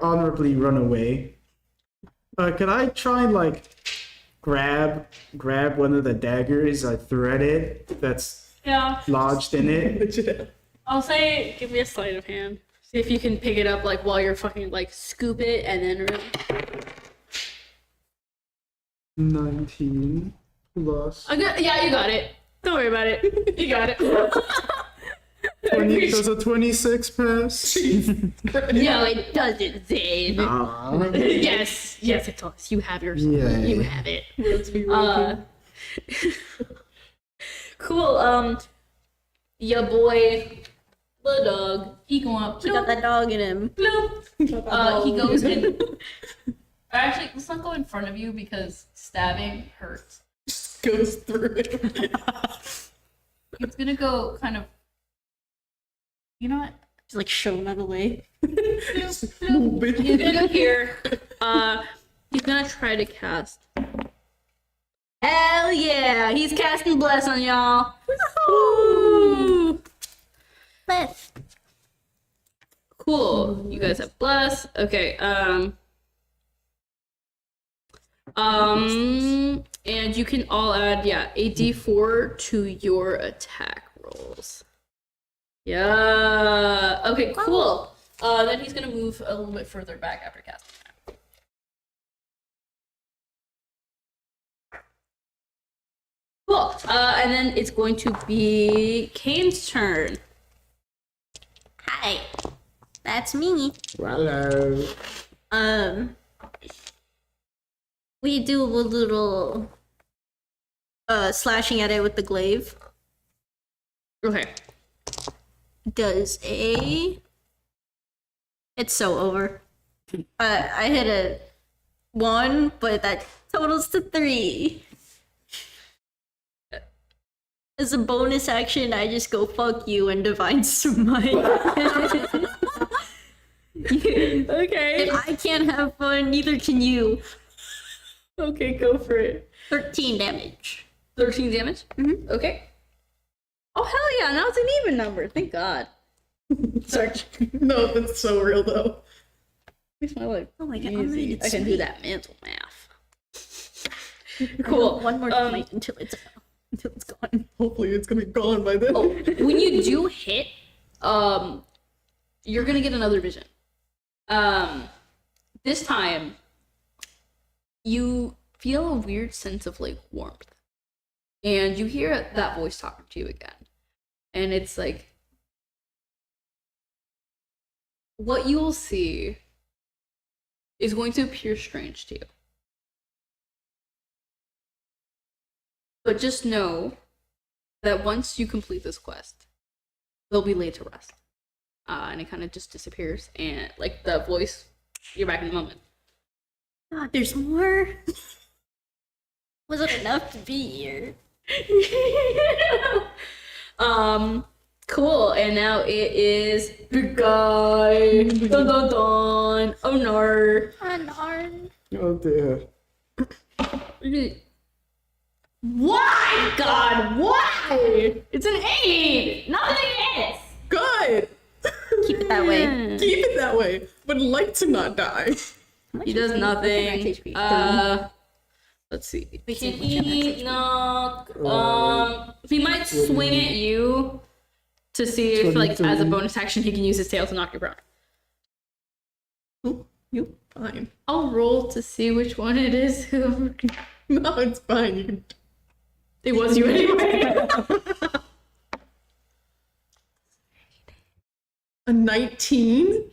honorably run away, can I try and like grab one of the daggers I threaded that's Yeah. lodged in it. Legit. I'll say Give me a sleight of hand. See if you can pick it up like while you're fucking like scoop it and then 19 plus yeah, you got it. Don't worry about it. You got it. 20. Does a 26 pass? No, it doesn't, Zane. Ah. Yes, it does. You have yours. Yay. You have it. Let's be real. Cool. Ya boy, the dog. He going up. He got that dog in him. He goes in. Actually, let's not go in front of you because stabbing hurts. Just goes through it. It's gonna go kind of. You know what? Just like shown out of the way. Just move it. He's gonna go here. He's gonna try to cast. Hell yeah! He's casting bless on y'all. Woo! Bless. Cool. You guys have bless. Okay. And you can all add a d4 to your attack rolls. Yeah. Okay. Cool. Then he's gonna move a little bit further back after casting. Cool. And then it's going to be Kane's turn. Hi. That's me. Hello. We do a little slashing at it with the glaive. Okay. Does a... It's so over. I hit a 1, but that totals to 3. As a bonus action, I just go fuck you and divine smite. Okay. If I can't have fun, neither can you. Okay, go for it. 13 damage. 13 damage? Mhm. Okay. Oh, hell yeah. Now it's an even number. Thank God. Sorry. No, that's so real though. Makes my life Oh my god, I'm ready easy. to I can do smite. that mental math. I Cool. have one more smite until it's gone. Hopefully it's gonna be gone by then. Oh, when you do hit, you're gonna get another vision. This time, you feel a weird sense of like warmth, and you hear that voice talking to you again, and it's like, what you will see is going to appear strange to you, but just know that once you complete this quest, they'll be laid to rest. And it kind of just disappears, and like the voice, you're back in the moment. God, there's more. Wasn't enough to be here. Cool. And now it is the guy. Dun dun dun. Oh no. Oh dear. Why, God? Why? It's an 8. Nothing is. Good! Keep it that way. Keep it that way. Would like to not die. He does nothing. HP? Let's see. Can he knock? He might swing at you to see if, like, as a bonus action, he can use his tail to knock you prone. You fine. I'll roll to see which one it is. No, it's fine. You can. It was you anyway. A 19?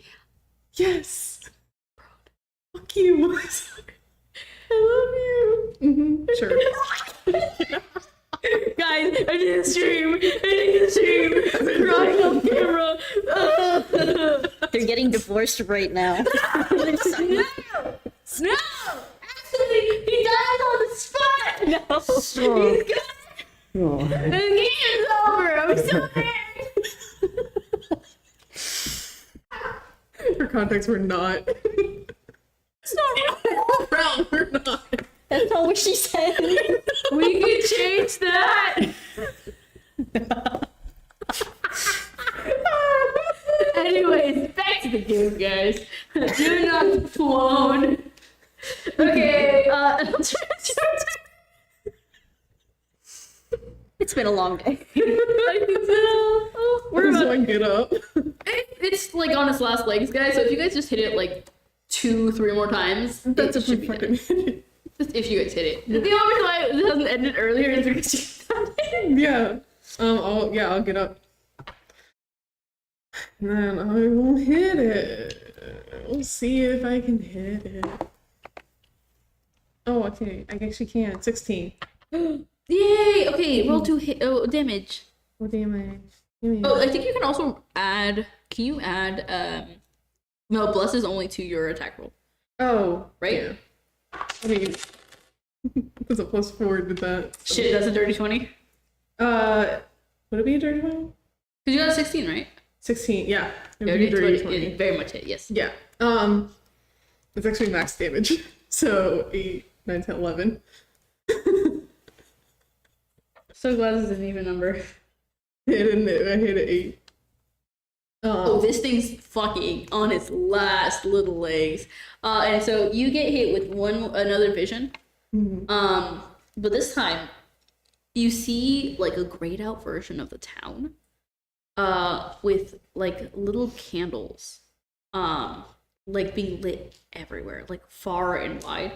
Yes. Fuck you. I love you. Sure. Guys, I need a stream. I'm crying on camera. They're getting divorced right now. No! Actually, he died on the spot! No! He's good! Oh. The game is over! I'm so mad! For context, we're not. It's not real! Brown, we're not. That's not what she said. We can change that! Anyways, back to the game, guys. Do not flown. Okay, It's It's been a long day. I think so. We're Does about, one get up? it's like on its last legs, guys. So if you guys just hit it like 2-3 more times, That's it a should be fucking dead. Just if you guys hit it. The only reason why it hasn't ended earlier is because you Yeah. I'll get up. And then I will hit it. We'll see if I can hit it. Oh, okay. I guess you can. 16. Yay! Okay, roll 2 hit damage. What damage? Give me Oh, I think you can also add. Can you add? No, bless is only to your attack roll. Oh, Right? Yeah. I mean, there's a +4 to that. So. Shit, that's a dirty 20. Would it be a dirty 20? Because you got a 16, right? 16. Yeah. It would be Dirty a dirty 20. 20. It very much hit. Yes. Yeah. It's actually max damage. So 8, 9, 10, 11. So glad this is an even number. I hit an 8. Oh, this thing's fucking on its last little legs. And so you get hit with another vision. But this time you see like a grayed out version of the town. With like little candles. Like being lit everywhere, like far and wide.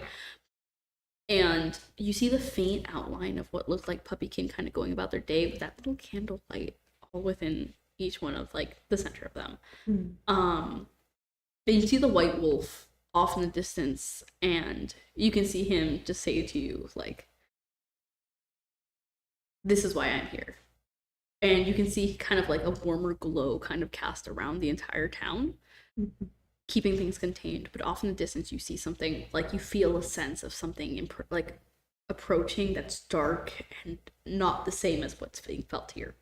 And you see the faint outline of what looked like Puppykin kind of going about their day with that little candle light all within each one of like the center of them. And you see the white wolf off in the distance, and you can see him just say to you like, "This is why I'm here." And you can see kind of like a warmer glow kind of cast around the entire town, keeping things contained. But off in the distance, you see something, like you feel a sense of something like approaching that's dark and not the same as what's being felt here.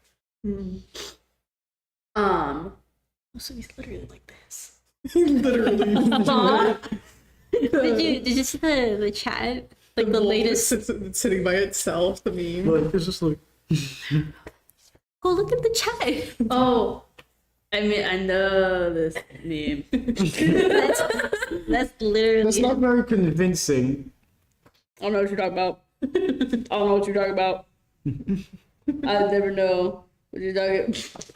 So he's literally like this. Literally. Did you see the chat? Like the wolf latest. it's sitting by itself, the meme. Like, it's just like, Oh, look at the chat. Oh, I mean, I know this meme. That's literally. that's not very convincing. I don't know what you're talking about. I don't know what you're talking about. I never know what you're talking about.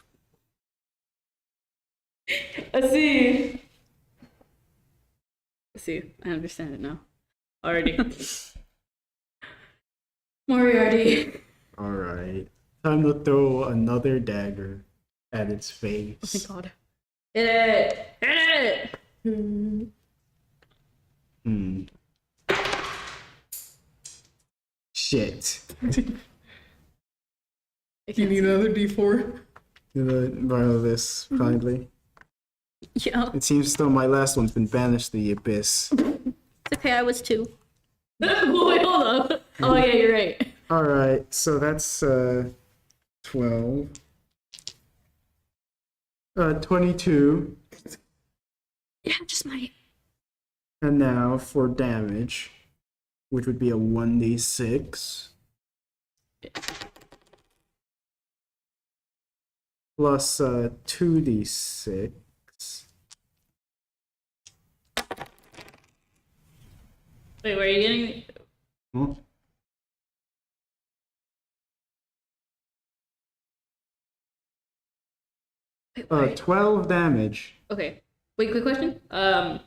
I see. I understand it now. Already. Moriarty. Alright. Time to throw another dagger at its face. Oh, thank God. Hit it! Hit it! Shit. Do you need another D4? Borrow this kindly. Yeah. It seems as though my last one's been banished to the abyss. It's okay, I was 2. Wait, hold up. Oh, yeah, you're right. Alright, so that's 12. 22. Yeah, just my. And now for damage, which would be a 1d6. Plus 2d6. Wait, where are you getting? Huh? Wait, 12 damage. okay. Wait, quick question. The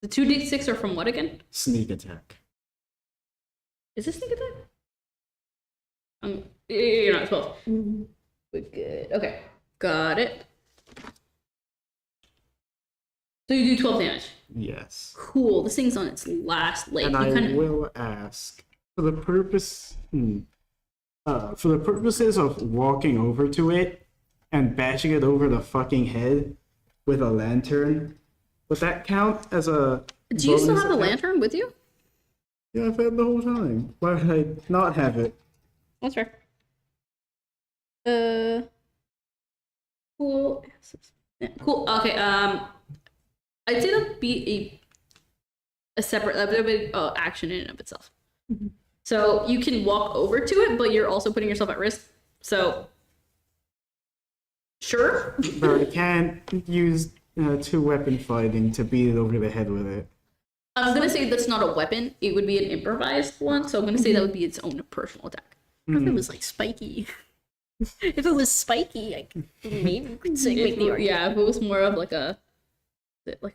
2d6 are from what again? Sneak attack. Is this sneak attack? You're not 12. We're good. Okay, got it. So you do 12 damage. Yes. Cool. This thing's on its last leg. And You I kinda- will ask, for the purposes of walking over to it and bashing it over the fucking head with a lantern, would that count as a Do you still bonus have the attack? lantern with you? Yeah, I've had the whole time. Why would I not have it? That's fair. Cool. Yeah, cool. Okay. I'd say that'd be a separate action in and of itself. So you can walk over to it, but you're also putting yourself at risk. So sure. But I can't use two-weapon fighting to beat it over the head with it. I'm gonna say that's not a weapon. It would be an improvised one. So I'm gonna say that would be its own personal attack. If it was like spiky. If it was spiky, I could maybe could say make the argument. Yeah, if it was more of like a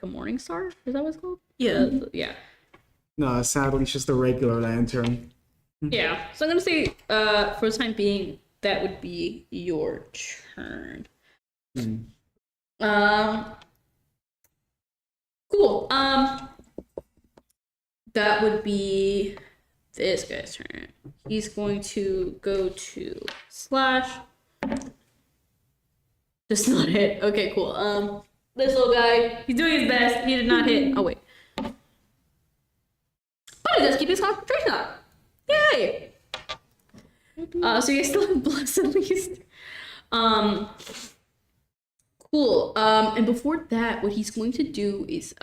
morning star, is that what it's called? Yeah. Yeah. No, sadly, it's just a regular lantern. Yeah. So I'm gonna say, for the time being, that would be your turn. Cool. That would be this guy's turn. He's going to go to slash. Just not hit. Okay, cool. This little guy, he's doing his best. He did not hit. Oh wait. But he does keep his concentration up. Yay! So you guys still have bless at least. Cool. And before that, what he's going to do is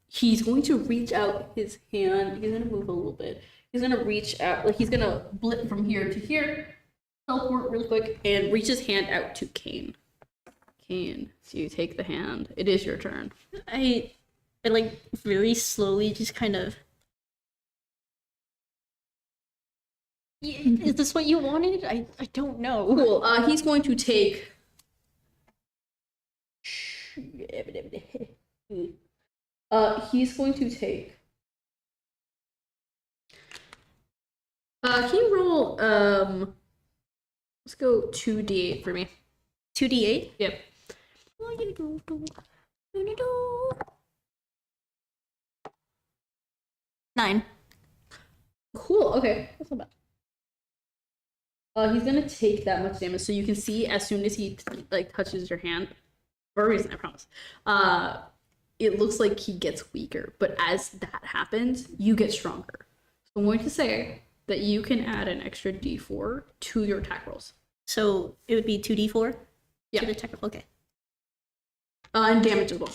he's going to reach out his hand. He's gonna move a little bit. He's gonna reach out, like he's gonna blip from here to here, teleport really quick, and reach his hand out to Kane. Kane, so you take the hand. It is your turn. I like very slowly just kind of. Is this what you wanted? I don't know. Cool. He's going to take. He's going to take. Can you roll? Let's go 2d8 for me. 2d8? Yep. 9. Cool. Okay, that's not bad. He's gonna take that much damage, so you can see as soon as he like touches your hand, for a reason, I promise. It looks like he gets weaker, but as that happens, you get stronger. So I'm going to say that you can add an extra d4 to your attack rolls. So it would be 2d4? Yeah. To the technical, okay. And damage as well.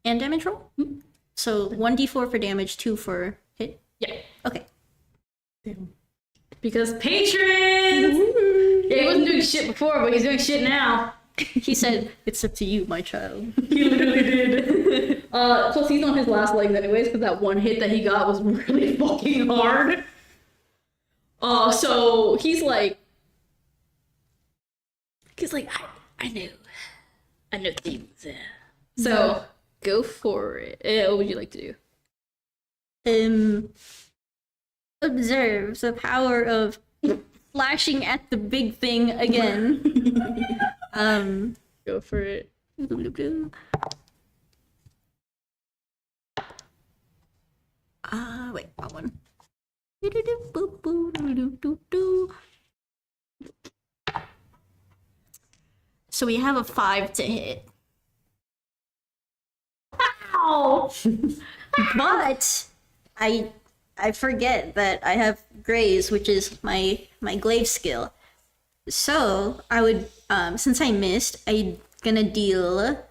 And damage roll? Hmm? So 1d4 for damage, 2 for hit? Yeah. Okay. Damn. Because patrons! Yeah, he wasn't doing shit before, but he's doing shit now. He said, "It's up to you, my child." He literally did. Plus he's on his last legs anyways, because that one hit that he got was really fucking hard. So he's like, I know things. So go for it. What would you like to do? Observe the power of flashing at the big thing again. Go for it. Wait, that one. So we have a 5 to hit. Ow! But I forget that I have graze, which is my glaive skill. So I would, since I missed, I'm gonna deal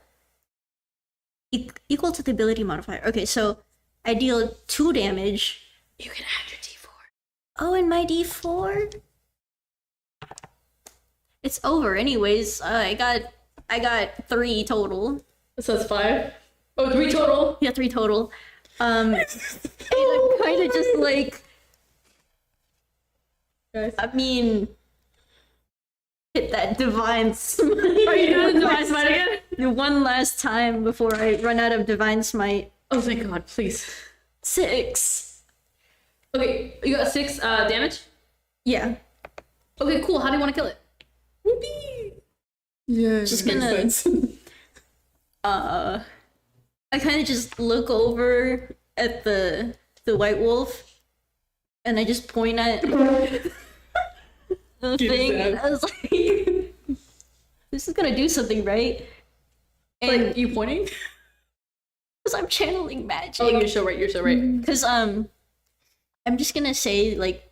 equal to the ability modifier. Okay, so I deal 2 damage. You can add your d4. Oh, and my d4. It's over, anyways. I got 3 total. So that's 5. Oh, 3 total. Yeah, 3 total. And I'm kind of just like, Guys. I mean, hit that divine smite. Are you doing the divine smite again? One last time before I run out of divine smite. Oh, thank God, please. 6. Okay, you got 6 damage? Yeah. Okay, cool. How do you want to kill it? Yeah, Just makes gonna- sense. I kind of just look over at the white wolf, and I just point at the thing. And I was like, "This is gonna do something, right?" And Like, you pointing? because I'm channeling magic. Oh, you're so right. You're so right. Because I'm just gonna say, like,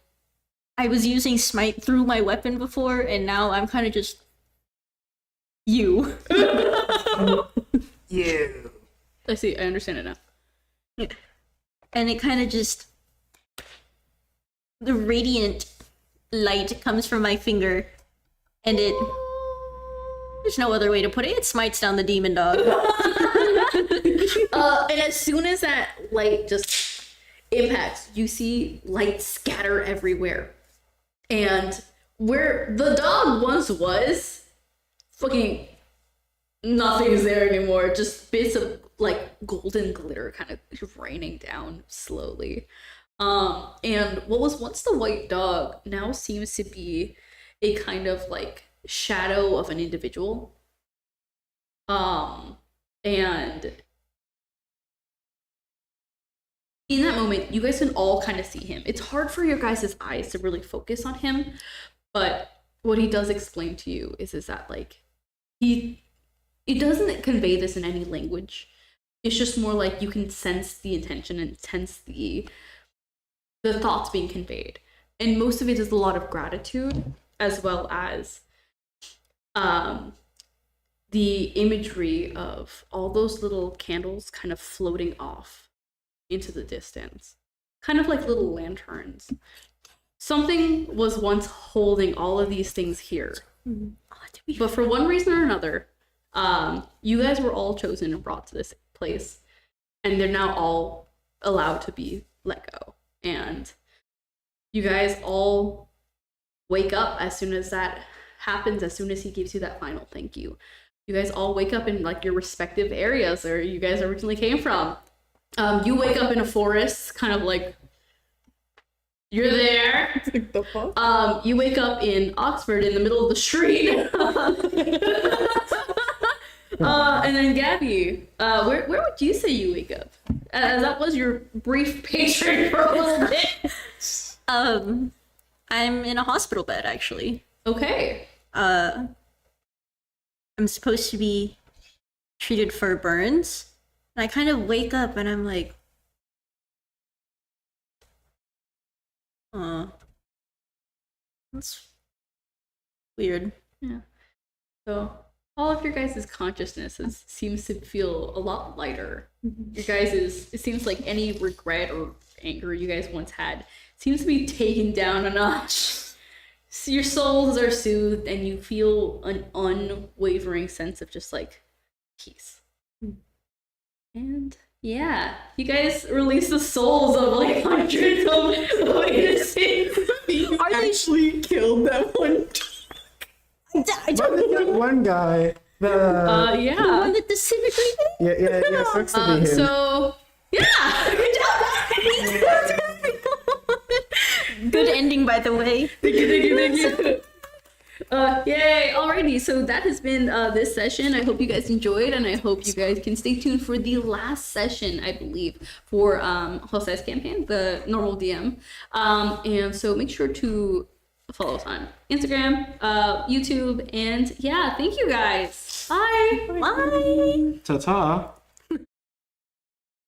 I was using smite through my weapon before, and now I'm kind of just you. You. I see. I understand it now. And it kind of just, the radiant light comes from my finger, and there's no other way to put it. It smites down the demon dog. And as soon as that light just impacts, you see light scatter everywhere. And where the dog once was, fucking nothing is there anymore. Just bits of like golden glitter kind of raining down slowly. And what was once the white dog now seems to be a kind of like shadow of an individual. And in that moment, you guys can all kind of see him. It's hard for your guys' eyes to really focus on him, but what he does explain to you is that like he doesn't convey this in any language. It's just more like you can sense the intention and sense the thoughts being conveyed. And most of it is a lot of gratitude, as well as the imagery of all those little candles kind of floating off into the distance, kind of like little lanterns. Something was once holding all of these things here, but for one reason or another, you guys were all chosen and brought to this place, and they're now all allowed to be let go. And you guys all wake up as soon as that happens, as soon as he gives you that final thank you. You guys all wake up in like your respective areas where you guys originally came from. You wake up in a forest, kind of like you're there. Like the fuck? You wake up in Oxford in the middle of the street. And then Gabby, where would you say you wake up? That was your brief patron for a little bit. I'm in a hospital bed actually. Okay. I'm supposed to be treated for burns. And I kind of wake up and I'm like, that's weird. Yeah. So all of your guys' consciousness seems to feel a lot lighter. Your guys' it seems like any regret or anger you guys once had seems to be taken down a notch. So your souls are soothed and you feel an unwavering sense of just like peace. And yeah, you guys release the souls of like hundreds of innocents. You actually killed that one. One guy. Yeah. The one that disintegrated? Yeah, sucks to be him. So yeah, good job. Good ending, by the way. Thank you. Yay! Alrighty, so that has been this session. I hope you guys enjoyed, and I hope you guys can stay tuned for the last session, I believe, for Jose's campaign, the normal DM. And so make sure to follow us on Instagram, YouTube, and yeah, thank you guys. Bye. Bye. Ta-ta.